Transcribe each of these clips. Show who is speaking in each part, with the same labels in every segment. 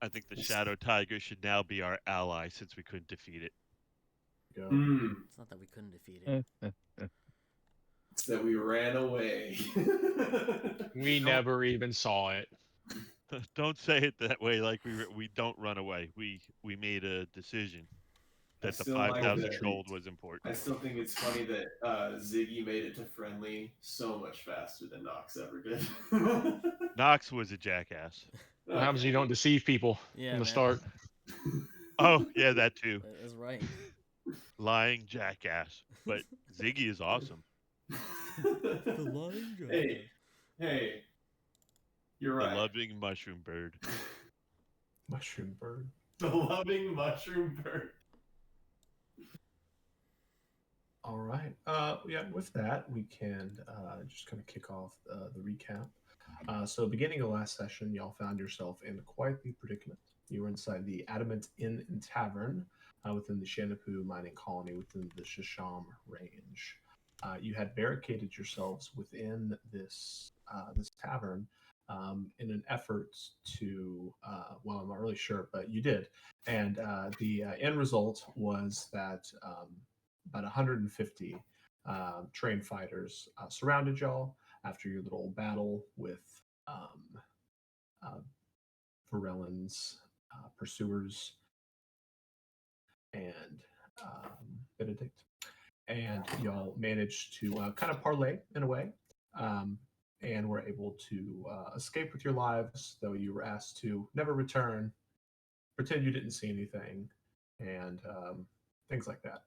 Speaker 1: I think the Shadow Tiger should now be our ally since we couldn't defeat it.
Speaker 2: Go.
Speaker 3: It's
Speaker 4: not that we couldn't defeat it.
Speaker 3: It's that we ran away.
Speaker 2: We never even saw it.
Speaker 1: Don't say it that way. Like we don't run away. We made a decision
Speaker 3: I
Speaker 1: that the
Speaker 3: still like
Speaker 1: 5,000
Speaker 3: that.
Speaker 1: gold was
Speaker 3: I
Speaker 1: important.
Speaker 3: still think it's funny that Ziggy made it to friendly so much faster than Nox ever did.
Speaker 1: Nox was a jackass.
Speaker 2: What happens when you don't deceive people
Speaker 4: Yeah,
Speaker 2: from the
Speaker 4: man.
Speaker 2: start?
Speaker 1: Oh yeah, that too.
Speaker 4: That's right.
Speaker 1: Lying jackass. But Ziggy is awesome.
Speaker 4: The lying
Speaker 3: Hey, hey, you're
Speaker 1: The
Speaker 3: right.
Speaker 1: loving mushroom bird.
Speaker 2: Mushroom bird.
Speaker 3: The loving mushroom bird.
Speaker 2: All right. Yeah, with that, we can just kind of kick off the recap. So, beginning of last session, y'all found yourself in quite the predicament. You were inside the Adamant Inn and Tavern within the Shanapoo mining colony within the Shisham range. You had barricaded yourselves within this tavern in an effort to, well, I'm not really sure, but you did. And the end result was that about 150 trained fighters surrounded y'all after your little battle with um, uh, Varellan's pursuers and Benedict. And y'all managed to kind of parlay in a way, um, and were able to escape with your lives, though you were asked to never return, pretend you didn't see anything, and things like that.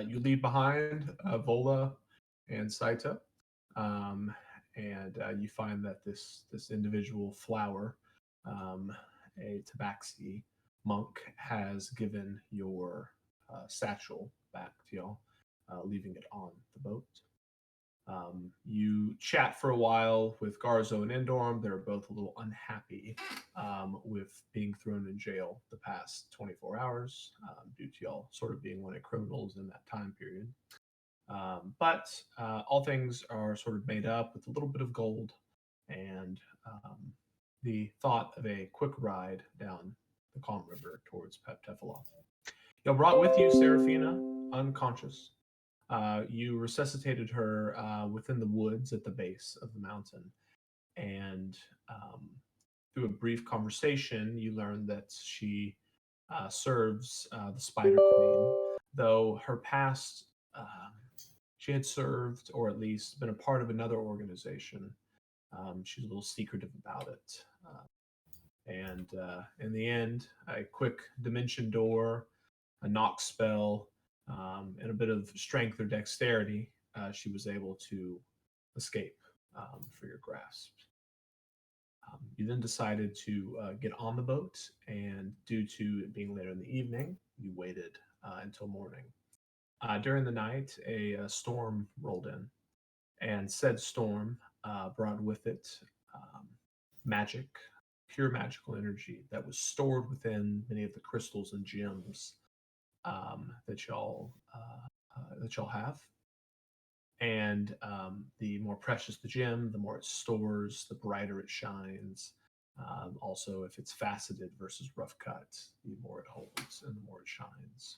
Speaker 2: You leave behind Vola and Saito, um, and you find that this individual flower, um, a tabaxi monk, has given your satchel back to y'all, leaving it on the boat. You chat for a while with Garzo and Endorm. They're both a little unhappy with being thrown in jail the past 24 hours due to y'all sort of being wanted criminals in that time period. But all things are sort of made up with a little bit of gold and the thought of a quick ride down the Calm River towards Peptefaloth. Y'all brought with you Seraphina, unconscious. You resuscitated her within the woods at the base of the mountain. And through a brief conversation, you learned that she serves the Spider Queen, though her past, she had served or at least been a part of another organization. She's a little secretive about it. And in the end, a quick dimension door, a knock spell, and a bit of strength or dexterity, she was able to escape for your grasp. You then decided to get on the boat, and due to it being later in the evening, you waited until morning. During the night, a storm rolled in, and said storm brought with it um, magic, pure magical energy that was stored within many of the crystals and gems that y'all have. And the more precious the gem, the more it stores, the brighter it shines. Also, if it's faceted versus rough cut, the more it holds and the more it shines.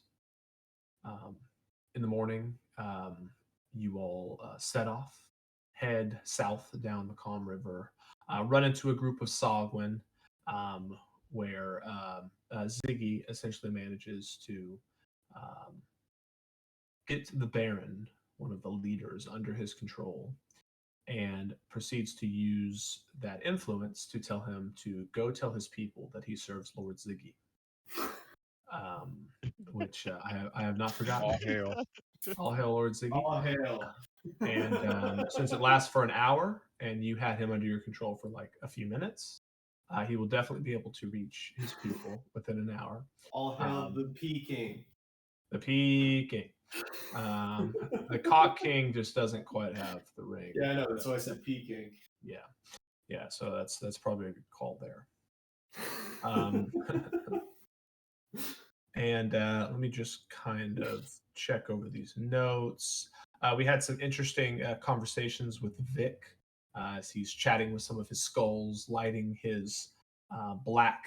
Speaker 2: Um, in the morning, you all set off, head south down the Calm River, run into a group of Sogwin, where Ziggy essentially manages to um, get the Baron, one of the leaders, under his control, and proceeds to use that influence to tell him to go tell his people that he serves Lord Ziggy, um, which I have not forgotten. All hail. All hail Lord Ziggy.
Speaker 3: All hail.
Speaker 2: And since it lasts for an hour and you had him under your control for like a few minutes, he will definitely be able to reach his people within an hour.
Speaker 3: All hail the Peking.
Speaker 2: The Peking. The Cock King just doesn't quite have the ring.
Speaker 3: Yeah, I know. That's why I said Peking.
Speaker 2: Yeah. So that's probably a good call there. And let me just kind of check over these notes. We had some interesting conversations with Vic as he's chatting with some of his skulls, lighting his black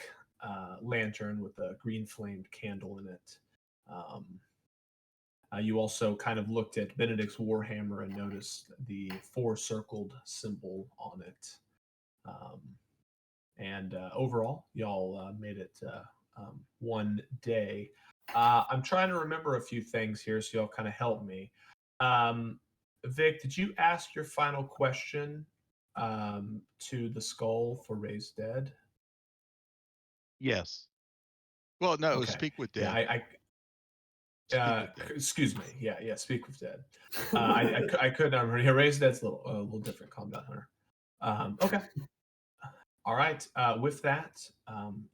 Speaker 2: lantern with a green flamed candle in it. You also kind of looked at Benedict's warhammer and noticed the four circled symbol on it. And overall, y'all made it one day. I'm trying to remember a few things here, so y'all kind of help me. Vic, did you ask your final question to the skull for Raised Dead?
Speaker 5: Yes. Well, no, it was
Speaker 2: Okay.
Speaker 5: Speak with Dead.
Speaker 2: Yeah,
Speaker 5: Speak with Dead.
Speaker 2: excuse me. Yeah, Speak with Dead. I couldn't remember. Yeah, Raised Dead's a little different. Calm down, Hunter. Okay. All right. With that,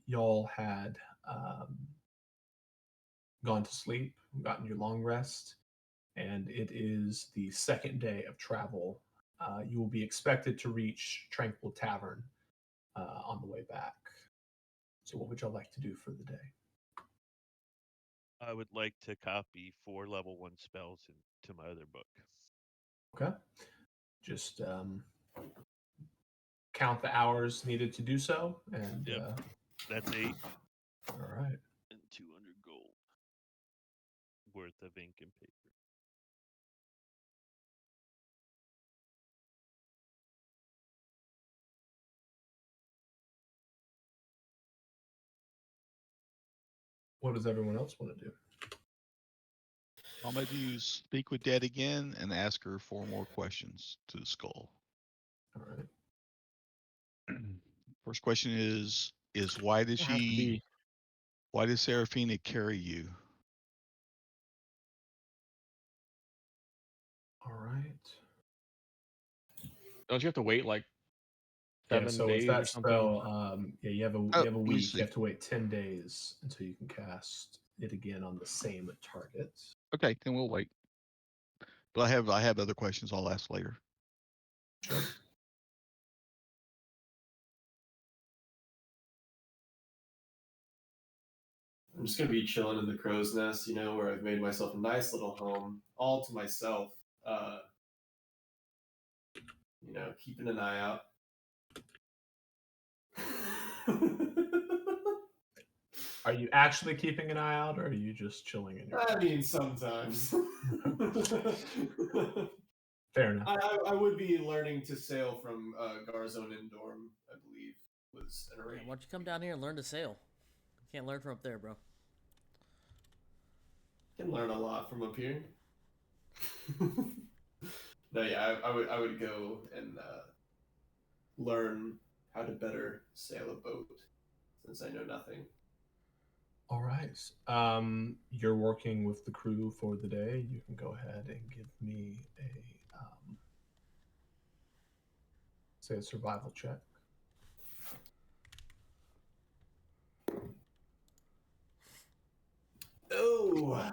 Speaker 2: y'all had gone to sleep, gotten your long rest, and it is the second day of travel. You will be expected to reach Tranquil Tavern on the way back. So, what would y'all like to do for the day?
Speaker 1: I would like to copy 4 level 1 spells into my other book.
Speaker 2: Okay. Just count the hours needed to do so, and
Speaker 1: Yep. That's 8
Speaker 2: all right.
Speaker 1: and 200 gold worth of ink and paper.
Speaker 2: What does everyone else want to do?
Speaker 5: I'm going to do Speak with Dead again and ask her 4 more questions to the skull.
Speaker 2: All right.
Speaker 5: First question is why does Seraphina carry you?
Speaker 2: All right.
Speaker 6: Don't you have to wait like
Speaker 2: Yeah,
Speaker 6: 7
Speaker 2: so it's
Speaker 6: days
Speaker 2: that
Speaker 6: or something?
Speaker 2: spell. Yeah, you have a
Speaker 5: let me
Speaker 2: week.
Speaker 5: see.
Speaker 2: You have to wait 10 days until you can cast it again on the same target.
Speaker 5: Okay, then we'll wait. But I have other questions I'll ask later.
Speaker 2: Sure.
Speaker 3: I'm just gonna be chilling in the crow's nest, where I've made myself a nice little home, all to myself. Keeping an eye out.
Speaker 2: Are you actually keeping an eye out, or are you just chilling in your?
Speaker 3: I mean, sometimes.
Speaker 2: Fair enough.
Speaker 3: I would be learning to sail from Garzone Indorm, I believe, was an
Speaker 4: Yeah,
Speaker 3: arrangement.
Speaker 4: why don't you come down here and learn to sail? You can't learn from up there, bro.
Speaker 3: Can learn a lot from up here. No, yeah, I would go and learn how to better sail a boat, since I know nothing.
Speaker 2: All right. You're working with the crew for the day. You can go ahead and give me a survival check.
Speaker 3: Oh,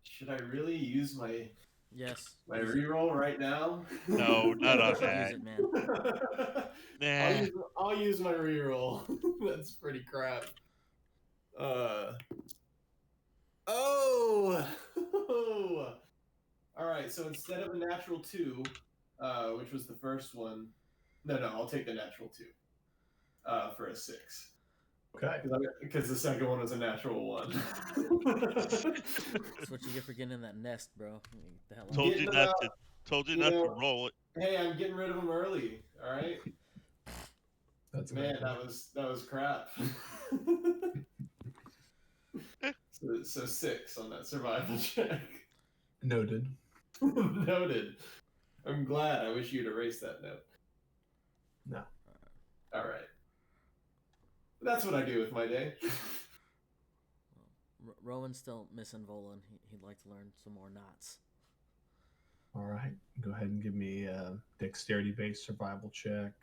Speaker 3: should I really use my
Speaker 4: Yes.
Speaker 3: my
Speaker 4: use it.
Speaker 3: reroll right now?
Speaker 1: No, not on
Speaker 4: Use
Speaker 1: that.
Speaker 4: it, man.
Speaker 1: Nah.
Speaker 3: I'll use my reroll. That's pretty crap. Oh! Alright, so instead of a natural 2, which was the first one, no, I'll take the natural 2 for a 6.
Speaker 2: Okay.
Speaker 3: Because the second one was a natural 1.
Speaker 4: That's what you get for getting in that nest, bro. Get the hell out.
Speaker 1: Told
Speaker 3: Getting
Speaker 1: you
Speaker 3: them
Speaker 1: not
Speaker 3: out,
Speaker 1: to. Told you
Speaker 3: you
Speaker 1: not to
Speaker 3: know-
Speaker 1: roll it.
Speaker 3: Hey, I'm getting rid of them early. All right,
Speaker 2: That's
Speaker 3: man,
Speaker 2: amazing.
Speaker 3: that was crap. so 6 on that survival check.
Speaker 2: Noted.
Speaker 3: Noted. I'm glad. I wish you'd erase that note.
Speaker 2: No.
Speaker 3: All right. That's what I do with my day.
Speaker 4: Rowan's still missing Volan. He'd like to learn some more knots.
Speaker 2: All right. Go ahead and give me a dexterity-based survival check.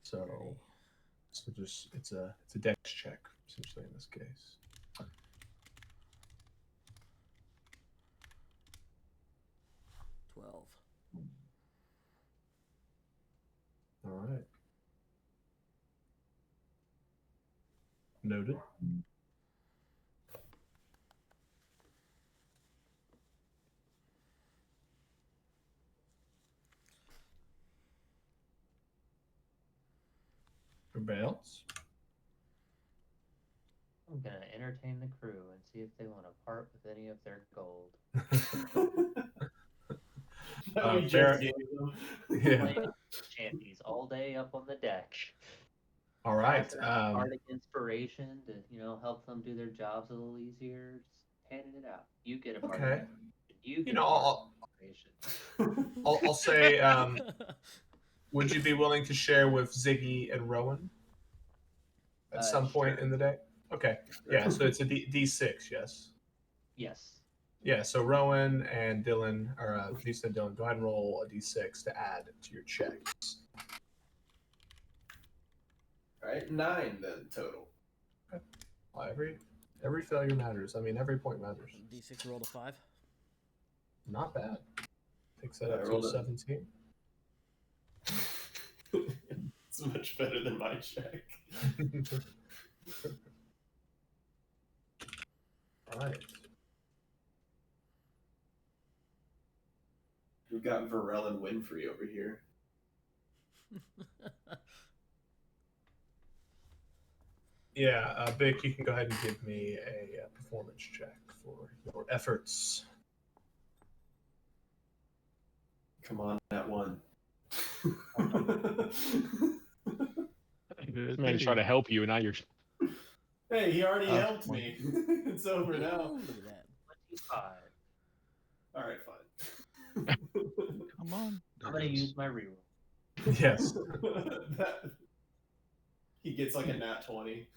Speaker 2: So just it's a dex check essentially in this case.
Speaker 4: 12.
Speaker 2: All right. Noted. Anybody else?
Speaker 6: I'm gonna entertain the crew and see if they want to part with any of their gold.
Speaker 3: That we just
Speaker 2: fair-
Speaker 3: gave them.
Speaker 2: Yeah.
Speaker 6: Playing shanties all day up on the deck.
Speaker 2: All right.
Speaker 6: Passing out bardic inspiration to help them do their jobs a little easier. Just handing it out. You get a bardic
Speaker 2: Okay.
Speaker 6: inspiration. You get
Speaker 2: know,
Speaker 6: a bardic inspiration.
Speaker 2: I'll say, would you be willing to share with Ziggy and Rowan at some point
Speaker 6: Sure.
Speaker 2: in the day? Okay. Yeah. So it's a D6. Yes.
Speaker 6: Yes.
Speaker 2: Yeah. So Rowan and Dylan, or Lisa and Dylan, go ahead and roll a D6 to add to your checks.
Speaker 3: All right, 9 then total.
Speaker 2: Well, every failure matters. I mean, every point matters.
Speaker 4: D6 rolled a 5.
Speaker 2: Not bad. Takes that
Speaker 3: I
Speaker 2: up to
Speaker 3: rolled
Speaker 2: a
Speaker 3: a-
Speaker 2: 17.
Speaker 3: It's much better than my check.
Speaker 2: All right.
Speaker 3: We've got Varel and Winfrey over here.
Speaker 2: Yeah, Vic, you can go ahead and give me a performance check for your efforts.
Speaker 3: Come on, that one.
Speaker 7: This man's trying to help you, and now you're.
Speaker 3: Hey, he already
Speaker 5: Oh,
Speaker 3: helped me. It's over now.
Speaker 4: Ooh, look at that.
Speaker 6: 25.
Speaker 3: All right, fine.
Speaker 5: Come on.
Speaker 6: I'm gonna use my reroll.
Speaker 2: Yes.
Speaker 3: He gets like a nat 20.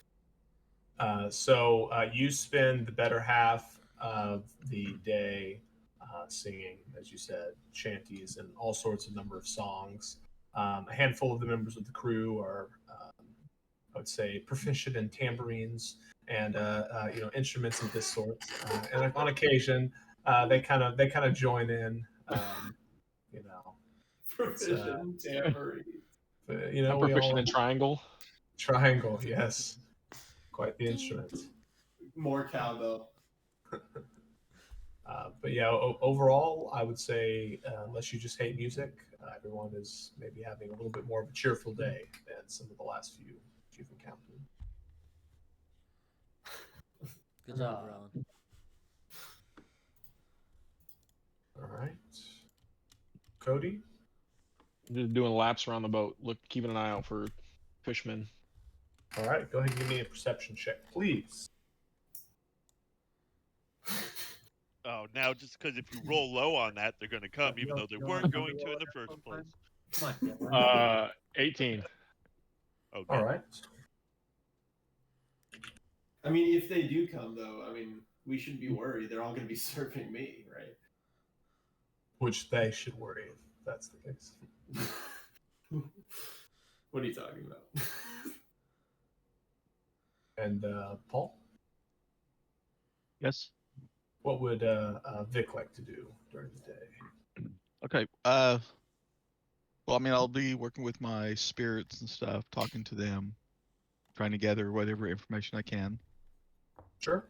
Speaker 2: So you spend the better half of the day singing, as you said, shanties and all sorts of number of songs. A handful of the members of the crew are, I would say, proficient in tambourines and instruments of this sort. And on occasion, they kind of join in.
Speaker 3: Proficient tambourine.
Speaker 7: I'm
Speaker 2: We
Speaker 7: proficient
Speaker 2: all
Speaker 7: in triangle.
Speaker 2: triangle. Yes, quite the instrument.
Speaker 3: More cowbell.
Speaker 2: But yeah, overall, I would say, unless you just hate music, everyone is maybe having a little bit more of a cheerful day than some of the last few you've encountered.
Speaker 4: Good job, Rowan.
Speaker 2: All right, Cody.
Speaker 7: Just doing laps around the boat, keeping an eye out for fishmen.
Speaker 2: All right, go ahead and give me a perception check, please.
Speaker 1: Oh, now just because if you roll low on that, they're going to come, even though they weren't going to in the first place.
Speaker 6: Come on, Dylan.
Speaker 7: 18.
Speaker 1: Okay.
Speaker 2: All right.
Speaker 3: I mean, if they do come, though, I mean, we shouldn't be worried. They're all going to be serving me, right?
Speaker 2: Which they should worry if that's the case.
Speaker 3: What are you talking about?
Speaker 2: And Paul,
Speaker 5: Yes.
Speaker 2: what would Vic like to do during the day?
Speaker 5: Okay. Well, I mean, I'll be working with my spirits and stuff, talking to them, trying to gather whatever information I can.
Speaker 2: Sure.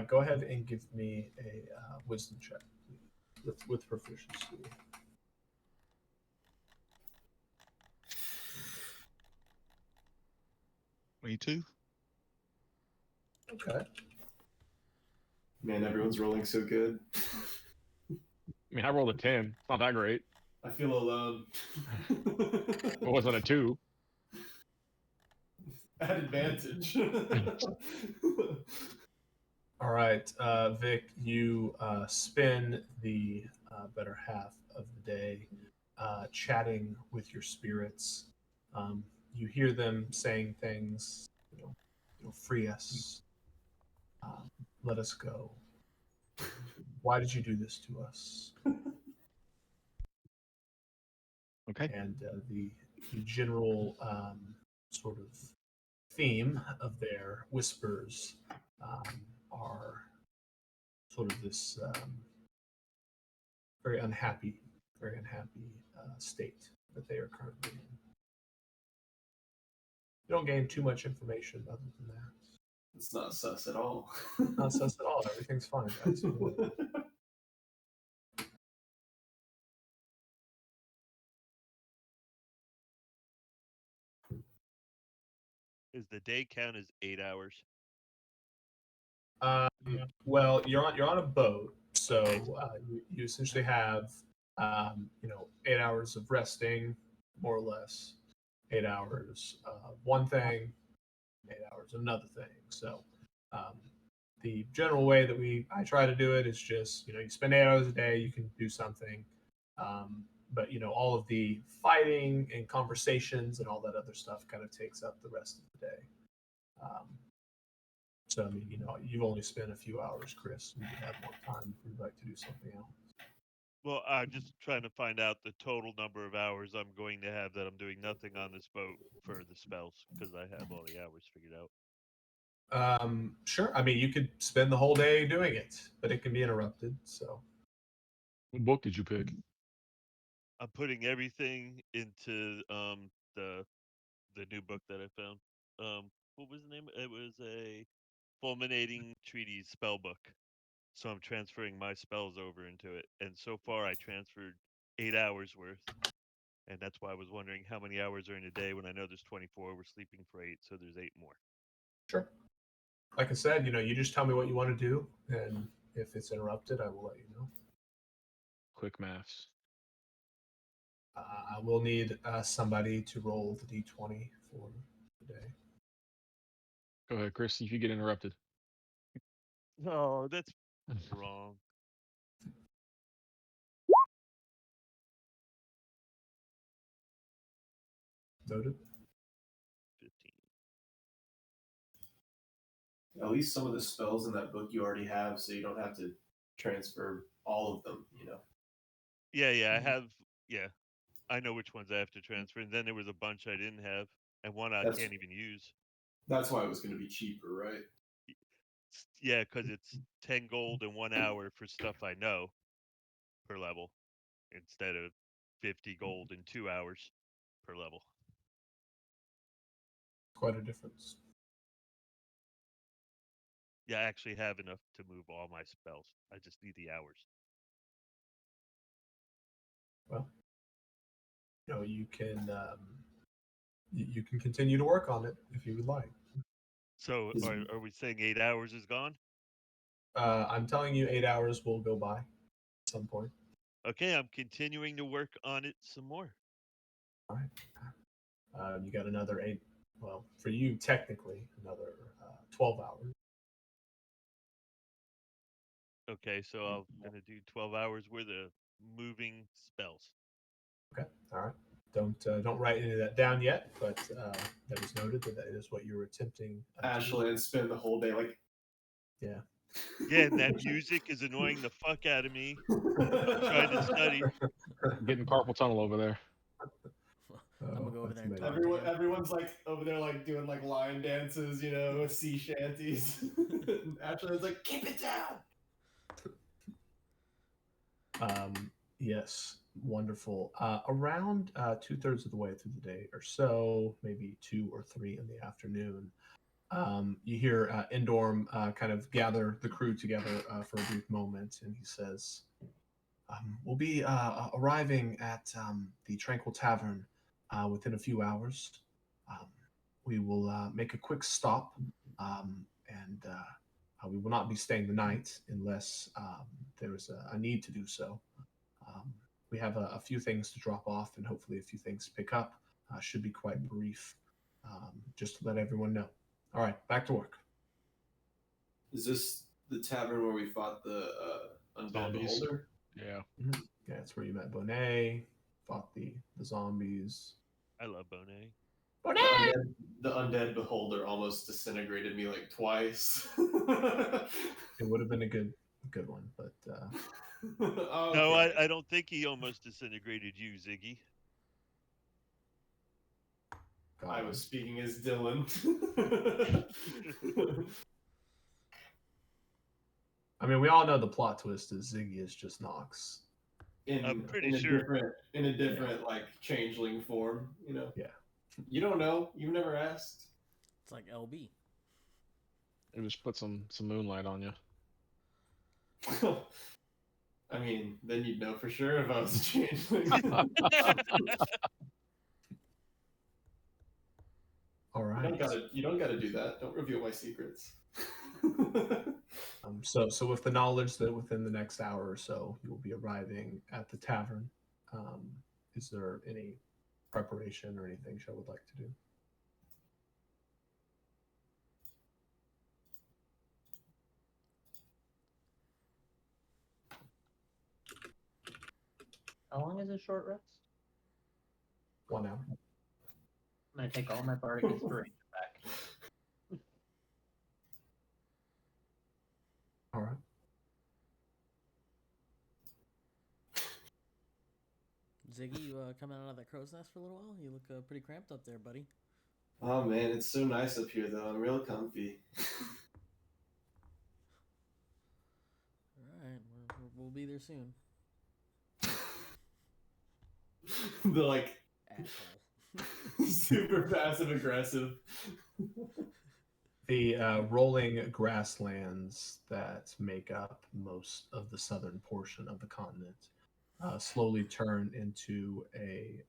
Speaker 2: Go ahead and give me a wisdom check with proficiency.
Speaker 5: 22.
Speaker 2: Okay.
Speaker 3: Man, everyone's rolling so good.
Speaker 7: I mean, I rolled a 10. It's not that great.
Speaker 3: I feel alone.
Speaker 7: It wasn't a 2.
Speaker 3: At advantage.
Speaker 2: All right, Vic, you spend the better half of the day chatting with your spirits. You hear them saying things, free us, let us go. Why did you do this to us?
Speaker 5: Okay.
Speaker 2: And the general sort of theme of their whispers are sort of this very unhappy state that they are currently in. You don't gain too much information other than that.
Speaker 3: It's not sus at all.
Speaker 2: Not sus at all. Everything's fine, guys.
Speaker 1: Is the day count as 8 hours?
Speaker 2: Well, you're on a boat, so
Speaker 1: Okay.
Speaker 2: you essentially have 8 hours of resting, more or less. 8 hours one thing, 8 hours another thing. So um, the general way that I try to do it is just you spend 8 hours a day, you can do something, but all of the fighting and conversations and all that other stuff kind of takes up the rest of the day. Um, so I mean, you've only spent a few hours, Chris. You have more time if you'd like to do something else.
Speaker 1: Well, I'm just trying to find out the total number of hours I'm going to have that I'm doing nothing on this boat for the spells, because I have all the hours figured out.
Speaker 2: Sure. I mean, you could spend the whole day doing it, but it can be interrupted. So
Speaker 7: What book did you pick?
Speaker 1: I'm putting everything into the new book that I found. What was the name? It was a Fulminating Treaties spell book. So I'm transferring my spells over into it, and so far I transferred 8 hours worth, and that's why I was wondering how many hours are in a day when I know there's 24. We're sleeping for 8, so there's 8 more.
Speaker 2: sure. Like I said, you just tell me what you want to do, and if it's interrupted, I will let you know.
Speaker 7: Quick maths.
Speaker 2: I will need somebody to roll the d20 for the day.
Speaker 7: Go ahead, Chris. If you get interrupted.
Speaker 1: No, that's wrong.
Speaker 2: Noted.
Speaker 1: 15.
Speaker 3: At least some of the spells in that book you already have, so you don't have to transfer all of them.
Speaker 1: Yeah, I have. Yeah, I know which ones I have to transfer, and then there was a bunch I didn't have, and one I
Speaker 3: That's
Speaker 1: can't even use.
Speaker 3: that's why it was going to be cheaper, right?
Speaker 1: Yeah, because it's 10 gold in 1 hour for stuff I know per level, instead of 50 gold in 2 hours per level.
Speaker 2: Quite a difference.
Speaker 1: Yeah, I actually have enough to move all my spells. I just need the hours.
Speaker 2: Well, you can you can continue to work on it if you would like.
Speaker 1: So are we saying 8 hours is gone?
Speaker 2: I'm telling you, 8 hours will go by at some point.
Speaker 1: Okay, I'm continuing to work on it some more.
Speaker 2: All right. You got another 8. Well, for you, technically, another 12 hours.
Speaker 1: Okay, so I'm gonna do 12 hours worth of moving spells.
Speaker 2: Okay. All right. Don't write any of that down yet, but that is noted that is what you're attempting. To do.
Speaker 3: Ashley and spend the whole day like,
Speaker 2: Yeah.
Speaker 1: Yeah, and that music is annoying the fuck out of me. I'm trying to study.
Speaker 7: Getting carpal tunnel over there.
Speaker 4: I'm gonna go over
Speaker 2: that's
Speaker 4: there and
Speaker 2: amazing.
Speaker 4: talk to him.
Speaker 3: Everyone's like over there like doing like line dances, sea shanties. Ashley's like, keep it down.
Speaker 2: Yes, wonderful. Around 2/3 of the way through the day or so, maybe 2 or 3 in the afternoon, you hear Endorm kind of gather the crew together for a brief moment, and he says, "We'll be arriving at the Tranquil Tavern within a few hours. Um, we will make a quick stop, and we will not be staying the night unless there is a need to do so. Um, we have a few things to drop off, and hopefully a few things to pick up. Should be quite brief, just to let everyone know. All right, back to work."
Speaker 3: Is this the tavern where we fought the undead
Speaker 7: Zombies.
Speaker 3: beholder?
Speaker 7: Yeah.
Speaker 2: Yeah, it's where you met Bonet, fought the zombies.
Speaker 1: I love Bonet.
Speaker 3: The undead beholder almost disintegrated me like twice.
Speaker 2: It would have been a good one, but
Speaker 1: No,
Speaker 3: Okay.
Speaker 1: I don't think he almost disintegrated you, Ziggy.
Speaker 3: I was speaking as Dylan.
Speaker 2: I mean, we all know the plot twist is Ziggy is just Nox.
Speaker 1: I'm pretty
Speaker 3: in a
Speaker 1: sure.
Speaker 3: different like changeling form,
Speaker 2: Yeah.
Speaker 3: You don't know. You've never asked.
Speaker 4: It's like LB.
Speaker 7: It just put some moonlight on you.
Speaker 3: I mean, then you'd know for sure if I was a changeling.
Speaker 2: All All
Speaker 3: You
Speaker 2: right.
Speaker 3: don't gotta do that. Don't reveal my secrets.
Speaker 2: So with the knowledge that within the next hour or so you will be arriving at the tavern, is there any preparation or anything Joe would like to do?
Speaker 6: How long is a short rest?
Speaker 2: 1 hour.
Speaker 6: I'm gonna take all my bardic inspiration back.
Speaker 2: All right.
Speaker 4: Ziggy, you coming out of that crow's nest for a little while? You look pretty cramped up there, buddy.
Speaker 3: Oh man, it's so nice up here though. I'm real comfy.
Speaker 4: All right, we'll be there soon.
Speaker 3: The like
Speaker 4: Asshole.
Speaker 3: super passive aggressive.
Speaker 2: The rolling grasslands that make up most of the southern portion of the continent slowly turn into a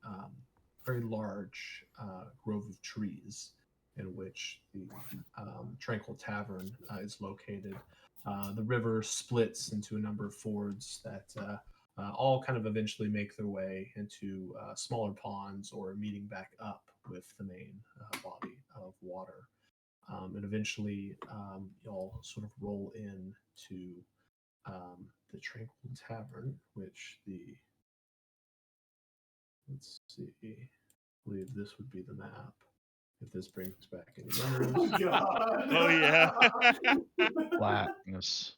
Speaker 2: very large grove of trees in which the Tranquil Tavern is located. The river splits into a number of fords that all kind of eventually make their way into smaller ponds or meeting back up with the main body of water. And eventually, y'all sort of roll in to the Tranquil Tavern, which let's see, I believe this would be the map. If this brings back any
Speaker 3: Oh
Speaker 2: memories.
Speaker 3: god.
Speaker 1: Oh, yeah.
Speaker 5: Blackness.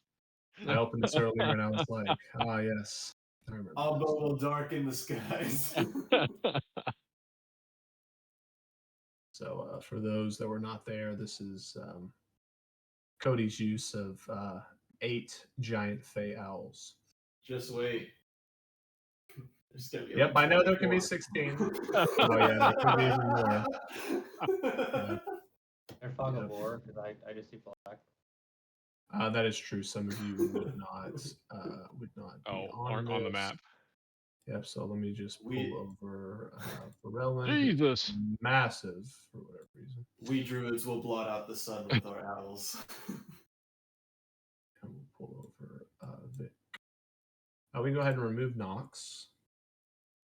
Speaker 2: I opened this earlier and I was like, ah, yes. I remember
Speaker 3: Alba
Speaker 2: this.
Speaker 3: will darken the skies.
Speaker 2: So for those that were not there, this is Cody's use of 8 giant fey owls.
Speaker 3: Just wait. There's gonna be
Speaker 2: Yep,
Speaker 3: like
Speaker 2: I know there can be
Speaker 3: 24.
Speaker 2: 16. Oh yeah, there could be even more. Yeah.
Speaker 6: They're fog
Speaker 2: Yep.
Speaker 6: of war because I just see black.
Speaker 2: That is true. Some of you would not be
Speaker 7: aren't on the
Speaker 2: this.
Speaker 7: map.
Speaker 2: Yep. So let me just pull
Speaker 3: We-
Speaker 2: over Varellan. who's
Speaker 7: Jesus.
Speaker 2: massive for whatever reason.
Speaker 3: We druids will blot out the sun with our owls.
Speaker 2: And we'll pull over Vic. We can go ahead and remove Nox.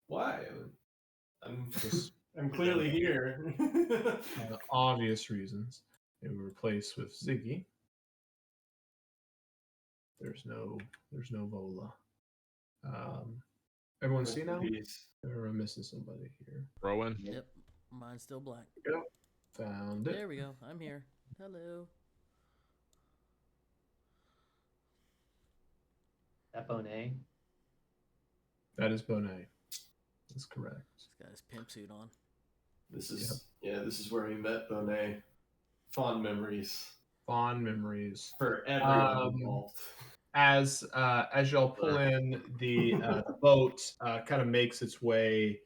Speaker 3: Why? I'm
Speaker 2: Just
Speaker 3: I'm clearly here.
Speaker 2: obvious reasons. And we replace with Ziggy. There's no Vola. Everyone see now?
Speaker 3: Peace.
Speaker 2: Or am I missing somebody here?
Speaker 7: Rowan.
Speaker 4: Yep, mine's still black.
Speaker 2: Found it.
Speaker 4: There we go. I'm here. Hello.
Speaker 6: That Bonet.
Speaker 2: That is Bonet. That's correct.
Speaker 4: This guy's pimp suit on.
Speaker 3: This is this is where we met Bonet. Fond memories
Speaker 2: Fond memories.
Speaker 3: for everyone involved.
Speaker 2: As y'all pull in, the boat kind of makes its way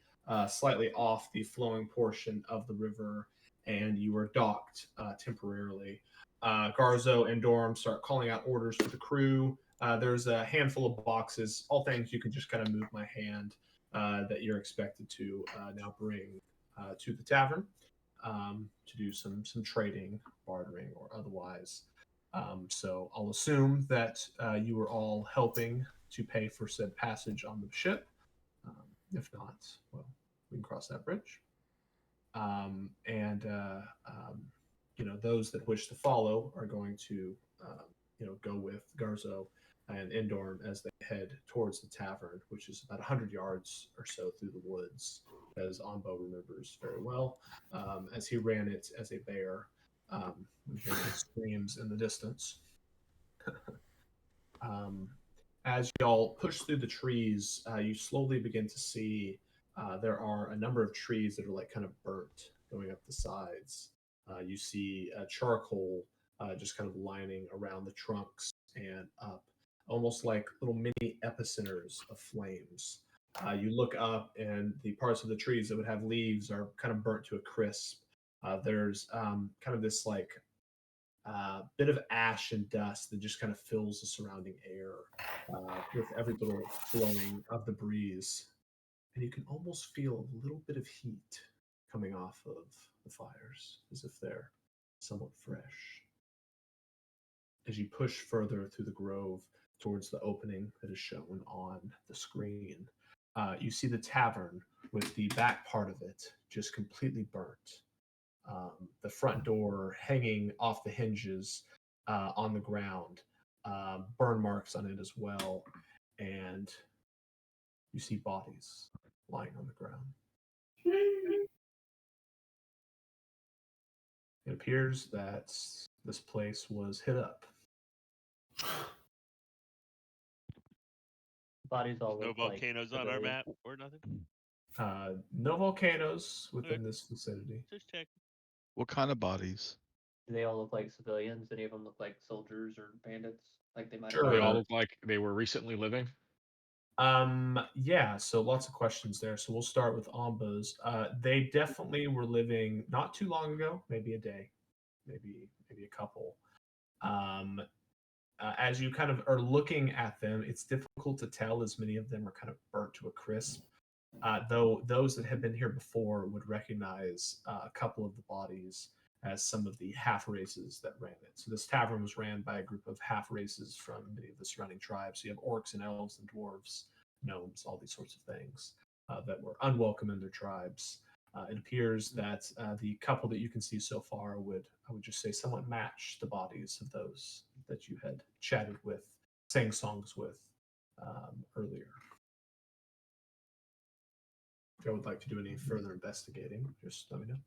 Speaker 2: slightly off the flowing portion of the river, and you are docked temporarily. Garzo and Dorm start calling out orders to the crew. There's a handful of boxes, all things you can just kind of move my hand that you're expected to now bring to the tavern to do some trading, bartering, or otherwise. So I'll assume that you were all helping to pay for said passage on the ship. If not, well, we can cross that bridge. Those that wish to follow are going to, go with Garzo and Endorm as they head towards the tavern, which is about 100 yards or so through the woods, as Onbo remembers very well, as he ran it as a bear. When hearing screams in the distance. As y'all push through the trees, you slowly begin to see there are a number of trees that are like kind of burnt going up the sides. You see charcoal just kind of lining around the trunks and up, almost like little mini epicenters of flames. You look up, and the parts of the trees that would have leaves are kind of burnt to a crisp. There's kind of this like bit of ash and dust that just kind of fills the surrounding air with every little flowing of the breeze. And you can almost feel a little bit of heat coming off of the fires, as if they're somewhat fresh. As you push further through the grove towards the opening that is shown on the screen, you see the tavern with the back part of it just completely burnt. The front door hanging off the hinges on the ground, burn marks on it as well, and you see bodies lying on the ground. It appears that this place was hit up.
Speaker 6: Bodies all
Speaker 1: No
Speaker 6: look like
Speaker 1: volcanoes on our
Speaker 6: civilians.
Speaker 1: map or nothing.
Speaker 2: No volcanoes within
Speaker 1: Okay.
Speaker 2: this vicinity.
Speaker 1: Just check.
Speaker 5: What kind of bodies?
Speaker 6: Do they all look like civilians? Any of them look like soldiers or bandits? Like they might
Speaker 2: Sure.
Speaker 6: have
Speaker 7: They
Speaker 6: been-
Speaker 7: all look like they were recently living.
Speaker 2: Yeah, so lots of questions there. So we'll start with Ambos. They definitely were living not too long ago, maybe a day, maybe a couple. As you kind of are looking at them, it's difficult to tell as many of them are kind of burnt to a crisp. Though those that have been here before would recognize a couple of the bodies as some of the half races that ran it. So this tavern was ran by a group of half races from many of the surrounding tribes. So you have orcs and elves and dwarves, gnomes, all these sorts of things that were unwelcome in their tribes. It appears that the couple that you can see so far would, I would just say, somewhat match the bodies of those that you had chatted with, sang songs with earlier. If I would like to do any further investigating, just let me know.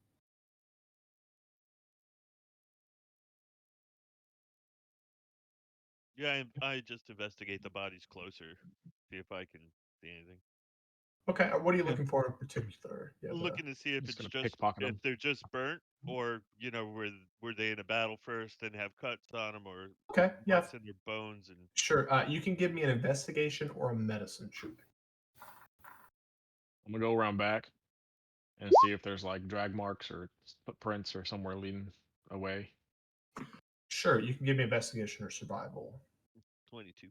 Speaker 1: Yeah, I just investigate the bodies closer, see if I can see anything.
Speaker 2: Okay, what are you
Speaker 7: Yeah.
Speaker 2: looking for in particular? Yeah,
Speaker 1: Looking to see if
Speaker 7: Just
Speaker 1: it's
Speaker 7: gonna
Speaker 1: just
Speaker 7: pickpocket 'em.
Speaker 1: if they're just burnt, or were they in a battle first and have cuts on them, or
Speaker 2: okay, yeah,
Speaker 1: marks in their bones and
Speaker 2: sure. You can give me an investigation or a medicine check.
Speaker 7: I'm gonna go around back and see if there's like drag marks or footprints or somewhere leading away.
Speaker 2: Sure, you can give me investigation or survival.
Speaker 1: 22.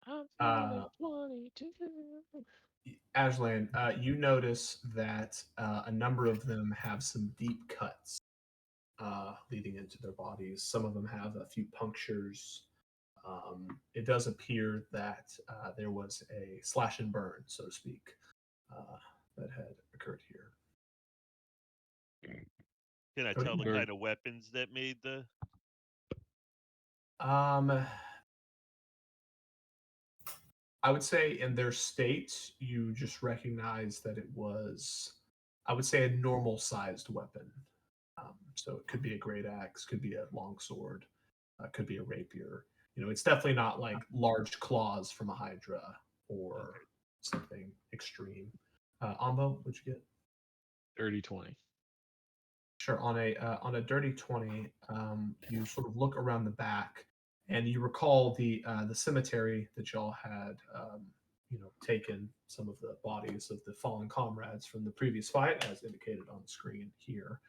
Speaker 7: I'm
Speaker 2: Uh,
Speaker 7: 22.
Speaker 2: Aslan, you notice that a number of them have some deep cuts leading into their bodies. Some of them have a few punctures. It does appear that there was a slash and burn, so to speak, that had occurred here.
Speaker 1: Can I
Speaker 2: Go
Speaker 1: tell the
Speaker 2: ahead.
Speaker 1: kind of weapons that made the?
Speaker 2: I would say in their state, you just recognize that it was, I would say, a normal sized weapon. So it could be a great axe, could be a long sword, could be a rapier. It's definitely not like large claws from a hydra or
Speaker 1: Okay.
Speaker 2: something extreme. Ambo, what'd you get?
Speaker 7: Dirty 20.
Speaker 2: Sure. On a dirty 20, you sort of look around the back, and you recall the cemetery that y'all had, taken some of the bodies of the fallen comrades from the previous fight, as indicated on the screen here,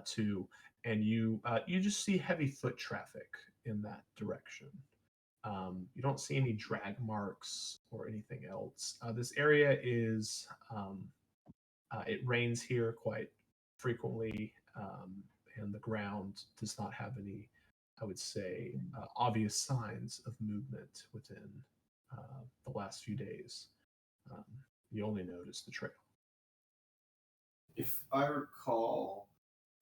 Speaker 2: too. And you just see heavy foot traffic in that direction. You don't see any drag marks or anything else. This area is it rains here quite frequently, and the ground does not have any, I would say, obvious signs of movement within the last few days. You only notice the trail.
Speaker 3: If I recall,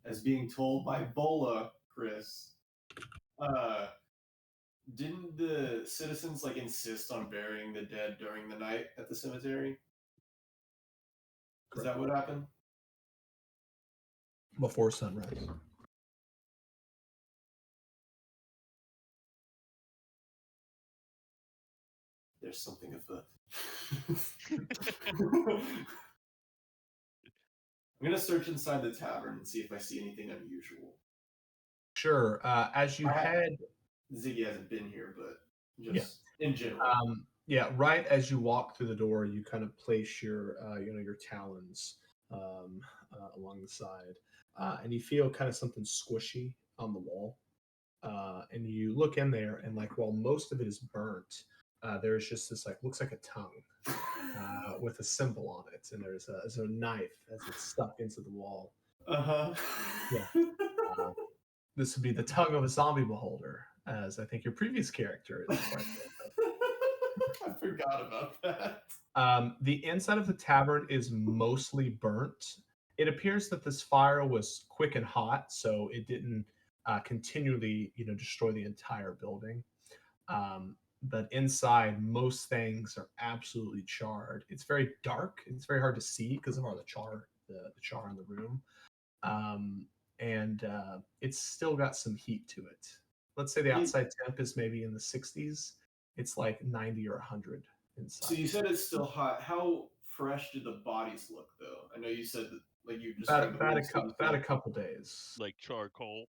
Speaker 3: as being told by Bola, Chris, didn't the citizens insist on burying the dead during the night at the cemetery? Is that what happened?
Speaker 2: Before sunrise.
Speaker 3: There's something afoot. I'm gonna search inside the tavern and see if I see anything unusual.
Speaker 2: Sure. As you head,
Speaker 3: Ziggy hasn't been here, but just in general.
Speaker 2: right as you walk through the door, you kind of place your your talons along the side, and you feel kind of something squishy on the wall. And you look in there, and while most of it is burnt, there is just this looks like a tongue with a symbol on it, and there's a knife as it's stuck into the wall.
Speaker 3: Uh-huh.
Speaker 2: Yeah. This would be the tongue of a zombie beholder, as I think your previous character is quite
Speaker 3: I forgot about that.
Speaker 2: The inside of the tavern is mostly burnt. It appears that this fire was quick and hot, so it didn't continually, destroy the entire building. But inside, most things are absolutely charred. It's very dark. It's very hard to see because of all the char in the room. And it's still got some heat to it. Let's say the outside temp is maybe in the 60s. It's like 90 or 100 inside.
Speaker 3: So you said it's still hot. How fresh do the bodies look, though? I know you said that you just
Speaker 2: about a couple days.
Speaker 1: Like charcoal.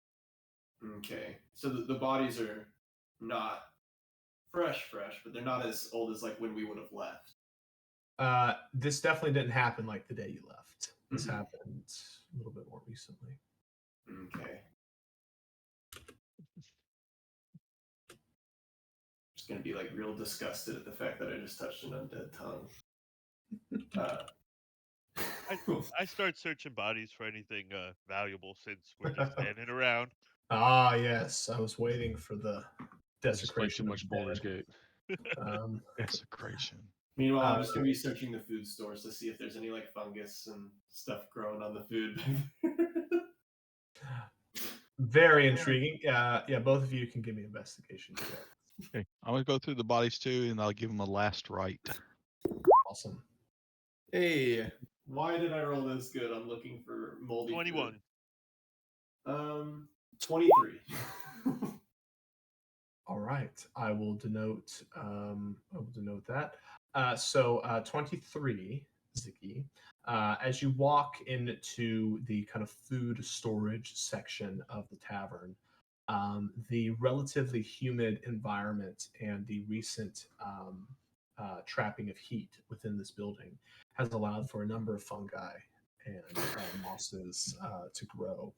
Speaker 3: Okay, so the bodies are not fresh, but they're not as old as when we would have left.
Speaker 2: This definitely didn't happen like the day you left. This happened a little bit more recently.
Speaker 3: Okay. Just gonna be real disgusted at the fact that I just touched an undead tongue.
Speaker 1: I start searching bodies for anything valuable since we're just standing around.
Speaker 2: Ah, yes. I was waiting for the
Speaker 7: I just played too
Speaker 2: desecration.
Speaker 7: much Baldur's Gate.
Speaker 5: Desecration.
Speaker 3: Meanwhile, I'm just gonna be searching the food stores to see if there's any fungus and stuff growing on the food.
Speaker 2: Very intriguing. Yeah, both of you can give me investigation checks.
Speaker 5: Okay, I'm gonna go through the bodies too, and I'll give them a last right.
Speaker 2: Awesome.
Speaker 3: Hey, why did I roll this good? I'm looking for moldy
Speaker 1: 21.
Speaker 3: Food. 23.
Speaker 2: All right, I will denote. That. So 23, Ziggy. As you walk into the kind of food storage section of the tavern, the relatively humid environment and the recent trapping of heat within this building has allowed for a number of fungi and mosses to grow.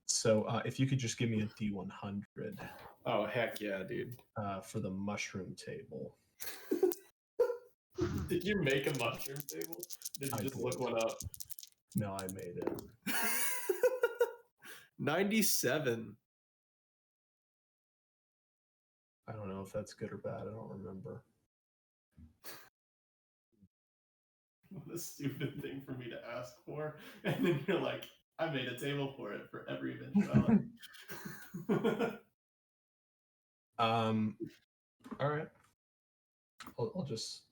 Speaker 2: So if you could just give me a D100.
Speaker 3: Oh, heck yeah, dude.
Speaker 2: For the mushroom table.
Speaker 3: Did you make a mushroom table? Did you just look one up?
Speaker 2: No, I made it.
Speaker 3: 97.
Speaker 2: I don't know if that's good or bad. I don't remember.
Speaker 3: What a stupid thing for me to ask for. And then you're like, I made a table for it for every eventuality.
Speaker 2: All right. I'll just.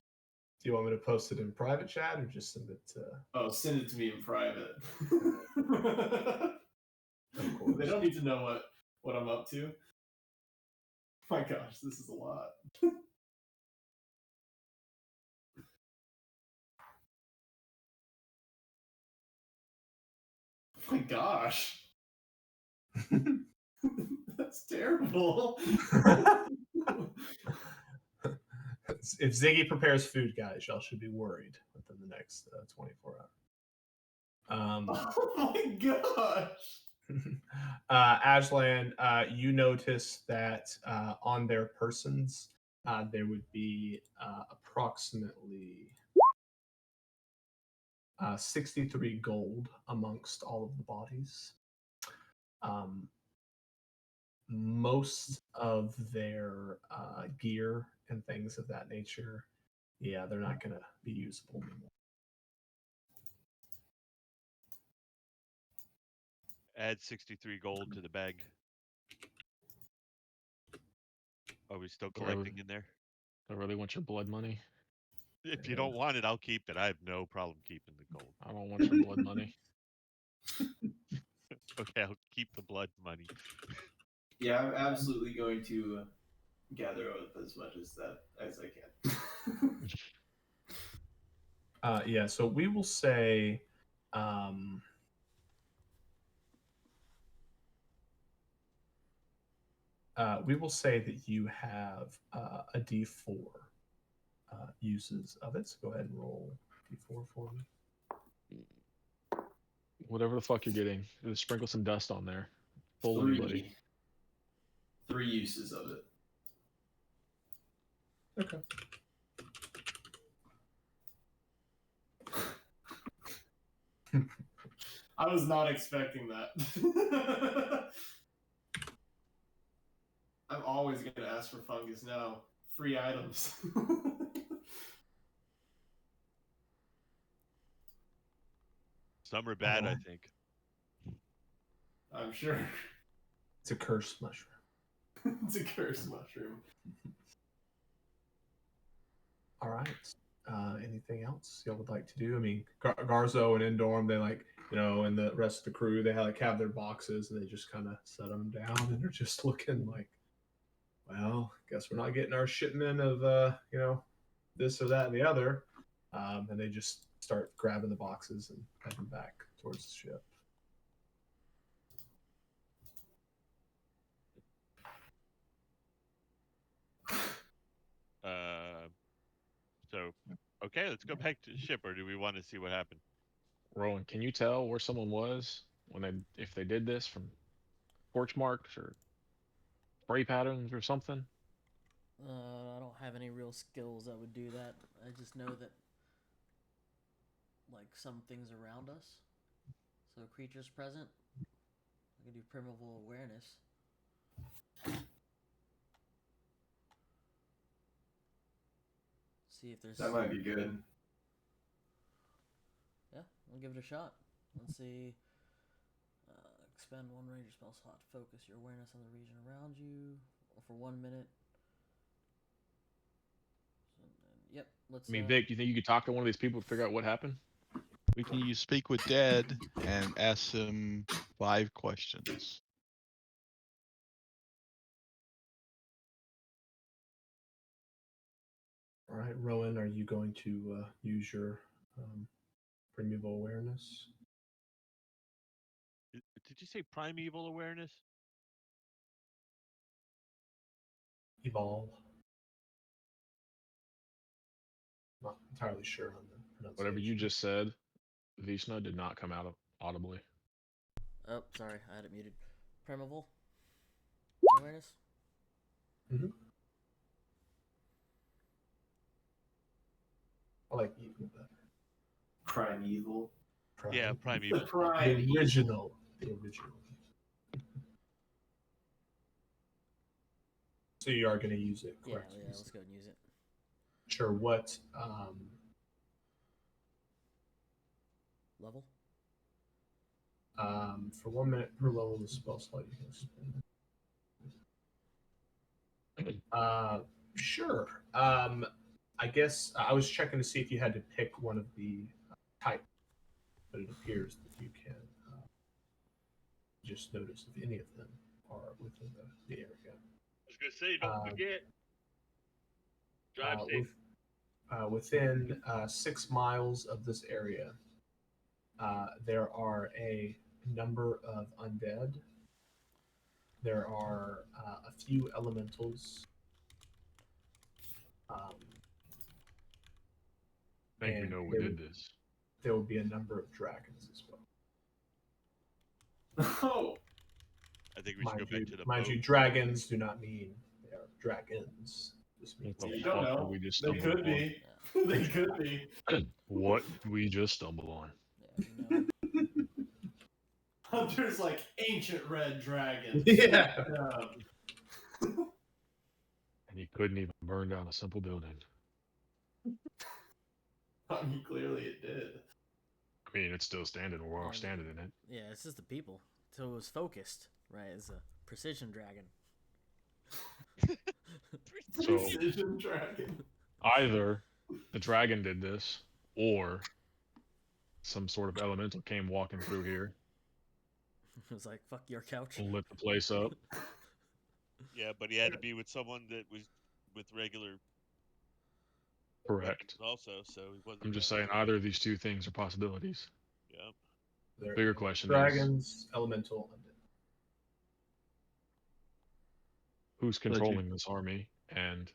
Speaker 2: Do you want me to post it in private chat or just send it to?
Speaker 3: Oh, send it to me in private.
Speaker 2: Of course.
Speaker 3: They don't need to know what I'm up to. My gosh, this is a lot. My gosh. That's terrible.
Speaker 2: If Ziggy prepares food, guys, y'all should be worried within the next 24 hours.
Speaker 3: Oh my gosh.
Speaker 2: Aslan, you notice that on their persons, there would be approximately 63 gold amongst all of the bodies. Most of their gear and things of that nature, yeah, they're not going to be usable anymore.
Speaker 1: Add 63 gold to the bag. Are we still collecting in there?
Speaker 7: I really want your blood money.
Speaker 1: If you don't want it, I'll keep it. I have no problem keeping the gold.
Speaker 7: I don't want your blood money.
Speaker 1: Okay, I'll keep the blood money.
Speaker 3: Yeah, I'm absolutely going to gather up as much as I can.
Speaker 2: Yeah, so we will say that you have a D4 uses of it. So go ahead and roll D4 for me.
Speaker 7: Whatever the fuck you're getting, just sprinkle some dust on there. Fool anybody.
Speaker 3: 3 uses of it.
Speaker 2: Okay.
Speaker 3: I was not expecting that. I'm always going to ask for fungus now. Free items.
Speaker 1: Some are bad, I
Speaker 2: Alright.
Speaker 1: think.
Speaker 3: I'm sure.
Speaker 2: It's a cursed mushroom.
Speaker 3: It's a cursed mushroom.
Speaker 2: All right. Anything else y'all would like to do? I mean, Garzo and Endorm, they like, and the rest of the crew, they have their boxes and they just kind of set them down and they're just looking like, well, guess we're not getting our shipment of, this or that and the other. And they just start grabbing the boxes and heading back towards the ship.
Speaker 1: So, okay, let's go back to the ship, or do we want to see what happened?
Speaker 7: Rowan, can you tell where someone was when if they did this from torch marks or spray patterns or something?
Speaker 4: I don't have any real skills that would do that. I just know that, like, some things around us. So creatures present. I can do primeval awareness. See if there's.
Speaker 3: That might be good.
Speaker 4: Yeah, I'll give it a shot. Let's see. Expend one ranger spell slot to focus your awareness on the region around you for 1 minute. Yep, let's.
Speaker 7: I mean, Vic, do you think you could talk to one of these people to figure out what happened?
Speaker 5: We can use Speak with Dead and ask them 5 questions.
Speaker 2: All right, Rowan, are you going to use your primeval awareness?
Speaker 1: Did you say primeval awareness?
Speaker 2: Evolve. Not entirely sure on the pronunciation.
Speaker 7: Whatever you just said, Vishnu did not come out audibly.
Speaker 4: Oh, sorry, I had it muted. Primeval awareness.
Speaker 2: Mm-hmm. I like evil better.
Speaker 3: Primeval.
Speaker 1: Yeah, primeval.
Speaker 2: The original. The original. So you are going to use it, correct?
Speaker 4: Yeah, let's go and use it.
Speaker 2: Sure. What
Speaker 4: level?
Speaker 2: For 1 minute per level of the spell slot you can spend. Sure. I guess I was checking to see if you had to pick one of the type, but it appears that you can just notice if any of them are within the area.
Speaker 1: I was gonna say, don't forget. Drive safe.
Speaker 2: Within 6 miles of this area, there are a number of undead. There are a few elementals.
Speaker 7: I think we know who did this.
Speaker 2: There will be a number of dragons as well.
Speaker 3: Oh,
Speaker 1: I think we should go back to the
Speaker 2: Mind
Speaker 1: boat.
Speaker 2: you, dragons do not mean they are dragons. This means
Speaker 7: What the
Speaker 3: you
Speaker 7: fuck
Speaker 3: don't
Speaker 7: did
Speaker 3: know.
Speaker 7: we just
Speaker 3: They
Speaker 7: stumble
Speaker 3: could
Speaker 7: upon?
Speaker 3: be. They could be.
Speaker 7: What did we just stumble on?
Speaker 4: Yeah,
Speaker 3: Hunter's like ancient red dragons.
Speaker 2: Yeah.
Speaker 7: And he couldn't even burn down a simple building.
Speaker 3: I mean, clearly it did.
Speaker 7: I mean, it's still standing. We're all
Speaker 4: And-
Speaker 7: standing in it.
Speaker 4: Yeah, it's just the people. So it was focused, right? It's a precision dragon.
Speaker 7: So
Speaker 3: Precision dragon.
Speaker 7: either the dragon did this, or some sort of elemental came walking through here,
Speaker 4: It was like, fuck your couch.
Speaker 7: lit the place up.
Speaker 1: Yeah, but he had to be with someone that was with regular
Speaker 7: Correct.
Speaker 1: weapons also, so he wasn't.
Speaker 7: I'm just saying either of these two things are possibilities.
Speaker 1: Yeah.
Speaker 2: There
Speaker 7: Bigger
Speaker 2: are
Speaker 7: question
Speaker 2: dragons, elemental, undead.
Speaker 7: Who's controlling this army, and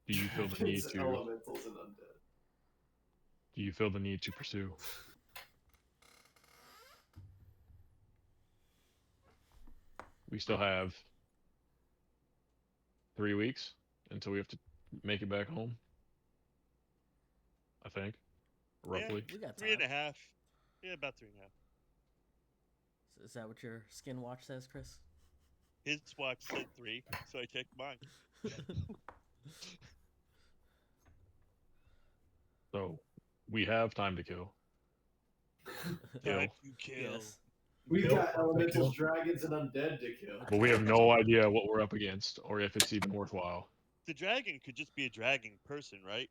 Speaker 7: do you feel the need
Speaker 3: Dragons,
Speaker 7: to?
Speaker 3: elementals, and undead.
Speaker 7: Do you feel the need to pursue? We still have 3 weeks until we have to make it back home. I think, roughly.
Speaker 4: We got
Speaker 1: Three and
Speaker 4: time.
Speaker 1: a half. Yeah, about 3.5.
Speaker 4: Is that what your skin watch says, Chris?
Speaker 1: His watch said 3, so I checked mine.
Speaker 7: So we have time to kill.
Speaker 1: Time to kill.
Speaker 4: Yes.
Speaker 3: We've
Speaker 2: Kill,
Speaker 3: got elementals,
Speaker 2: kill.
Speaker 3: dragons, and undead to kill.
Speaker 7: But we have no idea what we're up against or if it's even worthwhile.
Speaker 1: The dragon could just be a dragging person, right?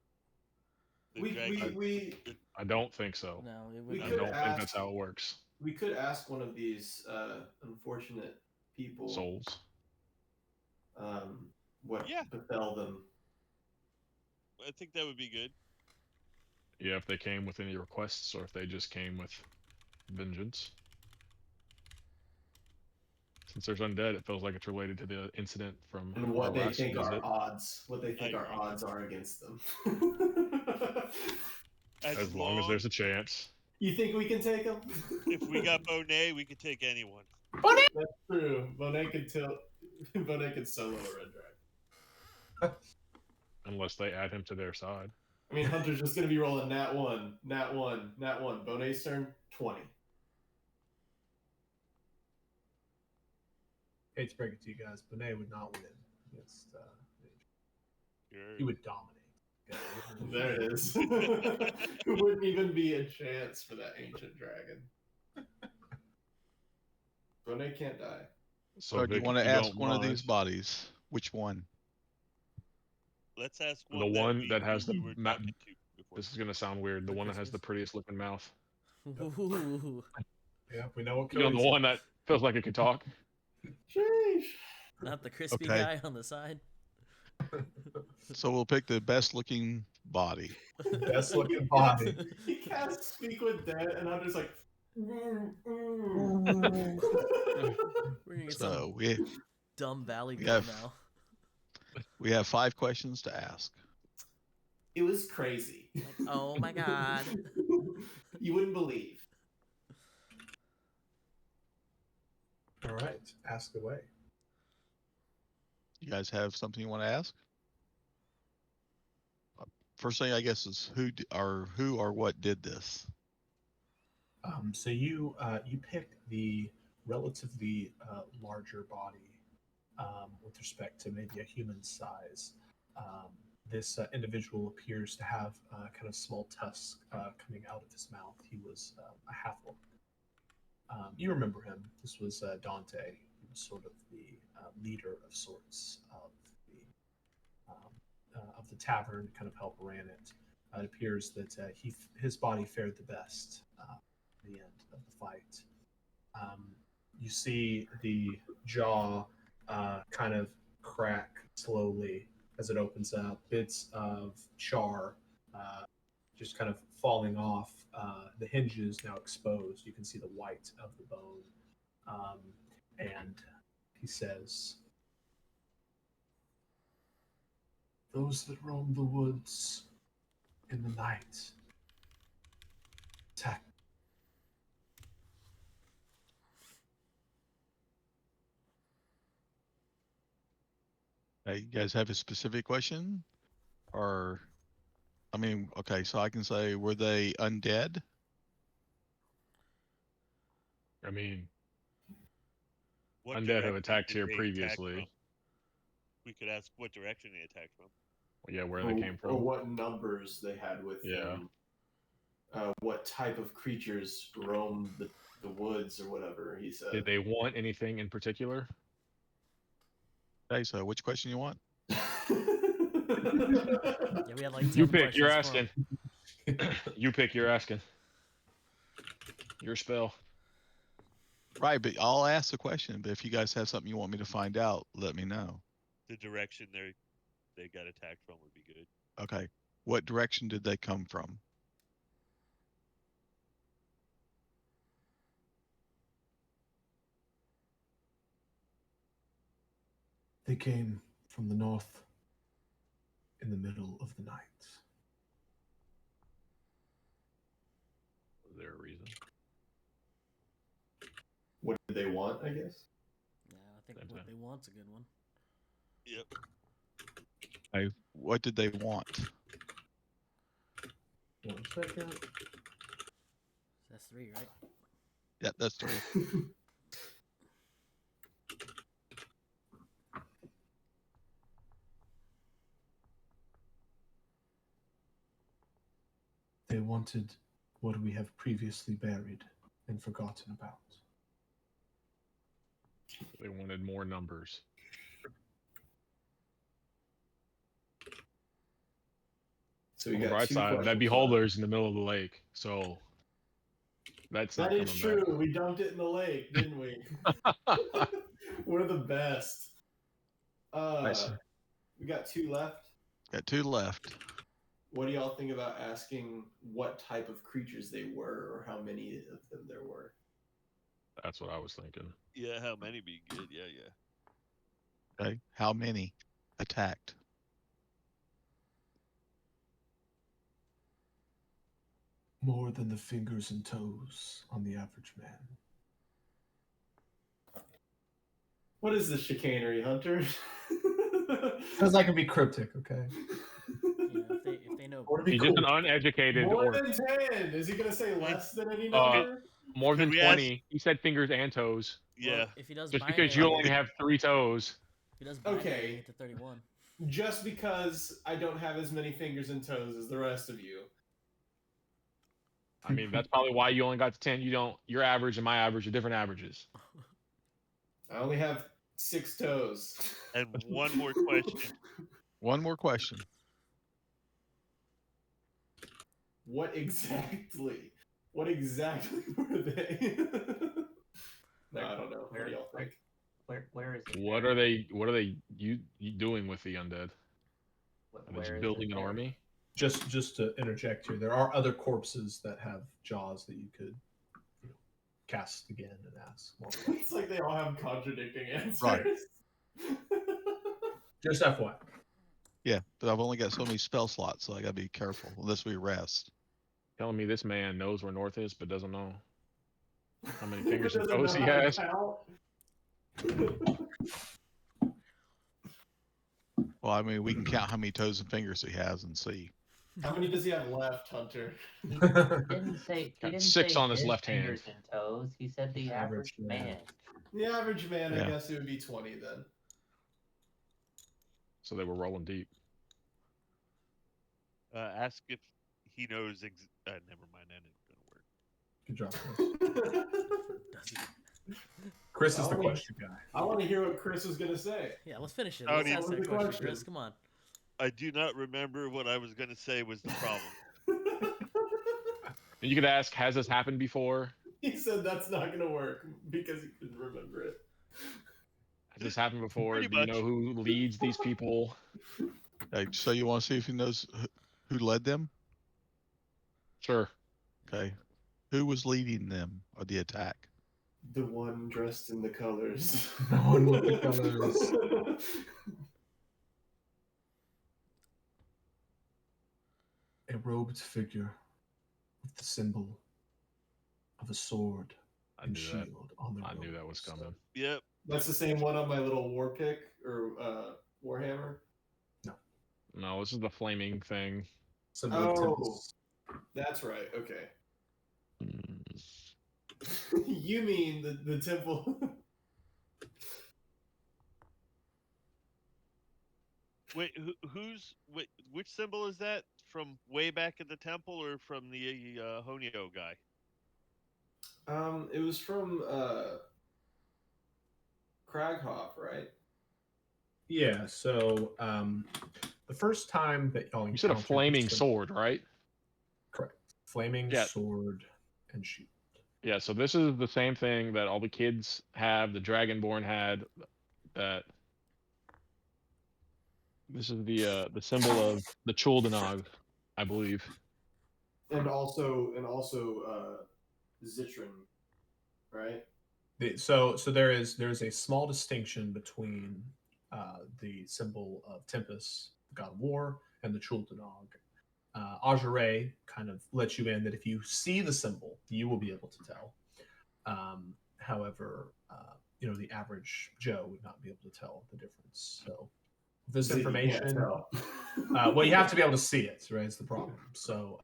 Speaker 1: The
Speaker 3: We
Speaker 1: dragon.
Speaker 7: I don't think so.
Speaker 4: No, it
Speaker 3: We
Speaker 4: would.
Speaker 7: I
Speaker 3: could
Speaker 7: don't think
Speaker 3: ask-
Speaker 7: that's how it works.
Speaker 3: We could ask one of these unfortunate people
Speaker 7: Souls.
Speaker 3: what
Speaker 1: Yeah.
Speaker 3: befell them.
Speaker 1: I think that would be good.
Speaker 7: Yeah, if they came with any requests or if they just came with vengeance. Since there's undead, it feels like it's related to the incident from
Speaker 3: And
Speaker 7: our
Speaker 3: what they
Speaker 7: last
Speaker 3: think
Speaker 7: visit.
Speaker 3: our odds. What they think
Speaker 1: I
Speaker 3: our
Speaker 1: agree.
Speaker 3: odds are against them.
Speaker 7: As long as there's a chance.
Speaker 3: You think we can take them?
Speaker 1: If we got Bonet, we could take anyone.
Speaker 3: That's true. Bonet could solo a red dragon.
Speaker 7: Unless they add him to their side.
Speaker 3: I mean, Hunter's just gonna be rolling nat 1, nat 1, nat 1. Bonet's turn 20.
Speaker 2: Hate to break it to you guys, Bonet would not win against.
Speaker 1: Sure.
Speaker 2: He would dominate.
Speaker 3: There it is. It wouldn't even be a chance for that ancient dragon. Bonet can't die.
Speaker 5: So do you
Speaker 7: Vic,
Speaker 5: want
Speaker 7: if
Speaker 5: to
Speaker 7: you
Speaker 5: ask
Speaker 7: don't
Speaker 5: one of these
Speaker 7: mind,
Speaker 5: bodies? Which one?
Speaker 1: Let's ask
Speaker 7: The
Speaker 1: one
Speaker 7: one that has
Speaker 1: we
Speaker 7: the
Speaker 1: were
Speaker 7: ma-
Speaker 1: talking to before.
Speaker 7: This is gonna sound weird. The
Speaker 4: The
Speaker 7: one that has the
Speaker 4: Christmas?
Speaker 7: prettiest looking mouth.
Speaker 4: Ooh.
Speaker 2: Yeah, we know what
Speaker 7: You know,
Speaker 2: Cody's
Speaker 7: the one that feels like it could talk.
Speaker 3: Sheesh.
Speaker 4: Not the crispy
Speaker 5: Okay.
Speaker 4: guy on the side.
Speaker 5: So we'll pick the best looking body.
Speaker 2: best looking body.
Speaker 3: He casts Speak with Dead, and I'm just like.
Speaker 4: We're gonna get some
Speaker 5: So we
Speaker 4: dumb valley
Speaker 5: we
Speaker 4: girl
Speaker 5: have-
Speaker 4: now.
Speaker 5: we have 5 questions to ask.
Speaker 3: It was crazy.
Speaker 4: Oh my god.
Speaker 3: You wouldn't believe.
Speaker 2: All right, ask away.
Speaker 5: You guys have something you want to ask? First thing I guess is who or what did this?
Speaker 2: So you pick the relatively larger body with respect to maybe a human size. This individual appears to have kind of small tusks coming out of his mouth. He was a half-orc. You remember him. This was Dante. He was sort of the leader of sorts of the tavern, kind of helped ran it. It appears that his body fared the best at the end of the fight. You see the jaw kind of crack slowly as it opens up. Bits of char just kind of falling off. The hinges now exposed. You can see the white of the bone. And he says, "Those that roam the woods in the night attack."
Speaker 5: You guys have a specific question? Or, I mean, okay, so I can say, were they undead?
Speaker 7: I mean,
Speaker 1: What
Speaker 7: undead have
Speaker 1: direction
Speaker 7: attacked
Speaker 1: did
Speaker 7: here
Speaker 1: they attack
Speaker 7: previously.
Speaker 1: from? We could ask what direction they attacked from.
Speaker 7: Yeah, where they came
Speaker 3: Or
Speaker 7: from.
Speaker 3: what numbers they had with
Speaker 7: Yeah.
Speaker 3: them. What type of creatures roam the woods or whatever he said.
Speaker 7: Did they want anything in particular?
Speaker 5: Okay, so which question you want?
Speaker 4: Yeah, we had like 10
Speaker 7: You pick. You're
Speaker 4: questions for him.
Speaker 7: asking. You pick. You're asking. Your spell.
Speaker 5: Right, but I'll ask the question, but if you guys have something you want me to find out, let me know.
Speaker 1: The direction they got attacked from would be good.
Speaker 5: Okay. What direction did they come from?
Speaker 2: They came from the north in the middle of the night.
Speaker 7: Was there a reason?
Speaker 3: What did they want, I guess?
Speaker 4: Yeah, I think
Speaker 7: Same
Speaker 4: what
Speaker 7: time.
Speaker 4: they want's a good one.
Speaker 1: Yep.
Speaker 5: What did they want?
Speaker 2: 1 second.
Speaker 4: That's 3, right?
Speaker 5: Yeah, that's 3.
Speaker 2: They wanted what we have previously buried and forgotten about.
Speaker 7: They wanted more numbers.
Speaker 3: So we
Speaker 7: On the
Speaker 3: got
Speaker 7: bright
Speaker 3: two
Speaker 7: side, that
Speaker 3: questions
Speaker 7: beholder's in the middle of the lake, so that's
Speaker 3: left.
Speaker 7: not
Speaker 3: That is
Speaker 7: coming
Speaker 3: true. We dumped it in the lake, didn't we?
Speaker 7: back.
Speaker 3: We're the best.
Speaker 5: Nice.
Speaker 3: We got 2 left.
Speaker 5: Got 2 left.
Speaker 3: What do y'all think about asking what type of creatures they were or how many of them there were?
Speaker 7: That's what I was thinking.
Speaker 1: Yeah, how many be good? Yeah, yeah.
Speaker 5: Okay. How many attacked?
Speaker 2: More than the fingers and toes on the average man.
Speaker 3: What is this chicanery, Hunter?
Speaker 2: Because I can be cryptic, okay?
Speaker 4: You know, if they know.
Speaker 2: I want to be
Speaker 7: He's
Speaker 2: cool.
Speaker 7: just an uneducated
Speaker 3: More
Speaker 7: orc.
Speaker 3: than 10. Is he going to say less than any
Speaker 7: Uh,
Speaker 3: number?
Speaker 7: More
Speaker 1: Could
Speaker 7: than
Speaker 1: we ask-
Speaker 7: 20. He said fingers and toes.
Speaker 1: Yeah.
Speaker 4: Well, if he does
Speaker 7: Just
Speaker 4: binary,
Speaker 7: because you only have 3 toes.
Speaker 4: if he does binary,
Speaker 3: Okay.
Speaker 4: you get to 31.
Speaker 3: Just because I don't have as many fingers and toes as the rest of you.
Speaker 7: I mean, that's probably why you only got to 10. You don't. Your average and my average are different averages.
Speaker 3: I only have 6 toes.
Speaker 1: And one more question.
Speaker 5: One more question.
Speaker 3: What exactly were they? No, I don't know. What do y'all think?
Speaker 6: Where is it?
Speaker 7: What are they? What are they? You doing with the undead? Are they
Speaker 6: Where
Speaker 7: just
Speaker 6: is
Speaker 7: building
Speaker 6: it
Speaker 7: an
Speaker 6: there?
Speaker 7: army?
Speaker 2: Just to interject here, there are other corpses that have jaws that you could cast again and ask. More.
Speaker 3: It's like they all have contradicting answers.
Speaker 5: Right.
Speaker 2: Just FYI.
Speaker 5: Yeah, but I've only got so many spell slots, so I gotta be careful unless we rest.
Speaker 7: Telling me this man knows where north is, but doesn't know how many fingers and
Speaker 3: Doesn't
Speaker 7: toes
Speaker 3: know
Speaker 7: he
Speaker 3: how to
Speaker 7: has.
Speaker 3: count.
Speaker 5: Well, I mean, we can count how many toes and fingers he has and see.
Speaker 3: How many does he have left, Hunter?
Speaker 6: He didn't say. He
Speaker 7: Got
Speaker 6: didn't
Speaker 7: 6
Speaker 6: say
Speaker 7: on his
Speaker 6: his
Speaker 7: left hand.
Speaker 6: fingers and toes. He said the
Speaker 2: Average
Speaker 6: average
Speaker 2: man.
Speaker 6: man.
Speaker 3: The average man, I
Speaker 5: Yeah.
Speaker 3: guess it would be 20 then.
Speaker 7: So they were rolling deep.
Speaker 1: Ask if he knows. Never mind. That ain't gonna work.
Speaker 2: Good job, Chris.
Speaker 4: Does he?
Speaker 2: Chris is the
Speaker 3: Oh.
Speaker 2: question guy.
Speaker 3: I want to hear what Chris was going to say.
Speaker 4: Yeah, let's finish it.
Speaker 1: Oh,
Speaker 4: Let's
Speaker 1: do you-
Speaker 4: ask
Speaker 3: What was
Speaker 4: that
Speaker 3: the
Speaker 4: question,
Speaker 3: question?
Speaker 4: Chris. Come on.
Speaker 1: I do not remember what I was gonna say was the problem.
Speaker 7: And you could ask, has this happened before?
Speaker 3: He said that's not going to work because he couldn't remember it.
Speaker 7: Has this happened before?
Speaker 1: Pretty
Speaker 7: Do you
Speaker 1: much.
Speaker 7: know who leads these people?
Speaker 5: So you want to see if he knows who led them?
Speaker 7: Sure.
Speaker 5: Okay. Who was leading them or the attack?
Speaker 3: The one dressed in the colors.
Speaker 2: The one with the colors. A robed figure with the symbol of a sword
Speaker 7: I
Speaker 2: and
Speaker 7: knew that.
Speaker 2: shield on the
Speaker 7: I knew
Speaker 2: robes.
Speaker 7: that was coming.
Speaker 1: Yep.
Speaker 3: That's the same one on my little war pick or Warhammer.
Speaker 7: No, this is the flaming thing.
Speaker 2: Symbol of
Speaker 3: Oh.
Speaker 2: Tempest.
Speaker 3: That's right. Okay.
Speaker 5: Mm,
Speaker 3: You mean the temple?
Speaker 1: Wait, which symbol is that? From way back in the temple, or from the Honio guy?
Speaker 3: It was from Craghoff, right?
Speaker 2: Yeah, so the first time that y'all
Speaker 7: You said a
Speaker 2: encountered
Speaker 7: flaming
Speaker 2: this
Speaker 7: sword, right?
Speaker 2: Correct. Flaming
Speaker 7: Yeah.
Speaker 2: sword and shield.
Speaker 7: Yeah, so this is the same thing that all the kids have, the Dragonborn had. That this is the symbol of the Chuldanog, I believe.
Speaker 3: And also Zitron, right?
Speaker 2: So there's a small distinction between the symbol of Tempest, the god of war, and the Chuldanog. Ajare kind of lets you in that if you see the symbol, you will be able to tell. However, the average Joe would not be able to tell the difference. So This
Speaker 3: So you can't
Speaker 2: information.
Speaker 3: tell.
Speaker 2: Well, you have to be able to see it, right? Is the problem. So,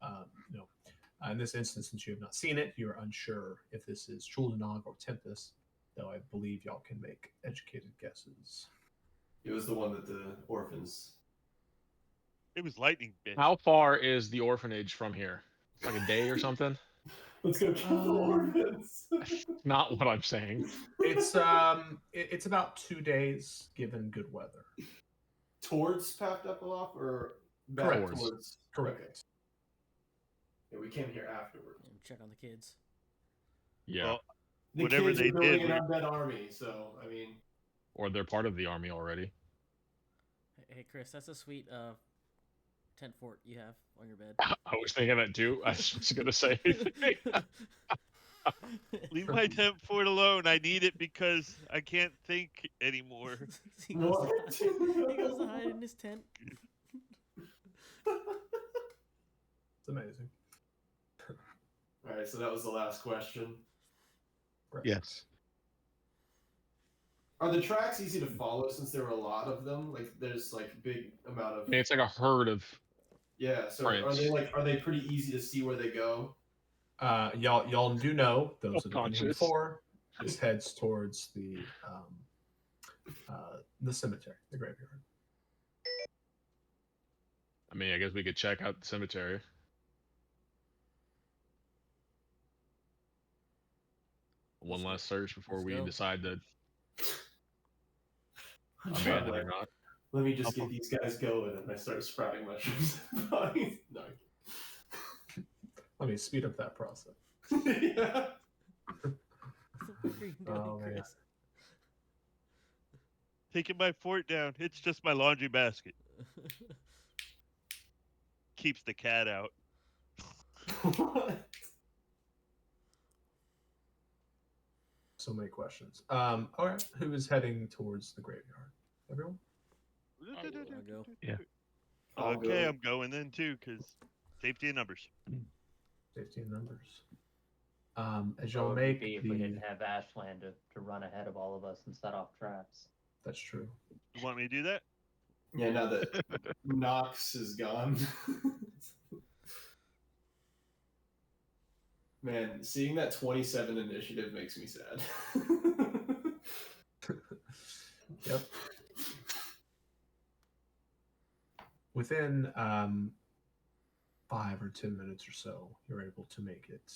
Speaker 2: in this instance, since you have not seen it, you're unsure if this is Chuldanog or Tempest, though I believe y'all can make educated guesses.
Speaker 3: It was the one that the orphans.
Speaker 1: It was lightning, bitch.
Speaker 7: How far is the orphanage from here? Like a day or something?
Speaker 3: Let's go kill the orphans.
Speaker 7: Not what I'm saying.
Speaker 2: It's about 2 days, given good weather.
Speaker 3: Towards Paftapaloff or back
Speaker 2: Correct.
Speaker 3: towards?
Speaker 2: Correct.
Speaker 3: Okay. Yeah, we came here afterwards.
Speaker 4: And check on the kids.
Speaker 7: Yeah.
Speaker 1: Well,
Speaker 3: The
Speaker 1: whatever
Speaker 3: kids
Speaker 1: they
Speaker 3: are building
Speaker 1: did,
Speaker 3: an undead army, so I mean,
Speaker 7: Or they're part of the army already.
Speaker 4: Hey, Chris, that's a sweet tent fort you have on your bed.
Speaker 7: I was thinking that too. I was just gonna say anything.
Speaker 1: leave my tent fort alone. I need it because I can't think anymore.
Speaker 4: he, goes
Speaker 3: What?
Speaker 4: he goes to hide in his tent.
Speaker 2: It's amazing.
Speaker 3: all right. So that was the last question.
Speaker 2: Correct.
Speaker 5: Yes.
Speaker 3: Are the tracks easy to follow since there were a lot of them? Like, there's like big amount of.
Speaker 7: I mean, it's like a herd of.
Speaker 3: Yeah. So
Speaker 7: Prints.
Speaker 3: are they pretty easy to see where they go?
Speaker 2: Y'all do know those that have been here
Speaker 7: Self-conscious.
Speaker 2: before. This heads towards the cemetery, the graveyard.
Speaker 7: I mean, I guess we could check out the cemetery. One
Speaker 4: Let's
Speaker 7: last search before
Speaker 4: let's
Speaker 7: we
Speaker 4: go.
Speaker 7: decide to
Speaker 3: I'm
Speaker 7: abandon
Speaker 3: like,
Speaker 7: or not.
Speaker 3: let me just get these guys going, and I start sprouting mushrooms. No.
Speaker 2: Let me speed up that process.
Speaker 3: Yeah.
Speaker 4: What the fuck are you doing,
Speaker 2: Oh, man.
Speaker 4: Chris?
Speaker 1: Taking my fort down. It's just my laundry basket. Keeps the cat out.
Speaker 3: What?
Speaker 2: So many questions. All right, who is heading towards the graveyard? Everyone?
Speaker 4: I'll go.
Speaker 3: I'll
Speaker 1: Okay,
Speaker 3: go.
Speaker 1: I'm going then too, because safety in numbers.
Speaker 2: Safety in numbers. As
Speaker 6: What
Speaker 2: y'all
Speaker 6: would we
Speaker 2: make
Speaker 6: be if we didn't have Ashland to run ahead of all of us and set off traps?
Speaker 2: That's true.
Speaker 1: You want me to do that?
Speaker 3: Yeah, now that Nox is gone. Man, seeing that 27 initiative makes me sad.
Speaker 2: Yep. Within 5 or 10 minutes or so, you're able to make it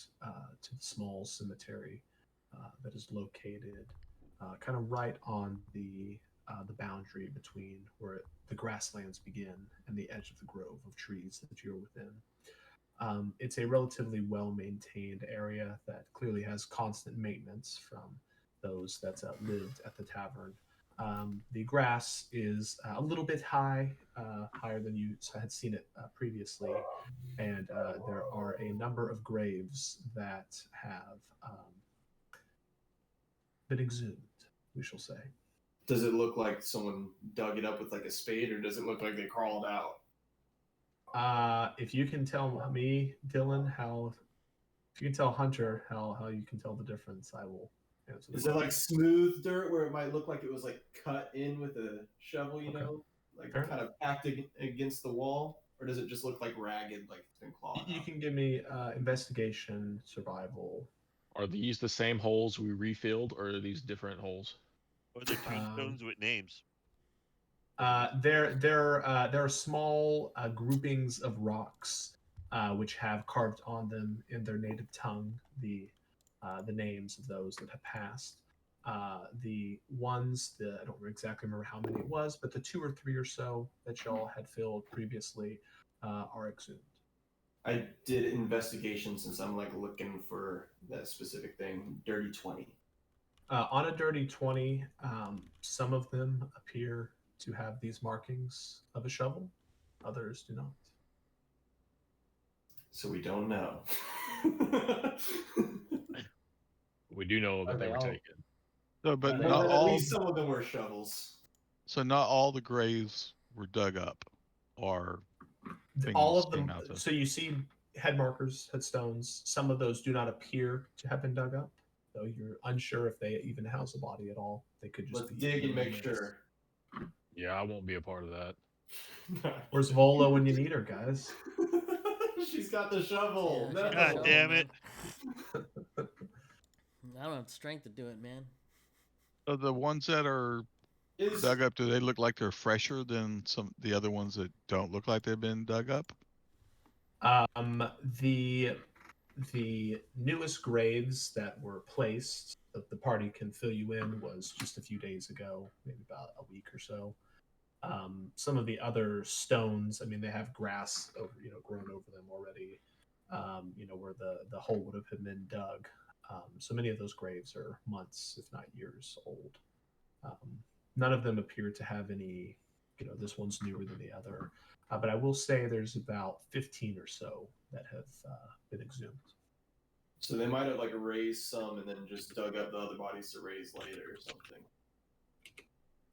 Speaker 2: to the small cemetery that is located kind of right on the boundary between where the grasslands begin and the edge of the grove of trees that you're within. It's a relatively well-maintained area that clearly has constant maintenance from those that lived at the tavern. The grass is a little bit high, higher than you had seen it previously, and there are a number of graves that have been exhumed, we shall say.
Speaker 3: Does it look like someone dug it up with like a spade, or does it look like they crawled out?
Speaker 2: If you can tell me, Dylan, if you can tell Hunter how you can tell the difference, I will answer.
Speaker 3: Is it like smooth dirt where it might look like it was like cut in with a shovel, you
Speaker 2: Okay.
Speaker 3: know, like
Speaker 2: Fair
Speaker 3: kind of packed against the wall, or does it just look like ragged, like it's been clawed
Speaker 2: You
Speaker 3: out?
Speaker 2: can give me investigation, survival.
Speaker 7: Are these the same holes we refilled, or are these different holes?
Speaker 1: Or they're tombstones with names.
Speaker 2: There are small groupings of rocks which have carved on them in their native tongue the names of those that have passed. The ones I don't exactly remember how many it was, but the 2 or 3 or so that y'all had filled previously are exhumed.
Speaker 3: I did investigation since I'm like looking for that specific thing. Dirty 20.
Speaker 2: On a dirty 20, some of them appear to have these markings of a shovel. Others do not.
Speaker 3: So we don't know.
Speaker 7: We do know that
Speaker 6: Are
Speaker 7: they
Speaker 6: they
Speaker 7: were
Speaker 6: all-
Speaker 7: taken.
Speaker 5: No, but
Speaker 6: At
Speaker 5: not
Speaker 3: At
Speaker 5: all.
Speaker 3: least some of them were shovels.
Speaker 5: So not all the graves were dug up, or
Speaker 2: All
Speaker 5: things
Speaker 2: of them.
Speaker 5: came out of.
Speaker 2: So you see head markers, headstones. Some of those do not appear to have been dug up, though you're unsure if they even house a body at all. They could just
Speaker 3: Let's
Speaker 2: be
Speaker 3: dig and make
Speaker 2: remains.
Speaker 3: sure.
Speaker 7: Yeah, I won't be a part of that.
Speaker 2: Where's Vola when you need her, guys?
Speaker 3: She's got the shovel.
Speaker 4: Yeah, she
Speaker 3: No.
Speaker 4: has a
Speaker 1: God
Speaker 4: shovel,
Speaker 1: damn
Speaker 4: man.
Speaker 1: it.
Speaker 4: I don't have the strength to do it, man.
Speaker 5: So the ones that are
Speaker 3: Is
Speaker 5: dug up, do they look like they're fresher than the other ones that don't look like they've been dug up?
Speaker 2: The newest graves that were placed that the party can fill you in was just a few days ago, maybe about a week or so. Some of the other stones, I mean, they have grass over, grown over them already. Where the hole would have been dug. So many of those graves are months, if not years, old. None of them appear to have any. This one's newer than the other. But I will say there's about 15 or so that have been exhumed.
Speaker 3: so they might have like raised some and then just dug up the other bodies to raise later or something.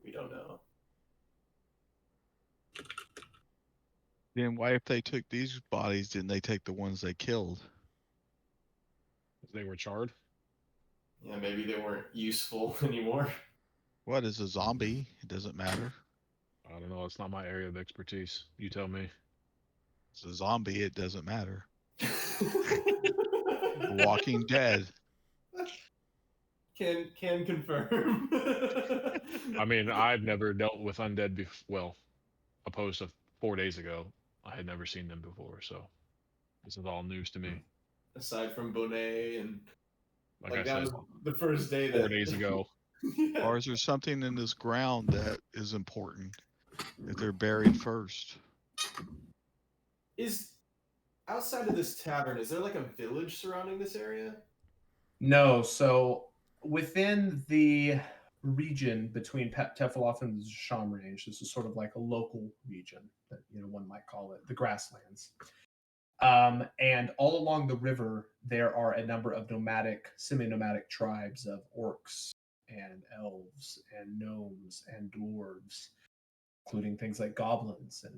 Speaker 3: We don't know.
Speaker 5: Then why, if they took these bodies, didn't they take the ones they killed?
Speaker 7: They were charred.
Speaker 3: Yeah, maybe they weren't useful anymore.
Speaker 5: What is a zombie? It doesn't matter.
Speaker 7: I don't know. It's not my area of expertise. You tell me.
Speaker 5: It's a zombie. It doesn't matter. Walking Dead.
Speaker 3: Can confirm.
Speaker 7: I mean, I've never dealt with undead before. Well, opposed to 4 days ago, I had never seen them before, so this is all news to me.
Speaker 3: Aside from Bonet and
Speaker 7: Like
Speaker 3: like
Speaker 7: I
Speaker 3: that
Speaker 7: said,
Speaker 3: was the first day
Speaker 7: 4
Speaker 3: that
Speaker 7: days ago.
Speaker 3: Yeah.
Speaker 5: Or is there something in this ground that is important that they're buried first?
Speaker 3: Is outside of this tavern, is there like a village surrounding this area?
Speaker 2: No, so within the region between Tefaloth and the Sham range, this is sort of like a local region that one might call it the grasslands. And all along the river, there are a number of nomadic, semi-nomadic tribes of orcs and elves and gnomes and dwarves, including things like goblins, and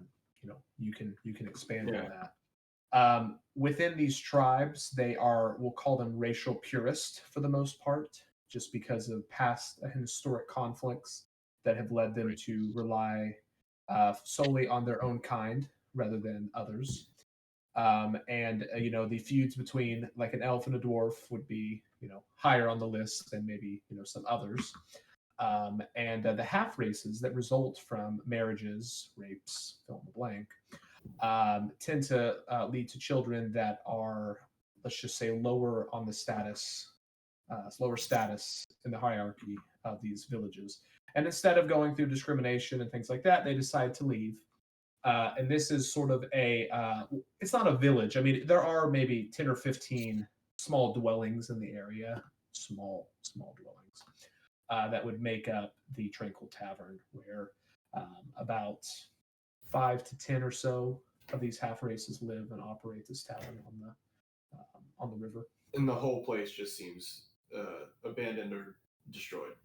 Speaker 2: you can expand
Speaker 3: Yeah.
Speaker 2: on that. Within these tribes, they are, we'll call them racial purists for the most part, just because of past historic conflicts that have led them to rely solely on their own kind rather than others. The feuds between like an elf and a dwarf would be higher on the list than maybe some others. The half races that result from marriages, rapes, fill in the blank, tend to lead to children that are, let's just say, lower on the status, lower status in the hierarchy of these villages. And instead of going through discrimination and things like that, they decide to leave. And this is sort of it's not a village. I mean, there are maybe 10 or 15 small dwellings in the area, small dwellings, that would make up the Tranquil Tavern, where about 5 to 10 or so of these half races live and operate this tavern on the river.
Speaker 3: And the whole place just seems abandoned or destroyed.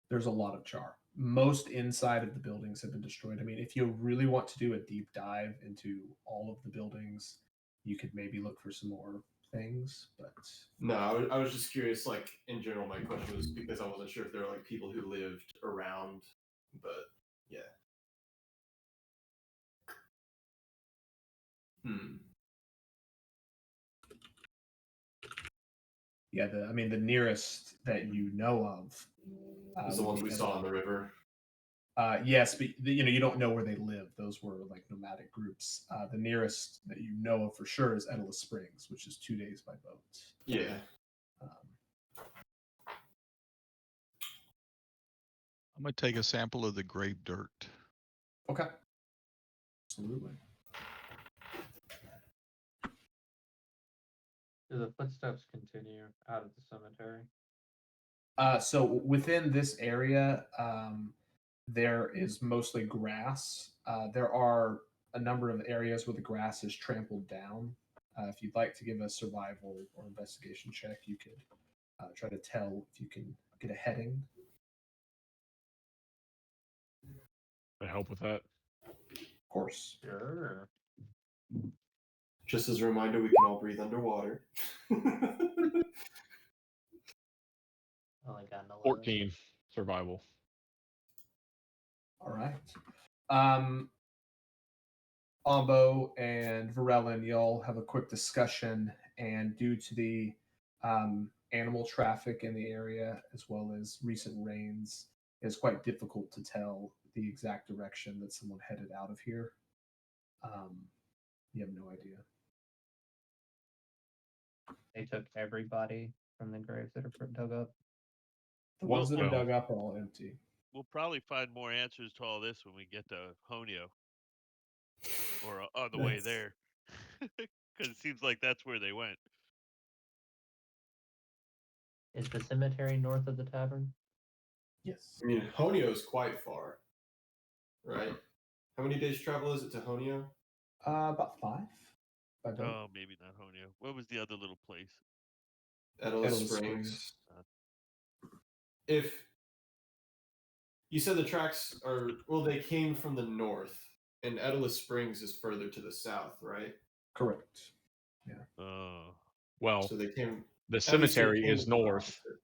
Speaker 2: There's a lot of char. Most inside of the buildings have been destroyed. I mean, if you really want to do a deep dive into all of the buildings, you could maybe look for some more things. But
Speaker 3: no, I was just curious. Like in general, my question was because I wasn't sure if there were like people who lived around. But yeah.
Speaker 2: Yeah, the nearest that you know of
Speaker 3: is the ones we saw on the river.
Speaker 2: Yes, but you don't know where they live. Those were like nomadic groups. The nearest that you know of for sure is Edela Springs, which is 2 days by boat.
Speaker 3: Yeah.
Speaker 5: I'm gonna take a sample of the grave dirt.
Speaker 2: Okay. Absolutely.
Speaker 6: Do the footsteps continue out of the cemetery?
Speaker 2: So within this area, there is mostly grass. There are a number of areas where the grass is trampled down. If you'd like to give a survival or investigation check, you could try to tell if you can get a heading.
Speaker 7: I help with that.
Speaker 2: Of course.
Speaker 6: Sure.
Speaker 3: Just as a reminder, we can all breathe underwater.
Speaker 6: Only got an 11.
Speaker 7: 14 survival.
Speaker 2: All right. Ombo and Varelin, y'all have a quick discussion, and due to the animal traffic in the area as well as recent rains, it's quite difficult to tell the exact direction that someone headed out of here. You have no idea.
Speaker 6: They took everybody from the graves that are dug up.
Speaker 2: The ones that are
Speaker 7: Well-
Speaker 2: dug up are all empty.
Speaker 1: We'll probably find more answers to all this when we get to Honio, or on the way
Speaker 2: That's-
Speaker 1: there, because it seems like that's where they went.
Speaker 6: Is the cemetery north of the tavern?
Speaker 2: Yes.
Speaker 3: I mean, Honio is quite far, right? How many days travel is it to Honio?
Speaker 2: About 5. By boat.
Speaker 1: Oh, maybe not Honio. What was the other little place?
Speaker 3: Edela
Speaker 2: Edela
Speaker 3: Springs.
Speaker 2: Springs.
Speaker 3: If you said the tracks are, well, they came from the north, and Edela Springs is further to the south, right?
Speaker 2: Correct.
Speaker 1: Oh,
Speaker 7: Well,
Speaker 3: So they came.
Speaker 7: the
Speaker 3: at least they
Speaker 7: cemetery
Speaker 3: came
Speaker 7: is
Speaker 3: from the
Speaker 7: north
Speaker 3: opposite.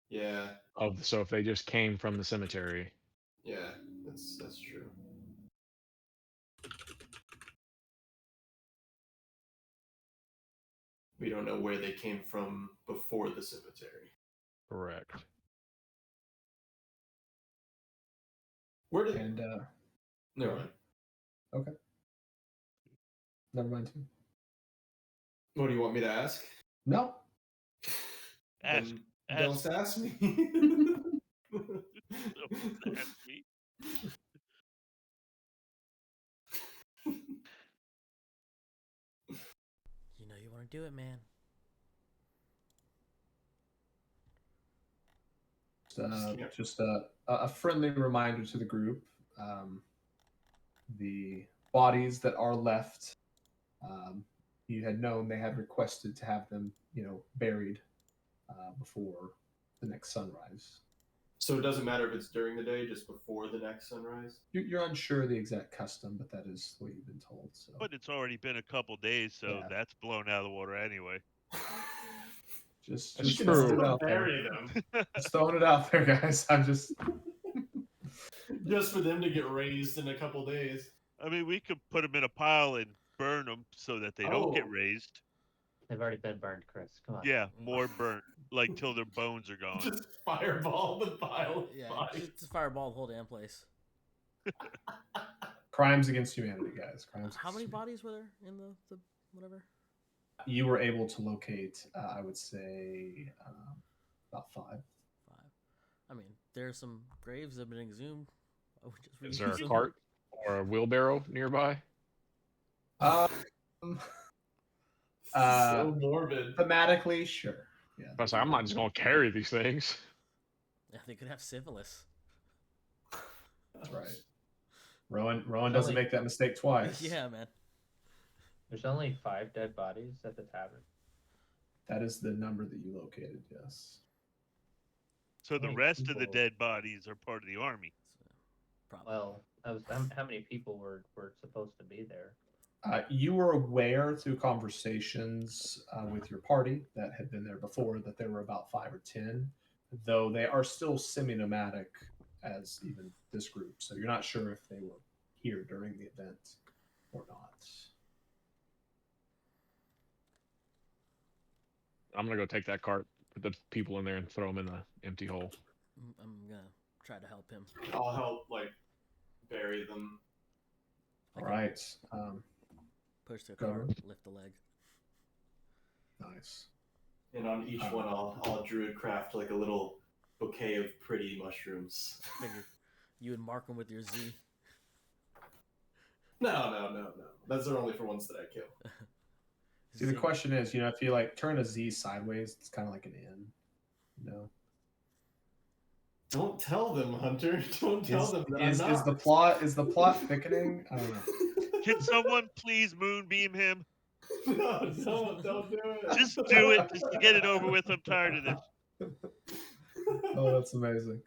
Speaker 3: Yeah,
Speaker 7: of. So if they just came from the cemetery,
Speaker 3: yeah, that's true. We don't know where they came from before the cemetery.
Speaker 7: correct.
Speaker 3: Where did?
Speaker 2: And
Speaker 3: Never mind.
Speaker 2: never mind too.
Speaker 3: What do you want me to ask?
Speaker 2: No.
Speaker 1: ask,
Speaker 3: Then don't
Speaker 1: ask,
Speaker 3: ask me.
Speaker 1: ask me.
Speaker 4: You know you want to do it, man.
Speaker 2: Just a friendly reminder to the group. The bodies that are left, you had known they had requested to have them, buried before the next sunrise.
Speaker 3: So it doesn't matter if it's during the day, just before the next sunrise.
Speaker 2: You're unsure of the exact custom, but that is what you've been told. So
Speaker 1: But it's already been a couple days, so
Speaker 2: Yeah.
Speaker 1: that's blown out of the water anyway.
Speaker 2: just
Speaker 7: That's
Speaker 2: throwing
Speaker 7: true.
Speaker 2: it out there.
Speaker 3: Bury them
Speaker 2: Just throwing it out there, guys. I'm just
Speaker 3: just for them to get raised in a couple days.
Speaker 1: I mean, we could put them in a pile and burn them so that they don't get
Speaker 3: Oh.
Speaker 1: raised.
Speaker 6: They've already been burned, Chris. Come on.
Speaker 1: Yeah, more burnt, like till their bones are gone.
Speaker 3: Just fireball the pile of
Speaker 4: Yeah,
Speaker 3: bodies.
Speaker 4: it's a fireball the whole damn place.
Speaker 2: crimes against humanity, guys. Crimes.
Speaker 4: How many
Speaker 2: against
Speaker 4: bodies were there in the whatever?
Speaker 2: humanity. You were able to locate, I would say, about 5.
Speaker 4: 5. I mean, there's some graves that have been exhumed. I would just
Speaker 7: Is there
Speaker 4: reuse
Speaker 7: a
Speaker 4: them.
Speaker 7: cart or a wheelbarrow nearby?
Speaker 2: Um,
Speaker 3: So morbid.
Speaker 2: thematically, sure. Yeah.
Speaker 7: I was like, I'm not just gonna carry these things.
Speaker 4: Yeah, they could have syphilis.
Speaker 2: That's right. Rowan doesn't
Speaker 6: Only-
Speaker 2: make that mistake twice.
Speaker 4: Yeah, man.
Speaker 6: There's only 5 dead bodies at the tavern.
Speaker 2: That is the number that you located, yes.
Speaker 1: So the
Speaker 6: many
Speaker 1: rest of the
Speaker 6: people-
Speaker 1: dead bodies are part of the army.
Speaker 4: So, probably.
Speaker 6: Well, how many people were supposed to be there?
Speaker 2: You were aware through conversations with your party that had been there before that there were about 5 or 10, though they are still semi-nomadic as even this group. So you're not sure if they were here during the event or not.
Speaker 7: I'm gonna go take that cart, put the people in there, and throw them in the empty hole.
Speaker 4: I'm gonna try to help him.
Speaker 3: I'll help bury them.
Speaker 2: All right.
Speaker 4: Push the
Speaker 2: Go.
Speaker 4: cart, lift the leg.
Speaker 2: Nice.
Speaker 3: And on each one I'll druid craft a little bouquet of pretty mushrooms.
Speaker 4: Figured you would mark them with your Z.
Speaker 3: No. Those are only for ones that I kill.
Speaker 2: See, the
Speaker 4: Z.
Speaker 2: question is, if you turn a Z sideways, it's kind of like an N.
Speaker 3: Don't tell them, Hunter. Don't tell them that
Speaker 2: Is
Speaker 3: I'm not.
Speaker 2: is the plot thickening? I don't know.
Speaker 1: Can someone please moonbeam him?
Speaker 3: No, don't do it.
Speaker 1: Just do it, just to get it over with. I'm tired of this.
Speaker 2: Oh, that's amazing.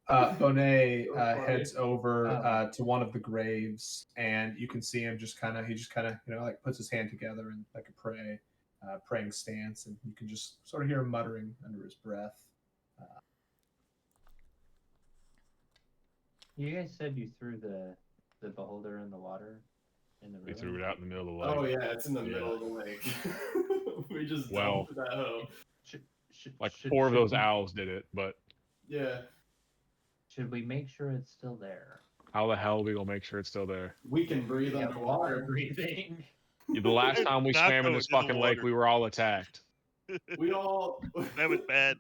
Speaker 2: Bonet heads over to one of the graves, and you can see him just kind of puts his hand together in like a praying stance, and you can just sort of hear him muttering under his breath.
Speaker 6: You guys said you threw the beholder in the water in the river.
Speaker 7: We threw it out in the middle of the lake.
Speaker 3: Oh yeah, it's in the
Speaker 7: Yeah.
Speaker 3: middle of the lake. We just
Speaker 7: Well,
Speaker 3: dumped that hoe.
Speaker 7: Like
Speaker 6: Should-
Speaker 7: 4 of
Speaker 6: should
Speaker 7: those
Speaker 6: we-
Speaker 7: owls did it, but
Speaker 3: Yeah,
Speaker 6: Should we make sure it's still there?
Speaker 7: how the hell are we gonna make sure it's still there?
Speaker 3: we can breathe
Speaker 6: We have water
Speaker 3: underwater.
Speaker 6: breathing.
Speaker 7: The last
Speaker 1: I'm
Speaker 7: time we
Speaker 1: not
Speaker 7: swam in
Speaker 1: going
Speaker 7: this
Speaker 1: in the
Speaker 7: fucking lake,
Speaker 1: water.
Speaker 7: we were all attacked.
Speaker 3: We all.
Speaker 1: That was bad.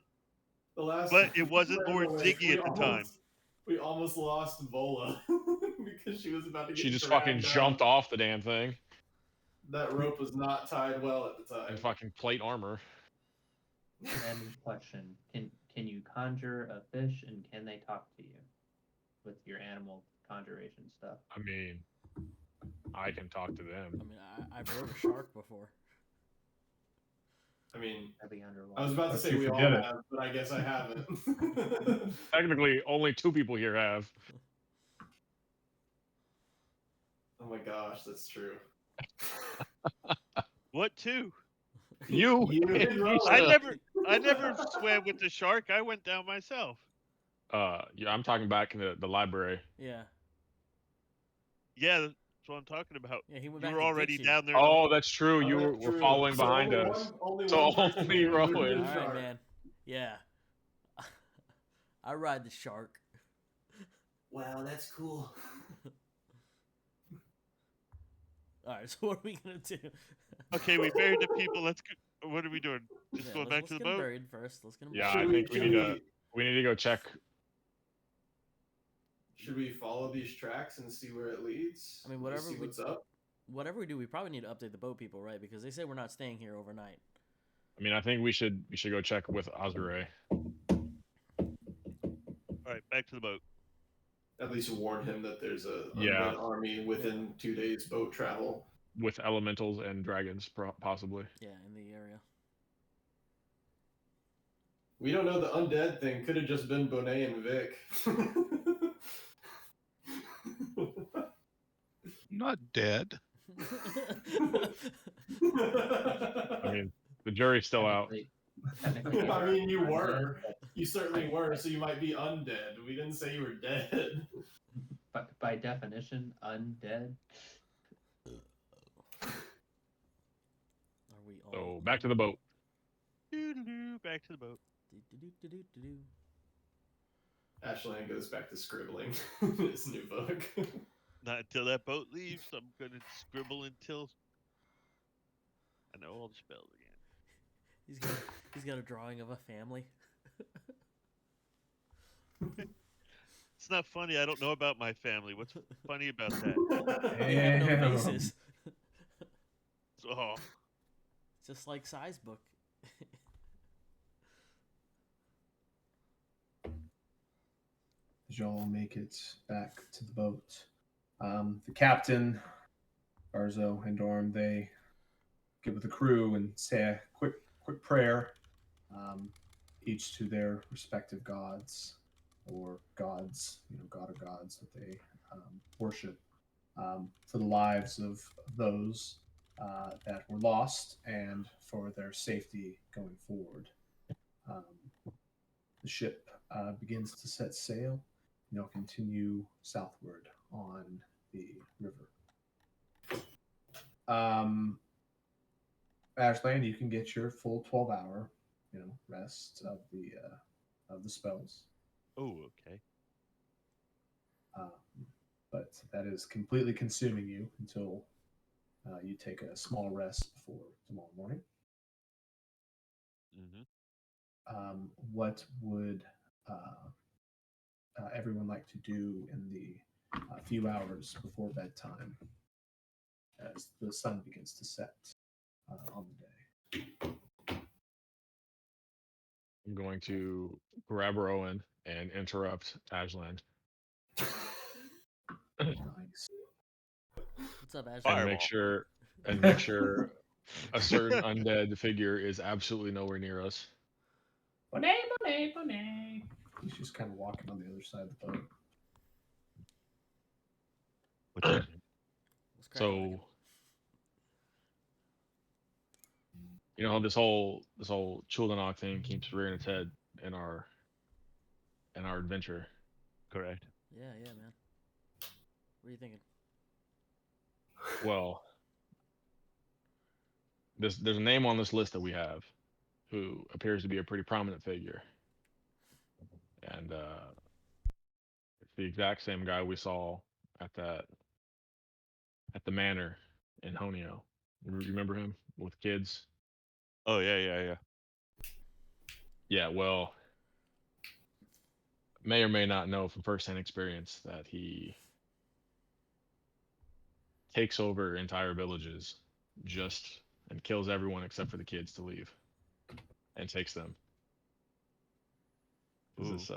Speaker 3: The last.
Speaker 1: But it
Speaker 3: time
Speaker 1: wasn't
Speaker 3: we
Speaker 1: Lord
Speaker 3: swam the lake,
Speaker 1: Ziggy
Speaker 3: we
Speaker 1: at the time.
Speaker 3: We almost lost Vola because she was about to get.
Speaker 7: She just
Speaker 3: dragged
Speaker 7: fucking
Speaker 3: down.
Speaker 7: jumped off the damn thing
Speaker 3: That rope was not tied well at the time.
Speaker 7: in fucking plate armor.
Speaker 6: Random question: Can you conjure a fish, and can they talk to you with your animal conjuration stuff?
Speaker 7: I mean, I can talk to
Speaker 4: I
Speaker 7: them.
Speaker 4: mean, I've rode a shark before.
Speaker 3: I mean,
Speaker 6: That'd be underwater.
Speaker 3: I was about to
Speaker 2: But
Speaker 3: say
Speaker 2: you
Speaker 3: we all
Speaker 2: forget it.
Speaker 3: have, but I guess I haven't.
Speaker 7: Technically, only 2 people here have.
Speaker 3: Oh my gosh, that's true.
Speaker 1: What two?
Speaker 7: You,
Speaker 3: You
Speaker 7: and
Speaker 3: and Rowan.
Speaker 1: I never swam with the shark. I went down myself.
Speaker 7: Yeah, I'm talking back in the library.
Speaker 4: Yeah.
Speaker 1: Yeah, that's what I'm talking about.
Speaker 4: Yeah, he went
Speaker 1: You
Speaker 4: back
Speaker 1: were
Speaker 4: to
Speaker 1: already
Speaker 4: get you.
Speaker 1: down there.
Speaker 7: Oh, that's true. You
Speaker 3: Oh, that's
Speaker 7: were
Speaker 3: true.
Speaker 7: following
Speaker 3: So
Speaker 7: behind
Speaker 3: only
Speaker 7: us.
Speaker 3: only
Speaker 7: So
Speaker 3: one person
Speaker 7: only
Speaker 3: can move
Speaker 7: Rowan.
Speaker 3: the
Speaker 4: All right,
Speaker 3: shark.
Speaker 4: man. Yeah. I ride the shark.
Speaker 3: Wow, that's cool.
Speaker 4: All right, so what are we gonna do?
Speaker 1: Okay, we buried the people. Let's go. What are we doing? Just
Speaker 4: Yeah,
Speaker 1: going
Speaker 4: let's
Speaker 1: back to the
Speaker 4: get 'em
Speaker 1: boat?
Speaker 4: buried first. Let's get 'em
Speaker 7: Yeah,
Speaker 4: buried.
Speaker 7: I think we need to go check.
Speaker 3: Should we follow these tracks and see where it leads?
Speaker 4: I mean,
Speaker 3: Just
Speaker 4: whatever
Speaker 3: see
Speaker 4: we-
Speaker 3: what's up.
Speaker 4: Whatever we do, we probably need to update the boat people, right? Because they say we're not staying here overnight.
Speaker 7: I mean, I think we should go check with Azure
Speaker 1: All right, back to the boat.
Speaker 3: At least warn him that there's a
Speaker 7: Yeah.
Speaker 3: undead army within 2 days boat travel.
Speaker 7: with elementals and dragons, possibly.
Speaker 4: Yeah, in the area.
Speaker 3: We don't know the undead thing. Could have just been Bonet and Vic.
Speaker 5: I'm not dead.
Speaker 7: I mean, the jury's still out.
Speaker 6: Technically,
Speaker 3: I mean, you
Speaker 6: undead,
Speaker 3: were.
Speaker 6: but
Speaker 3: You certainly were, so you might be undead. We didn't say you were dead.
Speaker 6: by definition, undead.
Speaker 4: Are we all?
Speaker 7: So back to the boat.
Speaker 1: Doo-doo-doo, back to the boat.
Speaker 4: Do-do-do-do-do-do.
Speaker 3: Ashland goes back to scribbling his new book.
Speaker 1: Not until that boat leaves. I'm gonna scribble until I know all the spells again.
Speaker 4: He's got a drawing of a family.
Speaker 1: It's not funny. I don't know about my family. What's funny about that?
Speaker 4: They have no
Speaker 2: Damn.
Speaker 4: faces.
Speaker 1: Oh,
Speaker 4: Just like size book.
Speaker 2: As y'all make it back to the boat, the captain, Barzo, and Dorm, they get with the crew and say a quick prayer, each to their respective gods, or gods, god of gods that they worship, for the lives of those that were lost and for their safety going forward. The ship begins to set sail. They'll continue southward on the river. Ashland, you can get your full 12-hour, rest of the spells.
Speaker 1: oh, okay.
Speaker 2: But that is completely consuming you until you take a small rest before tomorrow morning.
Speaker 1: Mm-hmm.
Speaker 2: What would everyone like to do in the few hours before bedtime as the sun begins to set on the day?
Speaker 7: I'm going to grab Rowan and interrupt Aslan
Speaker 2: Nice.
Speaker 4: What's up, Ash?
Speaker 7: and
Speaker 1: Fireball.
Speaker 7: make sure a certain undead figure is absolutely nowhere near us.
Speaker 2: He's just kind of walking on the other side of the boat.
Speaker 1: What's that?
Speaker 4: What's cracking,
Speaker 7: So you know how this whole Chuldanok thing keeps rearing its head in our adventure.
Speaker 1: Correct.
Speaker 4: Yeah, man. What are you thinking?
Speaker 7: Well, there's a name on this list that we have who appears to be a pretty prominent figure, and it's the exact same guy we saw at the manor in Honio. You remember him with kids?
Speaker 1: Oh yeah.
Speaker 7: Yeah. Well, may or may not know from firsthand experience that he takes over entire villages just and kills everyone except for the kids to leave and takes them. 'Cause
Speaker 1: Ooh.
Speaker 7: this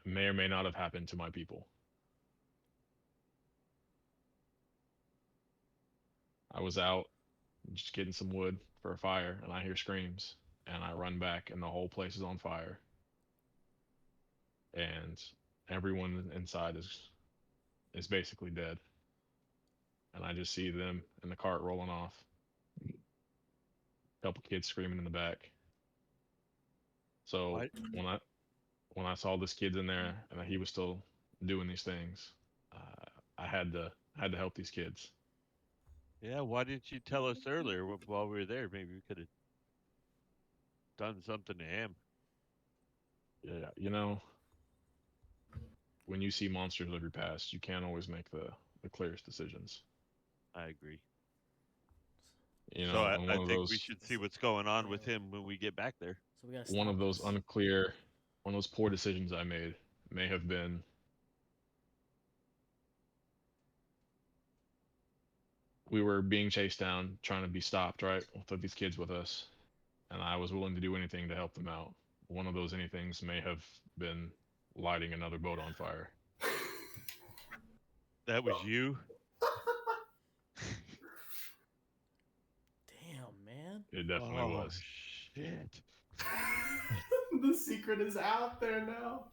Speaker 7: may or may not have happened to my people. I was out just getting some wood for a fire and I hear screams and I run back and the whole place is on fire and everyone inside is basically dead. And I just see them in the cart rolling off. A couple kids screaming in the back. So
Speaker 1: Why?
Speaker 7: when I saw this kid in there and that he was still doing these things, I had to help these kids.
Speaker 1: Yeah. Why didn't you tell us earlier while we were there? Maybe we could have done something to him.
Speaker 7: Yeah, when you see monsters of your past, you can't always make the clearest decisions.
Speaker 1: I agree.
Speaker 7: You
Speaker 1: So
Speaker 7: know,
Speaker 1: I,
Speaker 7: and
Speaker 1: I think we should see what's going on with him when we get back there.
Speaker 4: So we gotta
Speaker 7: one
Speaker 4: stop
Speaker 7: of those
Speaker 4: this.
Speaker 7: unclear, one of those poor decisions I made may have been we were being chased down, trying to be stopped, right? With these kids with us, and I was willing to do anything to help them out. One of those anythings may have been lighting another boat on fire.
Speaker 1: That was you.
Speaker 4: Damn, man.
Speaker 7: It definitely
Speaker 1: Oh
Speaker 7: was.
Speaker 1: shit.
Speaker 3: The secret is out there now.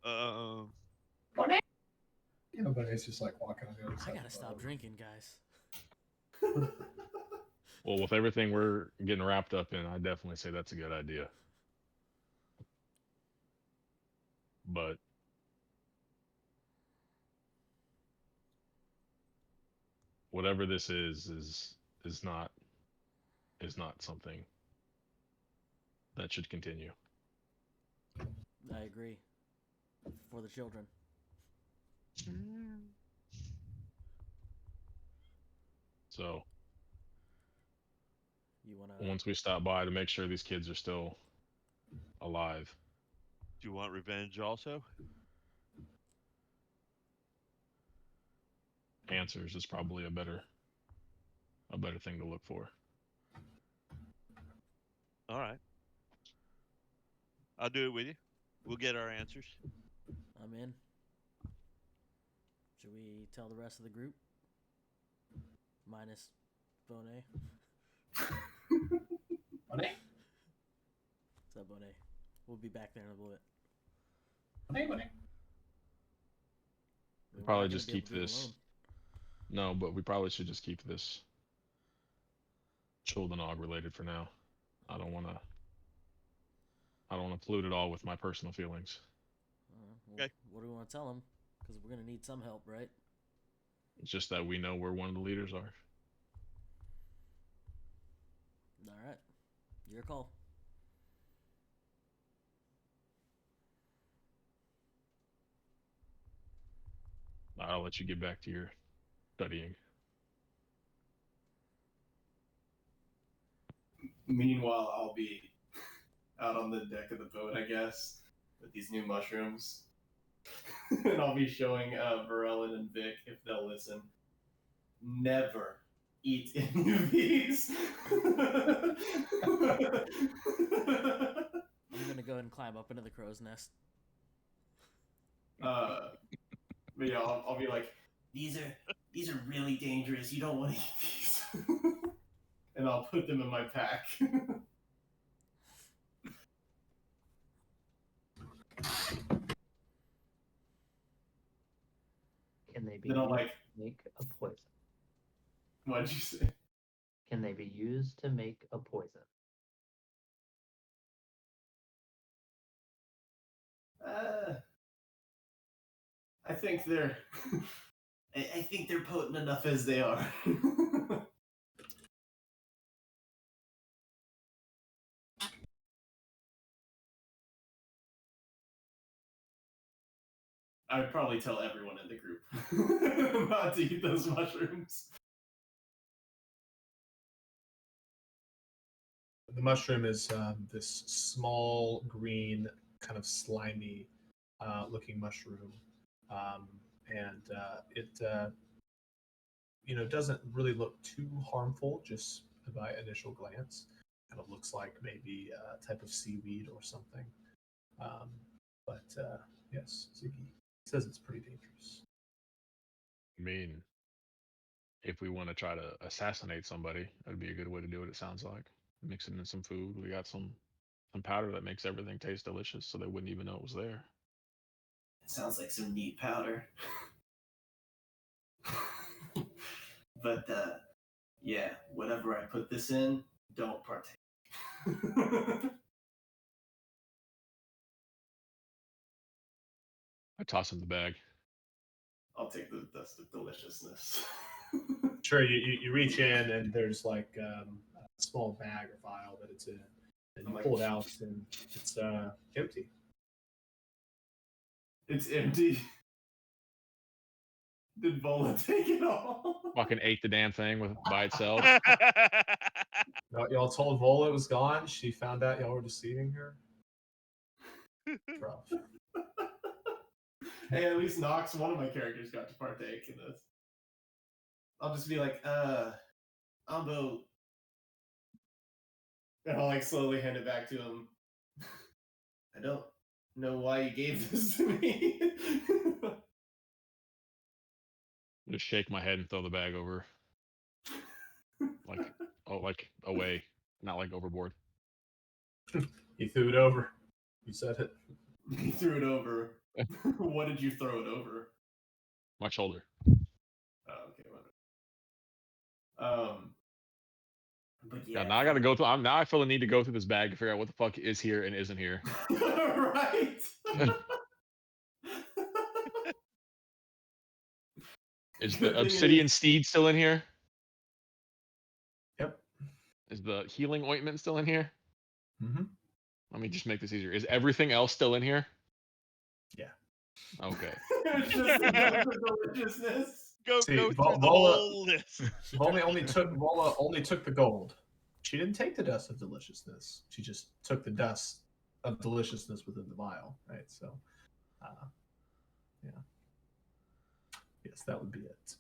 Speaker 1: Um.
Speaker 2: Yeah, but it's just like walking on the other side.
Speaker 4: I gotta
Speaker 2: of the
Speaker 4: stop
Speaker 2: road.
Speaker 4: drinking, guys.
Speaker 7: Well, with everything we're getting wrapped up in, I definitely say that's a good idea. But whatever this is not something that should continue.
Speaker 4: I agree. For the children.
Speaker 7: So
Speaker 4: You wanna?
Speaker 7: once we stop by to make sure these kids are still alive,
Speaker 1: Do you want revenge also?
Speaker 7: answers is probably a better thing to look for.
Speaker 1: All right. I'll do it with you. We'll get our answers.
Speaker 4: I'm in. Should we tell the rest of the group? Minus Bonet.
Speaker 2: Money?
Speaker 4: What's up, Bonet? We'll be back there in a little bit.
Speaker 2: Money.
Speaker 4: We're
Speaker 7: Probably
Speaker 4: not gonna
Speaker 7: just
Speaker 4: be able
Speaker 7: keep
Speaker 4: to do it
Speaker 7: this.
Speaker 4: alone.
Speaker 7: No, but we probably should just keep this Chuldanog related for now. I don't want to pollute it all with my personal feelings.
Speaker 4: Well,
Speaker 1: Okay.
Speaker 4: what do we want to tell them? Because we're gonna need some help, right?
Speaker 7: It's just that we know where one of the leaders are.
Speaker 4: All right. Your call.
Speaker 7: I'll let you get back to your studying.
Speaker 3: Meanwhile, I'll be out on the deck of the boat, I guess, with these new mushrooms. And I'll be showing Varellin and Vic, if they'll listen. Never eat any of these.
Speaker 4: I'm gonna go ahead and climb up into the crow's nest.
Speaker 3: But yeah, I'll be like, these are really dangerous. You don't want to eat these. And I'll put them in my pack.
Speaker 6: Can they be
Speaker 3: Then I'll
Speaker 6: used
Speaker 3: like,
Speaker 6: to make a poison?
Speaker 3: what'd you say?
Speaker 6: Can they be used to make a poison?
Speaker 3: I think they're. I think they're potent enough as they are. I would probably tell everyone in the group not to eat those mushrooms.
Speaker 2: The mushroom is this small, green, kind of slimy looking mushroom. And it doesn't really look too harmful just by initial glance. Kind of looks like maybe a type of seaweed or something. But yes, Ziggy says it's pretty dangerous.
Speaker 7: I mean, if we want to try to assassinate somebody, that'd be a good way to do it. It sounds like mix it in some food. We got some powder that makes everything taste delicious, so they wouldn't even know it was there.
Speaker 3: It sounds like some neat powder. But yeah, whatever I put this in, don't partake.
Speaker 7: I toss him the bag.
Speaker 3: I'll take the dust of deliciousness.
Speaker 2: Sure, you reach in and there's like a small bag or vial that it's in, and you pull it out and it's empty.
Speaker 3: It's empty. Did Vola take it all?
Speaker 7: Fucking ate the damn thing by itself.
Speaker 2: Y'all told Vola it was gone. She found out y'all were deceiving her. Rough.
Speaker 3: Hey, at least Nox, one of my characters, got to partake in this. I'll just be like, Ambo. And I'll like slowly hand it back to him. I don't know why you gave this to me.
Speaker 7: Just shake my head and throw the bag over. Like away, not like overboard.
Speaker 2: You threw it over. You said it.
Speaker 3: You threw it over. What did you throw it over?
Speaker 7: My shoulder.
Speaker 3: Oh, okay, whatever. But
Speaker 7: Yeah,
Speaker 3: yeah.
Speaker 7: now I gotta go through. Now I feel the need to go through this bag to figure out what the fuck is here and isn't here.
Speaker 3: Right.
Speaker 7: Is
Speaker 3: Good
Speaker 7: the
Speaker 3: thing it
Speaker 7: obsidian
Speaker 3: is.
Speaker 7: steed still in here?
Speaker 2: Yep.
Speaker 7: Is the healing ointment still in here?
Speaker 2: Mm-hmm.
Speaker 7: Let me just make this easier. Is everything else still in here?
Speaker 2: Yeah.
Speaker 7: Okay.
Speaker 3: It's just the dose of deliciousness.
Speaker 1: Go
Speaker 2: See,
Speaker 1: through the
Speaker 2: Vola
Speaker 1: whole list.
Speaker 2: Vola only took the gold. She didn't take the dust of deliciousness. She just took the dust of deliciousness within the vial, right? So, yeah. Yes, that would be it.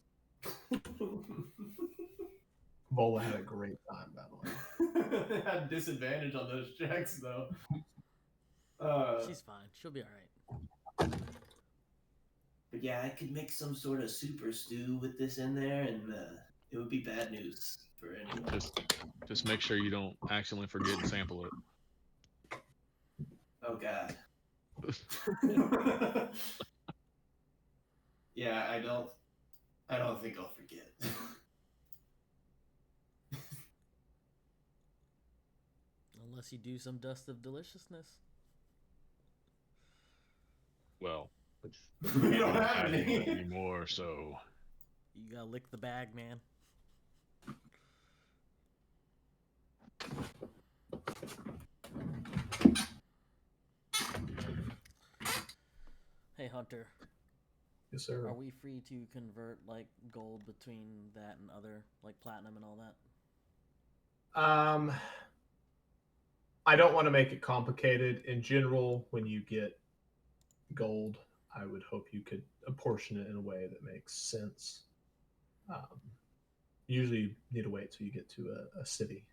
Speaker 2: Vola had a great time, by the way.
Speaker 3: Had disadvantage on those checks, though.
Speaker 4: She's fine. She'll be alright.
Speaker 3: But yeah, I could make some sort of super stew with this in there, and it would be bad news for anyone.
Speaker 7: Just make sure you don't accidentally forget and sample it.
Speaker 3: Oh God. Yeah, I don't think I'll forget.
Speaker 4: Unless you do some dust of deliciousness.
Speaker 7: Well,
Speaker 3: We don't have
Speaker 7: one
Speaker 3: any.
Speaker 7: anymore, so
Speaker 4: You gotta lick the bag, man. Hey, Hunter.
Speaker 2: Yes, sir.
Speaker 4: Are we free to convert like gold between that and other like platinum and all that?
Speaker 2: I don't want to make it complicated. In general, when you get gold, I would hope you could apportion it in a way that makes sense. Usually, you need to wait till you get to a city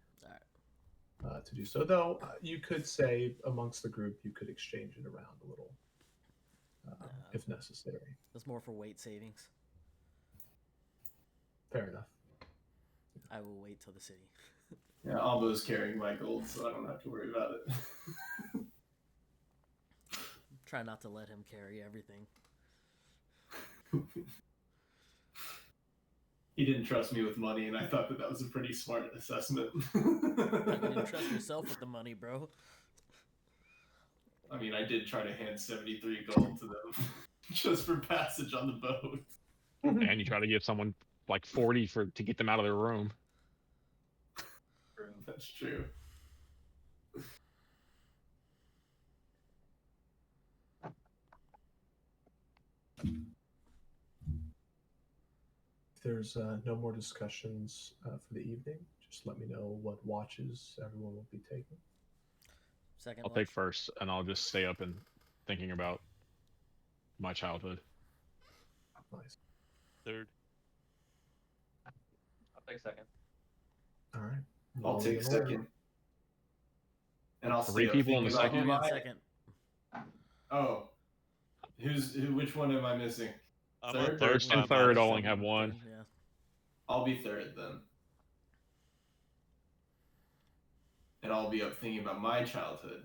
Speaker 2: to do so. Though you could say amongst the group, you could exchange it around a little if necessary.
Speaker 4: That's more for weight savings.
Speaker 2: Fair enough.
Speaker 4: I will wait till the city.
Speaker 3: Yeah, Albo's carrying my gold, so I don't have to worry about it.
Speaker 4: Try not to let him carry everything.
Speaker 3: He didn't trust me with money, and I thought that was a pretty smart assessment.
Speaker 4: You didn't trust yourself with the money, bro.
Speaker 3: I mean, I did try to hand 73 gold to them. just for passage on the boat.
Speaker 7: And you try to give someone like 40 to get them out of their room.
Speaker 3: That's true.
Speaker 2: If there's no more discussions for the evening, just let me know what watches everyone will be taking.
Speaker 4: Second
Speaker 7: I'll
Speaker 4: watch.
Speaker 7: take first, and I'll just stay up and thinking about my childhood.
Speaker 2: Nice.
Speaker 1: Third.
Speaker 6: I'll take second.
Speaker 2: All right.
Speaker 3: I'll take
Speaker 2: in order.
Speaker 3: second. And I'll
Speaker 7: Three
Speaker 3: stay up
Speaker 7: people in
Speaker 3: thinking
Speaker 7: the
Speaker 3: about
Speaker 7: second?
Speaker 4: I'll be on
Speaker 3: my-
Speaker 4: second.
Speaker 3: Oh. Which one am I missing?
Speaker 1: I'm on
Speaker 3: Third?
Speaker 1: third.
Speaker 7: First and
Speaker 1: by
Speaker 7: third
Speaker 1: myself.
Speaker 7: only have one.
Speaker 4: Third, yeah.
Speaker 3: I'll be third then. And I'll be up thinking about my childhood.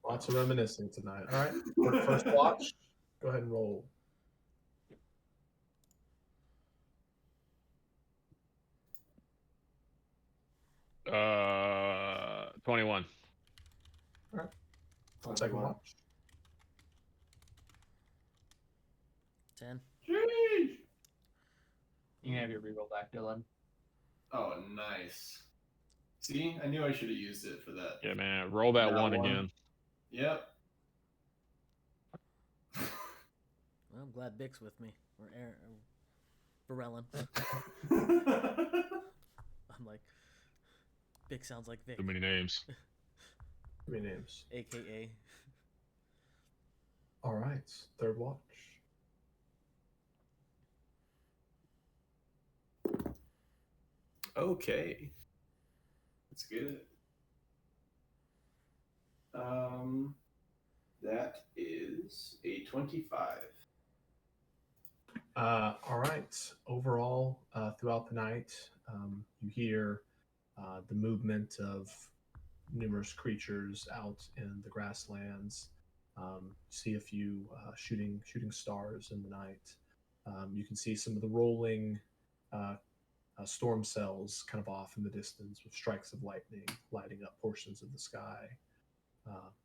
Speaker 2: Lots of reminiscing tonight. All right. For first watch, go ahead and roll.
Speaker 7: Uh, 21.
Speaker 2: Second watch.
Speaker 4: 10.
Speaker 3: Sheesh.
Speaker 6: You can have your reroll back, Dylan.
Speaker 3: Oh, nice. See, I knew I should have used it for that.
Speaker 7: Yeah, man. Roll that
Speaker 3: That
Speaker 7: one
Speaker 3: one.
Speaker 7: again.
Speaker 3: Yep.
Speaker 4: Well, I'm glad Bix with me. Or Aaron. Barellin. I'm like, Bix sounds like Vic.
Speaker 7: Too many names.
Speaker 2: Too many names.
Speaker 4: AKA.
Speaker 2: All right. Third watch.
Speaker 3: Okay. That's good. That is a 25.
Speaker 2: All right. Overall, throughout the night, you hear the movement of numerous creatures out in the grasslands. See a few shooting stars in the night. You can see some of the rolling storm cells kind of off in the distance with strikes of lightning lighting up portions of the sky.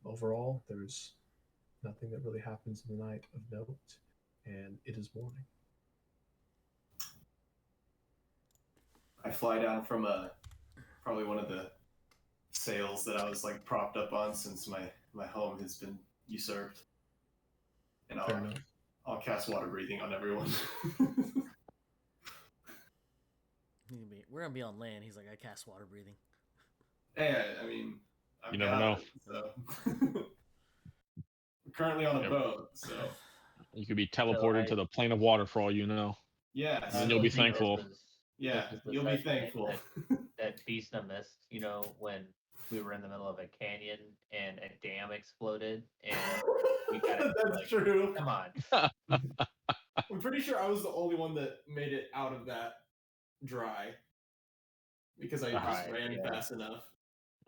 Speaker 2: Overall, there's nothing that really happens in the night of note, and it is morning.
Speaker 3: I fly down from probably one of the sails that I was like propped up on since my home has been usurped. And
Speaker 2: Fair enough.
Speaker 3: I'll cast water breathing on everyone.
Speaker 4: We're gonna be on land. He's like, I cast water breathing.
Speaker 3: Yeah, I mean, I've
Speaker 7: You never
Speaker 3: got
Speaker 7: know.
Speaker 3: it, so. We're currently on a
Speaker 7: Yep.
Speaker 3: boat, so
Speaker 7: You could be teleported to the plane of water for all you know.
Speaker 3: yeah.
Speaker 7: And then you'll be thankful.
Speaker 3: Yeah,
Speaker 6: This is the
Speaker 3: you'll be
Speaker 6: session
Speaker 3: thankful.
Speaker 6: That Beasta missed, you know, when we were in the middle of a canyon and a dam exploded and we gotta,
Speaker 3: That's
Speaker 6: like,
Speaker 3: true.
Speaker 6: come on.
Speaker 3: I'm pretty sure I was the only one that made it out of that dry because I just
Speaker 6: Right,
Speaker 3: ran
Speaker 6: yeah.
Speaker 3: fast enough.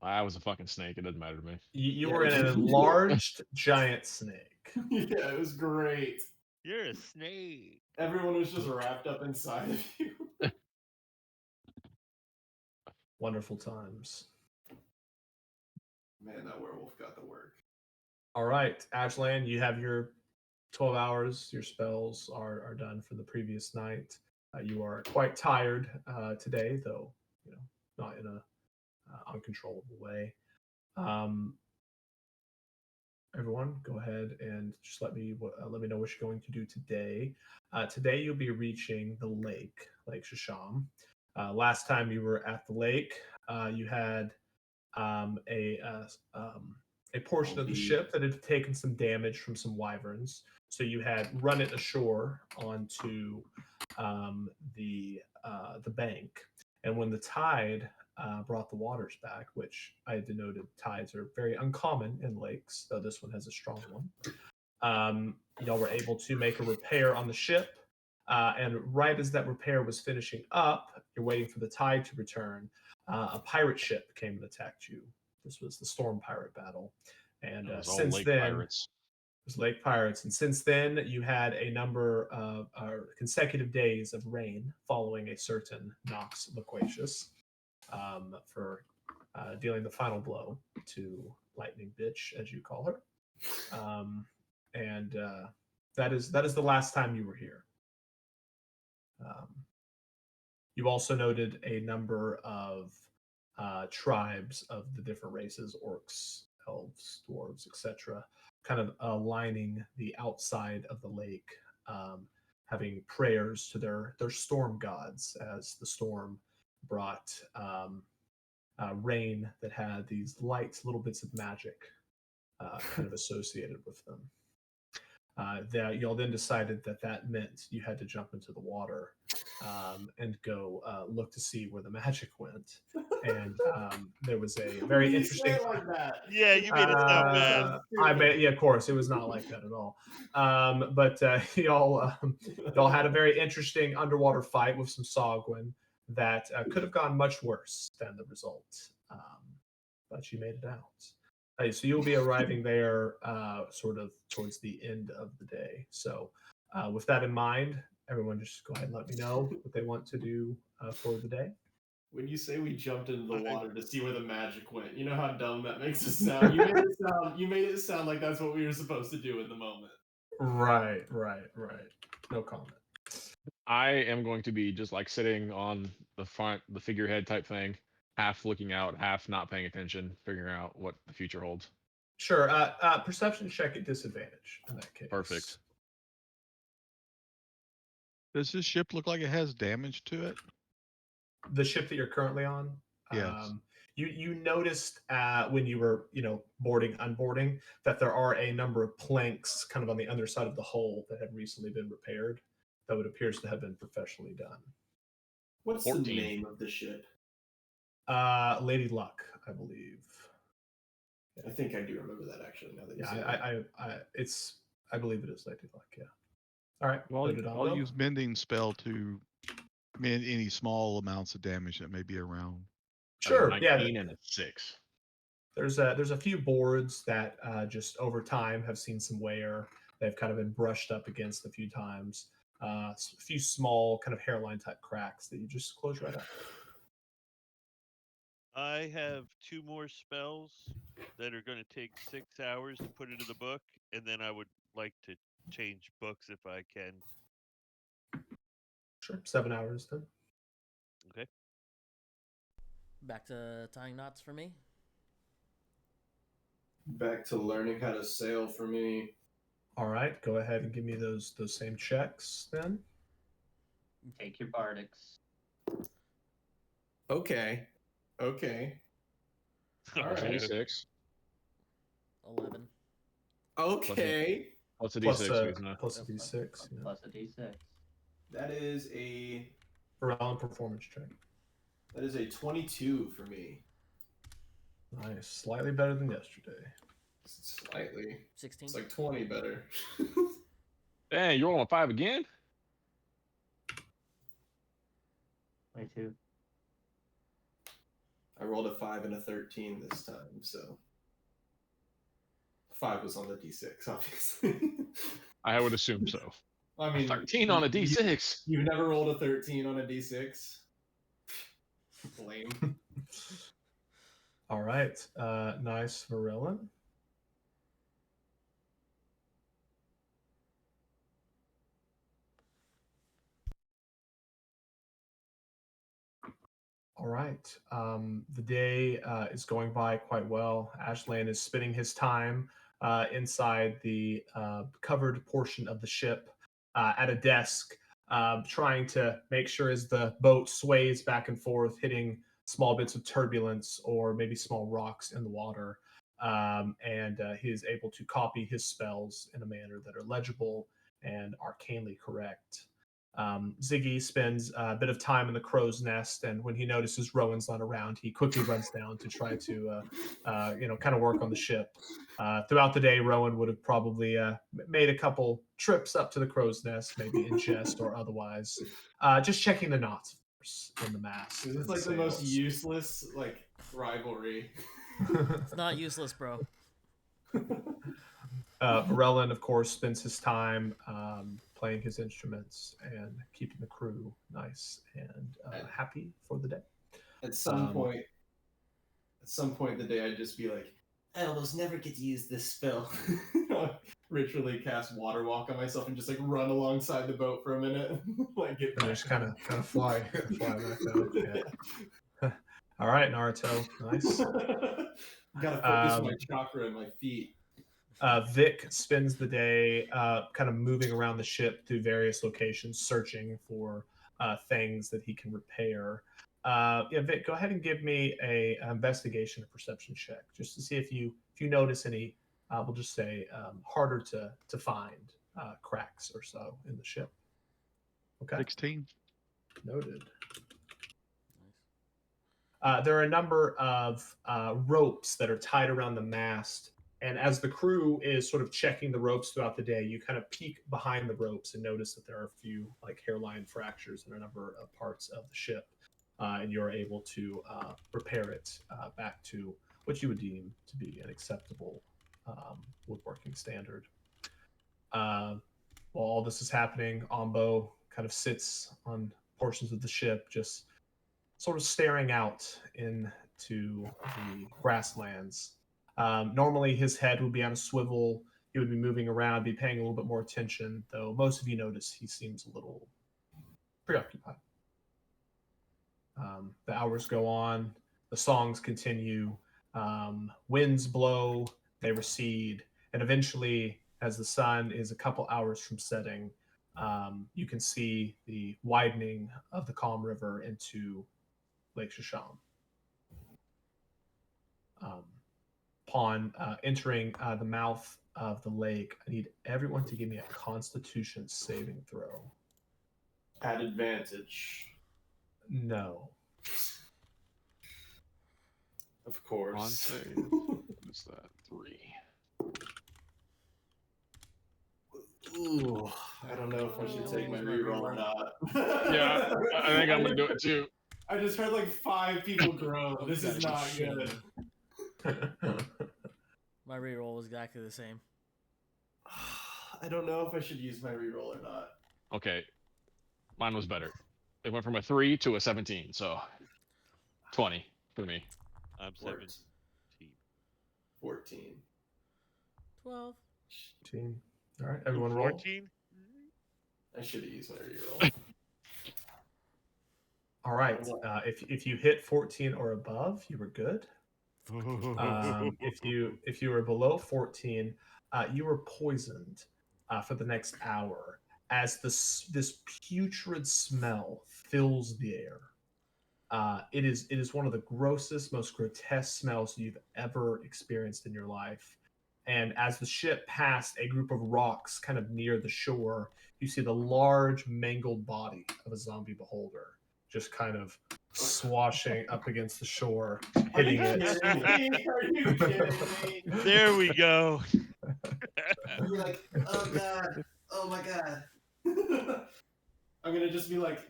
Speaker 7: I was a fucking snake. It doesn't matter to me.
Speaker 2: You
Speaker 3: Yeah.
Speaker 2: were in an enlarged giant snake.
Speaker 3: Yeah, it was great.
Speaker 1: You're a snake.
Speaker 3: Everyone was just wrapped up inside of you.
Speaker 2: Wonderful times.
Speaker 3: Man, that werewolf got the work.
Speaker 2: All right, Ashland, you have your 12 hours. Your spells are done for the previous night. You are quite tired today, though not in a uncontrollable way. Everyone, go ahead and just let me know what you're going to do today. Today you'll be reaching the Lake Shisham. Last time you were at the lake, you had a portion of the ship that had taken some damage from some wyverns. So you had run it ashore onto the bank, and when the tide brought the waters back, which I had denoted tides are very uncommon in lakes, though this one has a strong one. Y'all were able to make a repair on the ship, and right as that repair was finishing up, you're waiting for the tide to return. A pirate ship came and attacked you. This was the Storm Pirate Battle, and
Speaker 7: It was all
Speaker 2: since
Speaker 7: lake
Speaker 2: then,
Speaker 7: pirates.
Speaker 2: it was Lake Pirates, and since then you had a number of consecutive days of rain following a certain Nox Loquacious for dealing the final blow to Lightning Bitch, as you call her. and that is the last time you were here. You also noted a number of tribes of the different races: orcs, elves, dwarves, etc., kind of lining the outside of the lake, having prayers to their storm gods, as the storm brought rain that had these light little bits of magic kind of associated with them. That y'all then decided that meant you had to jump into the water and go look to see where the magic went. And there was a very
Speaker 3: You
Speaker 2: interesting.
Speaker 3: say it like that.
Speaker 1: Yeah, you made it sound bad.
Speaker 2: I bet, yeah, of course, it was not like that at all. But y'all had a very interesting underwater fight with some Sogwin that could have gone much worse than the result. But you made it out. So you'll be arriving there sort of towards the end of the day. So with that in mind, everyone just go ahead and let me know what they want to do for the day.
Speaker 3: When you say we jumped into the water to see where the magic went, you know how dumb that makes us sound. You made it sound like that's what we were supposed to do in the moment.
Speaker 2: Right. No comment.
Speaker 7: I am going to be just like sitting on the front, the figurehead type thing, half looking out, half not paying attention, figuring out what the future holds.
Speaker 2: Sure. Perception check at disadvantage in that case.
Speaker 7: Perfect.
Speaker 5: Does this ship look like it has damage to it?
Speaker 2: The ship that you're currently on.
Speaker 5: Yes.
Speaker 2: You noticed when you were unboarding that there are a number of planks kind of on the underside of the hull that have recently been repaired, though it appears to have been professionally done.
Speaker 3: What's
Speaker 7: 14.
Speaker 3: the name of the ship?
Speaker 2: Lady Luck, I believe.
Speaker 3: I think I do remember that actually. Now that you
Speaker 2: Yeah,
Speaker 3: say it.
Speaker 2: I believe it is Lady Luck. Yeah. All right.
Speaker 5: Well,
Speaker 2: put it on
Speaker 5: I'll
Speaker 2: though.
Speaker 5: use mending spell to mend any small amounts of damage that may be around.
Speaker 2: Sure.
Speaker 7: 19 and a 6.
Speaker 2: There's a few boards that just over time have seen some wear. They've kind of been brushed up against a few times. A few small kind of hairline type cracks that you just close right up.
Speaker 1: I have 2 more spells that are going to take 6 hours to put into the book, and then I would like to change books if I can.
Speaker 2: Sure. 7 hours then.
Speaker 1: Okay.
Speaker 4: Back to tying knots for me.
Speaker 3: Back to learning how to sail for me.
Speaker 2: All right. Go ahead and give me those same checks then.
Speaker 6: Take your bardics.
Speaker 3: Okay.
Speaker 1: Oh,
Speaker 3: All
Speaker 7: Plus a
Speaker 3: right.
Speaker 7: D6.
Speaker 4: 11.
Speaker 3: Okay.
Speaker 7: Plus a
Speaker 2: Plus
Speaker 7: D6.
Speaker 2: a
Speaker 7: Susan.
Speaker 2: plus a d6. Yeah.
Speaker 6: Plus a d6.
Speaker 3: That is a
Speaker 2: Around performance check.
Speaker 3: 22 for me.
Speaker 2: Nice. Slightly better than yesterday.
Speaker 3: Slightly.
Speaker 4: 16.
Speaker 3: It's like 20 better.
Speaker 7: Dang, you're rolling a 5 again?
Speaker 6: 22.
Speaker 3: I rolled a 5 and a 13 this time, so 5 was on the d6, obviously.
Speaker 7: I would assume so.
Speaker 3: I
Speaker 7: A
Speaker 3: mean,
Speaker 7: 13 on a D6.
Speaker 3: You've never rolled a 13 on a d6? Lame.
Speaker 2: All right. Nice, Varellin. All right. The day is going by quite well. Ashlan is spending his time inside the covered portion of the ship at a desk, trying to make sure as the boat sways back and forth, hitting small bits of turbulence or maybe small rocks in the water. And he is able to copy his spells in a manner that are legible and arcanely correct. Ziggy spends a bit of time in the crow's nest, and when he notices Rowan's not around, he quickly runs down to try to, kind of work on the ship. Throughout the day, Rowan would have probably made a couple trips up to the crow's nest, maybe in jest or otherwise, just checking the knots, of course, in the mast.
Speaker 3: This is like the most useless rivalry.
Speaker 4: It's not useless, bro.
Speaker 2: Varellin, of course, spends his time playing his instruments and keeping the crew nice and happy for the day.
Speaker 3: At some point in the day, I'd just be like, I almost never get to use this spell. Ritually cast water walk on myself and just like run alongside the boat for a minute, like get
Speaker 2: And
Speaker 3: back.
Speaker 2: just kind of fly back down. Yeah. All right, Naruto, nice.
Speaker 3: Gotta focus my chakra and my feet.
Speaker 2: Vic spends the day kind of moving around the ship through various locations, searching for things that he can repair. Yeah, Vic, go ahead and give me an investigation or perception check, just to see if you notice any. We'll just say harder to find cracks or so in the ship. Okay,
Speaker 5: 16.
Speaker 2: noted.
Speaker 4: Nice.
Speaker 2: There are a number of ropes that are tied around the mast. And as the crew is sort of checking the ropes throughout the day, you kind of peek behind the ropes and notice that there are a few like hairline fractures in a number of parts of the ship. And you're able to repair it back to what you would deem to be an acceptable woodworking standard. While all this is happening, Ombo kind of sits on portions of the ship, just sort of staring out into the grasslands. Normally, his head would be on a swivel. He would be moving around, be paying a little bit more attention, though most of you notice he seems a little preoccupied. The hours go on, the songs continue, winds blow, they recede, and eventually, as the sun is a couple hours from setting, you can see the widening of the calm river into Lake Shisham. Upon entering the mouth of the lake, I need everyone to give me a Constitution saving throw.
Speaker 3: At advantage.
Speaker 2: No.
Speaker 3: Of course.
Speaker 7: On save. What's that? 3.
Speaker 3: Ooh, I don't know if I should take my reroll or not.
Speaker 7: Yeah, I think I'm gonna do it too.
Speaker 3: I just heard like 5 people groan. This is not good.
Speaker 4: My reroll was exactly the same.
Speaker 3: I don't know if I should use my reroll or not.
Speaker 7: Okay, mine was better. It went from a 3 to a 17, so 20 for me.
Speaker 1: I'm
Speaker 3: 14.
Speaker 1: 17.
Speaker 3: 14.
Speaker 4: 12.
Speaker 2: 15. All right, everyone roll.
Speaker 1: 14?
Speaker 3: I should have used my reroll.
Speaker 2: All right, if you hit 14 or above, you were good. If you were below 14, you were poisoned for the next hour as this putrid smell fills the air. It is one of the grossest, most grotesque smells you've ever experienced in your life. And as the ship passed a group of rocks kind of near the shore, you see the large, mangled body of a zombie beholder just kind of swashing up against the shore, hitting it.
Speaker 3: Are you kidding me?
Speaker 1: There we go.
Speaker 3: I'll be like, oh god, oh my god. I'm gonna just be like,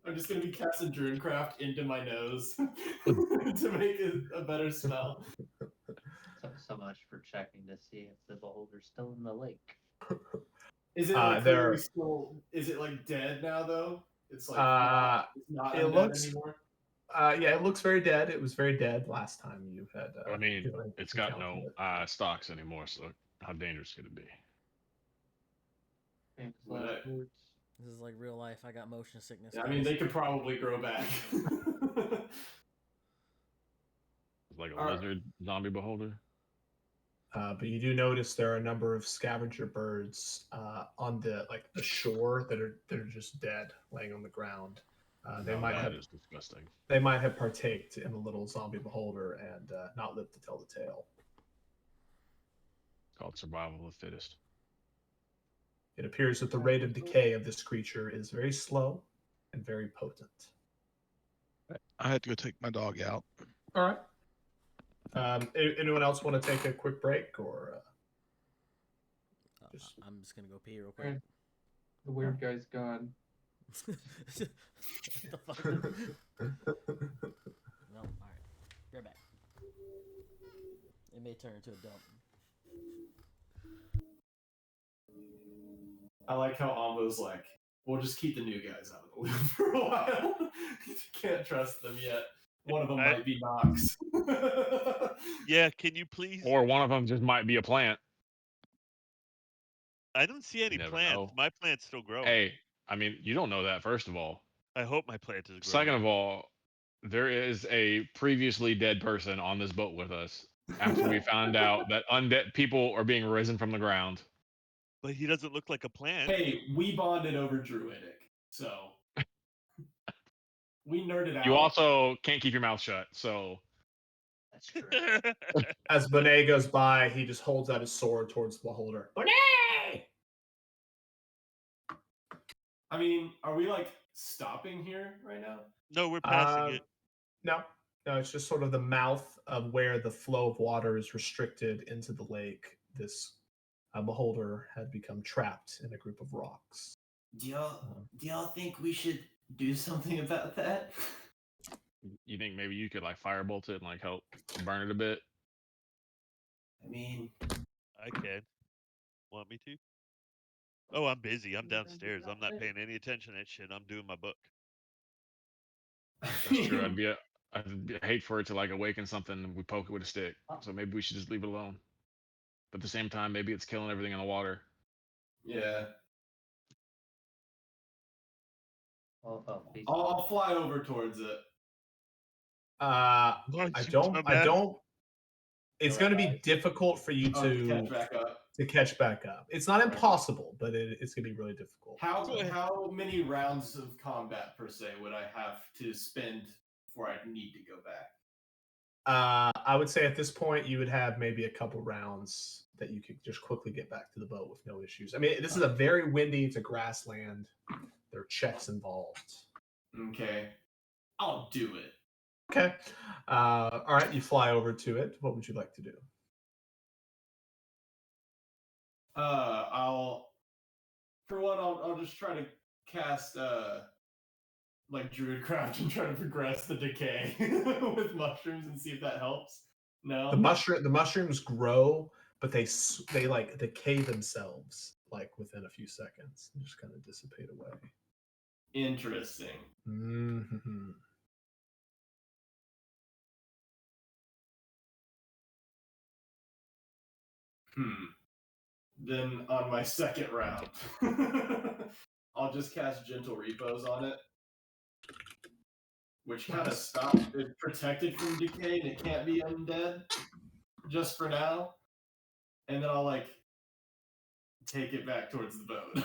Speaker 3: I'm just gonna be casting Druidcraft into my nose to make it a better smell.
Speaker 6: So much for checking to see if the beholder's still in the lake.
Speaker 3: Is it like clearly still? Is it like dead now though? It's like it's not
Speaker 2: it
Speaker 3: undead
Speaker 2: looks
Speaker 3: anymore.
Speaker 2: Yeah, it looks very dead. It was very dead last time you had.
Speaker 7: I mean, it's got
Speaker 2: encountered
Speaker 7: no
Speaker 2: it.
Speaker 7: stocks anymore, so how dangerous could it be?
Speaker 6: Thanks,
Speaker 3: Would
Speaker 6: last
Speaker 3: I-
Speaker 6: words.
Speaker 4: This is like real life. I got motion sickness.
Speaker 3: Yeah, I mean,
Speaker 4: guys.
Speaker 3: they could probably grow back.
Speaker 7: Like a
Speaker 3: Alright.
Speaker 7: lizard zombie beholder?
Speaker 2: But you do notice there are a number of scavenger birds on the shore that are just dead, laying on the ground. They
Speaker 7: No,
Speaker 2: might
Speaker 7: that
Speaker 2: have
Speaker 7: is disgusting.
Speaker 2: they might have partaked in the little zombie beholder and not lived to tell the tale.
Speaker 7: It's called survival of the fittest.
Speaker 2: It appears that the rate of decay of this creature is very slow and very potent.
Speaker 5: I had to go take my dog out.
Speaker 2: All right. Anyone else want to take a quick break or?
Speaker 4: I'm just gonna go pee real quick.
Speaker 6: Alright. The weird guy's gone.
Speaker 4: What the fuck? No, alright. Right back. It may turn into a dump.
Speaker 3: I like how Ambo's like, we'll just keep the new guys out of the loop for a while. You can't trust them yet. One of them
Speaker 1: I-
Speaker 3: might be Nox.
Speaker 1: Yeah, can you please?
Speaker 7: Or one of them just might be a plant.
Speaker 1: I don't see any
Speaker 7: never
Speaker 1: plants.
Speaker 7: know.
Speaker 1: My plant's still growing.
Speaker 7: Hey, I mean, you don't know that, first of all.
Speaker 1: I hope my plant is growing.
Speaker 7: Second of all, there is a previously dead person on this boat with us after we found out that undead people are being risen from the ground.
Speaker 1: But he doesn't look like a plant.
Speaker 3: Hey, we bonded over Druidic, so we nerded out.
Speaker 7: You also can't keep your mouth shut, so
Speaker 6: That's true.
Speaker 2: As Bonet goes by, he just holds out his sword towards the beholder. Bonet!
Speaker 3: I mean, are we like stopping here right now?
Speaker 1: No, we're passing it.
Speaker 2: No, it's just sort of the mouth of where the flow of water is restricted into the lake. This beholder had become trapped in a group of rocks.
Speaker 3: Do y'all think we should do something about that?
Speaker 7: you think maybe you could like firebolt it and like help burn it a bit?
Speaker 3: I mean,
Speaker 1: I can. Want me to? Oh, I'm busy. I'm downstairs. I'm not paying any attention to that shit. I'm doing my book.
Speaker 7: That's true. I'd hate for it to like awaken something and we poke it with a stick. So maybe we should just leave it alone. But at the same time, maybe it's killing everything in the water.
Speaker 3: Yeah.
Speaker 6: Please.
Speaker 3: I'll fly over towards it.
Speaker 2: I don't. It's going to be difficult for you
Speaker 3: to catch back up.
Speaker 2: catch back up. It's not impossible, but it's going to be really difficult.
Speaker 3: How many rounds of combat per se would I have to spend before I need to go back?
Speaker 2: I would say at this point you would have maybe a couple rounds that you could just quickly get back to the boat with no issues. I mean, this is a very windy. It's a grassland. There are checks involved.
Speaker 3: Okay, I'll do it.
Speaker 2: Okay. All right. You fly over to it. What would you like to do?
Speaker 3: I'll just try to cast like Druidcraft and try to progress the decay with mushrooms and see if that helps. No.
Speaker 2: The mushrooms grow, but they like decay themselves like within a few seconds and just kind of dissipate away.
Speaker 3: Interesting.
Speaker 2: Mm-hmm.
Speaker 3: Then on my second round, I'll just cast Gentle Repose on it, which kind of stops it, protected from decay, and it can't be undead, just for now. And then I'll like take it back towards the boat.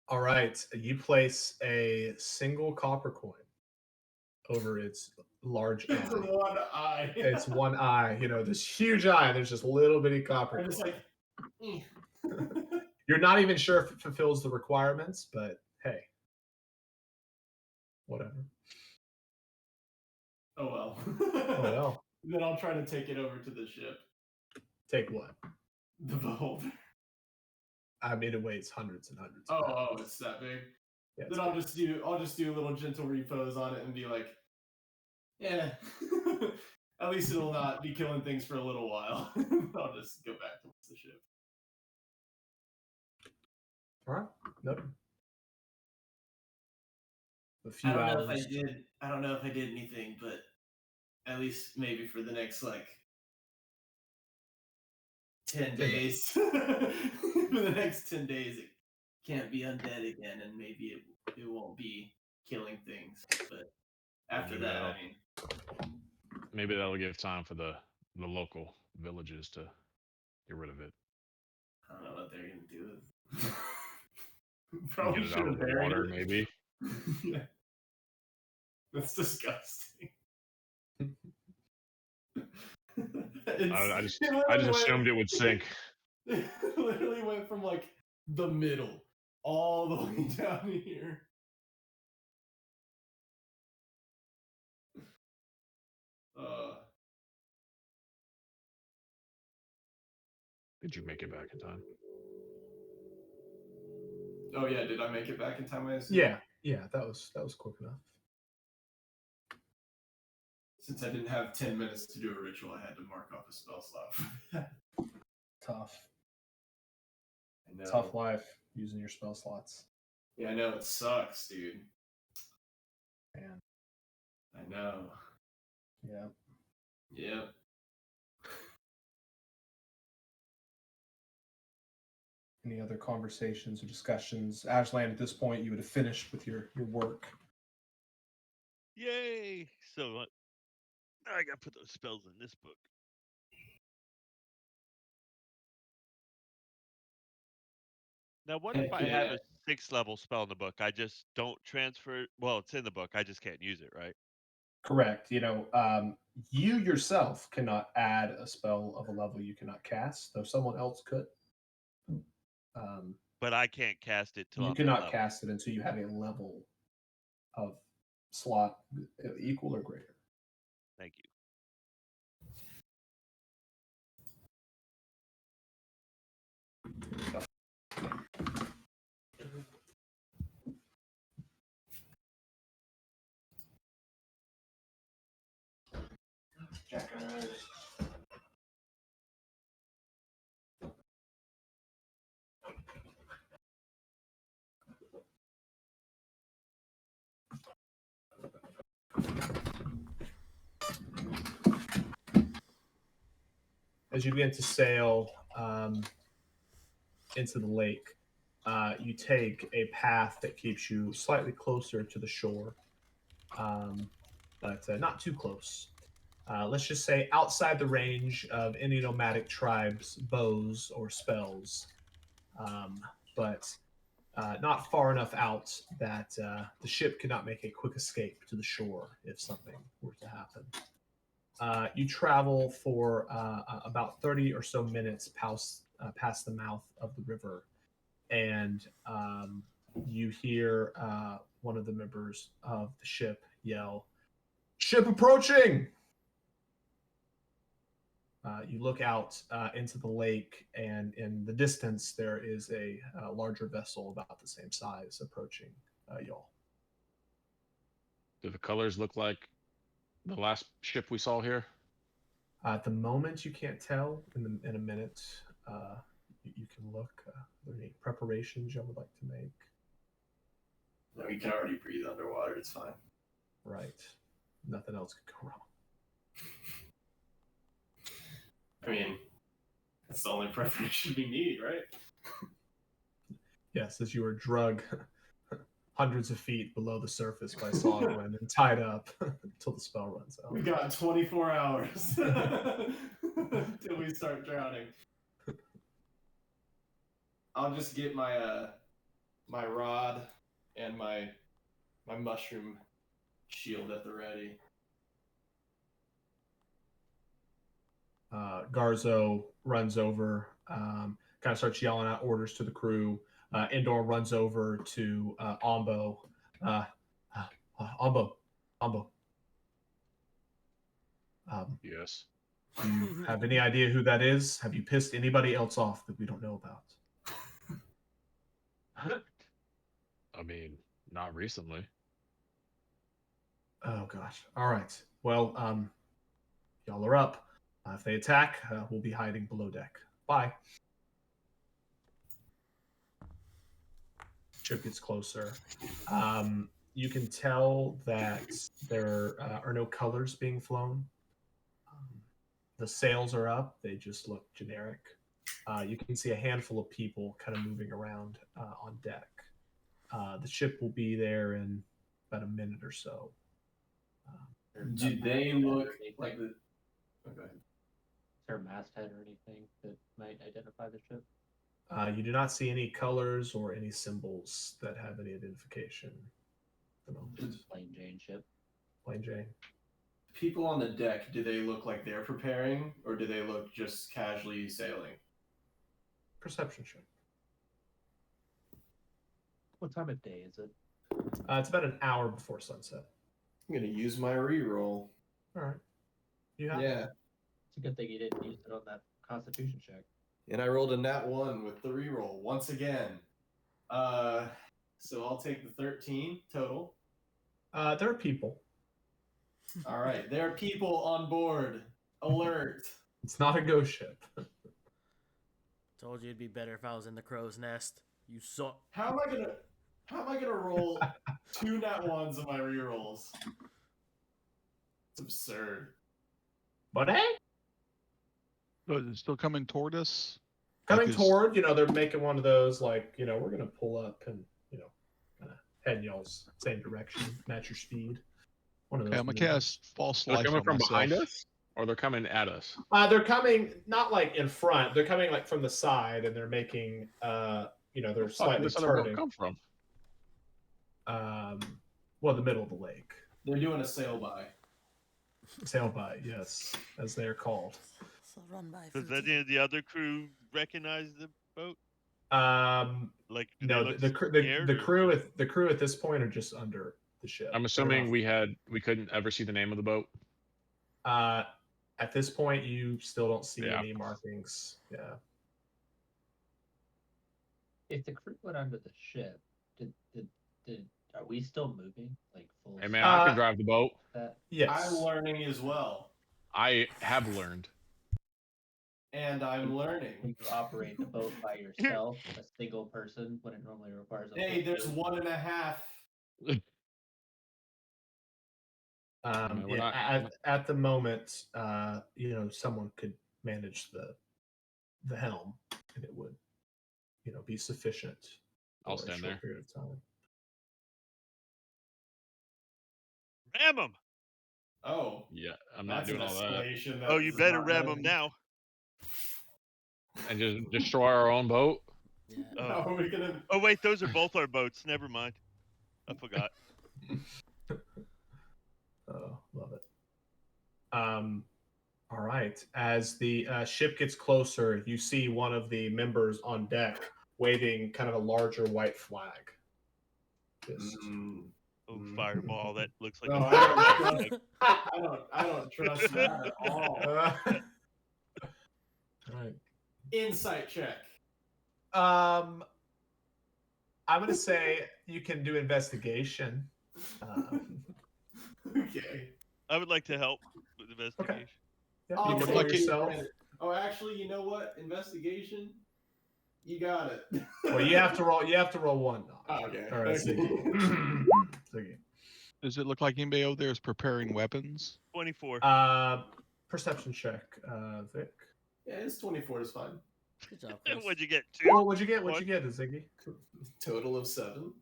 Speaker 2: All right, you place a single copper coin over its large eye.
Speaker 3: One eye.
Speaker 2: It's one eye. You know, this huge eye. There's just little bitty copper.
Speaker 3: I'm just
Speaker 2: coin.
Speaker 3: like.
Speaker 2: You're not even sure if it fulfills the requirements, but hey, whatever.
Speaker 3: Oh well.
Speaker 2: Oh well.
Speaker 3: Then I'll try to take it over to the ship.
Speaker 2: Take what?
Speaker 3: The beholder.
Speaker 2: I mean, it weighs hundreds and hundreds. Of
Speaker 3: Oh,
Speaker 2: pounds.
Speaker 3: it's that big.
Speaker 2: Yeah,
Speaker 3: Then I'll just do a little gentle repose on it and be like, yeah. At least it'll not be killing things for a little while. I'll just go back towards the ship.
Speaker 2: All right. Nope. A few
Speaker 3: I don't
Speaker 2: hours.
Speaker 3: know if I did anything, but at least maybe for the next like 10 days. For the next 10 days, it can't be undead again, and maybe it won't be killing things. But after that, I mean,
Speaker 7: maybe that'll give time for the local villages to get rid of it.
Speaker 3: I don't know what they're gonna do. With
Speaker 7: Get
Speaker 3: Probably
Speaker 7: it
Speaker 3: should
Speaker 7: out
Speaker 3: have
Speaker 7: of the
Speaker 3: buried
Speaker 7: water,
Speaker 3: it.
Speaker 7: maybe.
Speaker 3: Yeah. That's disgusting.
Speaker 7: I just
Speaker 3: literally
Speaker 7: assumed it would sink.
Speaker 3: It literally went from like the middle all the way down here.
Speaker 7: Did you make it back in time?
Speaker 3: Oh yeah, did I make it back in time? I assume?
Speaker 2: Yeah, that was quick enough.
Speaker 3: Since I didn't have 10 minutes to do a ritual, I had to mark off a spell slot.
Speaker 2: Tough.
Speaker 3: I know.
Speaker 2: Tough life using your spell slots.
Speaker 3: Yeah, I know, it sucks, dude.
Speaker 2: Man.
Speaker 3: I know.
Speaker 2: Yeah.
Speaker 3: Yeah.
Speaker 2: Any other conversations or discussions? Ashland, at this point, you would have finished with your work.
Speaker 1: Yay! So I got to put those spells in this book. Now, what if
Speaker 3: Heck
Speaker 1: I have
Speaker 3: yeah.
Speaker 1: a 6th level spell in the book? I just don't transfer it. Well, it's in the book. I just can't use it, right?
Speaker 2: Correct. You yourself cannot add a spell of a level you cannot cast, though someone else could.
Speaker 1: But I can't cast it till
Speaker 2: You
Speaker 1: I'm
Speaker 2: cannot
Speaker 1: at level.
Speaker 2: cast it until you have a level of slot equal or greater.
Speaker 1: Thank you.
Speaker 2: As you begin to sail into the lake, you take a path that keeps you slightly closer to the shore, but not too close. Let's just say outside the range of any nomadic tribe's bows or spells, but not far enough out that the ship could not make a quick escape to the shore if something were to happen. You travel for about 30 or so minutes past the mouth of the river, and you hear one of the members of the ship yell, "Ship approaching!" You look out into the lake, and in the distance, there is a larger vessel about the same size approaching y'all.
Speaker 7: Do the colors look like the last ship we saw here?
Speaker 2: At the moment, you can't tell. In a minute, you can look. Are there any preparations y'all would like to make?
Speaker 3: No, you can already breathe underwater. It's fine.
Speaker 2: Right. Nothing else could go wrong.
Speaker 3: I mean, that's the only preparation we need, right?
Speaker 2: Yes, as you are drugged hundreds of feet below the surface by Sogwin and tied up until the spell runs out.
Speaker 3: We got 24 hours till we start drowning. I'll just get my my rod and my mushroom shield at the ready.
Speaker 2: Garzo runs over, kind of starts yelling out orders to the crew. Endor runs over to Ombo. Ombo.
Speaker 7: Yes.
Speaker 2: Do you have any idea who that is? Have you pissed anybody else off that we don't know about?
Speaker 7: I mean, not recently.
Speaker 2: Oh gosh. All right. Well, y'all are up. If they attack, we'll be hiding below deck. Bye. Ship gets closer. You can tell that there are no colors being flown. The sails are up. They just look generic. You can see a handful of people kind of moving around on deck. The ship will be there in about a minute or so.
Speaker 3: Do they look like the... Okay.
Speaker 6: Is there a masthead or anything that might identify the ship?
Speaker 2: You do not see any colors or any symbols that have any identification at the moment.
Speaker 6: Plain Jane ship.
Speaker 2: Plain Jane.
Speaker 3: People on the deck, do they look like they're preparing, or do they look just casually sailing?
Speaker 2: Perception check.
Speaker 6: What time of day is it?
Speaker 2: It's about an hour before sunset.
Speaker 3: I'm gonna use my reroll.
Speaker 2: All right. You have
Speaker 3: Yeah,
Speaker 6: It's a good thing you didn't use it on that Constitution check.
Speaker 3: and I rolled a nat 1 with the reroll once again. So I'll take the 13 total.
Speaker 2: There are people.
Speaker 3: All right, there are people on board. Alert!
Speaker 2: It's not a ghost ship.
Speaker 4: Told you it'd be better if I was in the crow's nest. You saw.
Speaker 3: How am I gonna roll 2 nat 1s of my rerolls? It's absurd.
Speaker 2: But hey,
Speaker 5: So is it still coming toward us?
Speaker 2: coming
Speaker 5: it's-
Speaker 2: toward, they're making one of those like, we're gonna pull up and kind of head in y'all's same direction, match your speed. One of those.
Speaker 5: Okay, I'm gonna
Speaker 2: maneuvers.
Speaker 5: cast false
Speaker 7: They're
Speaker 5: life
Speaker 7: coming
Speaker 5: on
Speaker 7: from
Speaker 5: myself.
Speaker 7: behind us, or they're coming at us.
Speaker 2: They're coming not like in front. They're coming like from the side, and they're making, they're
Speaker 7: Where the fuck did
Speaker 2: slightly
Speaker 7: this other boat
Speaker 2: turning.
Speaker 7: come from?
Speaker 2: Well, the middle of the lake.
Speaker 3: They're doing a sail by.
Speaker 2: Sail by, yes, as they are called.
Speaker 4: So run by.
Speaker 1: Does
Speaker 4: Fruity.
Speaker 1: any of the other crew recognize the boat? Like, do
Speaker 2: No,
Speaker 1: they look
Speaker 2: the
Speaker 1: scared,
Speaker 2: crew at this point are just under the ship.
Speaker 7: I'm
Speaker 2: They're
Speaker 7: assuming
Speaker 2: not-
Speaker 7: we couldn't ever see the name of the boat.
Speaker 2: At this point, you still don't see
Speaker 7: Yeah.
Speaker 2: any markings. Yeah.
Speaker 6: If the crew went under the ship, are we still moving? Like full?
Speaker 7: Hey man, I
Speaker 2: Uh,
Speaker 7: can drive the boat.
Speaker 6: That?
Speaker 2: Yes.
Speaker 3: I'm learning as well.
Speaker 7: I have learned.
Speaker 3: And I'm
Speaker 6: Can
Speaker 3: learning.
Speaker 6: you operate the boat by yourself, a single person, when it normally requires a
Speaker 3: Hey,
Speaker 6: full
Speaker 3: there's
Speaker 6: crew?
Speaker 3: 1.5.
Speaker 7: Man, we're
Speaker 2: Yeah,
Speaker 7: not-
Speaker 2: at the moment, someone could manage the helm, and it would, be sufficient.
Speaker 7: I'll
Speaker 2: for a
Speaker 7: stand
Speaker 2: short
Speaker 7: there.
Speaker 2: period of time.
Speaker 1: ram them?
Speaker 3: Oh,
Speaker 7: Yeah, I'm not
Speaker 3: that's an
Speaker 7: doing all that.
Speaker 3: escalation.
Speaker 1: Oh, you
Speaker 3: that's
Speaker 1: better
Speaker 3: not
Speaker 1: ram them
Speaker 3: good.
Speaker 1: now.
Speaker 7: And just destroy our own boat.
Speaker 4: Yeah.
Speaker 3: How are we gonna?
Speaker 1: Oh wait, those are both our boats. Never mind. I forgot.
Speaker 2: Oh, love it. All right. As the ship gets closer, you see one of the members on deck waving kind of a larger white flag. Just
Speaker 1: Oh, fireball! That looks like
Speaker 3: No,
Speaker 1: a
Speaker 3: I don't
Speaker 1: fireball.
Speaker 3: trust- I don't trust that at all.
Speaker 2: right.
Speaker 3: Insight check.
Speaker 2: I'm gonna say you can do investigation.
Speaker 3: Okay.
Speaker 1: I would like to help with investigation.
Speaker 2: Yeah,
Speaker 3: I'll
Speaker 2: you can
Speaker 3: take
Speaker 2: roll
Speaker 3: it.
Speaker 2: yourself.
Speaker 3: Oh, actually, you know what? Investigation. You got it.
Speaker 2: Well, you have to roll. You have to roll one.
Speaker 3: Oh, okay.
Speaker 2: All right,
Speaker 3: Okay.
Speaker 2: Siggy.
Speaker 5: Does it look like anybody over there is preparing weapons?
Speaker 1: 24.
Speaker 2: Perception check, Vic.
Speaker 3: Yeah, it's 24 is fine.
Speaker 4: Good job, Chris.
Speaker 1: What'd you get? 2?
Speaker 2: Well, what'd you get?
Speaker 1: One?
Speaker 2: What'd you get, Ziggy?
Speaker 3: Total of 7.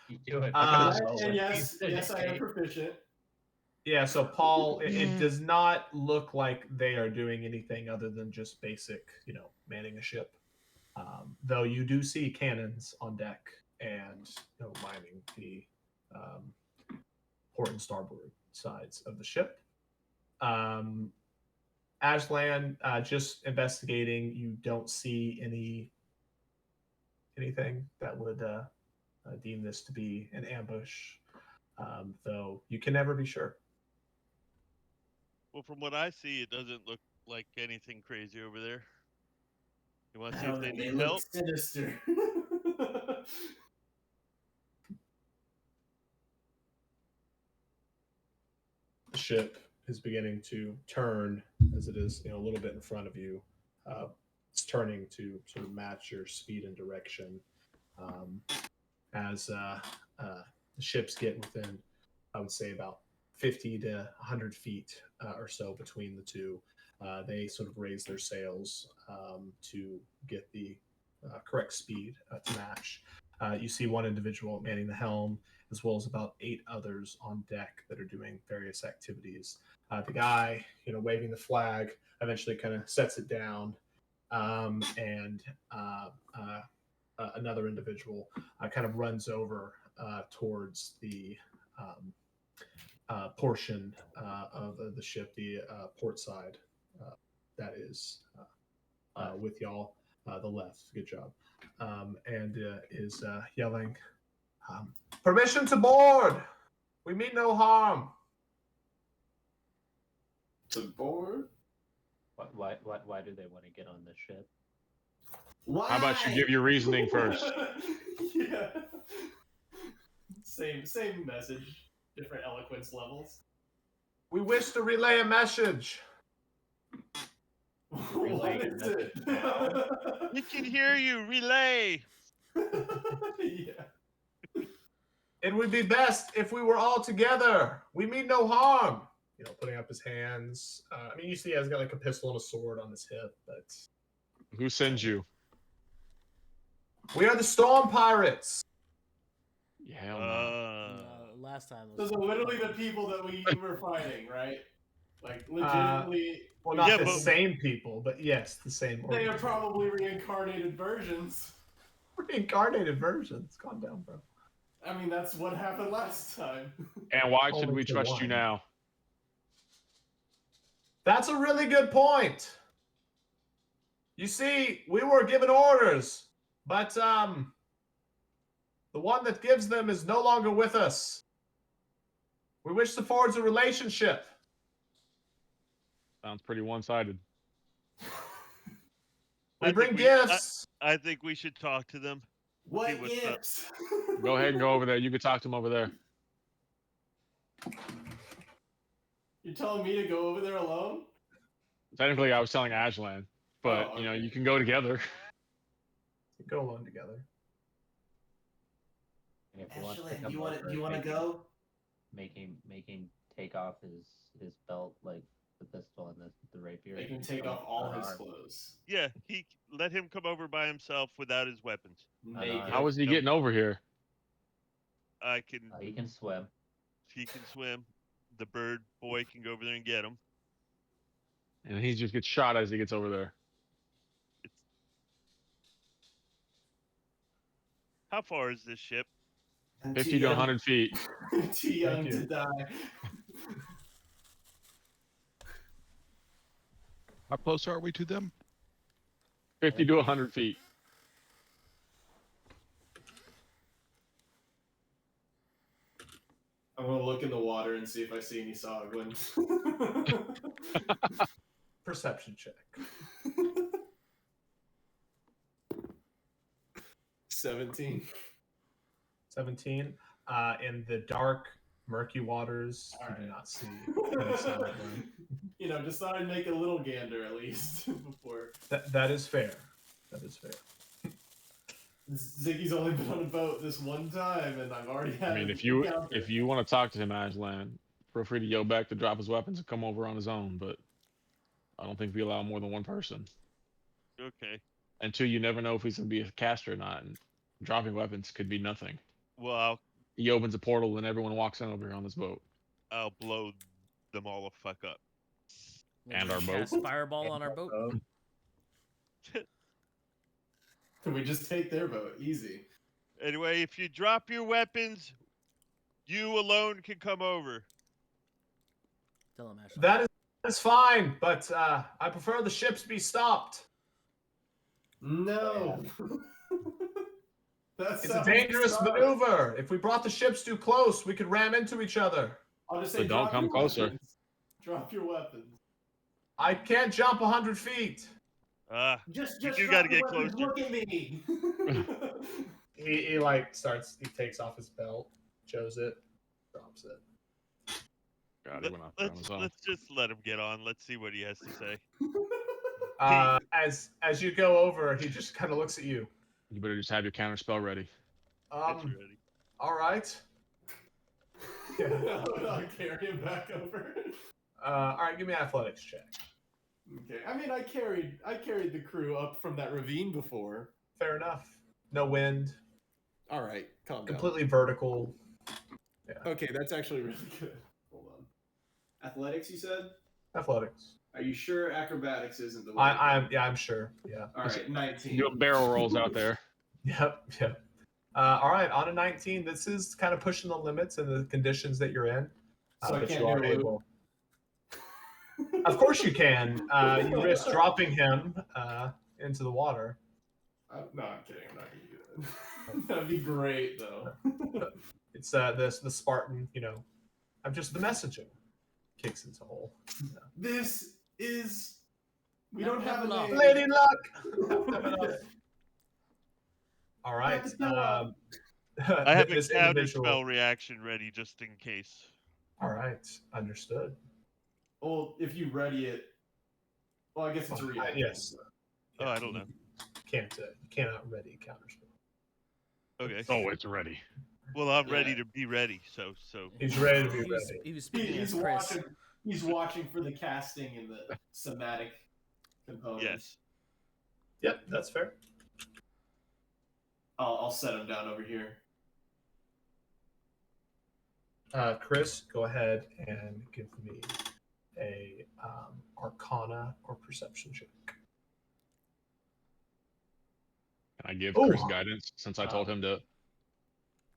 Speaker 6: You do it.
Speaker 3: And yes, I am proficient.
Speaker 2: Yeah, so Paul, it does not look like they are doing anything other than just basic, manning a ship. Though you do see cannons on deck and lining the port and starboard sides of the ship. Aslan, just investigating, you don't see anything that would deem this to be an ambush, though you can never be sure.
Speaker 1: Well, from what I see, it doesn't look like anything crazy over there. You want to see if they need
Speaker 3: look
Speaker 1: help?
Speaker 3: sinister.
Speaker 2: The ship is beginning to turn as it is, a little bit in front of you. It's turning to sort of match your speed and direction. As the ships get within, I would say, about 50 to 100 feet or so between the two, they sort of raise their sails to get the correct speed to match. You see one individual manning the helm, as well as about 8 others on deck that are doing various activities. The guy, waving the flag, eventually kind of sets it down, and another individual kind of runs over towards the portion of the ship, the port side that is with y'all, the left. Good job. And is yelling, "Permission to board! We mean no harm!"
Speaker 3: To board?
Speaker 6: Why do they want to get on the ship?
Speaker 3: Why?
Speaker 7: How about you give your reasoning first?
Speaker 3: Yeah. Same message, different eloquence levels.
Speaker 2: We wish to relay a message.
Speaker 6: Relay
Speaker 3: What
Speaker 6: your
Speaker 3: is
Speaker 6: message
Speaker 3: it?
Speaker 6: now.
Speaker 1: We can hear you. Relay.
Speaker 3: Yeah.
Speaker 2: It would be best if we were all together. We mean no harm. You know, putting up his hands. I mean, you see, he's got like a pistol and a sword on his hip, but
Speaker 7: Who sends you?
Speaker 2: we are the Storm Pirates.
Speaker 7: Yeah, hell no.
Speaker 4: Last time.
Speaker 3: Those are literally the people that we were fighting, right? Like
Speaker 2: Uh,
Speaker 3: legitimately.
Speaker 2: Well, not
Speaker 1: Yeah,
Speaker 2: the
Speaker 1: but-
Speaker 2: same people, but yes, the same.
Speaker 3: They are
Speaker 2: organization.
Speaker 3: probably reincarnated versions.
Speaker 2: Reincarnated versions. Calm down, bro.
Speaker 3: I mean, that's what happened last time.
Speaker 7: And why should
Speaker 2: Only
Speaker 7: we
Speaker 2: to
Speaker 7: trust you
Speaker 2: one.
Speaker 7: now?
Speaker 2: That's a really good point. You see, we were given orders, but the one that gives them is no longer with us. We wish to forge a relationship.
Speaker 7: Sounds pretty one-sided.
Speaker 2: We
Speaker 1: I
Speaker 2: bring
Speaker 1: think
Speaker 2: gifts.
Speaker 1: I think we should talk to them.
Speaker 3: What
Speaker 1: what's up.
Speaker 3: ifs?
Speaker 7: Go ahead and go over there. You can talk to him over there.
Speaker 3: You're telling me to go over there alone?
Speaker 7: Technically, I was telling Ajlan, but
Speaker 3: Oh,
Speaker 7: you know,
Speaker 3: okay.
Speaker 7: you can go together.
Speaker 2: Go alone together.
Speaker 6: If he wants to
Speaker 3: Ashlyn,
Speaker 6: come
Speaker 3: do you want
Speaker 6: over,
Speaker 3: to
Speaker 6: make him-
Speaker 3: go?
Speaker 6: Make him take off his belt, like the pistol and the rapier.
Speaker 3: Make him
Speaker 6: and
Speaker 3: take
Speaker 6: show
Speaker 3: off all his
Speaker 6: unarmed.
Speaker 3: clothes.
Speaker 1: Yeah, let him come over by himself without his weapons.
Speaker 3: Naked.
Speaker 7: How is he getting over here?
Speaker 1: I can.
Speaker 6: He can swim.
Speaker 1: He can swim. The bird boy can go over there and get him.
Speaker 7: And he just gets shot as he gets over there.
Speaker 1: How far is this ship?
Speaker 3: I'm
Speaker 7: 50
Speaker 3: too
Speaker 7: to
Speaker 3: young-
Speaker 7: 100 feet.
Speaker 3: Too young
Speaker 2: Thank
Speaker 3: to
Speaker 2: you.
Speaker 3: die.
Speaker 5: How close are we to them?
Speaker 7: 50 to 100 feet.
Speaker 3: I'm gonna look in the water and see if I see any Soglins.
Speaker 2: Perception check.
Speaker 3: 17.
Speaker 2: 17. In the dark, murky waters,
Speaker 3: All
Speaker 2: you do
Speaker 3: right.
Speaker 2: not see any Soglin.
Speaker 3: You know, just thought I'd make a little gander at least before.
Speaker 2: That is fair. That is fair.
Speaker 3: Ziggy's only been on a boat this one time, and I've already had.
Speaker 7: I mean,
Speaker 3: an
Speaker 7: if you
Speaker 3: encounter.
Speaker 7: want to talk to him, Ajlan, feel free to yell back to drop his weapons and come over on his own. But I don't think we allow more than one person.
Speaker 1: Okay.
Speaker 7: And two, you never know if he's gonna be a caster or not. And dropping weapons could be nothing.
Speaker 1: Well,
Speaker 7: He opens a portal and everyone walks in over here on this boat.
Speaker 1: I'll blow them all the fuck up.
Speaker 7: And our
Speaker 4: Cast
Speaker 7: boat.
Speaker 4: fireball on our boat.
Speaker 3: We just take their boat, easy.
Speaker 1: Anyway, if you drop your weapons, you alone can come over.
Speaker 4: Tell him, Ashley.
Speaker 2: That is fine, but I prefer the ships be stopped.
Speaker 3: No. That's
Speaker 2: It's a dangerous maneuver. If we brought the ships too close, we could ram into each other.
Speaker 3: I'll just say,
Speaker 7: But don't
Speaker 3: drop
Speaker 7: come
Speaker 3: your
Speaker 7: closer.
Speaker 3: weapons. Drop your weapons.
Speaker 2: I can't jump 100 feet.
Speaker 3: Just
Speaker 1: You do
Speaker 3: drop
Speaker 1: gotta
Speaker 3: your
Speaker 1: get
Speaker 3: weapons.
Speaker 1: closer.
Speaker 3: Look at me.
Speaker 2: He like starts. He takes off his belt, shows it, drops it.
Speaker 7: God, he went out there on his own.
Speaker 1: Let's just let him get on. Let's see what he has to say.
Speaker 2: As you go over, he just kind of looks at you.
Speaker 7: You better just have your counter spell ready.
Speaker 1: It's ready.
Speaker 2: All right.
Speaker 3: I'll carry him back over.
Speaker 2: All right. Give me an athletics check.
Speaker 3: Okay. I mean, I carried the crew up from that ravine before.
Speaker 2: Fair enough. No wind.
Speaker 3: All right, calm down.
Speaker 2: Completely vertical.
Speaker 3: Okay, that's actually really good. Hold on. Athletics, you said?
Speaker 2: Athletics.
Speaker 3: Are you sure acrobatics isn't the way?
Speaker 2: I'm sure. Yeah.
Speaker 3: All right, 19.
Speaker 7: Doing barrel rolls out there.
Speaker 2: Yep. All right. On a 19, this is kind of pushing the limits and the conditions that you're in.
Speaker 3: So I
Speaker 2: but
Speaker 3: can't
Speaker 2: you
Speaker 3: do
Speaker 2: are
Speaker 3: a loop?
Speaker 2: able. Of course you can. You risk dropping him into the water.
Speaker 3: No, I'm kidding. I'm not gonna do that. That'd be great, though.
Speaker 2: It's the Spartan. I'm just the messenger. Kicks into hole.
Speaker 3: This is. We don't have a
Speaker 4: Level up.
Speaker 3: name.
Speaker 2: Lady luck. All right.
Speaker 1: I have a
Speaker 2: this
Speaker 1: counter
Speaker 2: individual-
Speaker 1: spell reaction ready just in case.
Speaker 2: All right. Understood.
Speaker 3: Well, if you ready it. Well, I guess it's a reaction.
Speaker 2: Yes.
Speaker 1: Oh, I don't know.
Speaker 2: You cannot ready counterspell.
Speaker 1: Okay.
Speaker 7: Oh, it's ready.
Speaker 1: Well, I'm
Speaker 3: Yeah.
Speaker 1: ready to be ready. So
Speaker 2: He's ready to be
Speaker 4: He was,
Speaker 2: ready.
Speaker 4: he was speaking as
Speaker 3: He's
Speaker 4: Chris.
Speaker 3: watching. He's watching for the casting and the somatic components.
Speaker 1: yes.
Speaker 2: Yep, that's fair.
Speaker 3: I'll set him down over here.
Speaker 2: Chris, go ahead and give me a Arcana or Perception check.
Speaker 7: Can I give
Speaker 2: Oh.
Speaker 7: Chris guidance since I told him to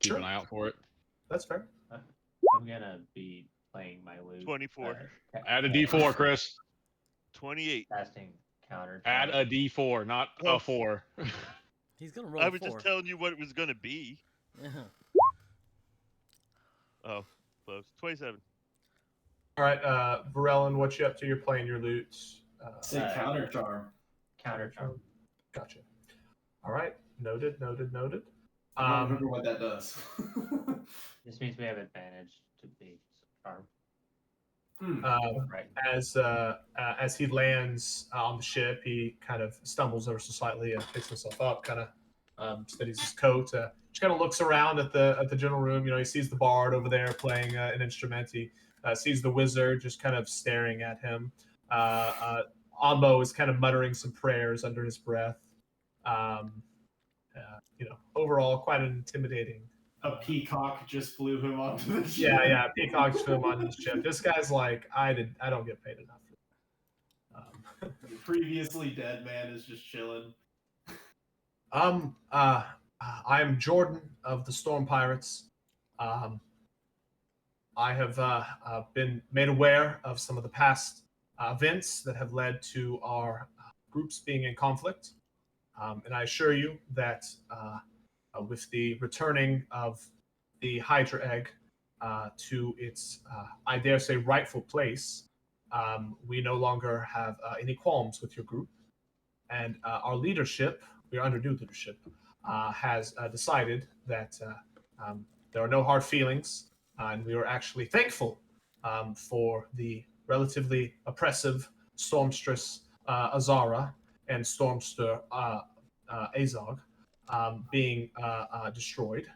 Speaker 7: keep
Speaker 2: Sure.
Speaker 7: an eye out for it?
Speaker 2: That's fair.
Speaker 6: I'm gonna be playing my lute.
Speaker 1: 24.
Speaker 7: Add a D4, Chris.
Speaker 1: 28.
Speaker 6: Casting counter.
Speaker 7: Add
Speaker 6: charm.
Speaker 7: a D4, not
Speaker 1: Oh.
Speaker 7: a 4.
Speaker 4: He's gonna roll
Speaker 1: I
Speaker 4: a
Speaker 1: was
Speaker 4: 4.
Speaker 1: just telling you what it was gonna be.
Speaker 4: Yeah.
Speaker 1: Oh, close. 27.
Speaker 2: All right, Varellin, what you up to? You're playing your lute.
Speaker 3: Say counter charm.
Speaker 6: Counter charm.
Speaker 2: Gotcha. All right, noted.
Speaker 3: I don't remember what that does.
Speaker 6: This means we have advantage to the charm. Right.
Speaker 2: As he lands on the ship, he kind of stumbles ever so slightly and picks himself up, kind of steadies his coat. Just kind of looks around at the general room. You know, he sees the bard over there playing an instrument. He sees the wizard just kind of staring at him. Ambo is kind of muttering some prayers under his breath. Overall, quite an intimidating.
Speaker 3: A peacock just flew him onto the ship.
Speaker 2: Yeah, Peacock's film on the ship. This guy's like, I don't get paid enough.
Speaker 3: The previously dead man is just chilling.
Speaker 2: I am Jordan of the Storm Pirates. I have been made aware of some of the past events that have led to our groups being in conflict. And I assure you that with the returning of the Hydra egg to its, I dare say, rightful place, we no longer have any qualms with your group. And our leadership, we are under new leadership, has decided that there are no hard feelings, and we are actually thankful for the relatively oppressive Stormstress Azara and Stormster Azog being destroyed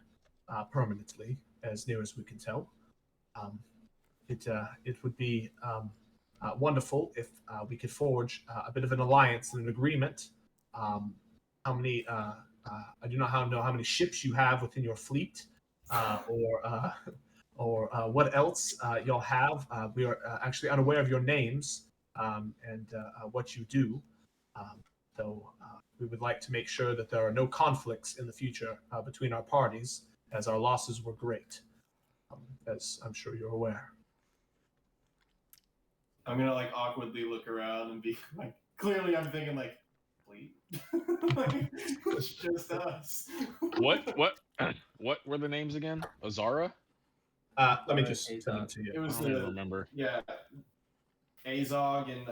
Speaker 2: permanently, as near as we can tell. It would be wonderful if we could forge a bit of an alliance and an agreement. How many? I do not know how many ships you have within your fleet, or what else you'll have. We are actually unaware of your names and what you do. Though we would like to make sure that there are no conflicts in the future between our parties, as our losses were great, as I'm sure you're aware.
Speaker 3: I'm gonna like awkwardly look around and be like, clearly I'm thinking like, wait, like, it's just us.
Speaker 7: What were the names again? Azara?
Speaker 2: Let me just send them to
Speaker 3: It
Speaker 2: you.
Speaker 3: was
Speaker 7: I don't even remember.
Speaker 3: Yeah, Azog and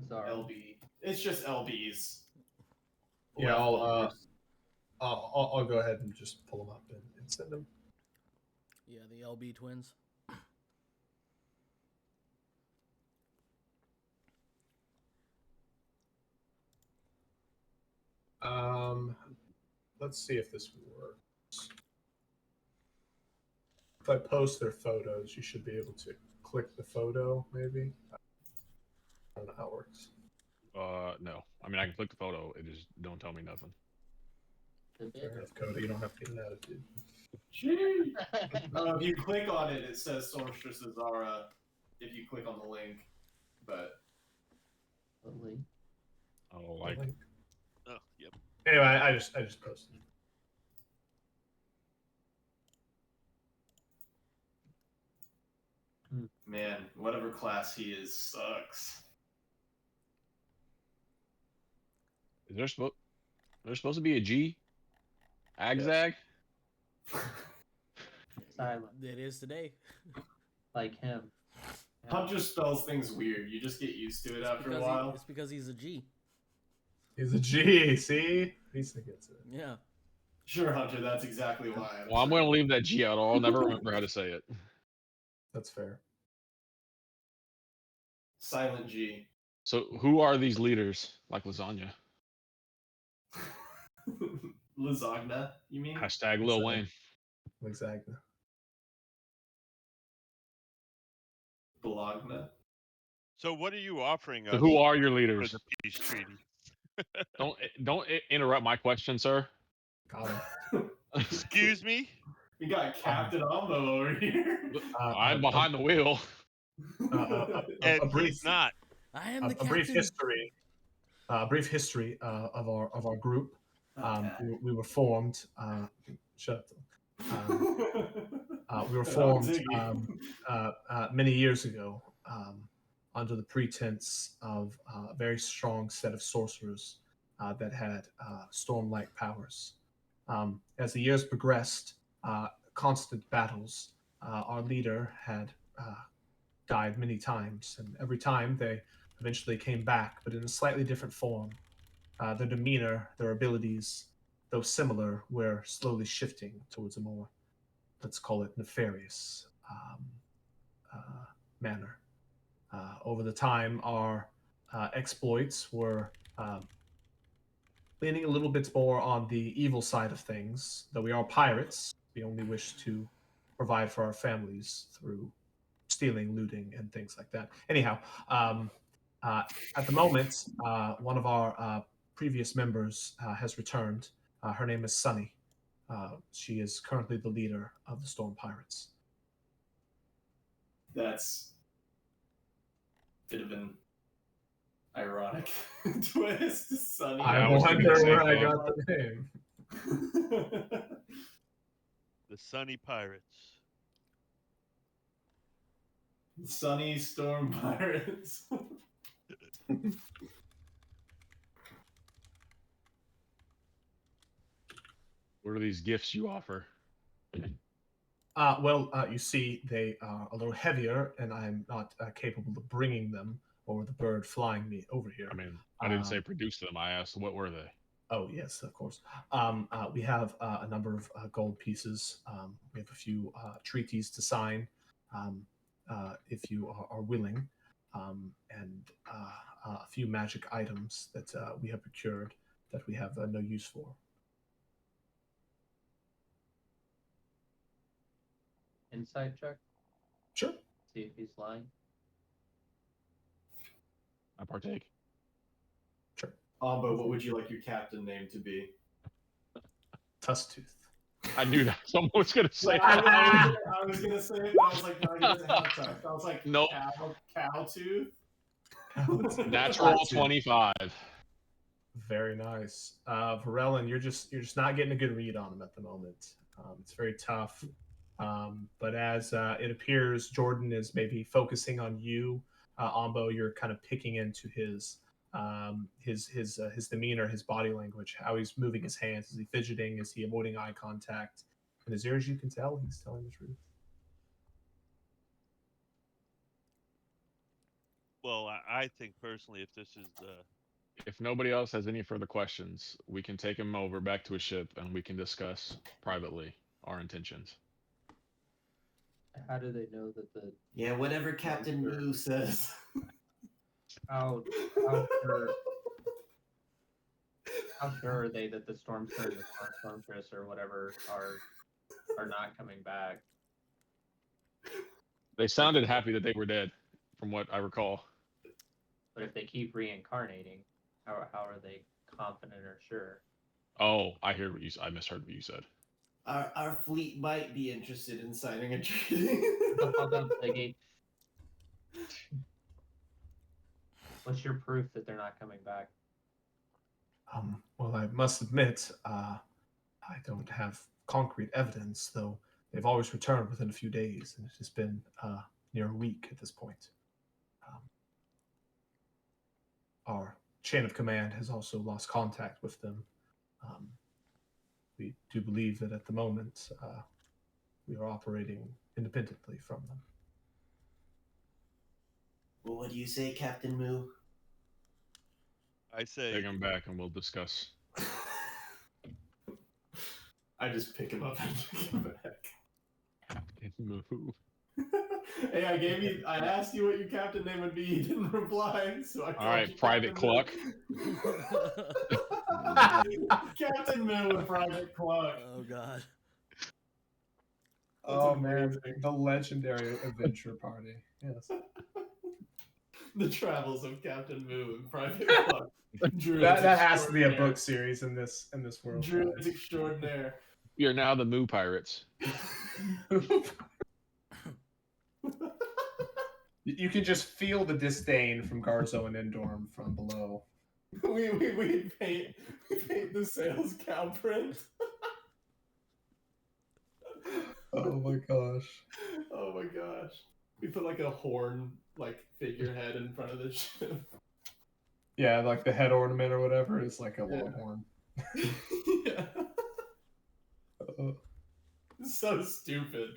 Speaker 6: Zara.
Speaker 3: LB. It's just LBs.
Speaker 2: Yeah, I'll go ahead and just pull them up and send them.
Speaker 4: Yeah, the LB twins.
Speaker 2: Let's see if this works. If I post their photos, you should be able to click the photo, maybe. I don't know how it works.
Speaker 7: No. I mean, I can click the photo. It just don't tell me nothing.
Speaker 2: Fair enough, Coda. You don't have to get an attitude.
Speaker 3: Gee. If you click on it, it says Sorceress Azara. If you click on the link, but
Speaker 6: Lovely.
Speaker 7: Oh, like
Speaker 1: Oh, yep.
Speaker 2: Anyway, I just posted.
Speaker 3: man, whatever class he is sucks.
Speaker 7: is there's supposed to be a G? Agzag?
Speaker 6: Silent.
Speaker 4: It is today.
Speaker 6: Like him.
Speaker 3: Hunter spells things weird. You just get used to it after a
Speaker 4: Because
Speaker 3: while.
Speaker 4: it's because he's a G.
Speaker 2: He's a G. See, Lisa gets it.
Speaker 4: Yeah.
Speaker 3: Sure, Hunter, that's exactly why.
Speaker 7: Well, I'm going to leave that G out, or I'll never remember how to say it.
Speaker 2: That's fair.
Speaker 3: Silent G.
Speaker 7: So, who are these leaders? Like lasagna.
Speaker 3: Lasagna, you mean?
Speaker 7: Hashtag Lil Wayne.
Speaker 2: Exactly.
Speaker 3: Bologna.
Speaker 1: So what are you offering
Speaker 7: So
Speaker 1: us
Speaker 7: who are your
Speaker 1: for
Speaker 7: leaders?
Speaker 1: the peace treaty?
Speaker 7: Don't interrupt my question, sir.
Speaker 2: Got him.
Speaker 1: Excuse me?
Speaker 3: We got Captain Ombo over here.
Speaker 7: I'm behind the wheel.
Speaker 1: And
Speaker 2: A brief,
Speaker 1: he's not.
Speaker 4: I am
Speaker 2: a,
Speaker 4: the
Speaker 2: a brief
Speaker 4: captain.
Speaker 2: history, brief history of our group.
Speaker 3: Okay.
Speaker 2: We were formed. Shut up. We were
Speaker 3: I'm
Speaker 2: formed
Speaker 3: Ziggy.
Speaker 2: many years ago under the pretense of a very strong set of sorcerers that had storm-like powers. As the years progressed, constant battles. Our leader had died many times, and every time they eventually came back, but in a slightly different form. Their demeanor, their abilities, though similar, were slowly shifting towards a more, let's call it, nefarious manner. Over the time, our exploits were leaning a little bit more on the evil side of things. Though we are pirates, we only wish to provide for our families through stealing, looting, and things like that. Anyhow, at the moment, one of our previous members has returned. Her name is Sunny. She is currently the leader of the Storm Pirates.
Speaker 3: That's a bit of an ironic twist. Sunny.
Speaker 7: I
Speaker 2: I
Speaker 7: was thinking
Speaker 2: wonder
Speaker 7: the same
Speaker 2: where I
Speaker 7: thing.
Speaker 2: got the name.
Speaker 1: The Sunny Pirates.
Speaker 3: Sunny Storm Pirates.
Speaker 7: What are these gifts you offer?
Speaker 2: You see, they are a little heavier, and I'm not capable of bringing them over the bird flying me over here.
Speaker 7: I mean, I didn't say produce them. I asked what were they.
Speaker 2: Oh, yes, of course. We have a number of gold pieces. We have a few treaties to sign if you are willing, and a few magic items that we have procured that we have no use for.
Speaker 6: Insight check.
Speaker 2: Sure.
Speaker 6: See if he's lying.
Speaker 7: I partake.
Speaker 3: Ombo, what would you like your captain name to be?
Speaker 2: Tusktooth.
Speaker 7: I knew that someone was gonna say
Speaker 3: I,
Speaker 7: that.
Speaker 3: I was gonna say it, but I was like, no, he doesn't have a tusk. I was like,
Speaker 7: Nope.
Speaker 3: Cowtooth.
Speaker 7: Natural
Speaker 2: Tusktooth.
Speaker 7: 25.
Speaker 2: Very nice. Varellin, you're just not getting a good read on him at the moment. It's very tough. But as it appears, Jordan is maybe focusing on you. Ombo, you're kind of picking into his demeanor, his body language, how he's moving his hands. Is he fidgeting? Is he avoiding eye contact? And as near as you can tell, he's telling the truth.
Speaker 1: Well, I think personally, if this is
Speaker 7: If nobody else has any further questions, we can take him over back to his ship and we can discuss privately our intentions.
Speaker 6: How do they know that the
Speaker 3: Yeah, whatever Captain Moo says.
Speaker 6: how sure are they that the storm current, the stormtress, or whatever are not coming back?
Speaker 7: They sounded happy that they were dead, from what I recall.
Speaker 6: But if they keep reincarnating, how are they confident or sure?
Speaker 7: Oh, I misheard what you said.
Speaker 3: Our fleet might be interested in signing a treaty.
Speaker 6: What's your proof that they're not coming back?
Speaker 2: Well, I must admit, I don't have concrete evidence, though they've always returned within a few days, and it has been near a week at this point. Our chain of command has also lost contact with them. We do believe that at the moment we are operating independently from them.
Speaker 3: Well, what do you say, Captain Moo?
Speaker 1: I say
Speaker 7: Take him back and we'll discuss.
Speaker 3: I just pick him up and take him back.
Speaker 7: Captain Moo.
Speaker 3: Hey, I asked you what your captain name would be. You didn't reply, so I called
Speaker 7: Alright,
Speaker 3: you
Speaker 7: Private
Speaker 3: Captain
Speaker 7: Cluck.
Speaker 3: Moo. Captain Moo and Private Cluck.
Speaker 4: Oh god.
Speaker 2: Oh man,
Speaker 3: amazing.
Speaker 2: the legendary adventure party. Yes.
Speaker 3: The Travels of Captain Moo and Private Buck.
Speaker 2: That has to be a book series in this world.
Speaker 3: Druids
Speaker 2: guys.
Speaker 3: extraordinaire.
Speaker 7: You're now the Moo Pirates.
Speaker 2: You can just feel the disdain from Garzo and Endorm from below.
Speaker 3: we paint the sails cow print.
Speaker 2: Oh my gosh.
Speaker 3: Oh my gosh. We put like a horn figurehead in front of the ship.
Speaker 2: Yeah, like the head ornament or whatever is like a
Speaker 3: Yeah.
Speaker 2: longhorn.
Speaker 3: Yeah. So stupid.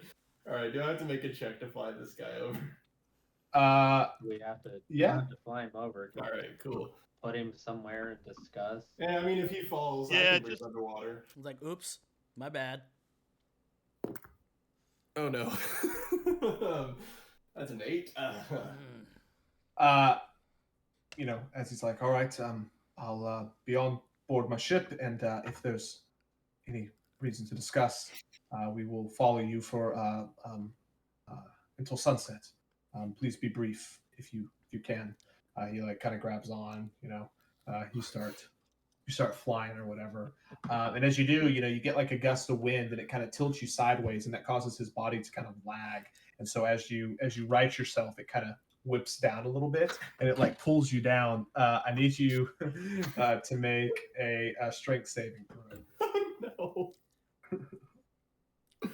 Speaker 3: Alright, do I have to make a check to fly this guy over?
Speaker 6: We have to,
Speaker 2: Yeah.
Speaker 6: fly him over.
Speaker 3: Alright, cool.
Speaker 6: Put him somewhere and discuss.
Speaker 3: Yeah, I mean, if he falls, I
Speaker 1: Yeah,
Speaker 3: can breathe
Speaker 1: just-
Speaker 3: underwater.
Speaker 4: Like, oops, my bad.
Speaker 3: Oh no. That's an 8.
Speaker 2: As he's like, all right, I'll be on board my ship, and if there's any reason to discuss, we will follow you for until sunset. Please be brief if you can. He like kind of grabs on, you start flying or whatever, and as you do, you get like a gust of wind, and it kind of tilts you sideways, and that causes his body to kind of lag. And so as you right yourself, it kind of whips down a little bit, and it like pulls you down. I need you to make a strength saving throw.
Speaker 3: Oh no.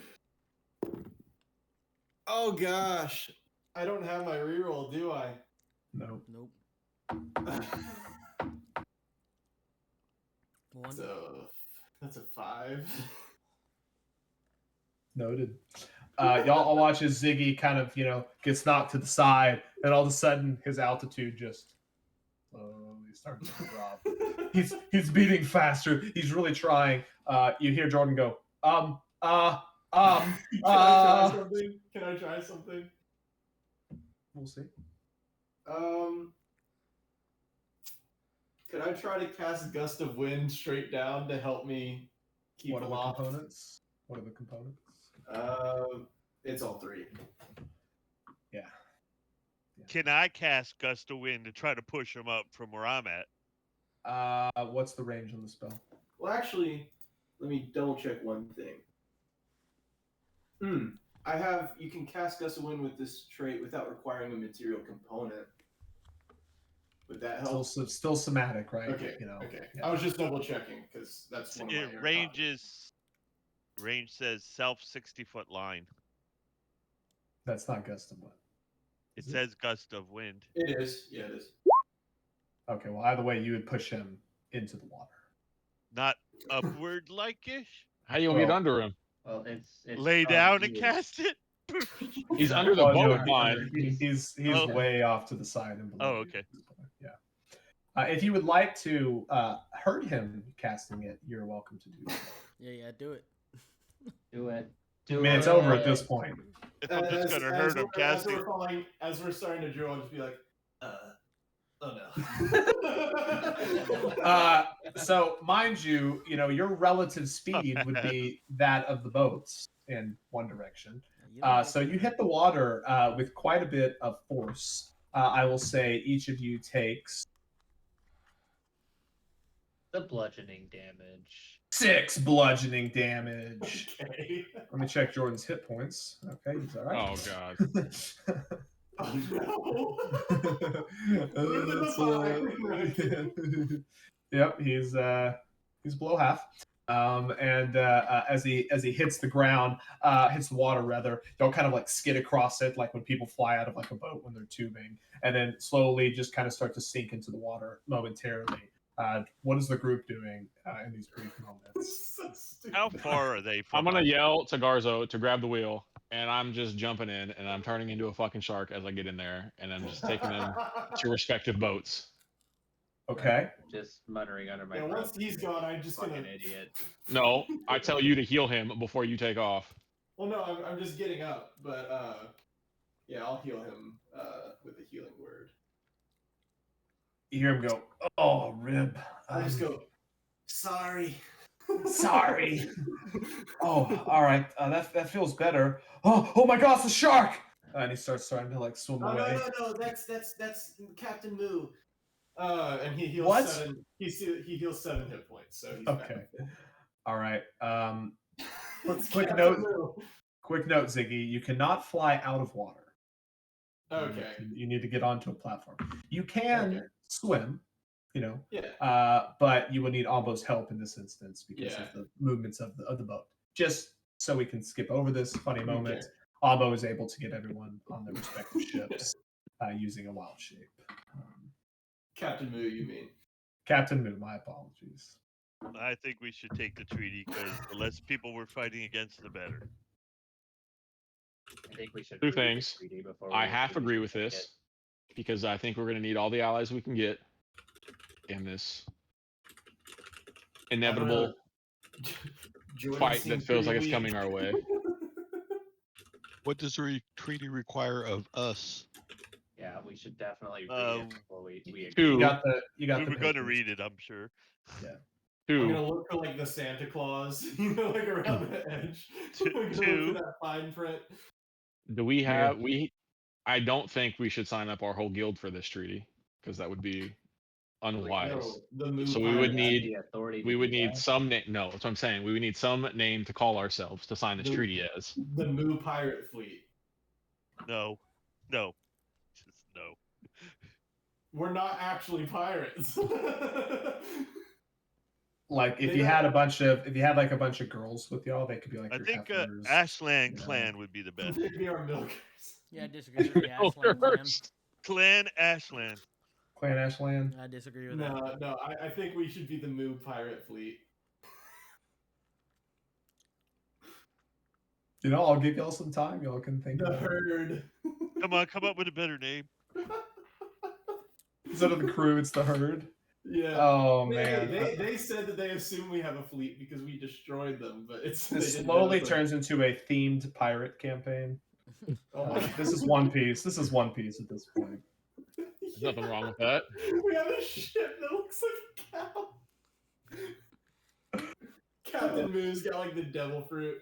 Speaker 3: Oh gosh. I don't have my reroll, do I?
Speaker 2: No.
Speaker 4: Nope. One.
Speaker 3: So that's a 5.
Speaker 2: Noted. Y'all all watch as Ziggy kind of, gets knocked to the side, and all of a sudden his altitude just slowly starts to drop. He's beating faster. He's really trying. You hear Jordan go,
Speaker 3: Can I try something? Can I try something?
Speaker 2: We'll see.
Speaker 3: Could I try to cast Gust of Wind straight down to help me keep
Speaker 2: What are the
Speaker 3: aloft?
Speaker 2: components? What are the components?
Speaker 3: It's all 3.
Speaker 2: Yeah.
Speaker 1: Can I cast Gust of Wind to try to push him up from where I'm at?
Speaker 2: What's the range on the spell?
Speaker 3: Well, actually, let me double check one thing. You can cast Gust of Wind with this trait without requiring a material component. Would that help?
Speaker 2: Still somatic, right?
Speaker 3: Okay. Okay.
Speaker 2: Yeah.
Speaker 3: I was just double checking because that's one of my air
Speaker 1: Range says self 60-foot line.
Speaker 2: That's not gust of wind.
Speaker 1: It says gust of wind.
Speaker 3: It is. Yeah, it is.
Speaker 2: Okay, well, either way, you would push him into the water.
Speaker 1: Not upward like-ish.
Speaker 7: How you gonna get
Speaker 2: Well-
Speaker 7: under him?
Speaker 6: Well, it's
Speaker 1: Lay down and
Speaker 6: you.
Speaker 1: cast it.
Speaker 7: He's under the
Speaker 2: Well,
Speaker 7: boat
Speaker 2: no,
Speaker 7: line.
Speaker 2: He's
Speaker 1: Oh.
Speaker 2: way off to the side and below.
Speaker 1: Oh,
Speaker 2: you
Speaker 1: okay.
Speaker 2: at this point. Yeah. If you would like to hurt him casting it, you're welcome to do so.
Speaker 4: Yeah, do it.
Speaker 6: Do it.
Speaker 2: I mean, it's over at this point.
Speaker 1: If I'm just gonna hurt him casting.
Speaker 3: As we're starting to drill, I'll just be like, oh
Speaker 2: Uh,
Speaker 3: no.
Speaker 2: So, mind you, your relative speed would be that of the boats in one direction. So you hit the water with quite a bit of force. I will say each of you takes
Speaker 6: The bludgeoning damage.
Speaker 2: 6 bludgeoning damage.
Speaker 3: Okay.
Speaker 2: Let me check Jordan's hit points. Okay, he's all right.
Speaker 7: Oh god.
Speaker 3: Oh no.
Speaker 2: Yep, he's below half. And as he hits the ground, hits the water rather, they'll kind of like skid across it, like when people fly out of like a boat when they're tubing, and then slowly just kind of start to sink into the water momentarily. What is the group doing in these brief moments?
Speaker 3: So stupid.
Speaker 1: How far are they from
Speaker 7: I'm gonna
Speaker 1: us?
Speaker 7: yell to Garzo to grab the wheel, and I'm just jumping in, and I'm turning into a fucking shark as I get in there, and I'm just taking them to respective boats.
Speaker 2: Okay.
Speaker 6: Just muttering under my
Speaker 3: Yeah,
Speaker 6: breath.
Speaker 3: once he's gone, I'm just
Speaker 6: Fucking
Speaker 3: gonna.
Speaker 6: idiot.
Speaker 7: No, I tell you to heal him before you take off.
Speaker 3: Well, no, I'm just getting up, but yeah, I'll heal him with a healing word.
Speaker 2: You hear him go, "Oh, rib."
Speaker 3: I just go, sorry.
Speaker 2: Sorry. Oh, all right. That feels better. Oh my gosh, the shark! And he starts trying to like swim
Speaker 3: Oh
Speaker 2: away.
Speaker 3: no! That's Captain Moo. And he heals
Speaker 2: What?
Speaker 3: 7. He heals 7 hit points, so he's
Speaker 2: Okay. All right.
Speaker 3: It's
Speaker 2: quick
Speaker 3: Captain
Speaker 2: note.
Speaker 3: Moo.
Speaker 2: Quick note, Ziggy. You cannot fly out of water.
Speaker 3: Okay.
Speaker 2: You need to get onto a platform. You can swim,
Speaker 3: Yeah.
Speaker 2: but you will need Albo's help in this instance because
Speaker 3: Yeah.
Speaker 2: of the movements of the boat. Just so we can skip over this funny moment,
Speaker 3: Okay.
Speaker 2: Albo is able to get everyone on their respective ships using a wild shape.
Speaker 3: Captain Moo, you mean?
Speaker 2: Captain Moo, my apologies.
Speaker 1: I think we should take the treaty because the less people we're fighting against, the better.
Speaker 6: I think we should
Speaker 7: Two
Speaker 6: read the
Speaker 7: things.
Speaker 6: treaty before
Speaker 7: I
Speaker 6: we
Speaker 7: half agree with
Speaker 6: take
Speaker 7: this because I think we're going to need all the allies we can get in this inevitable
Speaker 3: Jordan
Speaker 7: fight that
Speaker 3: seems
Speaker 7: feels like
Speaker 3: pretty
Speaker 7: it's coming
Speaker 3: weak.
Speaker 7: our way.
Speaker 5: What does the treaty require of us?
Speaker 6: Yeah, we should definitely read it before we agree.
Speaker 7: Two.
Speaker 2: You got
Speaker 1: We
Speaker 2: the
Speaker 1: were going to
Speaker 2: papers.
Speaker 1: read it, I'm sure.
Speaker 2: Yeah.
Speaker 3: I'm
Speaker 7: Two.
Speaker 3: gonna look for like the Santa Claus, like around the edge. I'm gonna look
Speaker 1: Two.
Speaker 3: for that fine print.
Speaker 7: Do we have I don't think we should sign up our whole guild for this treaty because that would be unwise.
Speaker 3: No, the Moo
Speaker 7: So we would
Speaker 3: Pirates.
Speaker 7: need
Speaker 6: the authority.
Speaker 7: we
Speaker 6: to
Speaker 7: would
Speaker 6: do
Speaker 7: need
Speaker 6: that.
Speaker 7: some name. No, that's what I'm saying. We would need some name to call ourselves to sign this
Speaker 3: The-
Speaker 7: treaty as.
Speaker 3: the Moo Pirate Fleet.
Speaker 1: No. Just no.
Speaker 3: We're not actually pirates.
Speaker 2: Like if
Speaker 3: They
Speaker 2: you
Speaker 3: don't-
Speaker 2: had a bunch of girls with y'all, they could be like
Speaker 1: I
Speaker 2: your
Speaker 1: think
Speaker 2: heifers,
Speaker 1: Ashland
Speaker 2: you know.
Speaker 1: clan would be the best.
Speaker 3: They'd be our milkers.
Speaker 4: Yeah, I disagree with the Ashland clan.
Speaker 1: Clan Ashland.
Speaker 2: Clan Ashland.
Speaker 4: I disagree with that.
Speaker 3: No, I think we should be the Moo Pirate Fleet.
Speaker 2: You know, I'll give y'all some time. Y'all can think
Speaker 3: The
Speaker 2: about it.
Speaker 3: Herd.
Speaker 1: Come on, come up with a better name.
Speaker 2: Instead of the crew, it's the herd.
Speaker 3: Yeah.
Speaker 2: Oh
Speaker 3: They-
Speaker 2: man.
Speaker 3: They said that they assume we have a fleet because we destroyed them, but
Speaker 2: This
Speaker 3: they didn't
Speaker 2: slowly
Speaker 3: know,
Speaker 2: turns into a themed pirate campaign.
Speaker 3: Oh my God.
Speaker 2: This is One Piece. This is One Piece at this point.
Speaker 7: There's nothing wrong with that.
Speaker 3: We have a ship that looks like a cow. Captain Moo's got like the devil fruit.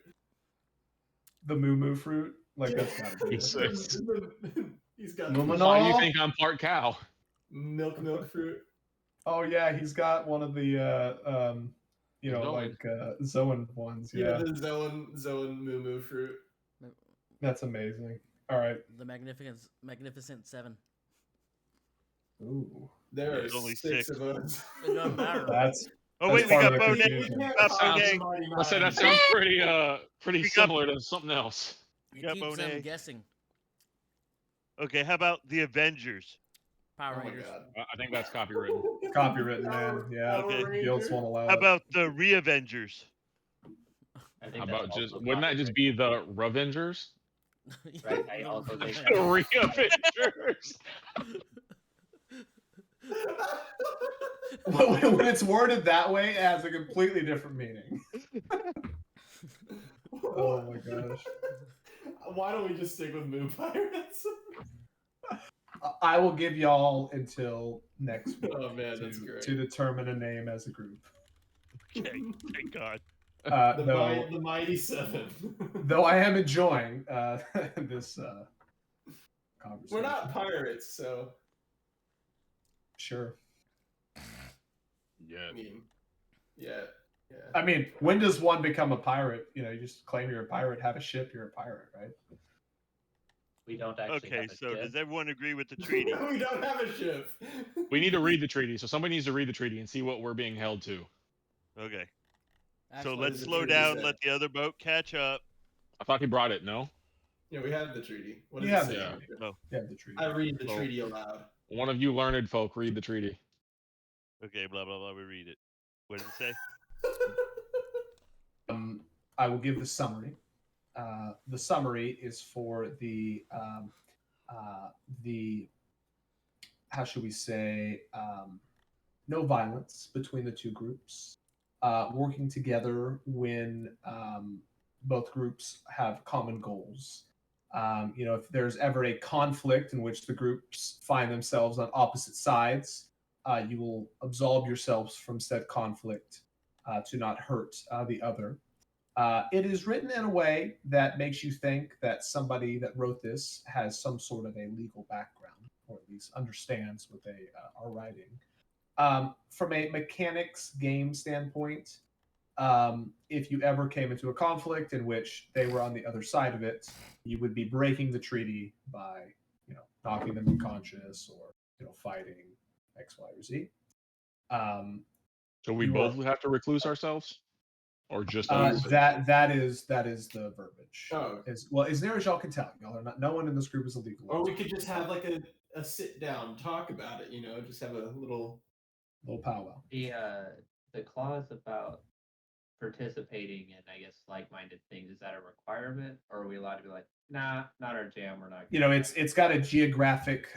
Speaker 2: The Moo Moo fruit. Like that's gotta be it.
Speaker 7: Jesus.
Speaker 3: He's got
Speaker 2: Luminol?
Speaker 7: Why do you think I'm part cow?
Speaker 3: milk fruit.
Speaker 2: Oh yeah, he's got one of the
Speaker 7: Zoan.
Speaker 2: Zoan ones.
Speaker 3: Yeah,
Speaker 2: Yeah.
Speaker 3: the Zoan Moo fruit.
Speaker 2: That's amazing. All right.
Speaker 4: The Magnificent Seven.
Speaker 2: Ooh.
Speaker 3: There are
Speaker 1: There's only
Speaker 3: six
Speaker 1: six.
Speaker 3: of us.
Speaker 4: It doesn't matter.
Speaker 2: That's
Speaker 1: Oh wait, we
Speaker 2: part
Speaker 1: got
Speaker 2: of the
Speaker 1: Bonet.
Speaker 2: confusion.
Speaker 7: That sounds-
Speaker 1: Okay.
Speaker 7: I said that sounds pretty
Speaker 1: We got-
Speaker 7: similar to something else.
Speaker 4: It
Speaker 1: got
Speaker 4: keeps them
Speaker 1: Bonet.
Speaker 4: guessing.
Speaker 1: Okay, how about the Avengers?
Speaker 4: Power
Speaker 3: Oh my
Speaker 4: Rangers.
Speaker 3: God.
Speaker 7: I think that's copywritten.
Speaker 2: copywritten, man. Yeah.
Speaker 1: Okay.
Speaker 2: Guilds won't allow
Speaker 1: How
Speaker 2: it.
Speaker 1: about the Re-Avengers?
Speaker 6: I think
Speaker 7: How
Speaker 6: that's
Speaker 7: about just
Speaker 6: also
Speaker 7: wouldn't that just be the Revengers?
Speaker 6: Right, I also think
Speaker 7: The Re-Avengers.
Speaker 2: When it's worded that way, it has a completely different meaning. Oh my gosh.
Speaker 3: Why don't we just stick with Moo Pirates?
Speaker 2: I will give y'all until next week
Speaker 3: Oh man, that's great.
Speaker 2: to determine a name as a group.
Speaker 1: Okay, thank God.
Speaker 3: The Mighty Seven.
Speaker 2: Though I am enjoying this conversation.
Speaker 3: We're not pirates, so
Speaker 2: Sure.
Speaker 7: Yeah.
Speaker 3: I mean, yeah.
Speaker 2: I mean, when does one become a pirate? You know, you just claim you're a pirate, have a ship, you're a pirate, right?
Speaker 6: we don't actually.
Speaker 1: Okay,
Speaker 6: have a
Speaker 1: so
Speaker 6: ship.
Speaker 1: does everyone agree with the treaty?
Speaker 3: We don't have a ship.
Speaker 7: We need to read the treaty. So somebody needs to read the treaty and see what we're being held to.
Speaker 1: Okay, so
Speaker 4: Actually,
Speaker 1: let's
Speaker 3: the
Speaker 1: slow
Speaker 3: treaty
Speaker 1: down,
Speaker 3: say?
Speaker 1: let the other boat catch up.
Speaker 7: I thought he brought it. No.
Speaker 3: Yeah, we have the treaty. What
Speaker 2: You
Speaker 3: does
Speaker 2: have
Speaker 3: it
Speaker 2: the
Speaker 3: say?
Speaker 7: treaty.
Speaker 1: No.
Speaker 2: You have the treaty.
Speaker 3: I read the
Speaker 7: Oh.
Speaker 3: treaty aloud.
Speaker 7: One of you learned folk read the treaty.
Speaker 1: Okay, blah blah blah. We read it. What does it say?
Speaker 2: I will give the summary. The summary is for the how should we say no violence between the two groups, working together when both groups have common goals. You know, if there's ever a conflict in which the groups find themselves on opposite sides, you will absolve yourselves from said conflict to not hurt the other. It is written in a way that makes you think that somebody that wrote this has some sort of a legal background, or at least understands what they are writing. From a mechanics game standpoint, if you ever came into a conflict in which they were on the other side of it, you would be breaking the treaty by, knocking them unconscious or, fighting X, Y, or Z.
Speaker 7: So we
Speaker 2: You
Speaker 7: both
Speaker 2: are-
Speaker 7: have to recluse ourselves, or just
Speaker 2: Uh,
Speaker 7: us?
Speaker 2: that is the verbiage.
Speaker 3: Oh.
Speaker 2: As near as y'all can tell, y'all are not. No one in this group is illegal.
Speaker 3: Or we could just have like a sit down talk about it. Just have a little.
Speaker 2: little powwow.
Speaker 6: The clause about participating in, I guess, like-minded things, is that a requirement, or are we allowed to be like, nah, not our jam, we're not?
Speaker 2: It's got a geographic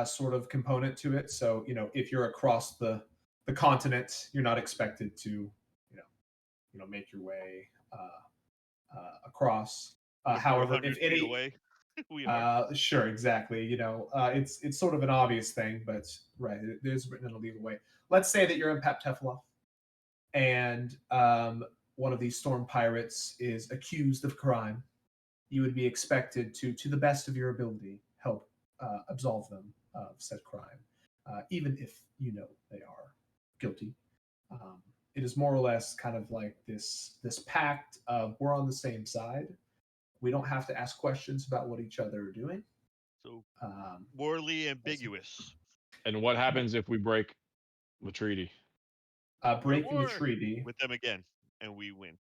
Speaker 2: sort of component to it. So if you're across the continent, you're not expected to make your way across.
Speaker 1: If we're
Speaker 2: However,
Speaker 1: 100
Speaker 2: if
Speaker 1: feet
Speaker 2: any
Speaker 1: away, we are.
Speaker 2: sure, exactly. It's sort of an obvious thing, but right, it is written in a legal way. Let's say that you're in Peptefla, and one of these storm pirates is accused of crime. You would be expected to the best of your ability, help absolve them of said crime, even if they are guilty. It is more or less kind of like this pact of we're on the same side. We don't have to ask questions about what each other are doing.
Speaker 1: So
Speaker 2: Um,
Speaker 1: morally ambiguous.
Speaker 7: And what happens if we break the treaty?
Speaker 2: breaking the
Speaker 1: Or
Speaker 2: treaty.
Speaker 1: with them again, and we win.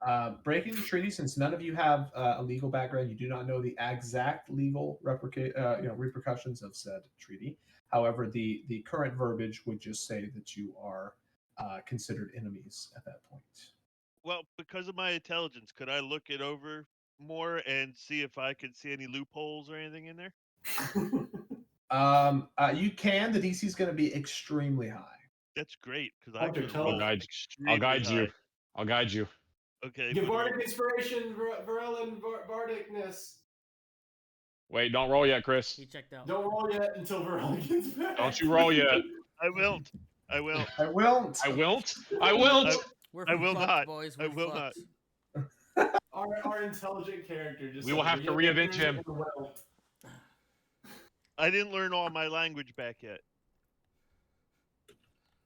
Speaker 2: Breaking the treaty, since none of you have a legal background, you do not know the exact legal repercussions of said treaty. However, the current verbiage would just say that you are considered enemies at that point.
Speaker 1: Well, because of my intelligence, could I look it over more and see if I could see any loopholes or anything in there?
Speaker 2: You can. The DC is going to be extremely high.
Speaker 1: That's great because I
Speaker 3: Hunter,
Speaker 1: could
Speaker 3: tell
Speaker 1: roll
Speaker 3: us.
Speaker 1: extremely
Speaker 7: I'll guide
Speaker 1: high.
Speaker 7: you. I'll guide you.
Speaker 1: Okay.
Speaker 3: Give
Speaker 1: what do I-
Speaker 3: bardic inspiration, Varellan bardicness.
Speaker 7: Wait, don't roll yet, Chris.
Speaker 4: He checked out.
Speaker 3: Don't roll yet until Varellan gets back.
Speaker 7: Don't you roll yet.
Speaker 1: I will. I will.
Speaker 2: I won't.
Speaker 7: I won't. I won't.
Speaker 4: We're
Speaker 1: I will
Speaker 4: fucked,
Speaker 1: not.
Speaker 4: boys.
Speaker 1: I
Speaker 4: We're
Speaker 1: will
Speaker 4: fucked.
Speaker 3: Our intelligent character just.
Speaker 7: We will
Speaker 3: said,
Speaker 7: have to
Speaker 3: "Yeah,
Speaker 7: reinvent
Speaker 3: there's
Speaker 7: him."
Speaker 3: a welt."
Speaker 1: I didn't learn all my language back yet.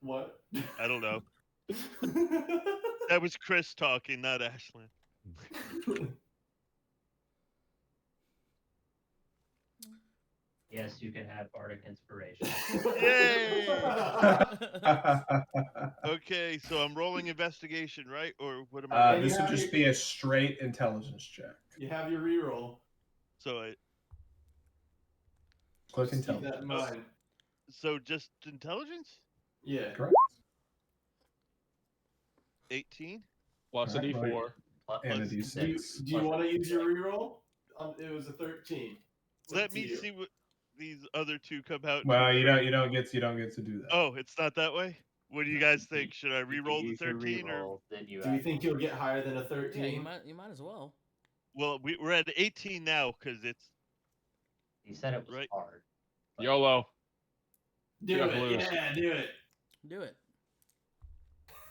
Speaker 3: What?
Speaker 1: I don't know. That was Chris talking, not Ashlyn.
Speaker 6: Yes, you can have bardic inspiration.
Speaker 1: Yay! Okay, so I'm rolling investigation, right? Or what am I?
Speaker 3: And
Speaker 2: This
Speaker 3: you
Speaker 2: would
Speaker 3: have
Speaker 2: just
Speaker 3: your-
Speaker 2: be a straight intelligence check.
Speaker 3: You have your reroll.
Speaker 1: So I.
Speaker 2: Click
Speaker 3: Just keep that in
Speaker 2: intelligence.
Speaker 3: mind.
Speaker 1: So just intelligence?
Speaker 3: Yeah.
Speaker 2: Correct.
Speaker 1: 18.
Speaker 7: Plus a
Speaker 2: Alright,
Speaker 7: D4.
Speaker 2: And a
Speaker 3: Do you,
Speaker 2: D6.
Speaker 3: do you want to use your reroll? It was a 13. It's up
Speaker 1: Let
Speaker 3: to
Speaker 1: me
Speaker 3: you.
Speaker 1: see what these other two come out.
Speaker 2: Well,
Speaker 1: to
Speaker 2: you
Speaker 1: for-
Speaker 2: don't get to do that.
Speaker 1: Oh, it's not that way. What do you guys think? Should I
Speaker 6: You can
Speaker 1: re-roll the
Speaker 6: use your
Speaker 1: 13 or?
Speaker 6: reroll, then you
Speaker 3: Do you
Speaker 6: add-
Speaker 3: think you'll get higher than a 13?
Speaker 4: Yeah, you might as well.
Speaker 1: Well, we're at 18 now because it's
Speaker 6: You said it was
Speaker 1: Right.
Speaker 6: hard. but-
Speaker 7: YOLO.
Speaker 3: Do
Speaker 7: You got
Speaker 3: it.
Speaker 7: blues.
Speaker 3: Yeah, do it.
Speaker 4: Do it.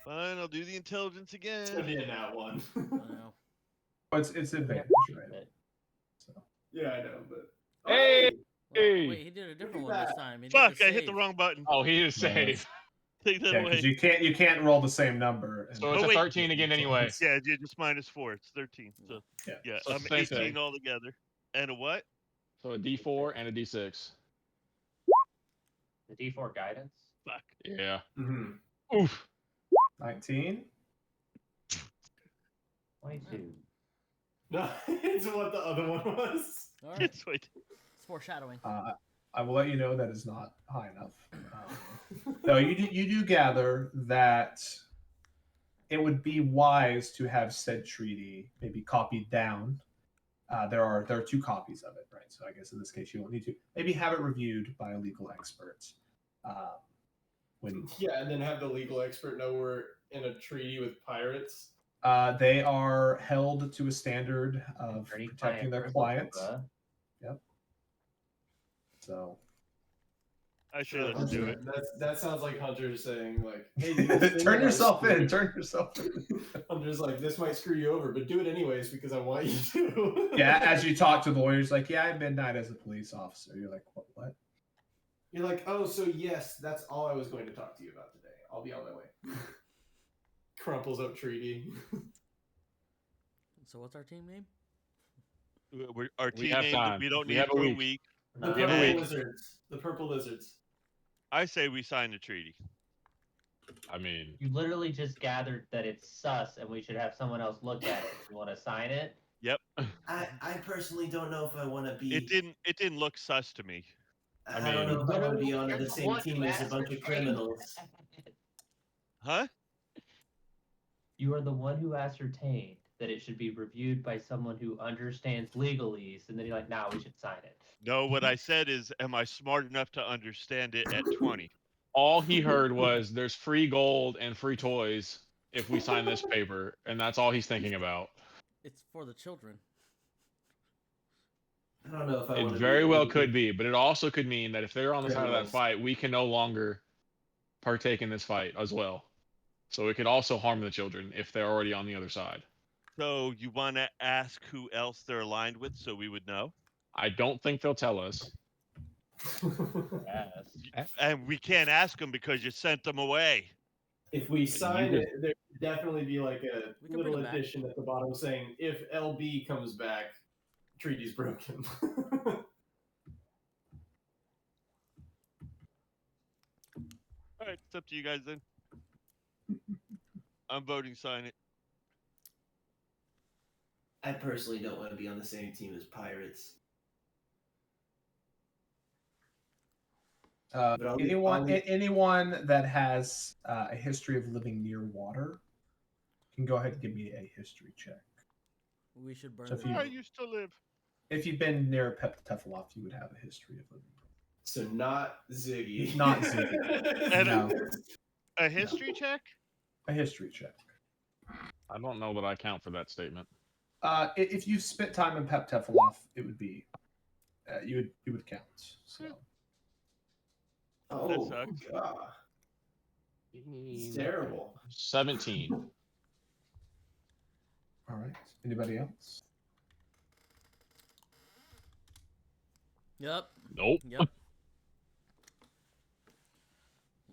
Speaker 1: fine. I'll do the intelligence
Speaker 3: It's gonna
Speaker 1: again.
Speaker 3: be a nat one.
Speaker 4: I know.
Speaker 2: It's advantage, right?
Speaker 6: but-
Speaker 2: So
Speaker 3: Yeah, I know, but.
Speaker 7: Hey!
Speaker 4: Well,
Speaker 7: Hey.
Speaker 4: wait, he did a different
Speaker 3: at
Speaker 4: one this
Speaker 3: that.
Speaker 4: time. He did
Speaker 1: Fuck!
Speaker 4: the
Speaker 1: I hit the
Speaker 4: save.
Speaker 1: wrong button.
Speaker 7: Oh, he is safe.
Speaker 1: Take that
Speaker 2: yeah,
Speaker 1: away.
Speaker 2: because you can't roll the same number. And
Speaker 7: So it's
Speaker 1: Oh,
Speaker 7: a
Speaker 1: wait.
Speaker 7: 13 again anyway.
Speaker 1: Yeah, just -4. It's 13. So yeah,
Speaker 7: So
Speaker 1: I'm
Speaker 7: it's the same
Speaker 1: 18
Speaker 7: thing.
Speaker 1: altogether. And a what?
Speaker 7: So a D4 and a D6.
Speaker 6: The D4 guidance.
Speaker 1: Fuck.
Speaker 7: Yeah.
Speaker 3: Mhm.
Speaker 7: Oof.
Speaker 2: 19.
Speaker 6: 22.
Speaker 3: No, it's what the other one was.
Speaker 4: All right.
Speaker 1: It's wait.
Speaker 4: It's foreshadowing.
Speaker 2: I will let you know that is not high enough. No, you do gather that it would be wise to have said treaty maybe copied down. There are 2 copies of it, right? So I guess in this case you won't need to. Maybe have it reviewed by a legal expert. When
Speaker 3: Yeah, and then have the legal expert know we're in a treaty with pirates.
Speaker 2: they are held to a standard of
Speaker 6: Attorney
Speaker 2: protecting their
Speaker 6: client
Speaker 2: clients.
Speaker 6: privilege,
Speaker 2: So
Speaker 1: I say
Speaker 3: Sure,
Speaker 1: let's
Speaker 3: Hunter.
Speaker 1: do it.
Speaker 3: That sounds like Hunter saying like, "Hey, do this thing
Speaker 2: Turn
Speaker 3: that might
Speaker 2: yourself
Speaker 3: screw
Speaker 2: in.
Speaker 3: you."
Speaker 2: Turn yourself in.
Speaker 3: Hunter's like, "This might screw you over, but do it anyways because I want you to."
Speaker 2: Yeah, as you talk to the lawyers, like, yeah, I'm midnight as a police officer. You're like, what?
Speaker 3: You're like, "Oh, so yes, that's all I was going to talk to you about today. I'll be on my way." Crumples up treaty.
Speaker 4: So what's our team name?
Speaker 1: Our
Speaker 7: We
Speaker 1: team
Speaker 7: have
Speaker 1: name
Speaker 7: time.
Speaker 1: we don't
Speaker 7: We
Speaker 1: need
Speaker 7: have a
Speaker 1: for a
Speaker 7: week.
Speaker 1: week.
Speaker 3: The
Speaker 1: We have a
Speaker 3: purple
Speaker 1: week.
Speaker 3: lizards. The purple lizards.
Speaker 1: I say we sign the treaty.
Speaker 7: I mean,
Speaker 6: You literally just gathered that it's sus and we should have someone else look at it. You want to sign it?
Speaker 1: Yep.
Speaker 3: I personally don't know if I want to be.
Speaker 1: It didn't look sus to me.
Speaker 3: I don't know if I want to be on
Speaker 6: You're
Speaker 3: the
Speaker 6: the
Speaker 3: same
Speaker 6: one
Speaker 3: team
Speaker 6: who
Speaker 3: as a bunch of
Speaker 6: ascertained
Speaker 3: criminals.
Speaker 6: that.
Speaker 1: Huh?
Speaker 6: You are the one who ascertained that it should be reviewed by someone who understands legalese, and then you're like, "Nah, we should sign it."
Speaker 1: No, what I said is, am I smart enough to understand it at 20?
Speaker 7: all he heard was there's free gold and free toys if we sign this paper, and that's all he's thinking about.
Speaker 4: It's for the children.
Speaker 3: I don't know if I
Speaker 7: It
Speaker 3: want to
Speaker 7: very
Speaker 3: be.
Speaker 7: well could be, but it also could mean that if they're on the side of that
Speaker 3: Criminals.
Speaker 7: fight, we can no longer partake in this fight as well. So it could also harm the children if they're already on the other side.
Speaker 1: So you want to ask who else they're aligned with so we would know?
Speaker 7: I don't think they'll tell us.
Speaker 6: Yes.
Speaker 1: And we can't ask them because you sent them away.
Speaker 3: If we sign
Speaker 7: could-
Speaker 3: it, there would definitely be like a
Speaker 4: We can bring
Speaker 3: little
Speaker 4: it back.
Speaker 3: addition at the bottom saying, "If LB comes back, treaty's broken."
Speaker 1: All right, it's up to you guys then. I'm voting sign it.
Speaker 3: I personally don't want to be on the same team as pirates. But I'll
Speaker 2: Anyone that has a history of living near water can go ahead and give me a history check.
Speaker 4: We should burn
Speaker 2: So if
Speaker 4: them
Speaker 2: you-
Speaker 1: Where I
Speaker 4: out.
Speaker 1: used to live.
Speaker 2: If you've been near Tefaloff, you would have a history of living.
Speaker 3: So not Ziggy.
Speaker 2: Not Ziggy.
Speaker 1: And
Speaker 2: No,
Speaker 1: a history check?
Speaker 2: a history check.
Speaker 7: I don't know that I count for that statement.
Speaker 2: If you spent time in Tefaloff, it would be you would count. So
Speaker 3: Oh
Speaker 1: sucks.
Speaker 3: god, it's terrible.
Speaker 7: 17.
Speaker 2: all right. Anybody else?
Speaker 4: Yep.
Speaker 7: Nope.
Speaker 4: Yep. A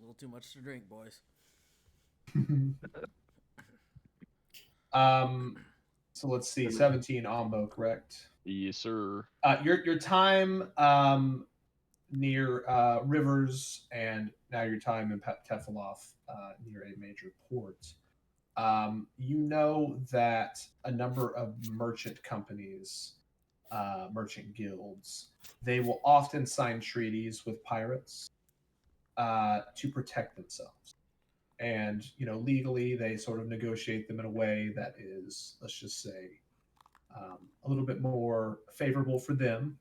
Speaker 4: little too much to drink, boys.
Speaker 2: So let's see. 17 Ombo, correct?
Speaker 7: Yes, sir.
Speaker 2: Your time near rivers and now your time in Tefaloff near a major port. You know that a number of merchant companies, merchant guilds, they will often sign treaties with pirates to protect themselves. And, legally, they sort of negotiate them in a way that is, let's just say, a little bit more favorable for them.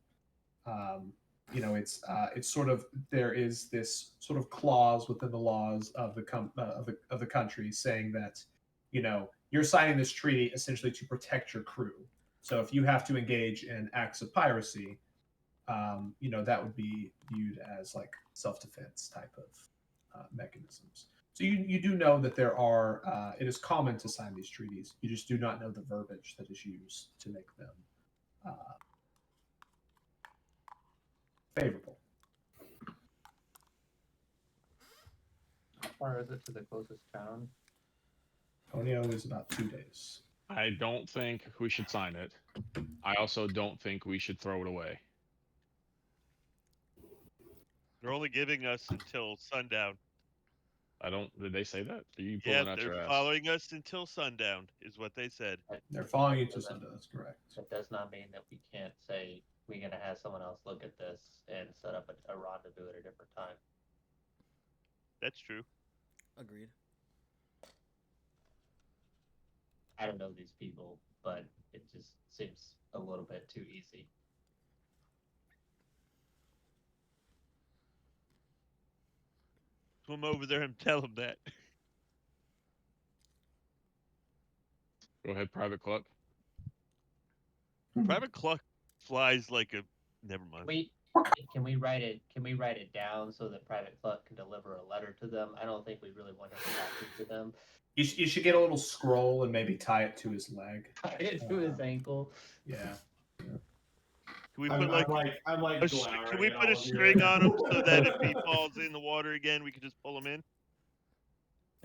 Speaker 2: It's sort of, there is this sort of clause within the laws of the country saying that, you're signing this treaty essentially to protect your crew. So if you have to engage in acts of piracy, that would be viewed as like self-defense type of mechanisms. So you do know that there are, it is common to sign these treaties. You just do not know the verbiage that is used to make them favorable.
Speaker 6: How far is it to the closest town?
Speaker 2: Tonio is about 2 days.
Speaker 7: I don't think we should sign it. I also don't think we should throw it away.
Speaker 1: They're only giving us until sundown.
Speaker 7: I don't. Did they say that? Are you
Speaker 1: Yeah,
Speaker 7: pulling out
Speaker 1: they're
Speaker 7: your ass?
Speaker 1: following us until sundown, is what they said.
Speaker 2: They're following you to Sunday. That's correct.
Speaker 6: That does not mean that we can't say we're gonna have someone else look at this and set up a rendezvous at a different time.
Speaker 1: That's true.
Speaker 4: Agreed.
Speaker 6: I don't know these people, but it just seems a little bit too easy.
Speaker 1: Swim over there and tell them that.
Speaker 7: Go ahead, Private Cluck.
Speaker 1: Private Cluck flies like a. Never mind.
Speaker 6: We Can we write it? Can we write it down so that Private Cluck can deliver a letter to them? I don't think we really want to talk to them.
Speaker 2: You should get a little scroll and maybe tie it to his leg.
Speaker 6: Tie it to his ankle.
Speaker 2: Yeah.
Speaker 1: Can we
Speaker 3: I'm
Speaker 1: put like
Speaker 3: like
Speaker 1: can
Speaker 3: glowering
Speaker 1: we
Speaker 3: at
Speaker 1: put
Speaker 3: all
Speaker 1: a
Speaker 3: of you
Speaker 1: string
Speaker 3: right
Speaker 1: on
Speaker 3: now.
Speaker 1: him so that if he falls in the water again, we can just pull him in?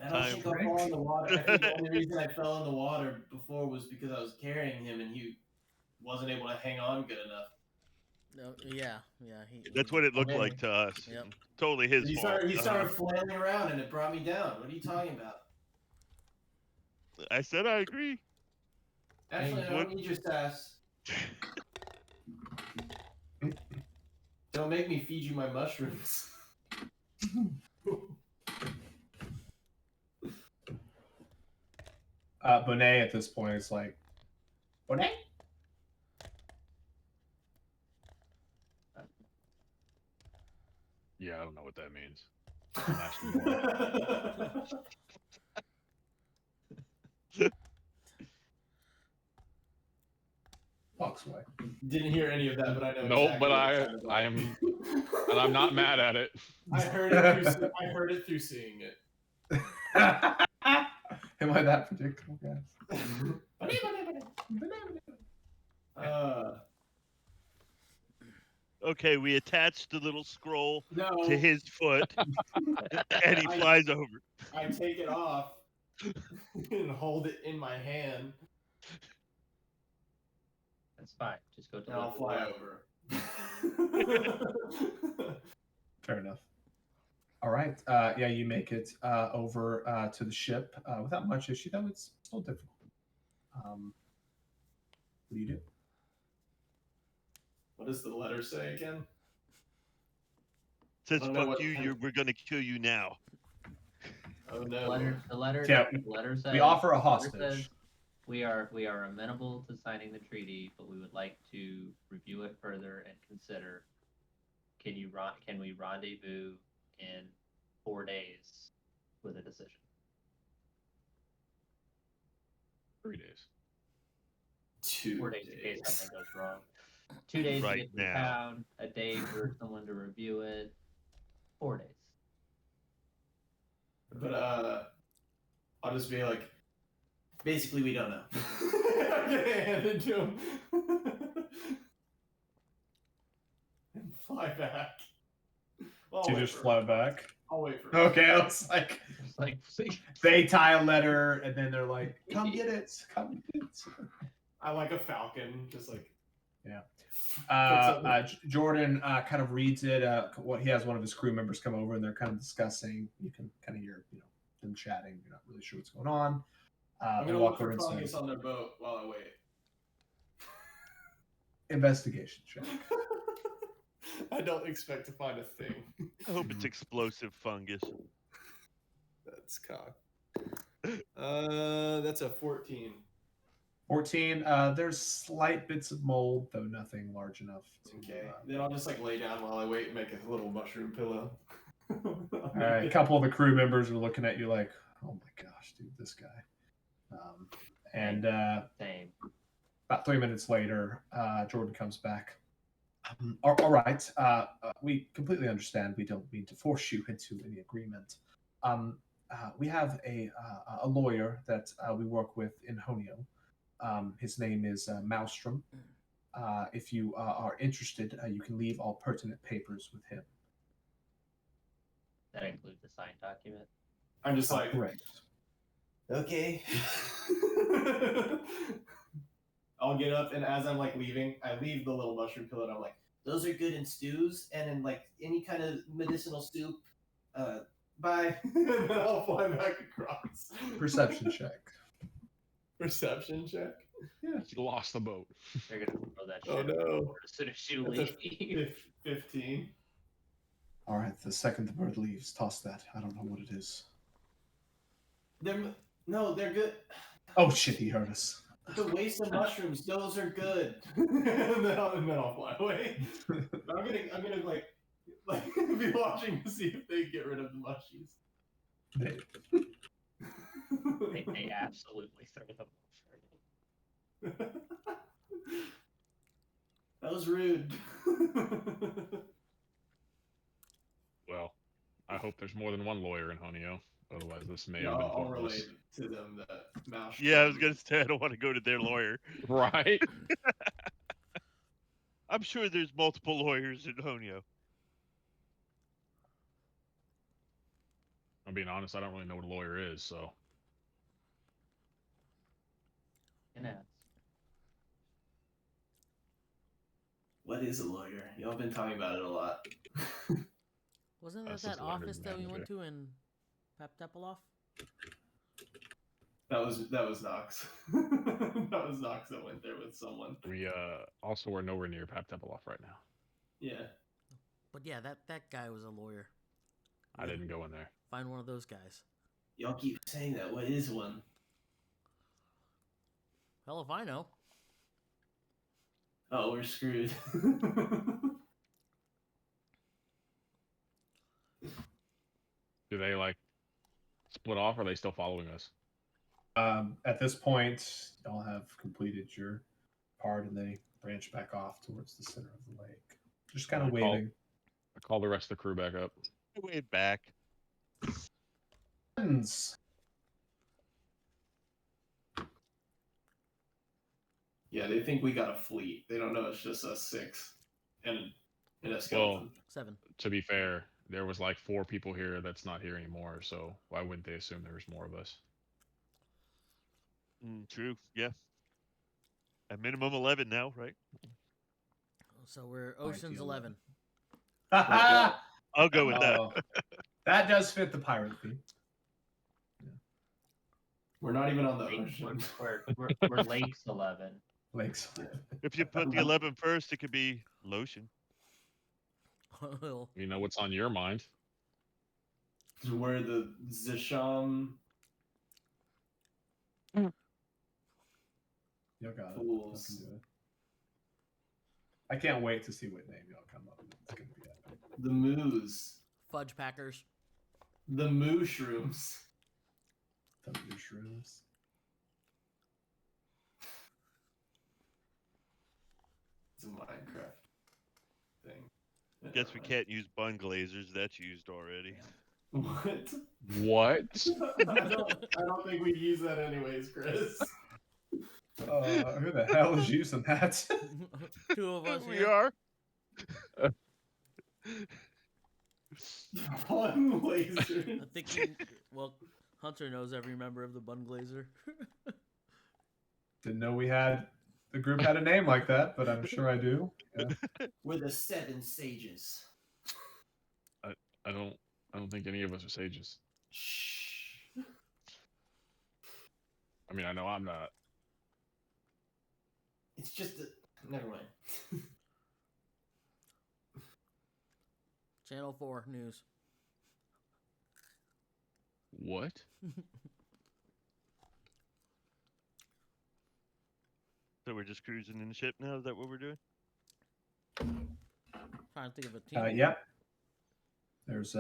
Speaker 3: I don't think I'll fall in the water. I think the only reason I fell in the water before was because I was carrying him and he wasn't able to hang on good enough.
Speaker 4: No, yeah.
Speaker 1: That's what it looked like to us.
Speaker 4: Yep.
Speaker 1: Totally his
Speaker 3: He
Speaker 1: fault.
Speaker 3: started flailing around and it brought me down. What are you talking about?
Speaker 1: I said I agree.
Speaker 3: Actually, I don't need your sass. Don't make me feed you my mushrooms.
Speaker 2: Bonet at this point is like, Bonet?
Speaker 7: Yeah, I don't know what that means. I'm asking more.
Speaker 2: Walks away.
Speaker 3: Didn't hear any of that, but I know.
Speaker 7: No,
Speaker 3: exactly
Speaker 7: but
Speaker 3: what it sounded like.
Speaker 7: I am, and I'm not mad at it.
Speaker 3: I heard it through seeing it.
Speaker 2: Am I that predictable, guys?
Speaker 1: Okay, we attached the little scroll
Speaker 3: No.
Speaker 1: to his foot, and he flies over.
Speaker 3: I take it off and hold it in my hand.
Speaker 6: That's fine. Just go to
Speaker 3: And I'll fly over.
Speaker 2: Fair enough. All right. Yeah, you make it over to the ship without much issue, though. It's still difficult. What do you do?
Speaker 3: What does the letter say again?
Speaker 1: Says,
Speaker 3: I don't know
Speaker 1: fuck
Speaker 3: what
Speaker 1: you, we're going to kill you now.
Speaker 3: Oh
Speaker 6: The
Speaker 3: no.
Speaker 6: letter
Speaker 2: Yeah,
Speaker 6: says,
Speaker 2: we offer a
Speaker 6: the letter
Speaker 2: hostage.
Speaker 6: says, we are amenable to signing the treaty, but we would like to review it further and consider. Can we rendezvous in 4 days with a decision?
Speaker 7: 3 days.
Speaker 6: 4 days in case something goes wrong. 2 days
Speaker 1: Right
Speaker 6: to get to
Speaker 1: now.
Speaker 6: town, a day for someone to review it. 4 days.
Speaker 3: But I'll just be like, basically we don't know. I'm gonna hand it to him. And fly back. Well,
Speaker 2: Do you just fly back?
Speaker 3: I'll wait for
Speaker 2: Okay, I was like,
Speaker 6: It's like,
Speaker 2: they tie a letter, and then they're like, come get it. Come get it.
Speaker 3: I like a falcon, just like.
Speaker 2: Yeah. Jordan kind of reads it. What he has one of his crew members come over, and they're kind of discussing. You can kind of hear, them chatting. You're not really sure what's going on.
Speaker 3: I'm gonna look for fungus on their boat while I wait.
Speaker 2: Investigation check.
Speaker 3: I don't expect to find a thing.
Speaker 1: I hope it's explosive fungus.
Speaker 3: That's cock. That's a 14.
Speaker 2: 14. There's slight bits of mold, though nothing large enough.
Speaker 3: Okay. Then I'll just like lay down while I wait and make a little mushroom pillow.
Speaker 2: All right. A couple of the crew members are looking at you like, "Oh my gosh, dude, this guy."
Speaker 6: Same.
Speaker 2: About 3 minutes later, Jordan comes back. All right. We completely understand. We don't mean to force you into any agreement. We have a lawyer that we work with in Honio. His name is Maelstrom. If you are interested, you can leave all pertinent papers with him.
Speaker 6: That includes the signed document.
Speaker 3: I'm just like,
Speaker 2: Correct.
Speaker 3: okay. I'll get up, and as I'm like leaving, I leave the little mushroom pillow, and I'm like, those are good in stews and in like any kind of medicinal soup. Bye. And then I'll fly back across.
Speaker 2: Perception check.
Speaker 3: Perception check?
Speaker 2: Yeah.
Speaker 7: You lost the boat.
Speaker 6: They're gonna throw that shit
Speaker 3: Oh no.
Speaker 6: as soon as you
Speaker 3: That's
Speaker 6: leave.
Speaker 3: 15.
Speaker 2: All right. The second the bird leaves, toss that. I don't know what it is.
Speaker 3: They're good.
Speaker 2: Oh shit! He heard us.
Speaker 3: The waste of mushrooms, those are good. and then I'll fly away. But I'm gonna like be watching to see if they get rid of the mushies.
Speaker 6: They absolutely throw them.
Speaker 3: That was rude.
Speaker 7: Well, I hope there's more than one lawyer in Honio. Otherwise, this may
Speaker 3: No,
Speaker 7: have been
Speaker 3: I'll relay
Speaker 7: pointless.
Speaker 3: to them that Mouse.
Speaker 1: Yeah, I was gonna say I don't want to go to their lawyer.
Speaker 7: Right?
Speaker 1: I'm sure there's multiple lawyers in Honio.
Speaker 7: I'm being honest, I don't really know what a lawyer is, so.
Speaker 6: And ads.
Speaker 3: What is a lawyer? Y'all been talking about it a lot.
Speaker 4: Wasn't
Speaker 7: That's
Speaker 4: that
Speaker 7: just
Speaker 4: that
Speaker 7: the lending
Speaker 4: office that we went
Speaker 7: manager.
Speaker 4: to in Paptepaloff?
Speaker 3: That was Knox. That was Knox that went there with someone.
Speaker 7: We also are nowhere near Paptepaloff right now.
Speaker 3: Yeah.
Speaker 4: But yeah, that guy was a lawyer.
Speaker 7: I didn't go in there.
Speaker 4: Find one of those guys.
Speaker 3: Y'all keep saying that. What is one?
Speaker 4: Hell if I know.
Speaker 3: Oh, we're screwed.
Speaker 7: Do they like split off, or are they still following us?
Speaker 2: At this point, y'all have completed your part, and they branch back off towards the center of the lake. Just kind of
Speaker 7: I call-
Speaker 2: waving.
Speaker 7: I call the rest of the crew back up.
Speaker 1: Way back.
Speaker 2: Friends.
Speaker 3: Yeah, they think we got a fleet. They don't know it's just us 6 and a skeleton.
Speaker 4: 7.
Speaker 7: To be fair, there was like 4 people here that's not here anymore, so why wouldn't they assume there was more of us?
Speaker 1: True. Yeah. At minimum 11 now, right?
Speaker 4: So we're Ocean's 11.
Speaker 1: I'll go with that.
Speaker 2: Oh, that does fit the pirate theme.
Speaker 3: We're not even on the
Speaker 6: Lake-
Speaker 3: ocean.
Speaker 6: We're Lakes 11.
Speaker 2: Lakes.
Speaker 1: If you put the 11 first, it could be lotion.
Speaker 4: Well,
Speaker 7: You know what's on your mind?
Speaker 3: We're the Zisham
Speaker 2: Y'all got it. Y'all
Speaker 3: fools.
Speaker 2: can do it. I can't wait to see what name y'all come up with. It's gonna be epic.
Speaker 3: The Moos.
Speaker 4: Fudge Packers.
Speaker 3: The Mooshrooms.
Speaker 2: The mushrooms.
Speaker 3: It's a Minecraft thing.
Speaker 1: Guess we can't use bun glazers. That's used already.
Speaker 3: What?
Speaker 7: What?
Speaker 3: I don't think we use that anyways, Chris.
Speaker 2: Who the hell is using that?
Speaker 4: 2 of us
Speaker 1: We
Speaker 4: here.
Speaker 1: are.
Speaker 3: One laser.
Speaker 4: I think well, Hunter knows every member of the Bun Glazer.
Speaker 2: Didn't know the group had a name like that, but I'm sure I do. Yeah.
Speaker 3: We're the 7 sages.
Speaker 7: I don't think any of us are sages.
Speaker 3: Shh.
Speaker 7: I mean, I know I'm not.
Speaker 3: It's just that. Never mind.
Speaker 4: Channel 4 news.
Speaker 7: What?
Speaker 1: So we're just cruising in the ship now? Is that what we're doing?
Speaker 4: Trying to think of a team.
Speaker 2: Yep. There's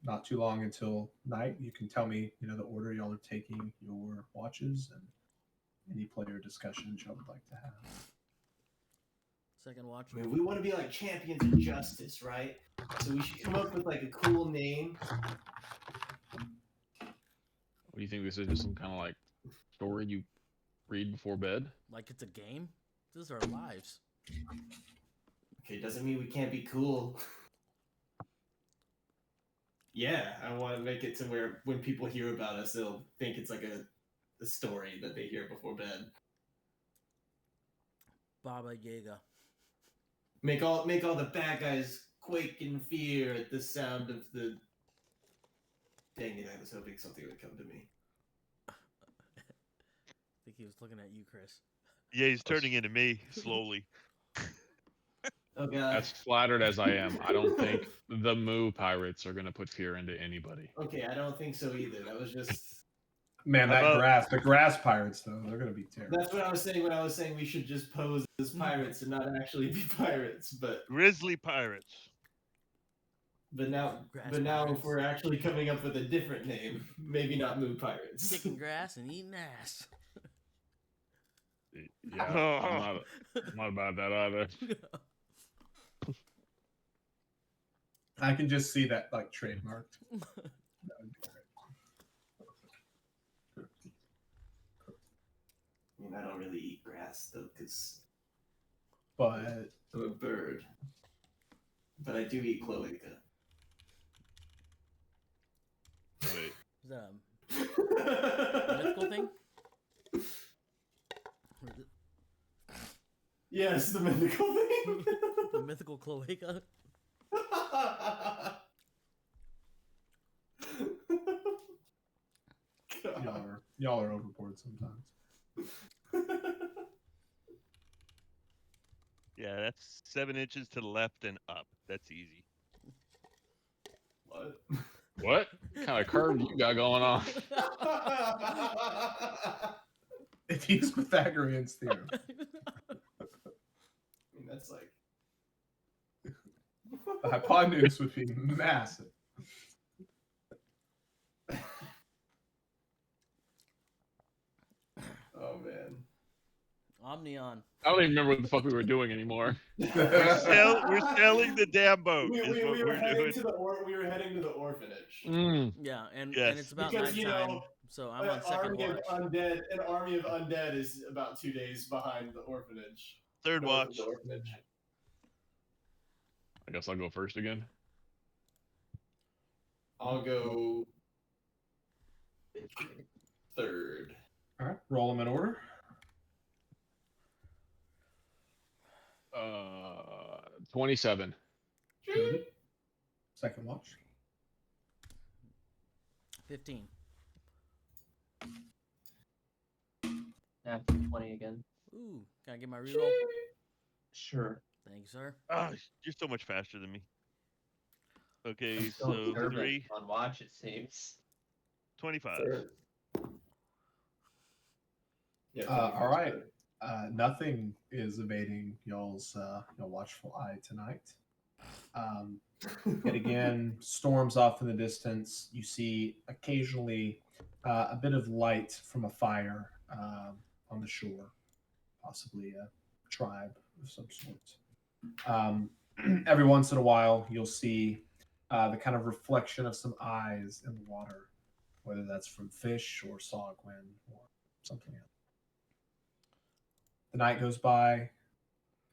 Speaker 2: not too long until night. You can tell me, the order y'all are taking your watches and any player discussions y'all would like to have.
Speaker 4: Second watch.
Speaker 3: I mean, we want to be like champions of justice, right? So we should come up with like a cool name.
Speaker 7: What do you think this is? Just some kind of like story you read before bed?
Speaker 4: Like it's a game? This is our lives.
Speaker 3: Okay, doesn't mean we can't be cool. Yeah, I want to make it to where when people hear about us, they'll think it's like a story that they hear before bed.
Speaker 4: Baba Yaga.
Speaker 3: Make all the bad guys quake in fear at the sound of the. Dang it! I was hoping something would come to me.
Speaker 4: I think he was looking at you, Chris.
Speaker 1: Yeah, he's turning into me slowly.
Speaker 3: Oh god.
Speaker 7: As flattered as I am, I don't think the Moo pirates are gonna put fear into anybody.
Speaker 3: Okay, I don't think so either. That was just.
Speaker 2: Man,
Speaker 1: How
Speaker 2: that
Speaker 1: about-
Speaker 2: the grass pirates though, they're gonna be terrible.
Speaker 3: That's what I was saying when I was saying we should just pose as pirates and not actually be pirates. But
Speaker 1: Grizzly pirates.
Speaker 3: now,
Speaker 4: Grass
Speaker 3: if
Speaker 4: pirates.
Speaker 3: we're actually coming up with a different name, maybe not Moo Pirates.
Speaker 4: Kicking grass and eating ass.
Speaker 7: Yeah, I'm not about that either.
Speaker 2: I can just see that like trademarked. That would be great.
Speaker 3: I mean, I don't really eat grass though, because
Speaker 2: But
Speaker 3: I'm a bird. But I do eat cloaca.
Speaker 1: Wait.
Speaker 4: Is that a mythical thing? Or is it
Speaker 3: Yes, the mythical thing.
Speaker 4: the mythical cloaca?
Speaker 2: y'all are overboard sometimes.
Speaker 1: Yeah, that's 7 inches to the left and up. That's easy.
Speaker 3: What?
Speaker 7: What kind of curve you got going on?
Speaker 2: If you use Pythagorean's theorem.
Speaker 3: I mean, that's like.
Speaker 2: The hypotenuse would be massive.
Speaker 3: Oh man.
Speaker 4: Omnion.
Speaker 7: I don't even remember what the fuck we were doing anymore.
Speaker 1: We're sailing the damn boat.
Speaker 3: We
Speaker 1: is
Speaker 3: were
Speaker 1: what we're
Speaker 3: heading
Speaker 1: doing.
Speaker 3: to the we were heading to the orphanage.
Speaker 4: Yeah, and
Speaker 1: Yes.
Speaker 4: it's about
Speaker 3: Because, you
Speaker 4: nighttime,
Speaker 3: know,
Speaker 4: so I'm on second watch.
Speaker 3: An army of undead is about 2 days behind the orphanage.
Speaker 1: Third
Speaker 3: North of
Speaker 1: watch.
Speaker 3: the orphanage.
Speaker 7: I guess I'll go first again.
Speaker 3: I'll go third.
Speaker 2: All right, roll them in order.
Speaker 7: 27.
Speaker 2: Second watch.
Speaker 4: 15.
Speaker 6: After 20 again.
Speaker 4: Ooh, can I get my reroll?
Speaker 6: Sure.
Speaker 4: Thank you, sir.
Speaker 1: Oh, you're so much faster than me. Okay,
Speaker 6: I'm so
Speaker 1: so
Speaker 6: observant
Speaker 1: 3,
Speaker 6: on watch, it seems.
Speaker 1: 25.
Speaker 3: Third. Yeah,
Speaker 2: All right. Nothing is evading y'all's watchful eye tonight. Yet again, storms off in the distance. You see occasionally a bit of light from a fire on the shore, possibly a tribe of some sort. Every once in a while, you'll see the kind of reflection of some eyes in the water, whether that's from fish or sawgwin or something else. The night goes by,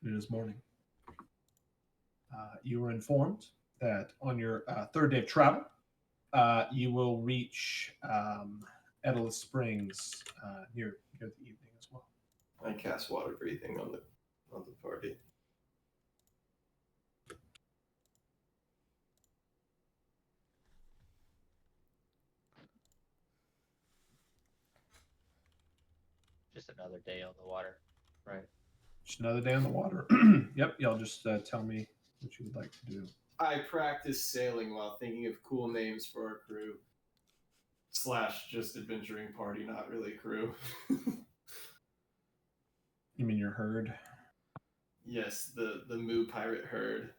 Speaker 2: and it is morning. You were informed that on your third day of travel, you will reach Edalus Springs near the evening as well.
Speaker 3: I cast water breathing on the party.
Speaker 6: Just another day on the water, right?
Speaker 2: Just another day on the water. Yep, y'all just tell me what you would like to do.
Speaker 3: I practice sailing while thinking of cool names for our crew. / just adventuring party, not really crew.
Speaker 2: You mean your herd?
Speaker 3: Yes, the Moo pirate herd.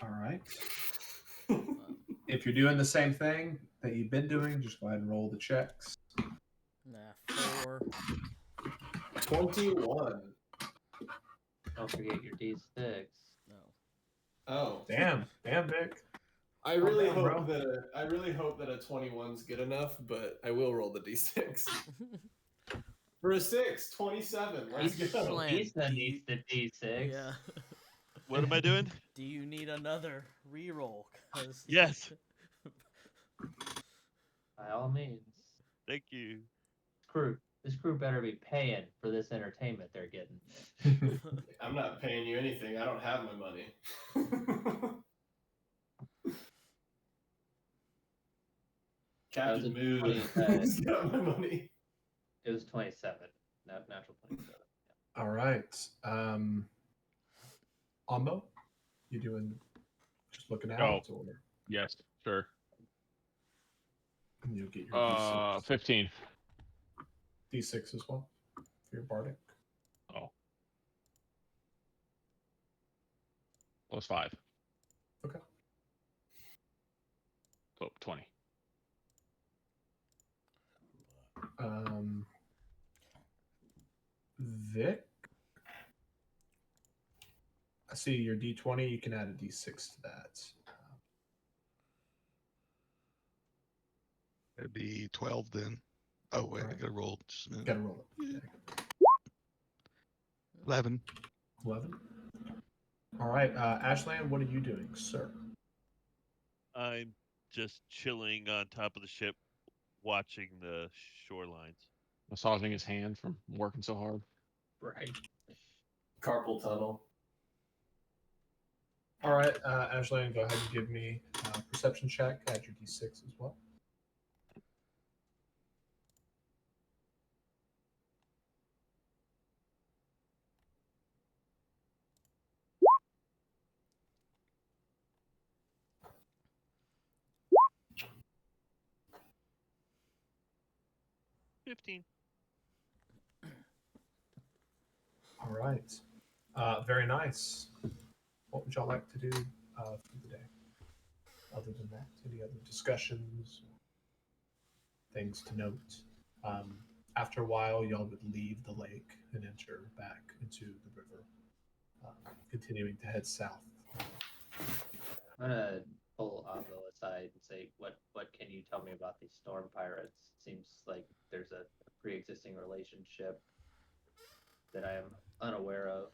Speaker 2: All right. If you're doing the same thing that you've been doing, just go ahead and roll the checks.
Speaker 4: Nah, 4.
Speaker 3: 21.
Speaker 6: Don't forget your D6.
Speaker 4: No.
Speaker 3: Oh,
Speaker 2: Damn, Vic.
Speaker 3: I really
Speaker 2: down,
Speaker 3: hope
Speaker 2: bro.
Speaker 3: that a 21's good enough, but I will roll the d6. For a 6, 27. Let's
Speaker 6: He's
Speaker 3: go.
Speaker 4: Slam.
Speaker 6: Lisa
Speaker 4: Do
Speaker 6: needs the D6.
Speaker 4: Yeah.
Speaker 1: What am I doing?
Speaker 4: Do you need another reroll? 'Cause-
Speaker 1: Yes.
Speaker 6: By all means.
Speaker 1: Thank you.
Speaker 6: This crew better be paying for this entertainment they're getting.
Speaker 3: I'm not paying you anything. I don't have my money. Captain
Speaker 6: a
Speaker 3: Moo
Speaker 6: 20
Speaker 3: has got my money.
Speaker 6: It was 27. Natural 27.
Speaker 2: All right. Ombo, you doing just looking out or
Speaker 7: Yes, sure.
Speaker 2: you'll get your D6.
Speaker 7: 15.
Speaker 2: D6 as well for your bardic.
Speaker 7: Oh. Plus 5.
Speaker 2: Okay.
Speaker 7: So 20.
Speaker 2: Vic, I see your D20. You can add a D6 to that.
Speaker 5: It'd be 12 then. Oh wait, I
Speaker 2: Alright.
Speaker 5: gotta roll. Just a minute.
Speaker 2: Gotta roll it.
Speaker 5: 11.
Speaker 2: 11. All right, Ashland, what are you doing, sir?
Speaker 1: I'm just chilling on top of the ship, watching the shorelines.
Speaker 7: Massaging his hand from working so hard.
Speaker 6: Right.
Speaker 3: Carpal tunnel.
Speaker 2: All right, Ashland, go ahead and give me a perception check. Add your D6 as well.
Speaker 1: $15.
Speaker 2: All right. Very nice. What would y'all like to do for the day? Other than that, any other discussions, things to note? After a while, y'all would leave the lake and enter back into the river, continuing to head south.
Speaker 6: I'm gonna pull Avo aside and say, what can you tell me about these storm pirates? Seems like there's a pre-existing relationship that I am unaware of.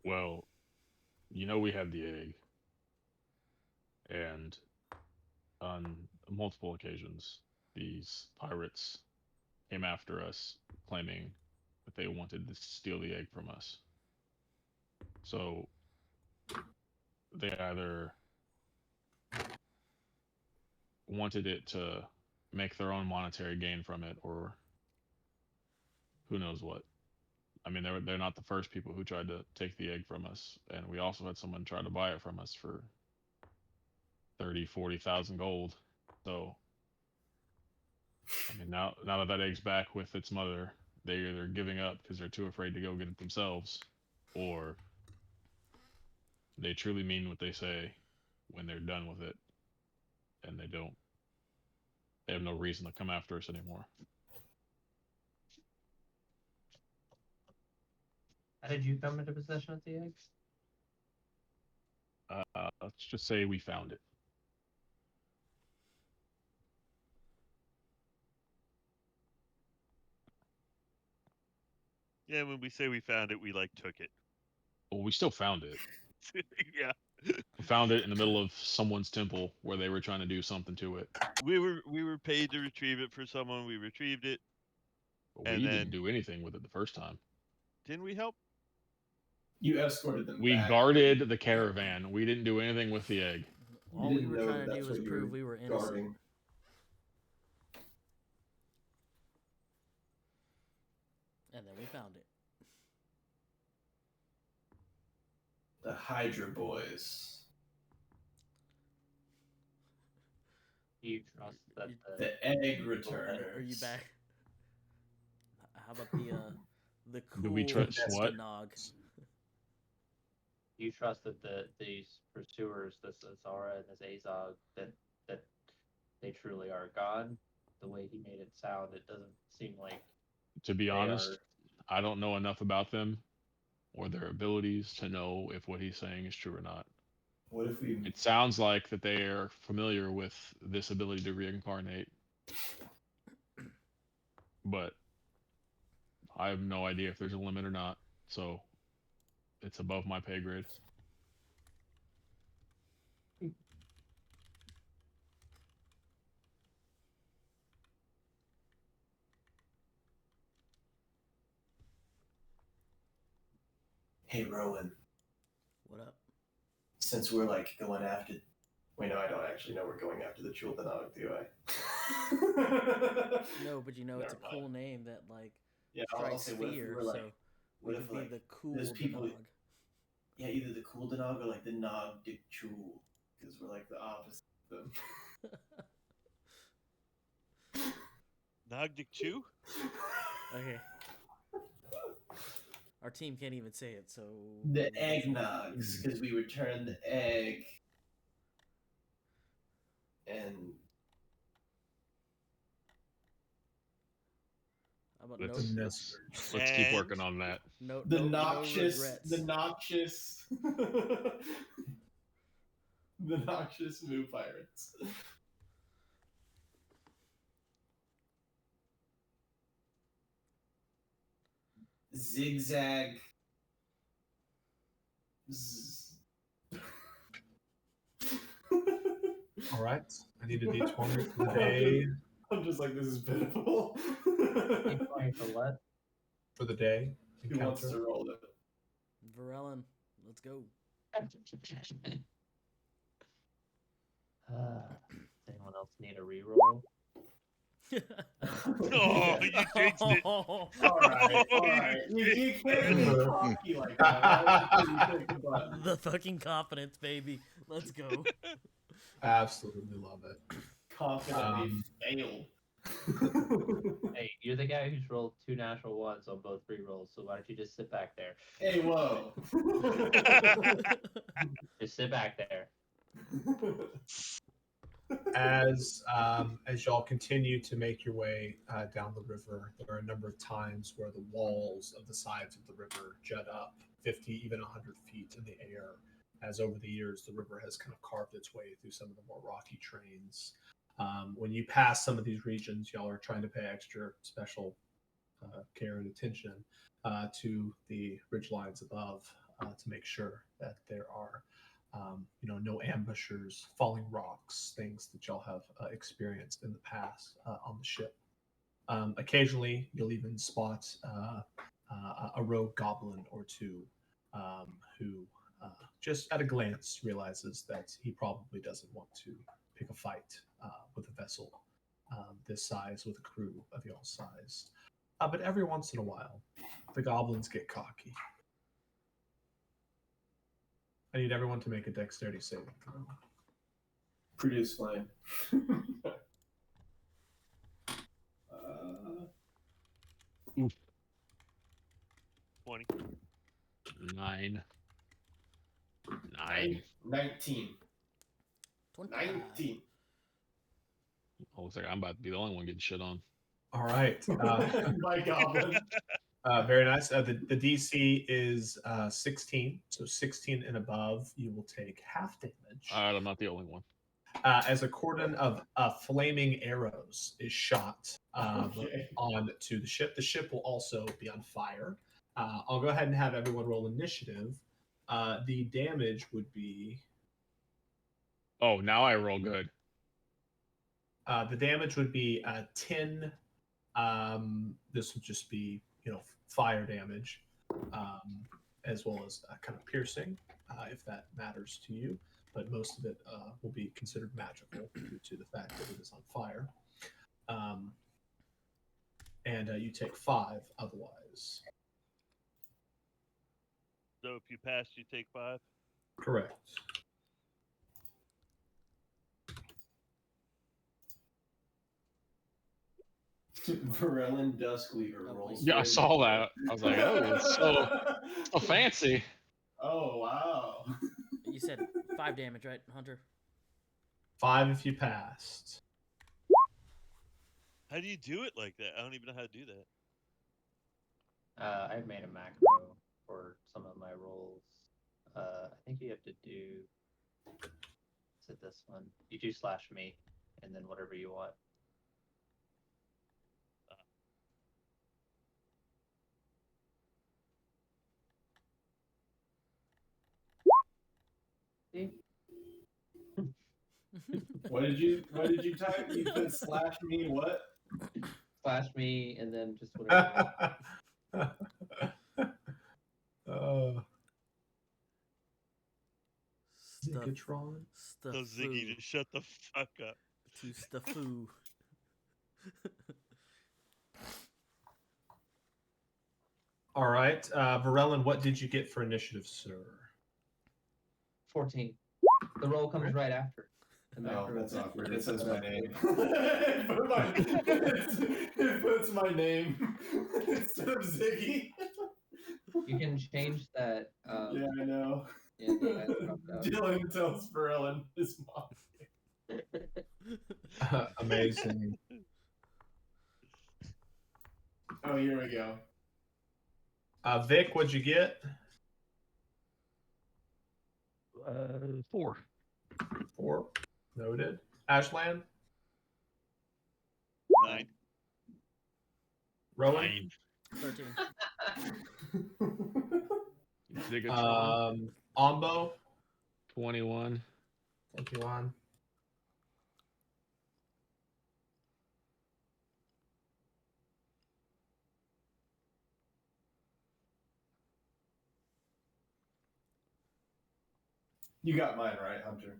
Speaker 7: Well, you know we had the egg, and on multiple occasions, these pirates came after us, claiming that they wanted to steal the egg from us. So they either wanted it to make their own monetary gain from it, or who knows what. I mean, they're not the first people who tried to take the egg from us, and we also had someone try to buy it from us for 30,000-40,000 gold. So, I mean, now that egg's back with its mother, they're either giving up because they're too afraid to go get it themselves, or they truly mean what they say when they're done with it, and they have no reason to come after us anymore.
Speaker 6: How did you come into possession of the eggs?
Speaker 7: Let's just say we found it.
Speaker 1: Yeah, when we say we found it, we like took it.
Speaker 7: Well, we still found it.
Speaker 1: Yeah.
Speaker 7: We found it in the middle of someone's temple where they were trying to do something to it.
Speaker 1: We were paid to retrieve it for someone. We retrieved it.
Speaker 7: But
Speaker 1: And
Speaker 7: we
Speaker 1: then-
Speaker 7: didn't do anything with it the first time.
Speaker 1: Didn't we help?
Speaker 3: You escorted them
Speaker 7: We
Speaker 3: back.
Speaker 7: guarded the caravan. We didn't do anything with the egg.
Speaker 3: You
Speaker 4: All we
Speaker 3: didn't
Speaker 4: were
Speaker 3: know
Speaker 4: trying to
Speaker 3: that's
Speaker 4: do was
Speaker 3: what you
Speaker 4: prove
Speaker 3: were
Speaker 4: we were innocent.
Speaker 3: guarding.
Speaker 4: And then we found it.
Speaker 3: The Hydra boys.
Speaker 6: Do you trust that
Speaker 3: The egg returners.
Speaker 4: Are you back? How about the cool
Speaker 7: Do we trust what?
Speaker 4: Nog?
Speaker 6: do you trust that these pursuers, this Azara and this Azog, that they truly are God? The way he made it sound, it doesn't seem like
Speaker 7: To be
Speaker 6: they
Speaker 7: honest,
Speaker 6: are.
Speaker 7: I don't know enough about them or their abilities to know if what he's saying is true or not.
Speaker 3: What if we?
Speaker 7: It sounds like that they are familiar with this ability to reincarnate, but I have no idea if there's a limit or not. So it's above my pay grade.
Speaker 3: Hey, Rowan.
Speaker 4: What up?
Speaker 3: Since we're like going after. Wait, no, I don't actually know we're going after the Chuldanog, do I?
Speaker 4: No, but you know it's a
Speaker 3: Never
Speaker 4: cool
Speaker 3: mind.
Speaker 4: name that like
Speaker 3: Yeah, I'll
Speaker 4: strikes
Speaker 3: say, what if we
Speaker 4: fear.
Speaker 3: were like,
Speaker 4: So we
Speaker 3: what if
Speaker 4: could be
Speaker 3: like,
Speaker 4: the cool
Speaker 3: there's people-
Speaker 4: Nog.
Speaker 3: yeah, either the Chuldanog or like the Nog Dik Chul, because we're like the opposite of them.
Speaker 1: Nogdik Chew?
Speaker 4: Okay. Our team can't even say it, so
Speaker 3: The eggnogs, because we returned the egg. And
Speaker 4: I'm about
Speaker 7: Let's,
Speaker 2: The
Speaker 4: no,
Speaker 2: nesters.
Speaker 7: let's keep working
Speaker 1: And-
Speaker 7: on that.
Speaker 4: no,
Speaker 3: The
Speaker 4: no,
Speaker 3: noxious,
Speaker 4: no regrets.
Speaker 3: the noxious, the noxious Moo Pirates. Zigzag. Z-
Speaker 2: All right. I need a d20 for the day.
Speaker 3: I'm just like, this is pitiful.
Speaker 6: D20 for what?
Speaker 2: For the day
Speaker 3: Who wants
Speaker 2: encounter.
Speaker 3: to roll it?
Speaker 4: Varelen, let's go.
Speaker 6: Does anyone else need a reroll?
Speaker 1: Oh, you jinxed it.
Speaker 3: All right, all right. You can't be cocky like that. Right? You take the button.
Speaker 4: The fucking confidence, baby. Let's go.
Speaker 2: Absolutely love it.
Speaker 3: Confidently failed.
Speaker 6: Hey, you're the guy who's rolled 2 natural ones on both rerolls, so why don't you just sit back there?
Speaker 3: Hey, whoa.
Speaker 6: Just sit back there.
Speaker 2: As y'all continue to make your way down the river, there are a number of times where the walls of the sides of the river jut up 50, even 100 feet in the air. As over the years, the river has kind of carved its way through some of the more rocky terrains. When you pass some of these regions, y'all are trying to pay extra special care and attention to the ridge lines above to make sure that there are no ambushers, falling rocks, things that y'all have experienced in the past on the ship. Occasionally, you'll even spot a rogue goblin or two who, just at a glance, realizes that he probably doesn't want to pick a fight with a vessel this size, with a crew of y'all's size. But every once in a while, the goblins get cocky. I need everyone to make a dexterity saving throw.
Speaker 3: Produce flame.
Speaker 1: 20.
Speaker 7: 9.
Speaker 3: 19.
Speaker 4: 25.
Speaker 3: 19.
Speaker 7: Oh, looks like I'm about to be the only one getting shit on.
Speaker 2: All right.
Speaker 3: My goblin.
Speaker 2: Very nice. The DC is 16. So 16 and above, you will take half damage.
Speaker 7: All right, I'm not the only one.
Speaker 2: As a cordon of flaming arrows is shot
Speaker 3: Okay.
Speaker 2: onto the ship. The ship will also be on fire. I'll go ahead and have everyone roll initiative. The damage would be...
Speaker 7: Oh, now I roll good.
Speaker 2: the damage would be 10. This would just be, fire damage, as well as kind of piercing, if that matters to you. But most of it will be considered magical due to the fact that it is on fire. And you take 5 otherwise.
Speaker 1: So if you pass, you take 5.
Speaker 2: Correct.
Speaker 3: Varelen Duskweaver
Speaker 4: Oh,
Speaker 3: rolls.
Speaker 7: Yeah, I saw that. I was like, oh, it's so fancy.
Speaker 3: Oh, wow.
Speaker 4: You said 5 damage, right, Hunter?
Speaker 2: 5 if you passed.
Speaker 1: How do you do it like that? I don't even know how to do that.
Speaker 6: I made a macro for some of my rolls. I think you have to do. Is it this one? You do /me, and then whatever you want. See?
Speaker 3: What did you type? You put /me what?
Speaker 6: /me, and then just whatever.
Speaker 4: Stuff.
Speaker 2: Zigatron.
Speaker 1: So Ziggy, just shut the fuck up.
Speaker 4: To Staffu.
Speaker 2: All right. Varelen, what did you get for initiative, sir?
Speaker 6: 14. The roll comes right after. The
Speaker 3: Oh,
Speaker 6: macro.
Speaker 3: that's awkward. It says my name. It puts my name instead of Ziggy.
Speaker 6: You can change that.
Speaker 3: Yeah, I know.
Speaker 6: Yeah, that's fucked up.
Speaker 3: Dylan tells Varelen his mom.
Speaker 2: Amazing.
Speaker 3: Oh, here we go.
Speaker 2: Vic, what'd you get?
Speaker 5: 4.
Speaker 2: 4. Noted. Ashland?
Speaker 1: 9.
Speaker 2: Rowan?
Speaker 4: 13.
Speaker 7: Zigatron,
Speaker 2: Ombo?
Speaker 7: 21.
Speaker 2: 21.
Speaker 3: You got mine right, Hunter.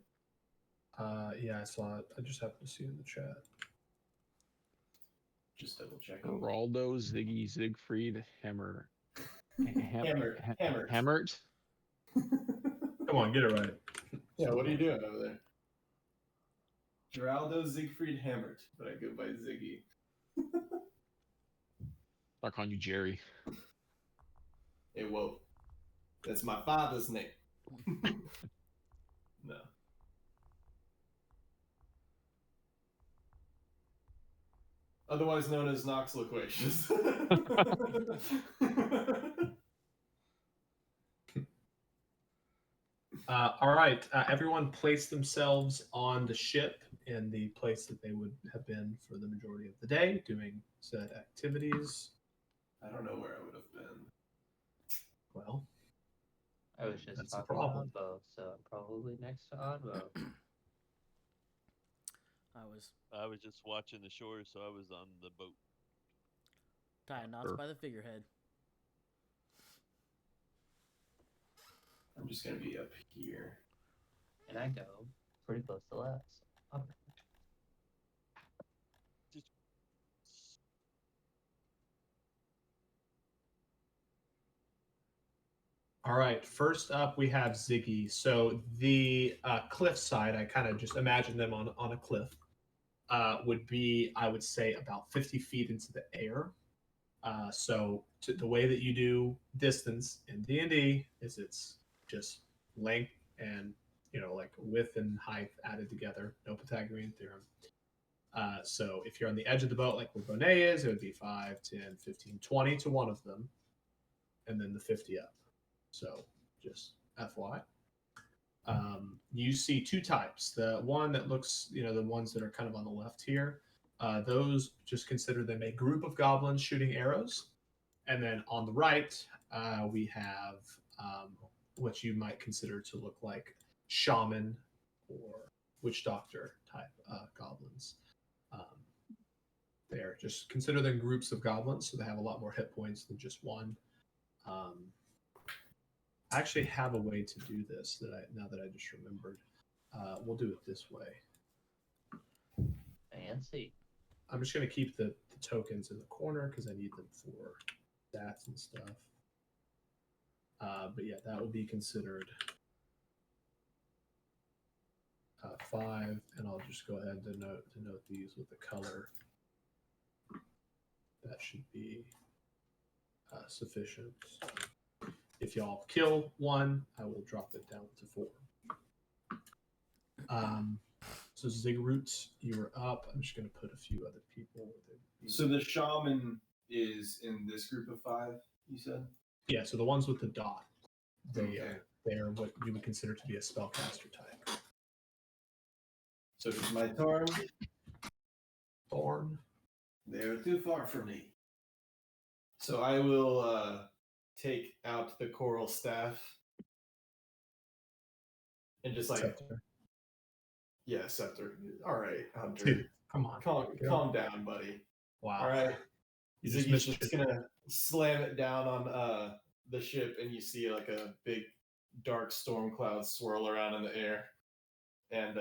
Speaker 2: Yeah, I saw it. I just happened to see it in the chat.
Speaker 3: Just double checking.
Speaker 7: Geraldo, Ziggy, Siegfried, Hammer.
Speaker 3: Hammert.
Speaker 7: Hammert.
Speaker 2: Come on, get it right.
Speaker 3: Yeah, what are you doing over there? Geraldo Siegfried Hammert, but I go by Ziggy.
Speaker 7: Start calling you Jerry.
Speaker 3: Hey, whoa. That's my father's name. No. Otherwise known as Knox Loquacious.
Speaker 2: All right, everyone place themselves on the ship in the place that they would have been for the majority of the day, doing said activities.
Speaker 3: I don't know where I would have been.
Speaker 2: Well,
Speaker 6: I was just
Speaker 2: That's the
Speaker 6: talking to
Speaker 2: problem.
Speaker 6: Onbo, so I'm probably next to Onbo.
Speaker 4: I was
Speaker 1: I was just watching the shore, so I was on the boat.
Speaker 4: tying knots
Speaker 7: Sure.
Speaker 4: by the figurehead.
Speaker 3: I'm just gonna be up here.
Speaker 6: And I go pretty close to left. So I'm
Speaker 2: all right, first up we have Ziggy. So the cliff side, I kind of just imagine them on a cliff, would be, I would say, about 50 feet into the air. So the way that you do distance in D&D is it's just length and, like width and height added together. No Pythagorean theorem. So if you're on the edge of the boat, like where Bonet is, it would be 5, 10, 15, 20 to one of them, and then the 50 up. So just FY. You see two types. The one that looks, the ones that are kind of on the left here, those, just consider them a group of goblins shooting arrows. And then on the right, we have what you might consider to look like shaman or witch doctor type goblins. There, just consider them groups of goblins, so they have a lot more hit points than just one. I actually have a way to do this now that I just remembered. We'll do it this way.
Speaker 6: fancy.
Speaker 2: I'm just going to keep the tokens in the corner because I need them for stats and stuff. But yeah, that would be considered 5, and I'll just go ahead and denote these with the color. That should be sufficient. If y'all kill one, I will drop it down to 4. So Zigroot, you were up. I'm just going to put a few other people.
Speaker 3: So the shaman is in this group of 5, you said?
Speaker 2: Yeah, so the ones with the dot, they
Speaker 3: Okay.
Speaker 2: are what you would consider to be a spellcaster type.
Speaker 3: So it's my turn.
Speaker 2: Thorn.
Speaker 3: They're too far from me. So I will take out the coral staff and just like,
Speaker 2: Scepter.
Speaker 3: yeah, scepter. All right, Hunter.
Speaker 2: Dude, come on.
Speaker 3: Calm down, buddy.
Speaker 2: Wow.
Speaker 3: All right.
Speaker 2: You just
Speaker 3: Ziggy's
Speaker 2: missed
Speaker 3: just
Speaker 2: it.
Speaker 3: gonna slam it down on the ship, and you see like a big dark storm cloud swirl around in the air. And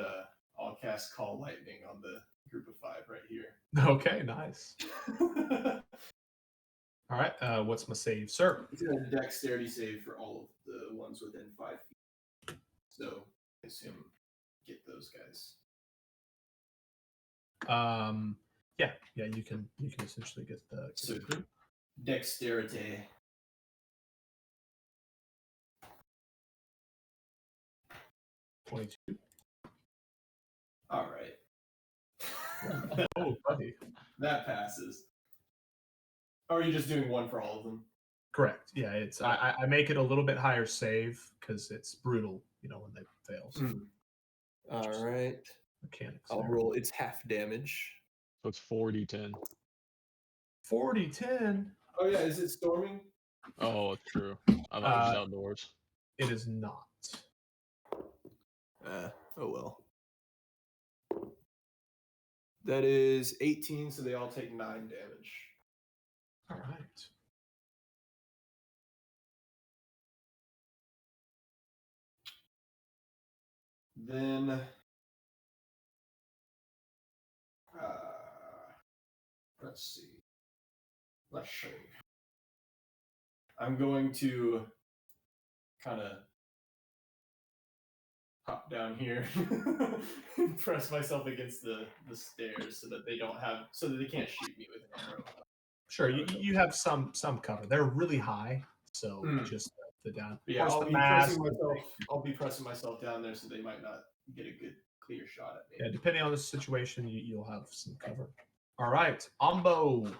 Speaker 3: I'll cast Call Lightning on the group of 5 right here.
Speaker 2: Okay, nice. All right, what's my save, sir?
Speaker 3: It's a dexterity save for all of the ones within 5 feet. So I assume get those guys.
Speaker 2: Yeah, you can essentially get the
Speaker 3: So
Speaker 2: group.
Speaker 3: dexterity.
Speaker 2: $22.
Speaker 3: All right.
Speaker 2: Oh, buddy.
Speaker 3: That passes. Or are you just doing one for all of them?
Speaker 2: Correct. Yeah, it's I make it a little bit higher save because it's brutal, when they fail. So
Speaker 8: All right.
Speaker 2: mechanics.
Speaker 8: I'll
Speaker 2: there.
Speaker 8: roll. It's half damage.
Speaker 7: So it's 40-10.
Speaker 2: 40-10.
Speaker 3: Oh yeah, is it storming?
Speaker 7: Oh, it's true. I thought it was just outdoors.
Speaker 2: It is not.
Speaker 8: Oh well. That is 18.
Speaker 3: So they all take 9 damage.
Speaker 2: All right.
Speaker 3: Then let's see. Let's see. I'm going to kind of hop down here and press myself against the stairs so that they can't shoot me with an arrow.
Speaker 2: Sure, you have some cover. They're really high, so just the down.
Speaker 3: Yeah,
Speaker 2: Of course,
Speaker 3: I'll be pressing myself down there so they might not get a good clear shot at me.
Speaker 2: Yeah, depending on the situation, you'll have some cover. All right, Ombo.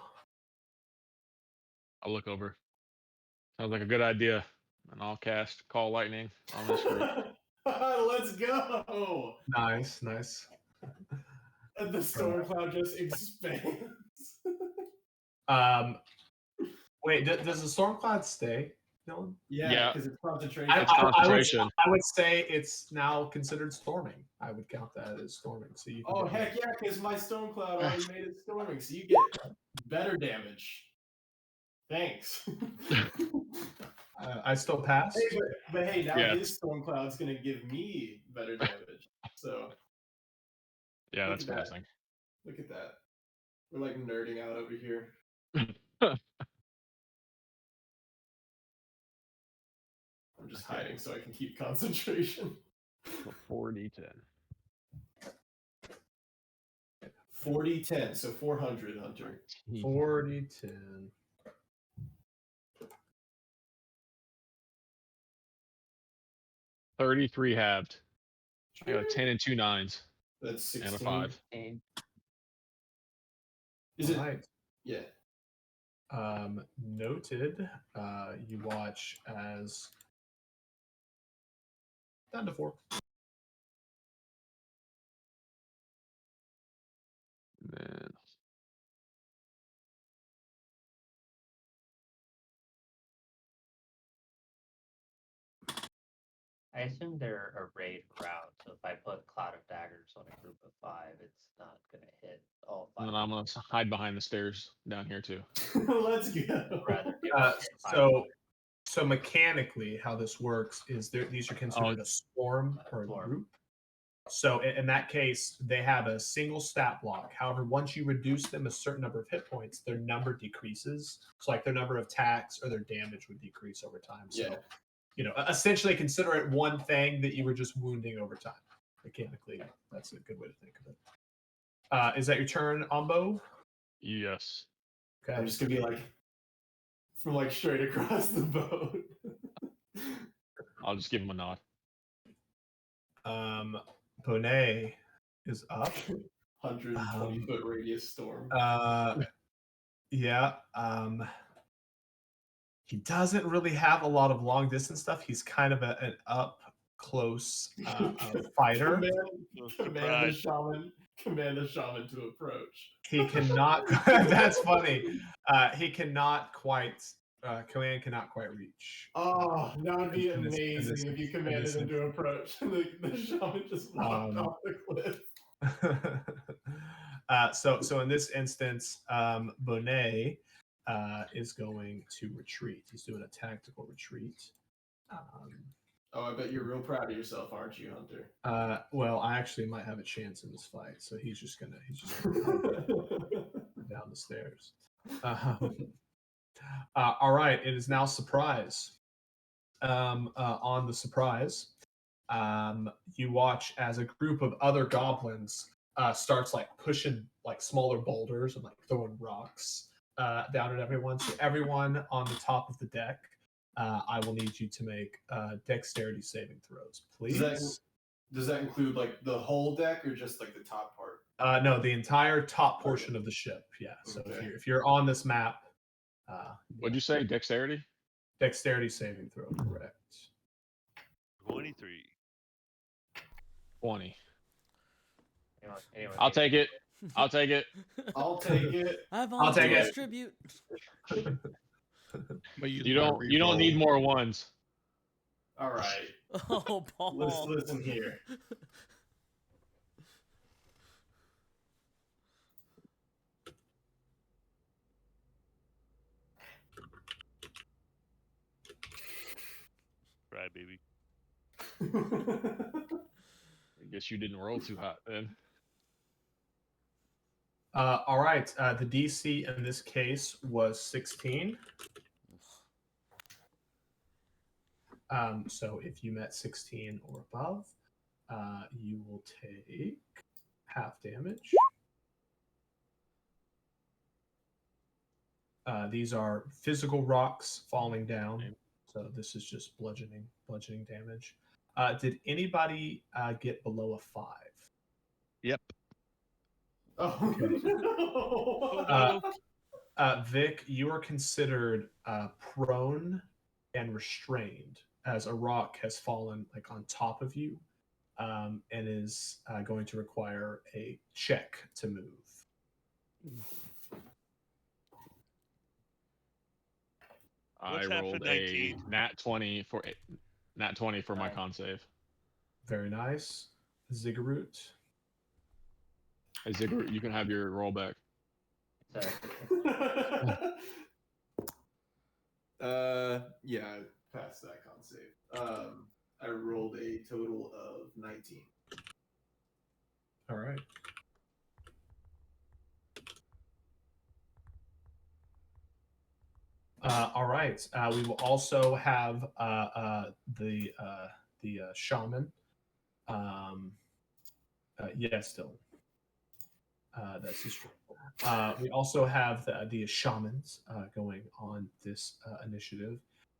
Speaker 7: I'll look over. Sounds like a good idea. And I'll cast Call Lightning on this group.
Speaker 3: Let's go!
Speaker 2: Nice.
Speaker 3: And the storm cloud just expands.
Speaker 2: Wait, does the storm cloud stay, Dylan?
Speaker 3: Yeah, because it's concentration.
Speaker 7: It's concentration.
Speaker 2: I would say it's now considered storming. I would count that as storming. So you.
Speaker 3: Oh heck yeah! Because my storm cloud already made it storming, so you get better damage. Thanks.
Speaker 2: I still pass.
Speaker 3: Hey, but hey, now
Speaker 7: Yeah.
Speaker 3: his storm cloud's gonna give me better damage. So
Speaker 7: Yeah,
Speaker 3: Look
Speaker 7: that's
Speaker 3: at that.
Speaker 7: fascinating.
Speaker 3: look at that. We're like nerding out over here. I'm just hiding so I can keep concentration.
Speaker 7: 40-10.
Speaker 3: 40-10, so 400, Hunter.
Speaker 2: 40-10.
Speaker 7: 33 halved. I got a 10 and 2 9s
Speaker 3: That's 16.
Speaker 7: and a 5.
Speaker 3: Is it?
Speaker 2: Right.
Speaker 3: Yeah.
Speaker 2: Noted. You watch as down to 4.
Speaker 7: And then
Speaker 6: I assume they're a raid crowd, so if I put Cloud of Daggers on a group of 5, it's not gonna hit all 5.
Speaker 7: and then I'm gonna hide behind the stairs down here too.
Speaker 3: Let's go.
Speaker 6: Rather give us 5.
Speaker 2: So mechanically, how this works is these are considered a swarm or a group. So in that case, they have a single stat block. However, once you reduce them a certain number of hit points, their number decreases. So like their number of attacks or their damage would decrease over time. So essentially consider it one thing that you were just wounding over time. Mechanically, that's a good way to think of it. Is that your turn, Ombo?
Speaker 7: Yes.
Speaker 2: Okay.
Speaker 3: I'm just gonna be like from like straight across the boat.
Speaker 7: I'll just give him a nod.
Speaker 2: Bonet is up.
Speaker 3: 120-foot radius storm.
Speaker 2: Yeah. He doesn't really have a lot of long distance stuff. He's kind of an up close fighter.
Speaker 3: Command the shaman to approach.
Speaker 2: He cannot. That's funny. He cannot quite. Command cannot quite reach.
Speaker 3: Oh, that would be
Speaker 2: in this-
Speaker 3: amazing if you commanded him to approach. The shaman just walked off the cliff.
Speaker 2: So in this instance, Bonet is going to retreat. He's doing a tactical retreat.
Speaker 3: Oh, I bet you're real proud of yourself, aren't you, Hunter?
Speaker 2: Well, I actually might have a chance in this fight, so he's just gonna down the stairs. All right, it is now surprise. On the surprise, you watch as a group of other goblins starts like pushing like smaller boulders and like throwing rocks down at everyone. So everyone on the top of the deck, I will need you to make dexterity saving throws, please.
Speaker 3: Does that include like the whole deck or just like the top part?
Speaker 2: No, the entire top portion of the ship. Yeah. So
Speaker 3: Okay.
Speaker 2: if you're on this map,
Speaker 7: What'd you say? Dexterity?
Speaker 2: Dexterity saving throw, correct.
Speaker 1: 23.
Speaker 7: 20.
Speaker 6: Anyone
Speaker 7: I'll
Speaker 6: need
Speaker 7: take it. I'll take it.
Speaker 3: I'll take it.
Speaker 4: I
Speaker 2: take
Speaker 4: volunteer
Speaker 2: it.
Speaker 4: as tribute.
Speaker 5: But
Speaker 7: You don't need more ones.
Speaker 3: All right.
Speaker 4: Oh, Paul.
Speaker 3: Listen here.
Speaker 1: Cry, baby.
Speaker 7: I guess you didn't roll too hot then.
Speaker 2: All right. The DC in this case was 16. So if you met 16 or above, you will take half damage. These are physical rocks falling down, so this is just bludgeoning damage. Did anybody get below a 5?
Speaker 5: Yep.
Speaker 3: Oh,
Speaker 2: Okay.
Speaker 3: no.
Speaker 2: Vic, you are considered prone and restrained as a rock has fallen like on top of you, and is going to require a check to move.
Speaker 7: I
Speaker 1: What's half of
Speaker 7: rolled a
Speaker 1: 19?
Speaker 7: nat 20 for my con save.
Speaker 2: Very nice. Ziggurat.
Speaker 7: Hey Ziggurat, you can have your roll back.
Speaker 3: Yeah, I passed that con save. I rolled a total of 19.
Speaker 2: All right. All right. We will also have the shaman. Yes, Dylan. That's his. We also have the shamans going on this initiative,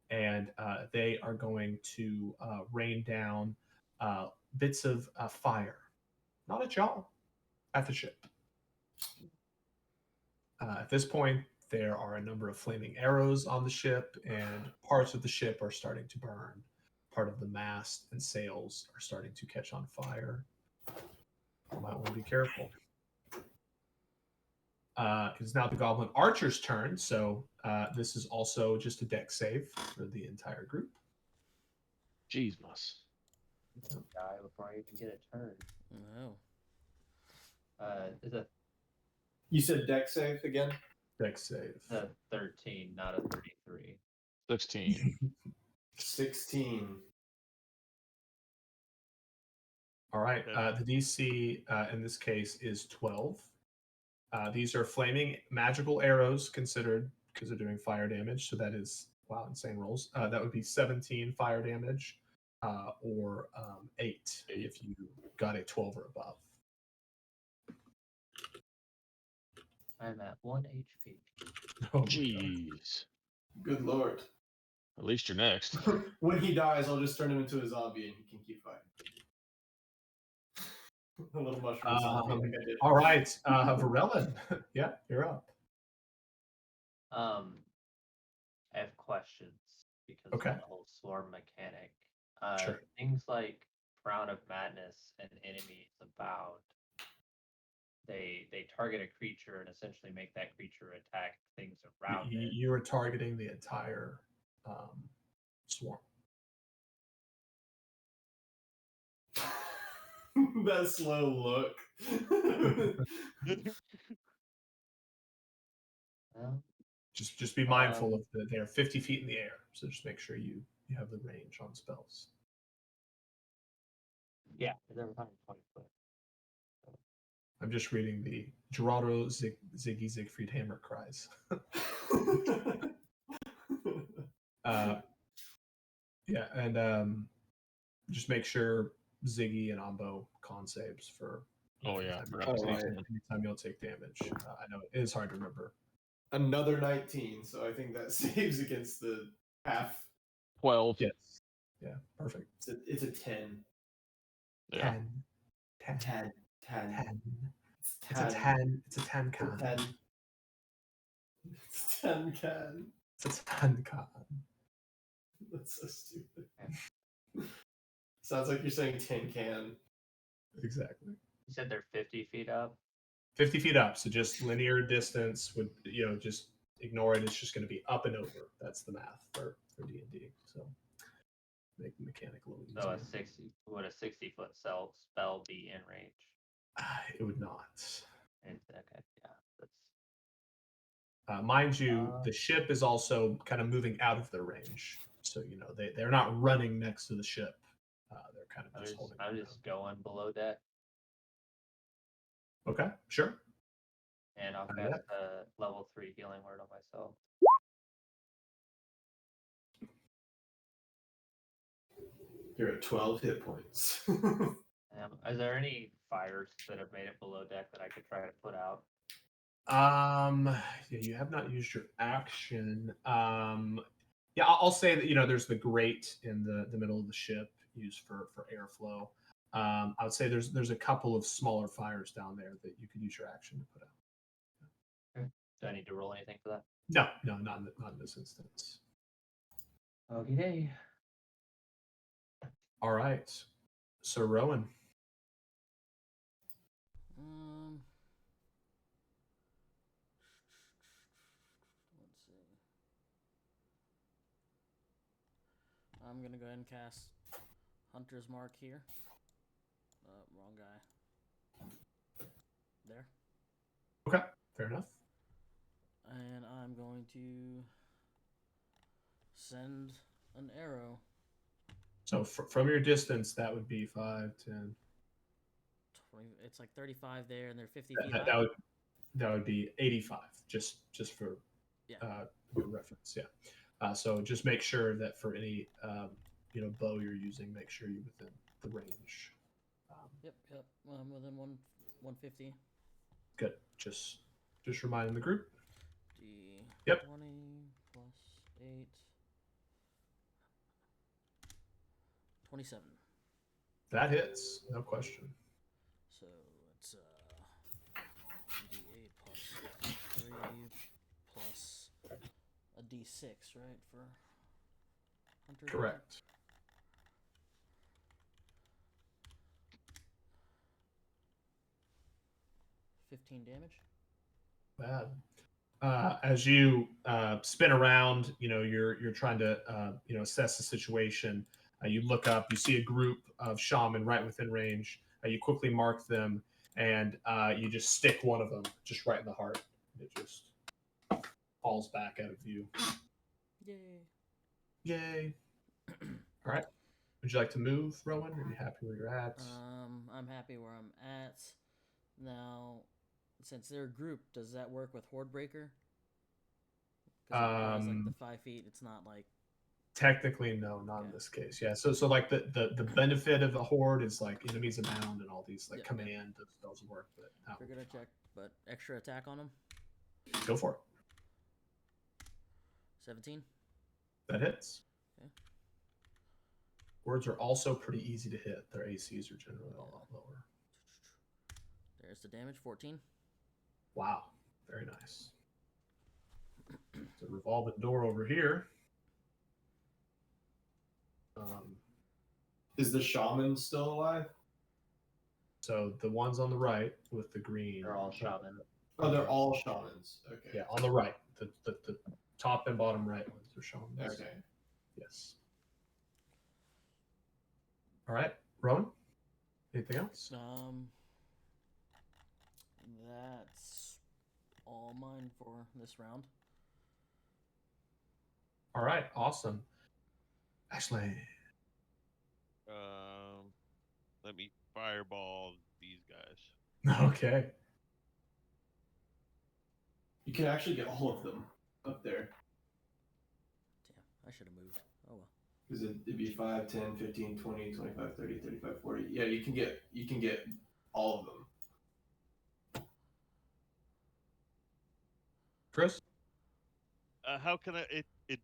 Speaker 2: and they are going to rain down bits of fire, not at y'all, at the ship. At this point, there are a number of flaming arrows on the ship, and parts of the ship are starting to burn. Part of the mast and sails are starting to catch on fire. You might want to be careful. It is now the Goblin Archer's turn, so this is also just a deck save for the entire group.
Speaker 7: Jeez, Mus.
Speaker 6: Die before I even get a turn.
Speaker 4: No.
Speaker 6: Is a
Speaker 3: You said deck save again?
Speaker 2: Deck save.
Speaker 6: 13, not a 33.
Speaker 7: 16.
Speaker 3: 16.
Speaker 2: All right. The DC in this case is 12. These are flaming magical arrows considered because they're doing fire damage. So that is, wow, insane rolls. That would be 17 fire damage or 8 if you got a 12 or above.
Speaker 6: I'm at 1 HP.
Speaker 2: Oh, my God.
Speaker 7: Jeez.
Speaker 3: Good lord.
Speaker 7: At least you're next.
Speaker 3: When he dies, I'll just turn him into a zombie and he can keep fighting. A little mushroom zombie like I did.
Speaker 2: All right. Varellin. Yeah, you're up.
Speaker 6: I have questions because
Speaker 2: Okay.
Speaker 6: of the whole swarm mechanic.
Speaker 2: Sure.
Speaker 6: Things like Crown of Madness and enemies abound. They target a creature and essentially make that creature attack things around it.
Speaker 2: You are targeting the entire swarm.
Speaker 3: That slow look.
Speaker 6: Well,
Speaker 2: Just be mindful of that they're 50 feet in the air, so just make sure you have the range on spells.
Speaker 6: yeah, they're behind 20 foot.
Speaker 2: I'm just reading the Gerardo Ziggy Siegfried Hammer cries. Yeah, and just make sure Ziggy and Ambo con saves for.
Speaker 7: Oh yeah.
Speaker 2: Anytime you'll take damage. I know it is hard to remember.
Speaker 3: Another 19, so I think that saves against the half.
Speaker 7: 12.
Speaker 2: Yes. Yeah, perfect.
Speaker 3: It's a 10.
Speaker 7: Yeah.
Speaker 2: 10.
Speaker 3: 10. 10.
Speaker 2: 10.
Speaker 3: It's
Speaker 2: It's a 10. It's a 10 con.
Speaker 3: 10. It's 10 can.
Speaker 2: It's a 10 con.
Speaker 3: That's so stupid. Sounds like you're saying tin can.
Speaker 2: Exactly.
Speaker 6: You said they're 50 feet up.
Speaker 2: 50 feet up, so just linear distance would, just ignore it. It's just going to be up and over. That's the math for D&D. So make the mechanic a little easier.
Speaker 6: So would a 60-foot spell be in range?
Speaker 2: It would not.
Speaker 6: And okay, yeah, that's
Speaker 2: Mind you, the ship is also kind of moving out of their range. So, they're not running next to the ship. They're kind of just holding
Speaker 6: I'm
Speaker 2: it
Speaker 6: just going below deck,
Speaker 2: down. Okay, sure.
Speaker 6: and I'll
Speaker 2: Yeah.
Speaker 6: cast a level 3 healing word on myself.
Speaker 3: You're at 12 hit points.
Speaker 6: Is there any fires that have made it below deck that I could try to put out?
Speaker 2: Yeah, you have not used your action. Yeah, I'll say that there's the grate in the middle of the ship used for airflow. I would say there's a couple of smaller fires down there that you could use your action to put out.
Speaker 6: Do I need to roll anything for that?
Speaker 2: No, not in this instance.
Speaker 6: Okay.
Speaker 2: All right. So Rowan.
Speaker 4: Let's see. I'm gonna go ahead and cast Hunter's Mark here. Wrong guy. There.
Speaker 2: Okay, fair enough.
Speaker 4: And I'm going to send an arrow.
Speaker 2: So from your distance, that would be 5, 10.
Speaker 4: 20, it's like 35 there, and they're 50 feet
Speaker 2: That,
Speaker 4: high.
Speaker 2: that would be 85, just for your reference. Yeah. So just make sure that for any bow you're using, make sure you're within the range.
Speaker 4: Yep. I'm within 150.
Speaker 2: Good. Just reminding the group.
Speaker 4: D20
Speaker 2: Yep.
Speaker 4: plus 8. 27.
Speaker 2: That hits, no question.
Speaker 4: So it's D8 plus 3 plus a D6, right? For Hunter.
Speaker 2: Correct.
Speaker 4: $15 damage.
Speaker 2: Bad. As you spin around, you're trying to assess the situation. You look up, you see a group of shaman right within range. You quickly mark them, and you just stick one of them just right in the heart. It just falls back out of view. Yay! All right. Would you like to move, Rowan? Are you happy where you're at?
Speaker 4: I'm happy where I'm at. Now, since they're a group, does that work with Horde Breaker? Because like the 5 feet, it's not like.
Speaker 2: Technically, no, not in this case. Yeah, so like the benefit of the horde is like enemies abound and all these like command spells work, but
Speaker 4: we're gonna check, but extra attack on them.
Speaker 2: Go for it.
Speaker 4: 17.
Speaker 2: That hits.
Speaker 4: Okay.
Speaker 2: Hordes are also pretty easy to hit. Their ACs are generally a lot lower.
Speaker 4: There's the damage, 14.
Speaker 2: Wow, very nice. It's a revolving door over here.
Speaker 3: Is the shaman still alive?
Speaker 2: So the ones on the right with the green.
Speaker 6: They're all shaman.
Speaker 3: Oh, they're all shamans. Okay.
Speaker 2: Yeah, on the right. The top and bottom right ones are shamans.
Speaker 3: Okay.
Speaker 2: Yes. All right, Rowan. Anything else?
Speaker 4: That's all mine for this round.
Speaker 2: All right, awesome. Ashley.
Speaker 1: Let me fireball these guys.
Speaker 2: Okay.
Speaker 3: You can actually get all of them up there.
Speaker 4: Damn, I should have moved. Oh well.
Speaker 3: Because it'd be 5, 10, 15, 20, 25, 30, 35, 40. Yeah, you can get all of them.
Speaker 2: Chris?
Speaker 1: How can I? It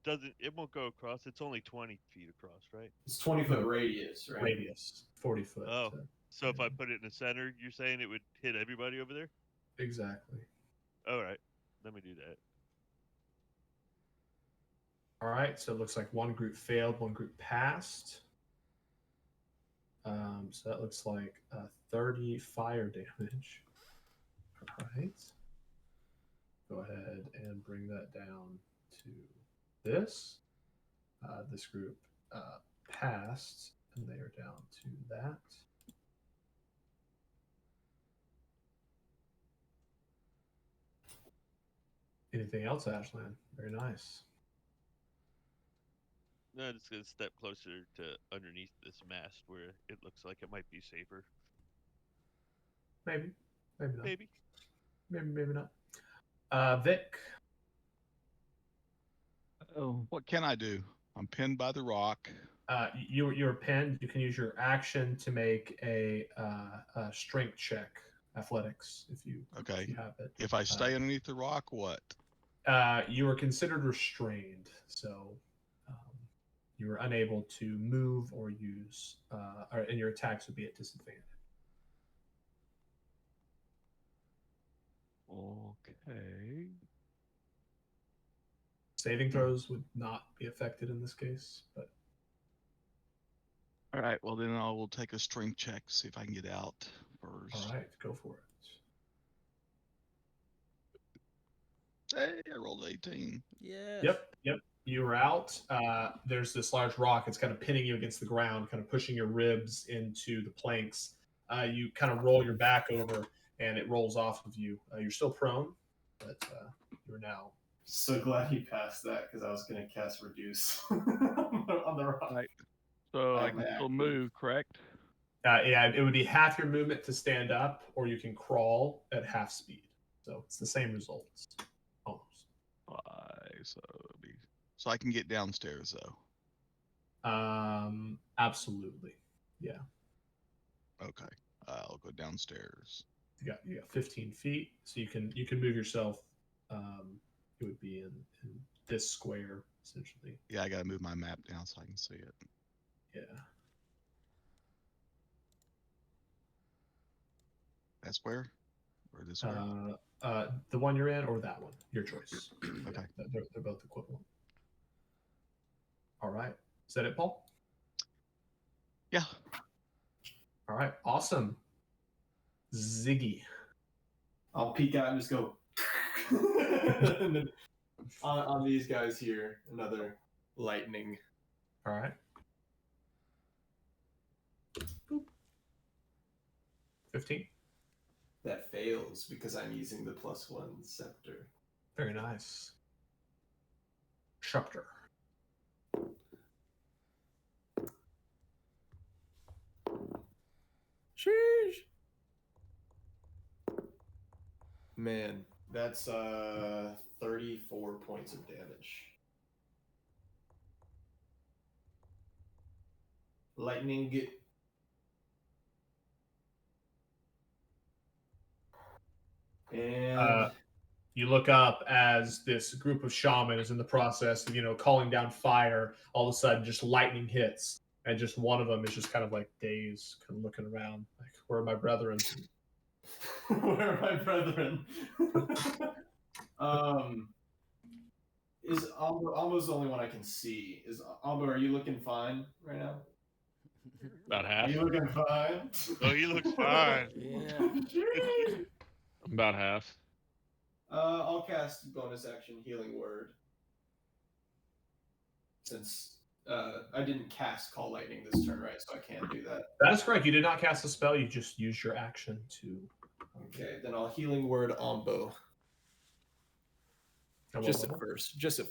Speaker 1: won't go across. It's only 20 feet across, right?
Speaker 3: It's 20-foot radius, right?
Speaker 2: Radius, 40 foot.
Speaker 1: Oh, so if I put it in the center, you're saying it would hit everybody over there?
Speaker 2: Exactly.
Speaker 1: All right, let me do that.
Speaker 2: All right, so it looks like one group failed, one group passed. So that looks like 30 fire damage. All right. Go ahead and bring that down to this. This group passed, and they are down to that. Anything else, Ashland? Very nice.
Speaker 1: No, I'm just gonna step closer to underneath this mast where it looks like it might be safer.
Speaker 2: Maybe. Maybe not.
Speaker 1: Maybe.
Speaker 2: Maybe not. Vic.
Speaker 5: Oh, what can I do? I'm pinned by the rock.
Speaker 2: You're pinned. You can use your action to make a strength check, athletics, if you have it.
Speaker 5: If I stay underneath the rock, what?
Speaker 2: You are considered restrained, so you are unable to move or use, and your attacks would be at disadvantage.
Speaker 5: Okay.
Speaker 2: Saving throws would not be affected in this case, but
Speaker 5: All right. Well, then I will take a strength check, see if I can get out first.
Speaker 2: all right, go for it.
Speaker 5: Hey, I rolled 18.
Speaker 4: Yes.
Speaker 2: Yep. You are out. There's this large rock. It's kind of pinning you against the ground, kind of pushing your ribs into the planks. You kind of roll your back over, and it rolls off of you. You're still prone, but you're now.
Speaker 3: So glad he passed that because I was going to cast Reduce on the rock.
Speaker 5: Right. So I
Speaker 3: I'm
Speaker 5: can still
Speaker 3: active.
Speaker 5: move, correct?
Speaker 2: Yeah, it would be half your movement to stand up, or you can crawl at half speed. So it's the same results, almost.
Speaker 5: 5. So I can get downstairs though.
Speaker 2: Absolutely. Yeah.
Speaker 5: Okay. I'll go downstairs.
Speaker 2: You got 15 feet, so you can move yourself. It would be in this square essentially.
Speaker 5: Yeah, I gotta move my map down so I can see it.
Speaker 2: Yeah.
Speaker 5: That square? Or this square?
Speaker 2: The one you're in or that one, your choice.
Speaker 5: Okay.
Speaker 2: Yeah, they're both equivalent. All right. Is that it, Paul?
Speaker 5: Yeah.
Speaker 2: All right. Awesome. Ziggy.
Speaker 3: I'll peek out and just go. And then on these guys here, another lightning.
Speaker 2: All right. Boop. 15.
Speaker 3: That fails because I'm using the +1 scepter.
Speaker 2: Very nice. Schupter.
Speaker 3: Sheesh. Man, that's 34 points of damage. Lightning. And
Speaker 2: You look up as this group of shaman is in the process of, calling down fire. All of a sudden, just lightning hits, and just one of them is just kind of like dazed, kind of looking around, like, "Where are my brethren?"
Speaker 3: where are my brethren? Is Ambo's the only one I can see? Is Ambo? Are you looking fine right now?
Speaker 7: About
Speaker 3: Are
Speaker 7: half.
Speaker 3: you looking fine?
Speaker 1: Oh, he looks fine.
Speaker 4: Yeah.
Speaker 7: About half.
Speaker 3: I'll cast bonus action Healing Word. Since I didn't cast Call Lightning this turn, right? So I can't do that.
Speaker 2: That is correct. You did not cast a spell. You just used your action to.
Speaker 3: Okay, then I'll Healing Word Ambo. Just at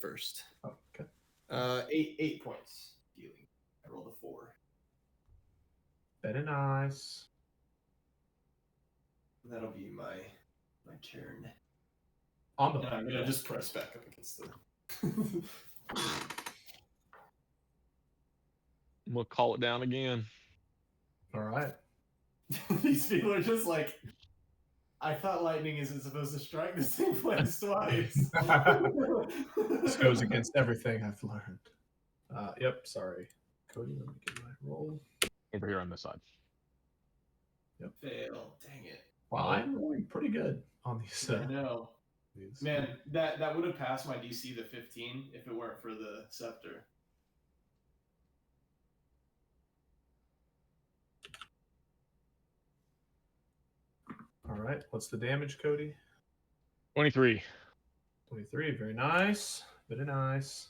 Speaker 3: first.
Speaker 2: Oh, okay.
Speaker 3: 8 points healing. I rolled a 4.
Speaker 2: Very nice.
Speaker 3: That'll be my turn.
Speaker 2: Ambo.
Speaker 3: And I'm gonna just press back up against the.
Speaker 7: We'll call it down again.
Speaker 2: All right.
Speaker 3: These people are just like, I thought lightning isn't supposed to strike the same place twice.
Speaker 2: This goes against everything I've learned. Yep. Sorry, Cody. Let me get my roll.
Speaker 7: Over here on this side.
Speaker 3: Fail. Dang it.
Speaker 2: Wow, I'm rolling pretty good on these.
Speaker 3: I know. Man, that would have passed my DC to 15 if it weren't for the scepter.
Speaker 2: All right. What's the damage, Cody?
Speaker 7: 23.
Speaker 2: 23. Very nice. Very nice.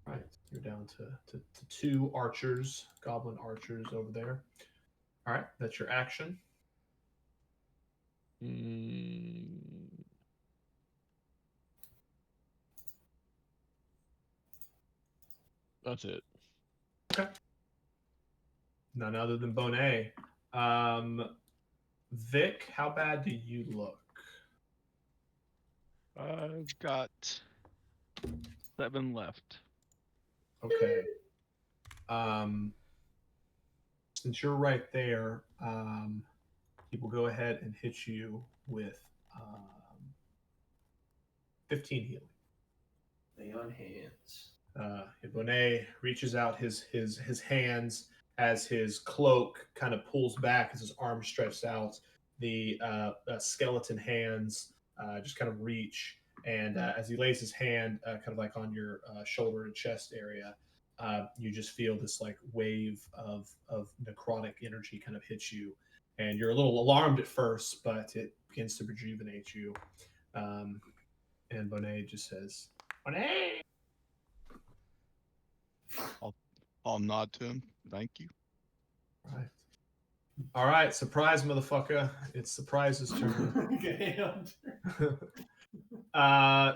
Speaker 2: All right. You're down to 2 archers, goblin archers over there. All right. That's your action.
Speaker 7: That's it.
Speaker 2: Okay. None other than Bonet. Vic, how bad do you look?
Speaker 5: I've got 7 left.
Speaker 2: Okay. Since you're right there, he will go ahead and hit you with 15 healing.
Speaker 3: Lay on hands.
Speaker 2: Bonet reaches out his hands as his cloak kind of pulls back as his arms stretched out. The skeleton hands just kind of reach, and as he lays his hand kind of like on your shoulder and chest area, you just feel this like wave of necrotic energy kind of hit you, and you're a little alarmed at first, but it begins to rejuvenate you. And Bonet just says, "Bonet."
Speaker 5: I'll nod to him. Thank you.
Speaker 2: Right. All right, surprise, motherfucker! It's Surprise's turn.
Speaker 3: Okay,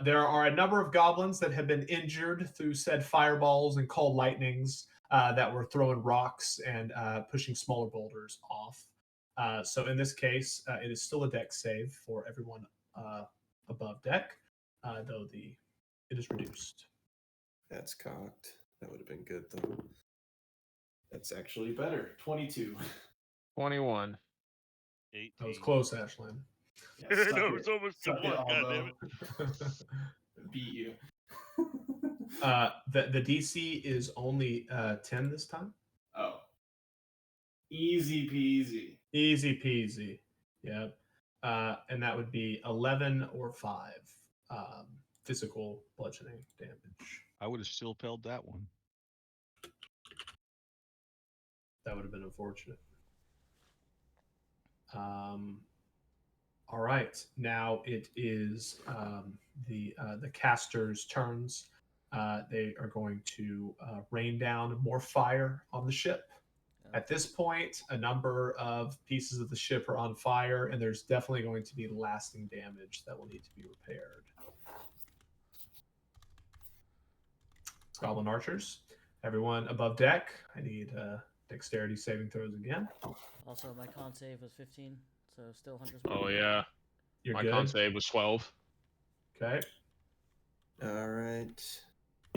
Speaker 2: There are a number of goblins that have been injured through said fireballs and cold lightnings that were throwing rocks and pushing smaller boulders off. So in this case, it is still a deck save for everyone above deck, though it is reduced.
Speaker 8: That's cocked. That would have been good though.
Speaker 3: That's actually better. 22.
Speaker 7: 21.
Speaker 1: 18.
Speaker 2: That was close, Ashlyn.
Speaker 3: Yeah,
Speaker 1: No,
Speaker 3: suck
Speaker 1: it
Speaker 3: it.
Speaker 1: was almost a
Speaker 3: Suck it,
Speaker 1: 1. God
Speaker 3: Albo.
Speaker 1: damn it.
Speaker 3: Beat you.
Speaker 2: The DC is only 10 this time.
Speaker 3: Oh. Easy peasy.
Speaker 2: Easy peasy. Yep. And that would be 11 or 5 physical bludgeoning damage.
Speaker 5: I would have still failed that one.
Speaker 2: That would have been unfortunate. All right. Now it is the casters' turns. They are going to rain down more fire on the ship. At this point, a number of pieces of the ship are on fire, and there's definitely going to be lasting damage that will need to be repaired. Goblin archers, everyone above deck, I need dexterity saving throws again.
Speaker 4: Also, my con save was 15, so still Hunter's
Speaker 7: Oh,
Speaker 4: Mark.
Speaker 7: yeah.
Speaker 2: You're
Speaker 7: My
Speaker 2: good.
Speaker 7: con save was 12.
Speaker 2: Okay.
Speaker 8: All right.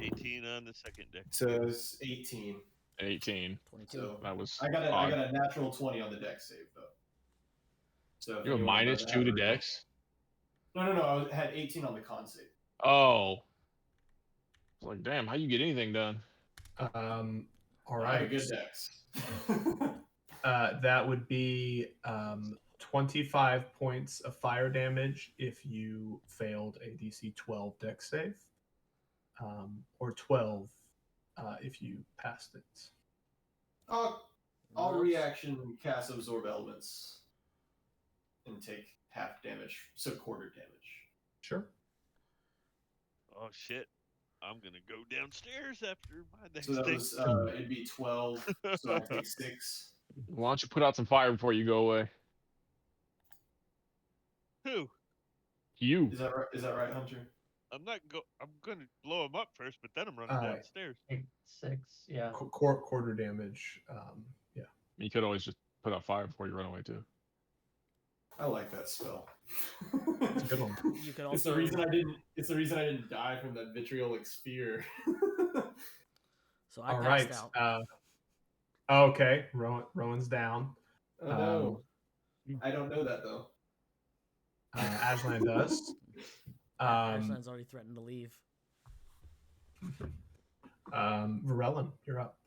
Speaker 1: 18 on the second deck.
Speaker 3: So it's 18.
Speaker 7: 18.
Speaker 4: 22.
Speaker 3: So
Speaker 7: That was.
Speaker 3: I got
Speaker 7: odd.
Speaker 3: a natural 20 on the deck save though. So if
Speaker 7: You have
Speaker 3: anyone
Speaker 7: minus
Speaker 3: doesn't
Speaker 7: 2
Speaker 3: have
Speaker 7: to
Speaker 3: it-
Speaker 7: dex?
Speaker 3: No. I had 18 on the con save.
Speaker 7: Oh. It's like, damn, how you get anything done?
Speaker 2: All
Speaker 3: I have a
Speaker 2: right.
Speaker 3: good dex.
Speaker 2: That would be 25 points of fire damage if you failed a DC 12 dex save, or 12 if you passed it.
Speaker 3: I'll reaction cast absorb elements and take half damage, so quarter damage.
Speaker 2: Sure.
Speaker 1: Oh, shit. I'm going to go downstairs after my next
Speaker 3: So that
Speaker 1: thing.
Speaker 3: was it'd be 12, so I take 6.
Speaker 7: Why don't you put out some fire before you go away?
Speaker 1: Who?
Speaker 7: You.
Speaker 3: Is that right, Hunter?
Speaker 1: I'm going to blow him up first, but then I'm running
Speaker 2: Alright.
Speaker 1: downstairs.
Speaker 6: 6, yeah.
Speaker 2: Quarter damage. Yeah.
Speaker 7: You could always just put out fire before you run away, too.
Speaker 3: I like that spell.
Speaker 2: It's a good one.
Speaker 4: You could
Speaker 3: It's the
Speaker 4: also
Speaker 3: reason I didn't. It's the reason I didn't die from that vitriolic spear.
Speaker 4: So I
Speaker 2: All
Speaker 4: passed
Speaker 2: right.
Speaker 4: out.
Speaker 2: Okay. Rowan's down.
Speaker 3: Oh no! I don't know that though.
Speaker 2: Aslan does.
Speaker 4: Ashland's already threatened to leave.
Speaker 2: Varellin, you're up.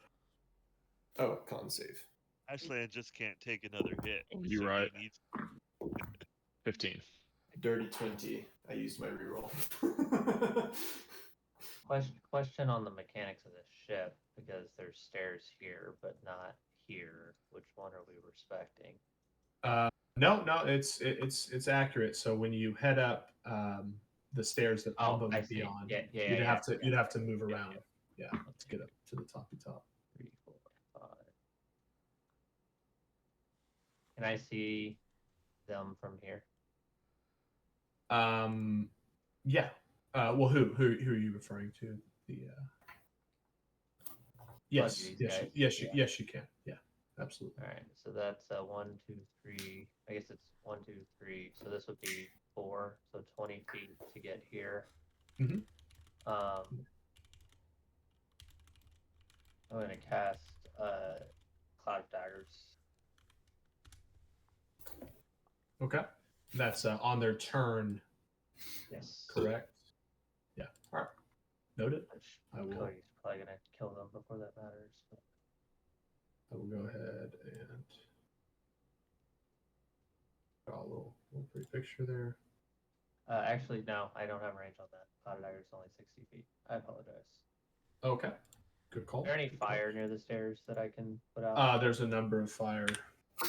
Speaker 8: Oh, con save.
Speaker 1: Ashland just can't take another hit.
Speaker 7: Oh, you're
Speaker 1: so
Speaker 7: right.
Speaker 1: He needs
Speaker 7: 15.
Speaker 3: Dirty 20. I used my reroll.
Speaker 6: Question on the mechanics of this ship, because there's stairs here but not here. Which one are we respecting?
Speaker 2: No, it's accurate. So when you head up the stairs that I'm going
Speaker 6: I
Speaker 2: to be
Speaker 6: see.
Speaker 2: on,
Speaker 6: Yeah,
Speaker 2: you'd have to move
Speaker 6: Yeah,
Speaker 2: around, yeah, to get up to the toppy top.
Speaker 6: 3, 4, 5. Can I see them from here?
Speaker 2: Yeah. Well, who are you referring to? The yes,
Speaker 6: these
Speaker 2: yes,
Speaker 6: guys.
Speaker 2: yes, you can. Yeah, absolutely.
Speaker 6: All right, so that's 1, 2, 3. I guess it's 1, 2, 3. So this would be 4. So 20 feet to get here.
Speaker 2: Mhm.
Speaker 6: I'm gonna cast cloud daggers.
Speaker 2: Okay, that's on their turn,
Speaker 6: Yes.
Speaker 2: correct? Yeah. All right. Noted.
Speaker 6: Which
Speaker 2: I will.
Speaker 6: Cody's probably gonna kill them before that matters. But...
Speaker 2: I will go ahead and draw a little pretty picture there.
Speaker 6: Actually, no, I don't have range on that. Cloud dagger is only 60 feet. I apologize.
Speaker 2: Okay. Good call.
Speaker 6: Is there any
Speaker 2: Good call.
Speaker 6: fire near the stairs that I can put out?
Speaker 2: There's a number of fire.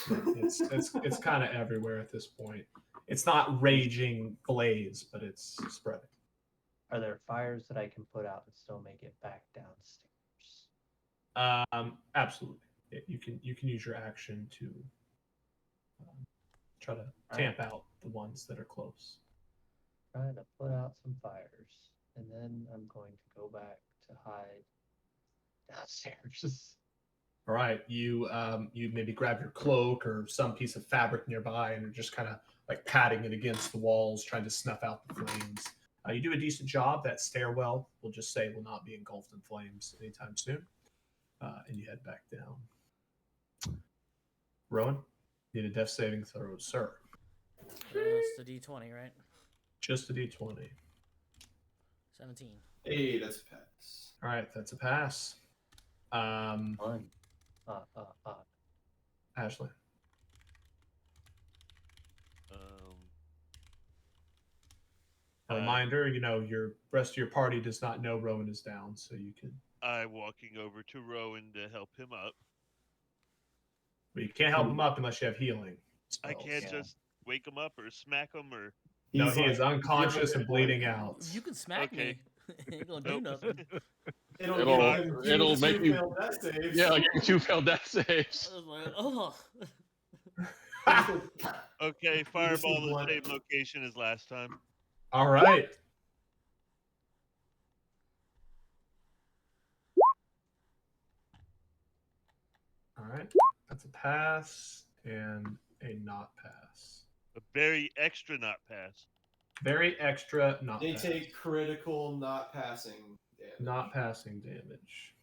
Speaker 2: It's kind of everywhere at this point. It's not raging blaze, but it's spreading.
Speaker 6: Are there fires that I can put out and still make it back downstairs?
Speaker 2: Absolutely. Yeah, you can use your action to try to tamp out the ones that are close.
Speaker 6: Trying to put out some fires, and then I'm going to go back to hide downstairs.
Speaker 2: All right, you maybe grab your cloak or some piece of fabric nearby, and are just kind of like patting it against the walls, trying to snuff out the flames. You do a decent job. That stairwell, we'll just say, will not be engulfed in flames anytime soon. And you head back down. Rowan, need a death saving throw, sir.
Speaker 4: It's the D20, right?
Speaker 2: Just a D20.
Speaker 4: 17.
Speaker 3: Hey, that's a pass.
Speaker 2: All right, that's a pass.
Speaker 6: Fun.
Speaker 2: Ashley. A reminder, your rest of your party does not know Rowan is down, so you can.
Speaker 1: I'm walking over to Rowan to help him up.
Speaker 2: But you can't help him up unless you have healing spells.
Speaker 1: I can't just wake him up or smack him or.
Speaker 2: No, he is unconscious and bleeding out.
Speaker 4: You can smack me. Ain't gonna do nothing.
Speaker 7: It'll make you. Yeah, I'll give you 2 failed death saves.
Speaker 4: I was like, oh.
Speaker 1: Okay, fireball the same location as last time.
Speaker 2: All right. All right. That's a pass and a not pass.
Speaker 1: A very extra not pass.
Speaker 2: Very extra not
Speaker 3: They
Speaker 2: pass.
Speaker 3: take critical not passing damage.
Speaker 2: Not passing damage.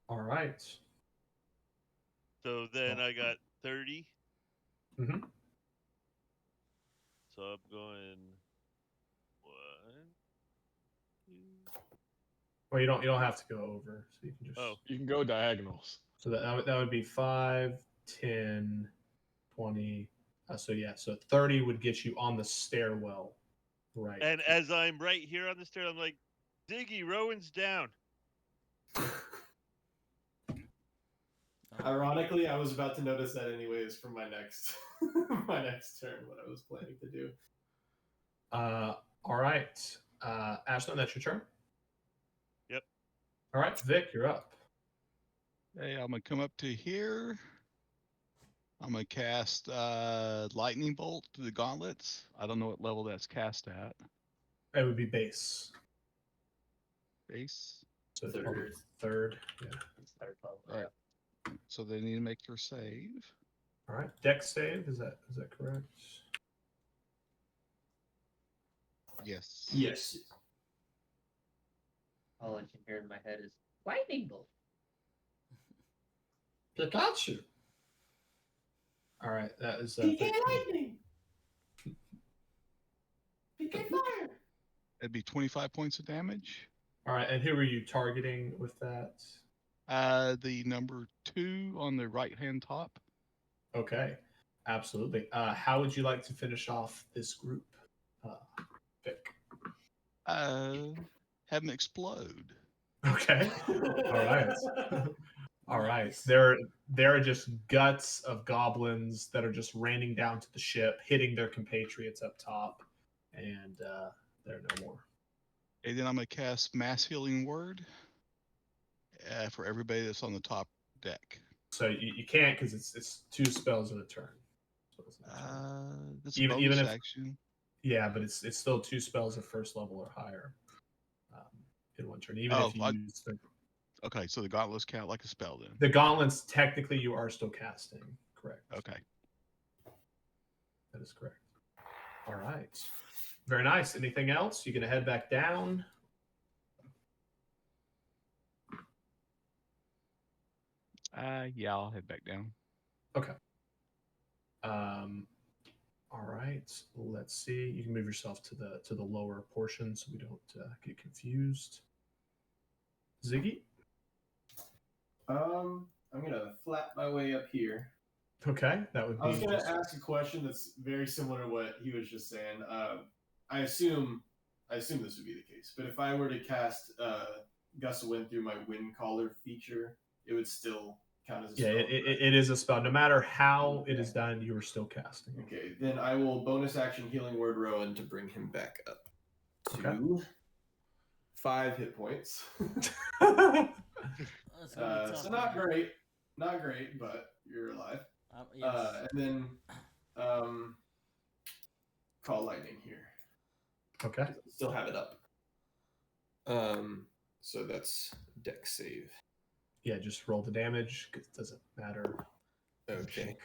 Speaker 2: All right.
Speaker 1: So then I got 30.
Speaker 2: Mm-hmm.
Speaker 1: So I'm going 1, 2.
Speaker 2: Well, you don't have to go over, so you can just.
Speaker 1: Oh,
Speaker 7: You can go diagonals.
Speaker 2: So that would be 5, 10, 20. So 30 would get you on the stairwell, right?
Speaker 1: and as I'm right here on the stair, I'm like, Diggy, Rowan's down.
Speaker 3: Ironically, I was about to notice that anyways for my next my next turn, what I was planning to do.
Speaker 2: All right. Ashlyn, that's your turn?
Speaker 1: Yep.
Speaker 2: All right, Vic, you're up.
Speaker 5: Hey, I'm gonna come up to here. I'm gonna cast lightning bolt to the gauntlets. I don't know what level that's cast at.
Speaker 2: It would be base.
Speaker 5: Base.
Speaker 2: So
Speaker 3: Third.
Speaker 2: probably third. Yeah.
Speaker 6: It's third level.
Speaker 5: All right. So they need to make their save.
Speaker 2: All right. Dex save, is that correct?
Speaker 5: Yes.
Speaker 3: Yes.
Speaker 6: All I can hear in my head is lightning bolt.
Speaker 2: Pikachu. All right, that is
Speaker 3: PK lightning. PK fire.
Speaker 5: It'd be 25 points of damage.
Speaker 2: All right, and who are you targeting with that?
Speaker 5: The number 2 on the right-hand top.
Speaker 2: Okay, absolutely. How would you like to finish off this group, Vic?
Speaker 5: Have them explode.
Speaker 2: Okay. All right. All right.
Speaker 4: Nice.
Speaker 2: There are just guts of goblins that are just raining down to the ship, hitting their compatriots up top, and they're no more.
Speaker 5: And then I'm going to cast Mass Healing Word for everybody that's on the top deck.
Speaker 2: So you can't because it's 2 spells in a turn. So it's not a turn.
Speaker 5: That's a
Speaker 2: Even
Speaker 5: bonus
Speaker 2: if
Speaker 5: action.
Speaker 2: yeah, but it's still 2 spells of first level or higher in one turn. Even if you use
Speaker 5: Okay, so the gauntlets count like a spell then.
Speaker 2: the gauntlets, technically you are still casting. Correct.
Speaker 5: Okay.
Speaker 2: That is correct. All right. Very nice. Anything else? You gonna head back down?
Speaker 5: Yeah, I'll head back down.
Speaker 2: Okay. All right. Let's see. You can move yourself to the lower portion so we don't get confused. Ziggy.
Speaker 3: I'm gonna flap my way up here.
Speaker 2: Okay, that would be.
Speaker 3: I was gonna ask a question that's very similar to what he was just saying. I assume this would be the case, but if I were to cast Gust of Wind through my Wind Caller feature, it would still count as a spell.
Speaker 2: It is a spell. No matter how it is done, you are still casting.
Speaker 3: Okay, then I will bonus action Healing Word Rowan to bring him back up to 5 hit points.
Speaker 4: That's gonna be tough,
Speaker 3: So not
Speaker 4: man.
Speaker 3: great, but you're alive.
Speaker 4: Yes.
Speaker 3: And then call lightning here.
Speaker 2: Okay.
Speaker 3: Still have it up. So that's Dex save.
Speaker 2: Yeah, just roll the damage. 'Cause it doesn't matter.
Speaker 3: Okay.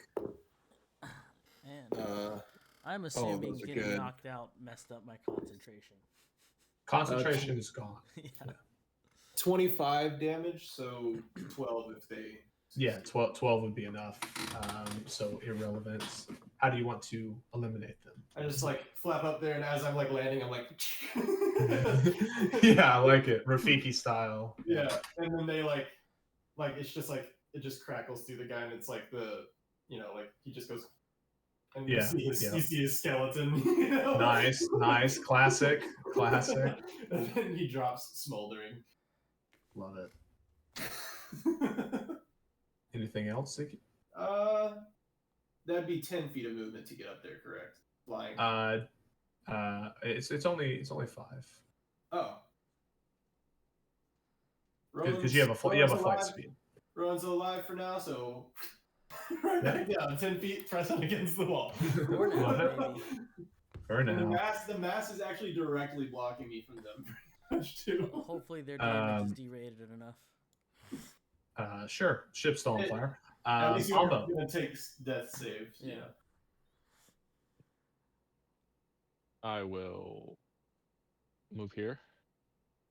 Speaker 4: And I'm assuming
Speaker 3: those are
Speaker 4: getting
Speaker 3: good.
Speaker 4: knocked out messed up my concentration.
Speaker 2: Concentration is gone.
Speaker 4: Yeah.
Speaker 3: 25 damage, so 12 if they.
Speaker 2: Yeah, 12 would be enough. So irrelevant. How do you want to eliminate them?
Speaker 3: I just like flap up there, and as I'm like landing, I'm like.
Speaker 2: Yeah, I like it, Rafiki style.
Speaker 3: Yeah, and then they like it's just like it just crackles through the guy, and it's like like he just goes. And
Speaker 2: Yeah,
Speaker 3: you see his skeleton. You know?
Speaker 2: Nice, classic.
Speaker 3: And then he drops smoldering.
Speaker 2: Love it. Anything else, Ziggy?
Speaker 3: That'd be 10 feet of movement to get up there, correct? Flying.
Speaker 2: It's only 5.
Speaker 3: Oh.
Speaker 2: Because you have a flight speed.
Speaker 3: Rowan's alive for now, so right back down, 10 feet, pressing against the wall.
Speaker 4: For now, baby.
Speaker 2: For now.
Speaker 3: The mass is actually directly blocking me from them. Pretty much too.
Speaker 4: Hopefully their damage is derated enough.
Speaker 2: Sure. Ship's still on fire.
Speaker 3: At least you're
Speaker 2: Albo.
Speaker 3: gonna take death saves.
Speaker 4: Yeah.
Speaker 7: I will move here,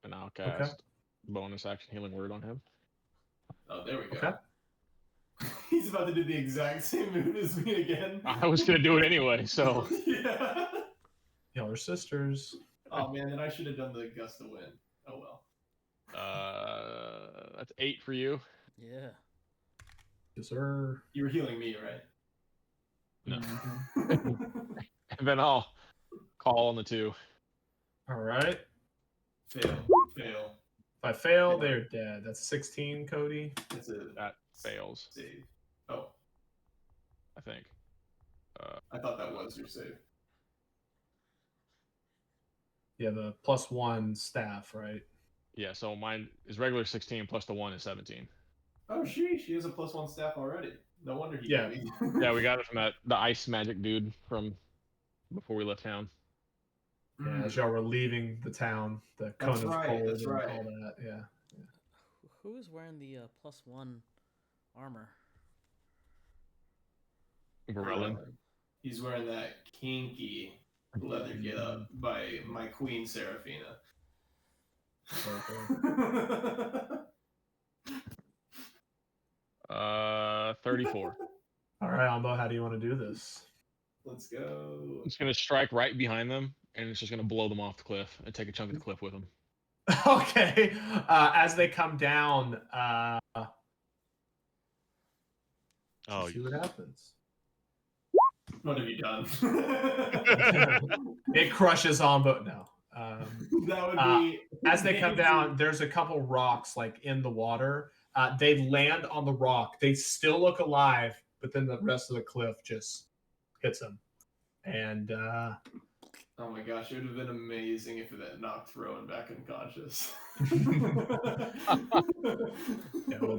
Speaker 7: and I'll cast bonus action Healing Word on him.
Speaker 3: Oh, there we go.
Speaker 2: Okay.
Speaker 3: He's about to do the exact same move as me again.
Speaker 7: I was gonna do it anyway, so.
Speaker 3: Yeah.
Speaker 2: Y'all are sisters.
Speaker 3: Oh man, then I should have done the Gust of Wind. Oh well.
Speaker 7: That's 8 for you.
Speaker 4: Yeah.
Speaker 2: Yes, sir.
Speaker 3: You were healing me, right?
Speaker 7: No.
Speaker 2: Mhm.
Speaker 7: And then I'll call on the 2.
Speaker 2: All right.
Speaker 3: Fail.
Speaker 2: If I fail, they're dead. That's 16, Cody.
Speaker 3: That's a
Speaker 7: That fails,
Speaker 3: save. Oh,
Speaker 7: I think.
Speaker 3: I thought that was your save.
Speaker 2: Yeah, the +1 staff, right?
Speaker 7: Yeah, so mine is regular 16 plus the 1 is 17.
Speaker 3: Oh, she has a +1 staff already. No wonder he.
Speaker 2: Yeah.
Speaker 7: Yeah, we got it from the ice magic dude from before we left town.
Speaker 2: Yeah, as y'all were leaving the town, the cone
Speaker 3: That's
Speaker 2: of
Speaker 3: right,
Speaker 2: cold
Speaker 3: that's
Speaker 2: and
Speaker 3: right.
Speaker 2: all that. Yeah.
Speaker 4: Who is wearing the +1 armor?
Speaker 7: Varelin.
Speaker 3: He's wearing that kinky leather get up by my queen Seraphina.
Speaker 2: Okay.
Speaker 7: 34.
Speaker 2: All right, Ambo, how do you want to do this?
Speaker 3: Let's go.
Speaker 7: I'm just gonna strike right behind them and it's just gonna blow them off the cliff and take a chunk of the cliff with them.
Speaker 2: Okay. As they come down,
Speaker 1: Oh,
Speaker 2: see what happens.
Speaker 3: What have you done?
Speaker 2: It crushes Ombo. No.
Speaker 3: That would be
Speaker 2: As they come
Speaker 3: amazing.
Speaker 2: down, there's a couple rocks like in the water. They land on the rock. They still look alive, but then the rest of the cliff just hits them. And
Speaker 3: Oh my gosh, it would have been amazing if that knocked Rowan back unconscious.
Speaker 2: yeah, well,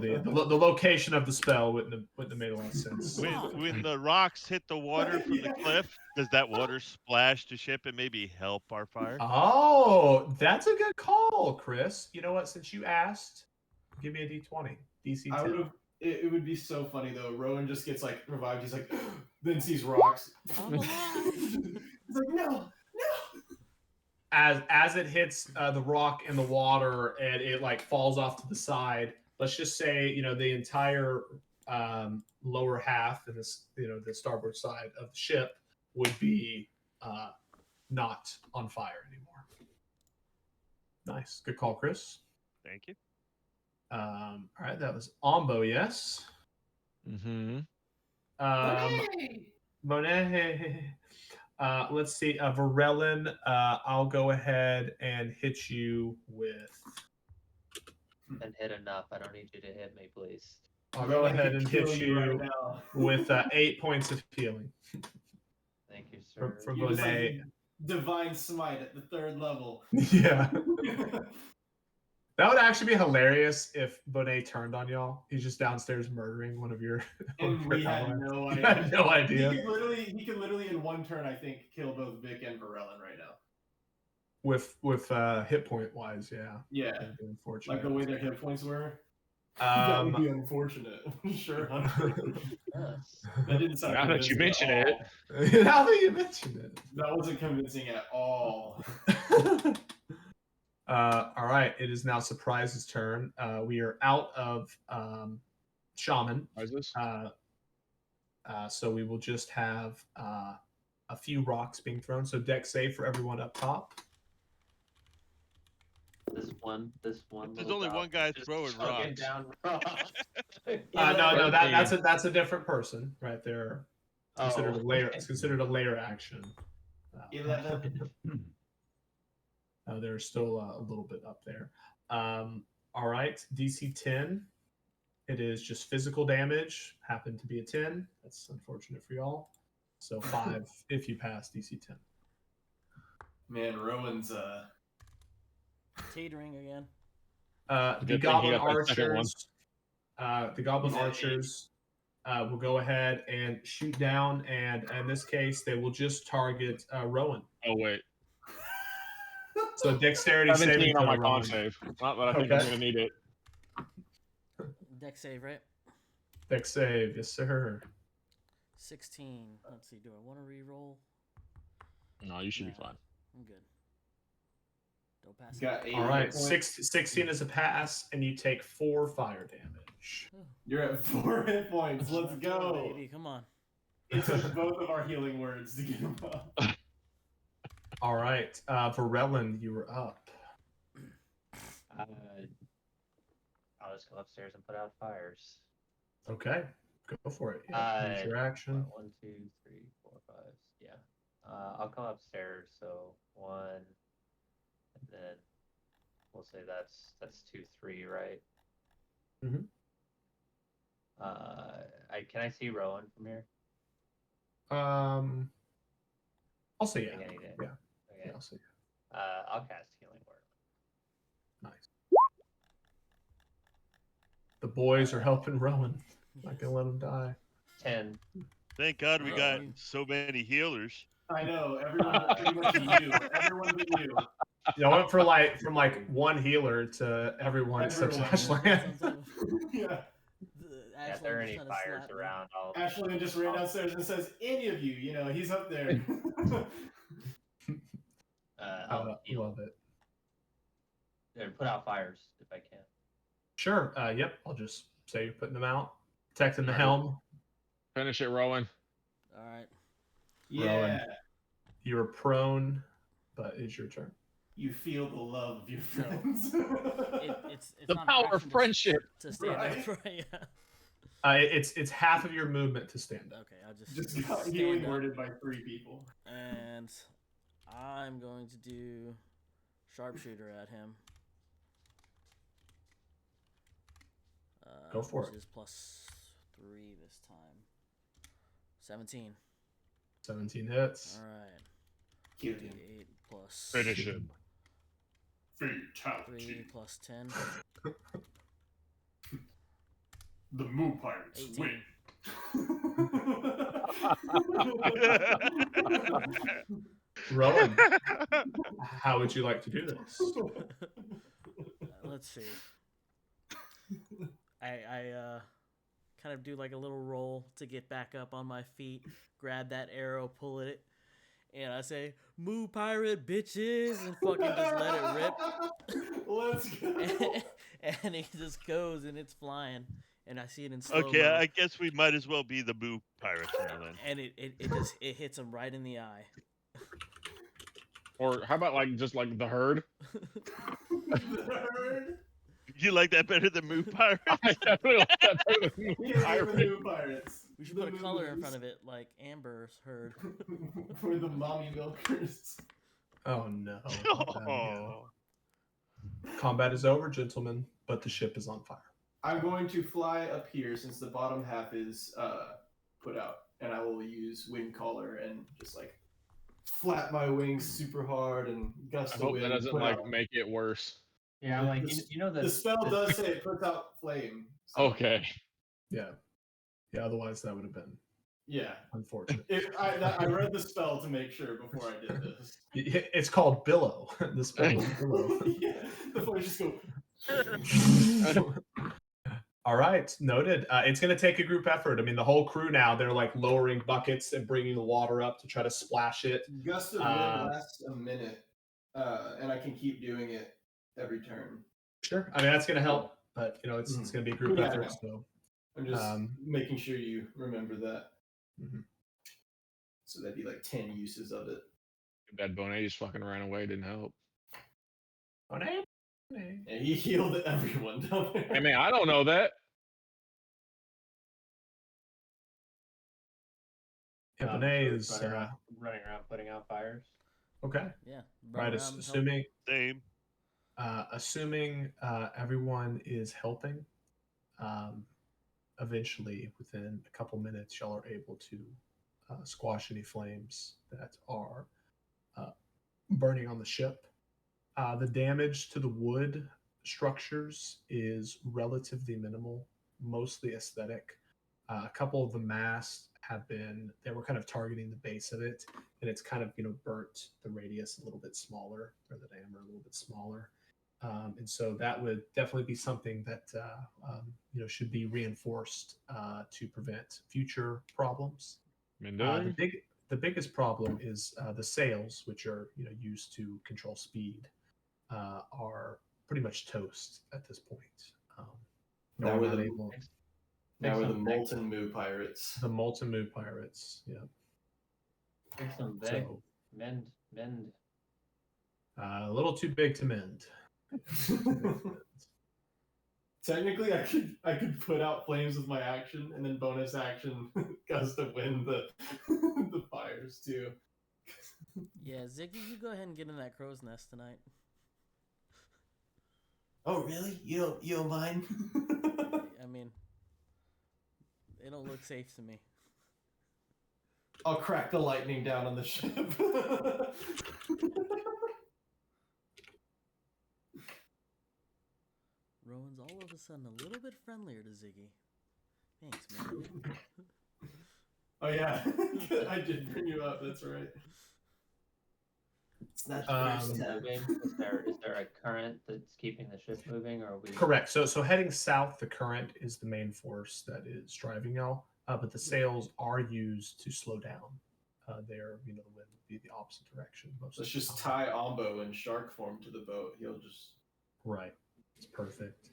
Speaker 2: the location of the spell wouldn't have made a lot of sense.
Speaker 1: when the rocks hit the water from the
Speaker 3: Yeah.
Speaker 1: cliff, does that water splash the ship and maybe help our fire?
Speaker 2: Oh, that's a good call, Chris. You know what? Since you asked, give me a D20. DC 10.
Speaker 3: I would have. It would be so funny though. Rowan just gets like revived. He's like, then sees rocks.
Speaker 4: I'm alive.
Speaker 3: He's like, no.
Speaker 2: As it hits the rock in the water and it like falls off to the side, let's just say the entire lower half and this the starboard side of the ship would be not on fire anymore. Nice, good call, Chris.
Speaker 1: Thank you.
Speaker 2: All right, that was Ombo, yes.
Speaker 7: Mm-hmm.
Speaker 2: Monet. Let's see, Varellin, I'll go ahead and hit you with.
Speaker 6: And hit enough. I don't need you to hit me, please.
Speaker 2: I'll go ahead and hit
Speaker 3: Killing
Speaker 2: you
Speaker 3: right now.
Speaker 2: with 8 points of healing
Speaker 6: Thank you, sir.
Speaker 2: from
Speaker 3: You're just like
Speaker 2: Monet.
Speaker 3: divine smite at the 3rd level.
Speaker 2: Yeah. That would actually be hilarious if Bonet turned on y'all. He's just downstairs murdering one of your.
Speaker 3: And we had
Speaker 2: allies.
Speaker 3: no
Speaker 2: You
Speaker 3: idea.
Speaker 2: had no idea.
Speaker 3: He could literally in one turn, I think, kill both Vic and Varellin right now.
Speaker 2: With hit point wise, yeah.
Speaker 3: Yeah,
Speaker 2: That'd be unfortunate.
Speaker 3: like the way their hit points were. That would be unfortunate. Sure, Hunter.
Speaker 6: Yes.
Speaker 3: That didn't sound
Speaker 7: Now that you
Speaker 3: convincing
Speaker 7: mention
Speaker 3: at
Speaker 7: it.
Speaker 3: all.
Speaker 2: Now that you mention it.
Speaker 3: That wasn't convincing at all.
Speaker 2: All right, it is now Surprise's turn. We are out of Shaman.
Speaker 7: Prizes?
Speaker 2: So we will just have a few rocks being thrown. So deck save for everyone up top.
Speaker 6: This one.
Speaker 1: There's
Speaker 6: little
Speaker 1: only
Speaker 6: dog
Speaker 1: one guy
Speaker 6: just
Speaker 1: throwing
Speaker 6: chugging
Speaker 1: rocks.
Speaker 6: down rocks.
Speaker 2: No, that's a different person right there. It's considered a layer.
Speaker 6: okay.
Speaker 2: It's considered a layer action.
Speaker 3: 11.
Speaker 2: There's still a little bit up there. All right, DC 10. It is just physical damage. Happened to be a 10. That's unfortunate for y'all. So 5 if you pass DC 10.
Speaker 3: Man, Rowan's
Speaker 4: Teetering again.
Speaker 2: The
Speaker 7: Good thing he
Speaker 2: goblin
Speaker 7: got that second one.
Speaker 2: archers. The goblin
Speaker 3: He's at
Speaker 2: archers will go ahead and shoot down, and in this case, they will just target Rowan.
Speaker 7: Oh wait.
Speaker 2: So dexterity saving
Speaker 7: 17 on
Speaker 2: throw,
Speaker 7: my
Speaker 2: Rowan.
Speaker 7: con save. Not that I think I'm
Speaker 2: Okay.
Speaker 7: gonna need it.
Speaker 4: Deck save, right?
Speaker 2: Dex save, yes sir.
Speaker 4: 16. Let's see. Do I want to re-roll?
Speaker 7: No, you should be
Speaker 4: Nah.
Speaker 7: fine.
Speaker 4: I'm good. Don't pass.
Speaker 3: got 8
Speaker 2: All right,
Speaker 3: hit points.
Speaker 2: 16 is a pass, and you take 4 fire damage.
Speaker 3: You're at 4 hit points. Let's go.
Speaker 4: Baby, come on.
Speaker 3: It took both of our healing words to get him up.
Speaker 2: All right, Varellin, you were up.
Speaker 6: I'll just go upstairs and put out fires.
Speaker 2: Okay, go for it. Yeah, use your action.
Speaker 6: 1, 2, 3, 4, 5. Yeah. I'll come upstairs. So 1, and then we'll say that's 2, 3, right?
Speaker 2: Mhm.
Speaker 6: Can I see Rowan from here?
Speaker 2: I'll say yeah.
Speaker 6: I think I need it.
Speaker 2: Yeah.
Speaker 6: Okay.
Speaker 2: Yeah, I'll say
Speaker 6: I'll cast Healing Word.
Speaker 2: nice. The boys are helping Rowan. Not gonna let him die.
Speaker 6: 10.
Speaker 1: Thank God we got
Speaker 4: Oh.
Speaker 1: so many healers.
Speaker 3: I know, everyone but pretty much you. Everyone but you.
Speaker 2: Yeah, I went from one healer to everyone except
Speaker 3: Everyone.
Speaker 2: Ashland.
Speaker 3: Yeah.
Speaker 6: Yeah, if there are any fires around, I'll.
Speaker 3: Ashley just ran downstairs and says, any of you, he's up there.
Speaker 6: I'll heal.
Speaker 2: Love it.
Speaker 6: Or put out fires if I can.
Speaker 2: Sure. Yep. I'll just say you're putting them out, protecting the
Speaker 6: Alright.
Speaker 2: helm.
Speaker 7: Finish it, Rowan.
Speaker 4: All right.
Speaker 3: Yeah.
Speaker 2: You are prone, but it's your turn.
Speaker 3: You feel the love of your friends.
Speaker 4: It's
Speaker 7: The
Speaker 4: not an
Speaker 7: power of
Speaker 4: action
Speaker 7: friendship.
Speaker 4: to stand
Speaker 3: Right.
Speaker 4: up, right? Yeah.
Speaker 2: It's half of your movement to stand up.
Speaker 4: Okay, I'll just
Speaker 3: Just got
Speaker 4: stand
Speaker 3: healing
Speaker 4: up,
Speaker 3: worded by 3 people.
Speaker 4: and I'm going to do sharpshooter at him.
Speaker 2: Go for
Speaker 4: which
Speaker 2: it.
Speaker 4: is +3 this time. 17.
Speaker 2: 17 hits.
Speaker 4: All right.
Speaker 3: Kill him.
Speaker 4: 8 plus
Speaker 7: Finish him.
Speaker 4: 3
Speaker 3: Fatality.
Speaker 4: plus 10.
Speaker 3: The Moo Pirates
Speaker 4: 18.
Speaker 3: win.
Speaker 2: Rowan, how would you like to do this?
Speaker 4: Let's see. I kind of do like a little roll to get back up on my feet, grab that arrow, pull it, and I say, "Moo pirate bitches," and fucking just let it rip.
Speaker 3: Let's go.
Speaker 4: And it just goes and it's flying, and I see it in slow
Speaker 1: Okay,
Speaker 4: mo.
Speaker 1: I guess we might as well be the Moo Pirates now then.
Speaker 4: And it hits him right in the eye.
Speaker 7: Or how about like just like the herd?
Speaker 3: Third.
Speaker 1: You like that better than Moo Pirates?
Speaker 7: I definitely like that better than
Speaker 3: Here's
Speaker 7: Moo
Speaker 3: the
Speaker 7: Pirate.
Speaker 3: Moo Pirates.
Speaker 4: We should
Speaker 3: The
Speaker 4: put a color in
Speaker 3: Moos.
Speaker 4: front of it, like Amber's herd.
Speaker 3: We're the mommy milkers.
Speaker 2: Oh no. not that again.
Speaker 1: Oh.
Speaker 2: Combat is over, gentlemen, but the ship is on fire.
Speaker 3: I'm going to fly up here since the bottom half is put out, and I will use wind collar and just like flap my wings super hard and gust
Speaker 7: I
Speaker 3: of
Speaker 7: hope
Speaker 3: wind.
Speaker 7: that doesn't
Speaker 3: put
Speaker 7: like
Speaker 3: out.
Speaker 7: make it worse.
Speaker 6: Yeah,
Speaker 3: The-
Speaker 6: like
Speaker 3: the,
Speaker 6: you know
Speaker 3: the spell
Speaker 6: the-
Speaker 3: does say it puts out flame. So,
Speaker 7: Okay.
Speaker 2: Yeah. Yeah, otherwise that would have been
Speaker 3: Yeah.
Speaker 2: unfortunate.
Speaker 3: I read the spell to make sure before I did this.
Speaker 2: It's called Billow. The spell is Billow.
Speaker 3: Yeah, the flames just go.
Speaker 2: All right, noted. It's going to take a group effort. I mean, the whole crew now, they're like lowering buckets and bringing the water up to try to splash it.
Speaker 3: Gust of wind lasts a minute, and I can keep doing it every turn.
Speaker 2: Sure. I mean, that's going to help, but you know, it's going to be a group
Speaker 3: Yeah, I
Speaker 2: effort.
Speaker 3: know.
Speaker 2: So,
Speaker 3: I'm just making sure you remember that.
Speaker 2: Mhm.
Speaker 3: So that'd be like 10 uses of it.
Speaker 7: That Bonet just fucking ran away. Didn't help.
Speaker 2: Bonet?
Speaker 3: And he healed everyone down there.
Speaker 7: Hey man, I don't know that.
Speaker 2: Yeah, Bonet is
Speaker 6: running around putting out fires.
Speaker 2: okay.
Speaker 4: Yeah.
Speaker 2: Right.
Speaker 4: run around,
Speaker 1: Same.
Speaker 2: Assuming everyone is helping, eventually within a couple minutes, y'all are able to squash any flames that are burning on the ship. The damage to the wood structures is relatively minimal, mostly aesthetic. A couple of the masts they were kind of targeting the base of it, and it's kind of, burnt the radius a little bit smaller, or the diameter a little bit smaller. And so that would definitely be something that should be reinforced to prevent future problems. The biggest problem is the sails, which are used to control speed, are pretty much toast at this point.
Speaker 3: Now we're the
Speaker 2: able.
Speaker 3: Now we're the molten Moo Pirates.
Speaker 2: The molten Moo Pirates. Yeah.
Speaker 6: Fix them big.
Speaker 2: So,
Speaker 6: Mend.
Speaker 2: a little too big to mend.
Speaker 3: Technically, I could put out flames with my action, and then bonus action gust of wind the the fires too.
Speaker 4: Yeah, Ziggy, you go ahead and get in that crow's nest tonight.
Speaker 3: Oh really? You don't mind?
Speaker 4: I mean, it don't look safe to me.
Speaker 3: I'll crack the lightning down on the ship.
Speaker 4: Rowan's all of a sudden a little bit friendlier to Ziggy. Thanks, man.
Speaker 3: Oh yeah, I did bring you up. That's right. It's not the first time.
Speaker 6: Moving. Is there a current that's keeping the ship moving, or are we?
Speaker 2: Correct. So heading south, the current is the main force that is driving y'all, but the sails are used to slow down. The wind would be the opposite direction.
Speaker 3: Let's just tie Ombo in shark form to the boat. He'll just.
Speaker 2: Right. It's perfect.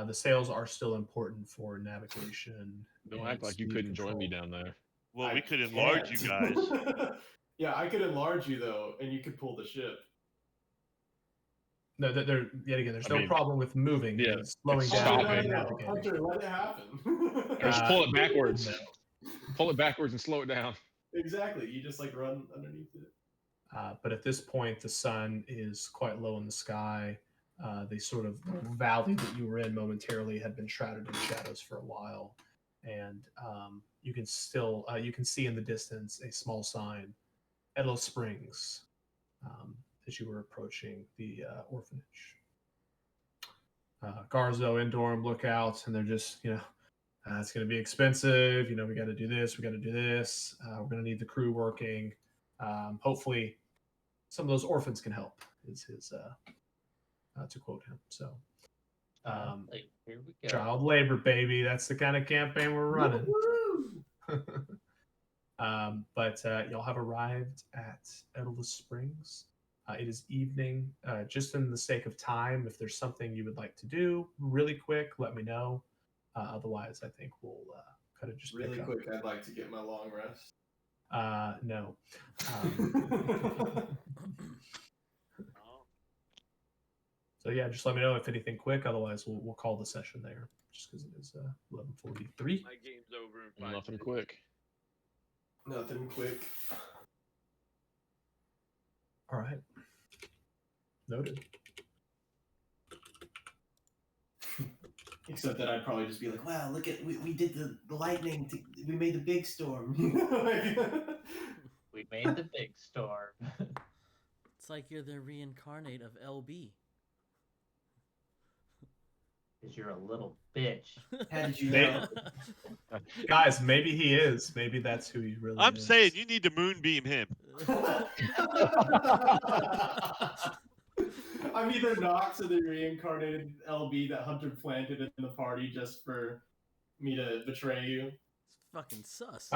Speaker 2: The sails are still important for navigation.
Speaker 7: Don't act like you couldn't join me down there.
Speaker 1: Well, we could enlarge you guys.
Speaker 3: Yeah, I could enlarge you though, and you could pull the ship.
Speaker 2: No, there yet again. There's
Speaker 7: I
Speaker 2: no
Speaker 7: mean,
Speaker 2: problem with moving.
Speaker 7: yeah,
Speaker 2: It's slowing
Speaker 7: it's
Speaker 2: down.
Speaker 7: stopping.
Speaker 2: and
Speaker 3: No,
Speaker 2: navigating.
Speaker 3: Hunter, let it happen.
Speaker 7: Or just pull it backwards.
Speaker 2: No.
Speaker 7: Pull it backwards and slow it down.
Speaker 3: Exactly. You just like run underneath it.
Speaker 2: But at this point, the sun is quite low in the sky. The sort of valley that you were in momentarily had been shrouded in shadows for a while, and you can still you can see in the distance a small sign, Edlow Springs, as you were approaching the orphanage. Garzo and Dorm look out, and they're just, it's going to be expensive. We got to do this. We got to do this. We're going to need the crew working. Hopefully, some of those orphans can help. Is his to quote him. So,
Speaker 6: Like, here we go.
Speaker 2: child labor, baby. That's the kind of campaign we're running. But y'all have arrived at Edlow Springs. It is evening. Just in the sake of time, if there's something you would like to do really quick, let me know. Otherwise, I think we'll kind of just
Speaker 3: Really
Speaker 2: pick
Speaker 3: quick, I'd like to get my long rest.
Speaker 2: up. No. So yeah, just let me know if anything quick. Otherwise, we'll call the session there, just because it is 11:43.
Speaker 1: My game's over in 5
Speaker 7: Nothing
Speaker 1: minutes.
Speaker 7: quick.
Speaker 3: Nothing quick.
Speaker 2: All right. Noted.
Speaker 3: Except that I'd probably just be like, wow, look at, we did the lightning, we made the big storm.
Speaker 6: We made the big storm.
Speaker 4: It's like you're the reincarnate of LB.
Speaker 6: Because you're a little bitch.
Speaker 3: How did you
Speaker 2: They-
Speaker 3: know?
Speaker 2: Guys, maybe he is. Maybe that's who he really
Speaker 1: I'm
Speaker 2: is.
Speaker 1: saying you need to moonbeam him.
Speaker 3: I'm either Nox or the reincarnated LB that Hunter planted in the party just for me to betray you.
Speaker 4: It's fucking sus.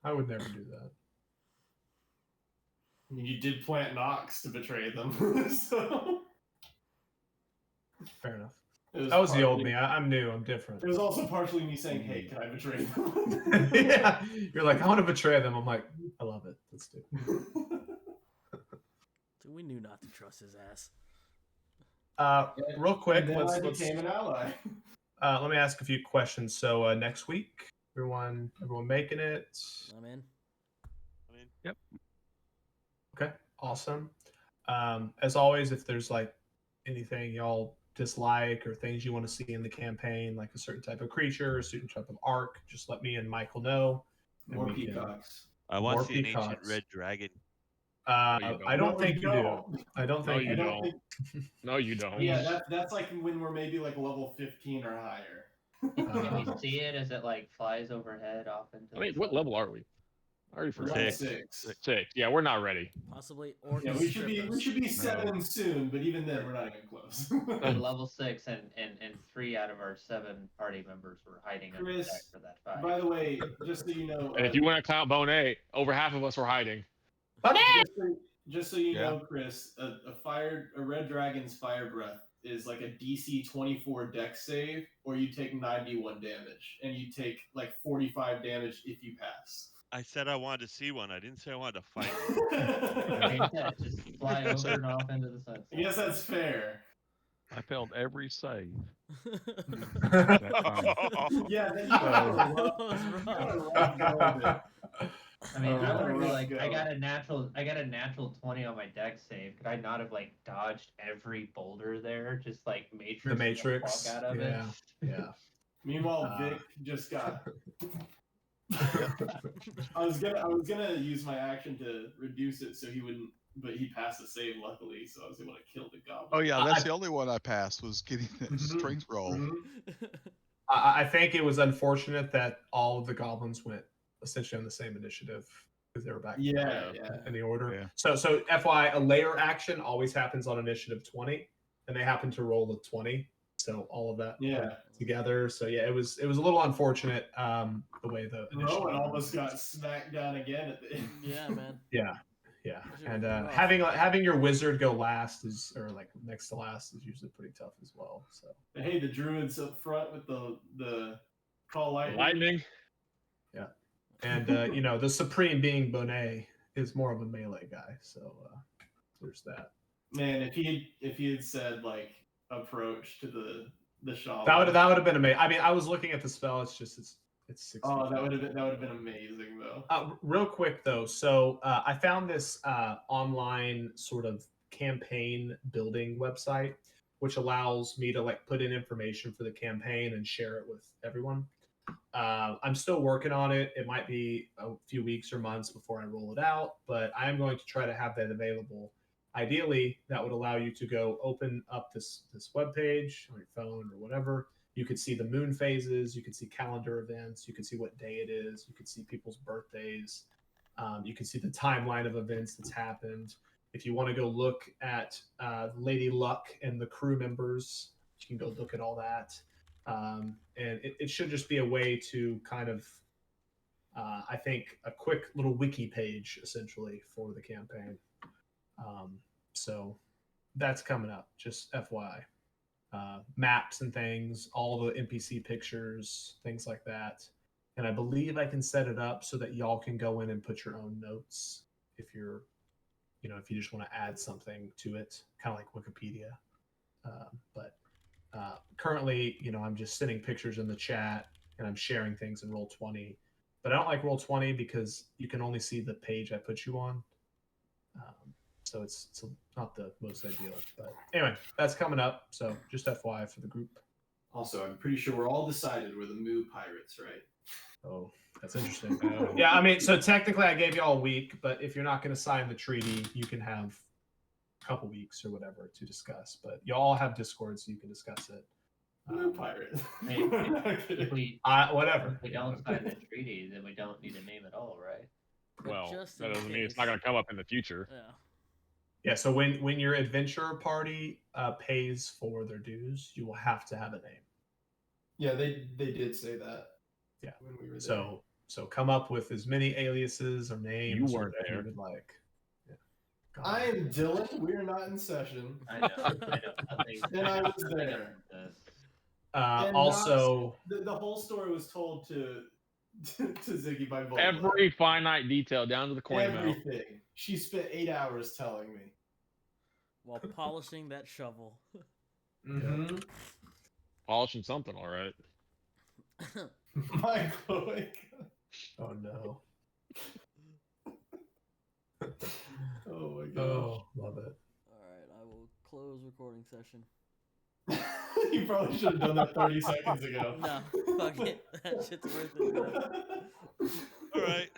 Speaker 2: I would never do that.
Speaker 3: I mean, you did plant Nox to betray them, so
Speaker 2: Fair enough.
Speaker 3: it
Speaker 2: That was the old
Speaker 3: partly-
Speaker 2: me. I'm new. I'm different.
Speaker 3: It was also partially me saying, "Hey, can I betray them?"
Speaker 2: Yeah, you're like, I want to betray them. I'm like, I love it. Let's do it.
Speaker 4: So we knew not to trust his ass.
Speaker 2: Real quick,
Speaker 3: And then
Speaker 2: let's
Speaker 3: I became an ally.
Speaker 2: let me ask a few questions. So next week, everyone making it?
Speaker 4: I'm in.
Speaker 1: I mean,
Speaker 2: Okay, awesome. As always, if there's like anything y'all dislike or things you want to see in the campaign, like a certain type of creature, a certain type of arc, just let me and Michael know. and
Speaker 3: More
Speaker 2: we can-
Speaker 3: peacocks.
Speaker 1: I want
Speaker 2: More
Speaker 1: to see an ancient
Speaker 2: peacocks.
Speaker 1: red dragon.
Speaker 7: No, you
Speaker 2: I don't
Speaker 3: No,
Speaker 2: think you do.
Speaker 3: don't.
Speaker 2: I don't
Speaker 7: No,
Speaker 2: think
Speaker 7: you
Speaker 2: you do.
Speaker 7: don't.
Speaker 3: think-
Speaker 7: No, you don't.
Speaker 3: Yeah, that's like when we're maybe like level 15 or higher.
Speaker 6: Can we see it as it like flies overhead off into
Speaker 7: I mean,
Speaker 6: the
Speaker 7: what
Speaker 6: sun?
Speaker 7: level are we? I already
Speaker 3: We're
Speaker 7: forgot.
Speaker 3: level
Speaker 1: Six.
Speaker 3: 6.
Speaker 7: 6. Yeah, we're not ready.
Speaker 4: Possibly orc.
Speaker 3: Yeah, we should be 7 soon, but even then we're not even close.
Speaker 6: We're level 6, and 3 out of our 7 party members were hiding under
Speaker 3: Chris,
Speaker 6: deck for that fight.
Speaker 3: By the way, just so you know,
Speaker 7: And if you want to count Bone A, over half of us were hiding.
Speaker 3: just so you
Speaker 5: Yeah.
Speaker 3: know, Chris, a red dragon's fire breath is like a DC 24 dex save, or you take 91 damage, and you take like 45 damage if you pass.
Speaker 1: I said I wanted to see one. I didn't say I wanted to fight.
Speaker 6: Yeah, just fly over and off into the sunset.
Speaker 3: I guess that's fair.
Speaker 5: I failed every save.
Speaker 2: That's
Speaker 5: That time.
Speaker 3: Yeah, then you
Speaker 2: So-
Speaker 3: gotta
Speaker 4: That was
Speaker 3: you gotta
Speaker 4: rough.
Speaker 3: rock go with it.
Speaker 6: I mean, I want to be
Speaker 3: let's
Speaker 6: like, I
Speaker 3: go.
Speaker 6: got a natural 20 on my dex save. Could I not have like dodged every boulder there? Just like matrix
Speaker 2: The Matrix,
Speaker 6: fuck out of
Speaker 2: yeah.
Speaker 6: it.
Speaker 2: Yeah.
Speaker 3: Meanwhile, Vic just got. I was gonna use my action to reduce it so he wouldn't, but he passed the save luckily, so I was able to kill the goblin.
Speaker 5: Oh yeah, that's the only one I passed was getting that
Speaker 2: Mhm.
Speaker 5: strength roll.
Speaker 3: Mhm.
Speaker 2: I think it was unfortunate that all of the goblins went essentially on the same initiative because they were back
Speaker 3: Yeah,
Speaker 2: in the order.
Speaker 5: Yeah.
Speaker 2: So FY, a layer action always happens on initiative 20, and they happen to roll a 20. So all of that
Speaker 3: yeah.
Speaker 2: together. So yeah, it was a little unfortunate the way the initiative.
Speaker 3: Rowan almost got smacked down again at the end.
Speaker 4: Yeah, man.
Speaker 2: Yeah.
Speaker 4: Shit
Speaker 2: And
Speaker 4: was rough.
Speaker 2: having your wizard go last is, or like next to last, is usually pretty tough as well. So
Speaker 3: But hey, the druids up front with the call lightning.
Speaker 7: Lightning.
Speaker 2: and the supreme being Bonet is more of a melee guy, so there's that.
Speaker 3: Man, if he had said like approach to the shop,
Speaker 2: That would have been amazing. I mean, I was looking at the spell. It's 60.
Speaker 3: Oh, that would have been amazing though.
Speaker 2: Real quick though, so I found this online sort of campaign building website, which allows me to like put in information for the campaign and share it with everyone. I'm still working on it. It might be a few weeks or months before I roll it out, but I am going to try to have that available. Ideally, that would allow you to go open up this web page on your phone or whatever. You could see the moon phases. You could see calendar events. You could see what day it is. You could see people's birthdays. You can see the timeline of events that's happened. If you want to go look at Lady Luck and the crew members, you can go look at all that. And it should just be a way to kind of, I think, a quick little wiki page essentially for the campaign. So that's coming up, just FYI. Maps and things, all the NPC pictures, things like that. And I believe I can set it up so that y'all can go in and put your own notes if you're, if you just want to add something to it, kind of like Wikipedia. But currently, I'm just sending pictures in the chat and I'm sharing things in Roll20. But I don't like Roll20 because you can only see the page I put you on. So it's not the most ideal. But anyway, that's coming up. So just FYI for the group.
Speaker 3: Also, I'm pretty sure we're all decided we're the Moo Pirates, right?
Speaker 2: Oh, that's interesting. Yeah, I mean, so technically I gave you all a week, but if you're not going to sign the treaty, you can have a couple weeks or whatever to discuss. But you all have Discord, so you can discuss it.
Speaker 3: Moo Pirate.
Speaker 2: Whatever.
Speaker 6: If we don't sign the treaty, then we don't need a name at all, right?
Speaker 4: But
Speaker 7: Well,
Speaker 4: just
Speaker 7: that
Speaker 4: in
Speaker 7: doesn't mean it's
Speaker 4: case.
Speaker 7: not going to come up in the future.
Speaker 4: Yeah.
Speaker 2: Yeah, so when your adventure party pays for their dues, you will have to have a name.
Speaker 3: Yeah, they did say that.
Speaker 2: Yeah.
Speaker 3: When we were there.
Speaker 2: So come up with as many aliases or names
Speaker 7: You
Speaker 2: or
Speaker 7: weren't
Speaker 2: whatever
Speaker 7: there.
Speaker 2: you would like. Yeah.
Speaker 3: I am Dylan. We are not in session.
Speaker 6: I know nothing.
Speaker 3: And I was
Speaker 6: nothing
Speaker 3: there.
Speaker 6: of this.
Speaker 3: And
Speaker 2: Also,
Speaker 3: the whole story was told to Ziggy by Bola.
Speaker 7: Every finite detail down to the coin amount.
Speaker 3: Everything. She spent 8 hours telling me.
Speaker 4: While polishing that shovel.
Speaker 3: Mm-hmm.
Speaker 7: Polishing something, all right.
Speaker 3: My Chloe.
Speaker 2: oh no.
Speaker 3: Oh my gosh.
Speaker 2: Oh, love it.
Speaker 4: Alright, I will close recording session.
Speaker 3: You probably should have done that 30 seconds ago.
Speaker 4: No, fuck it. That shit's worth it.
Speaker 1: All right.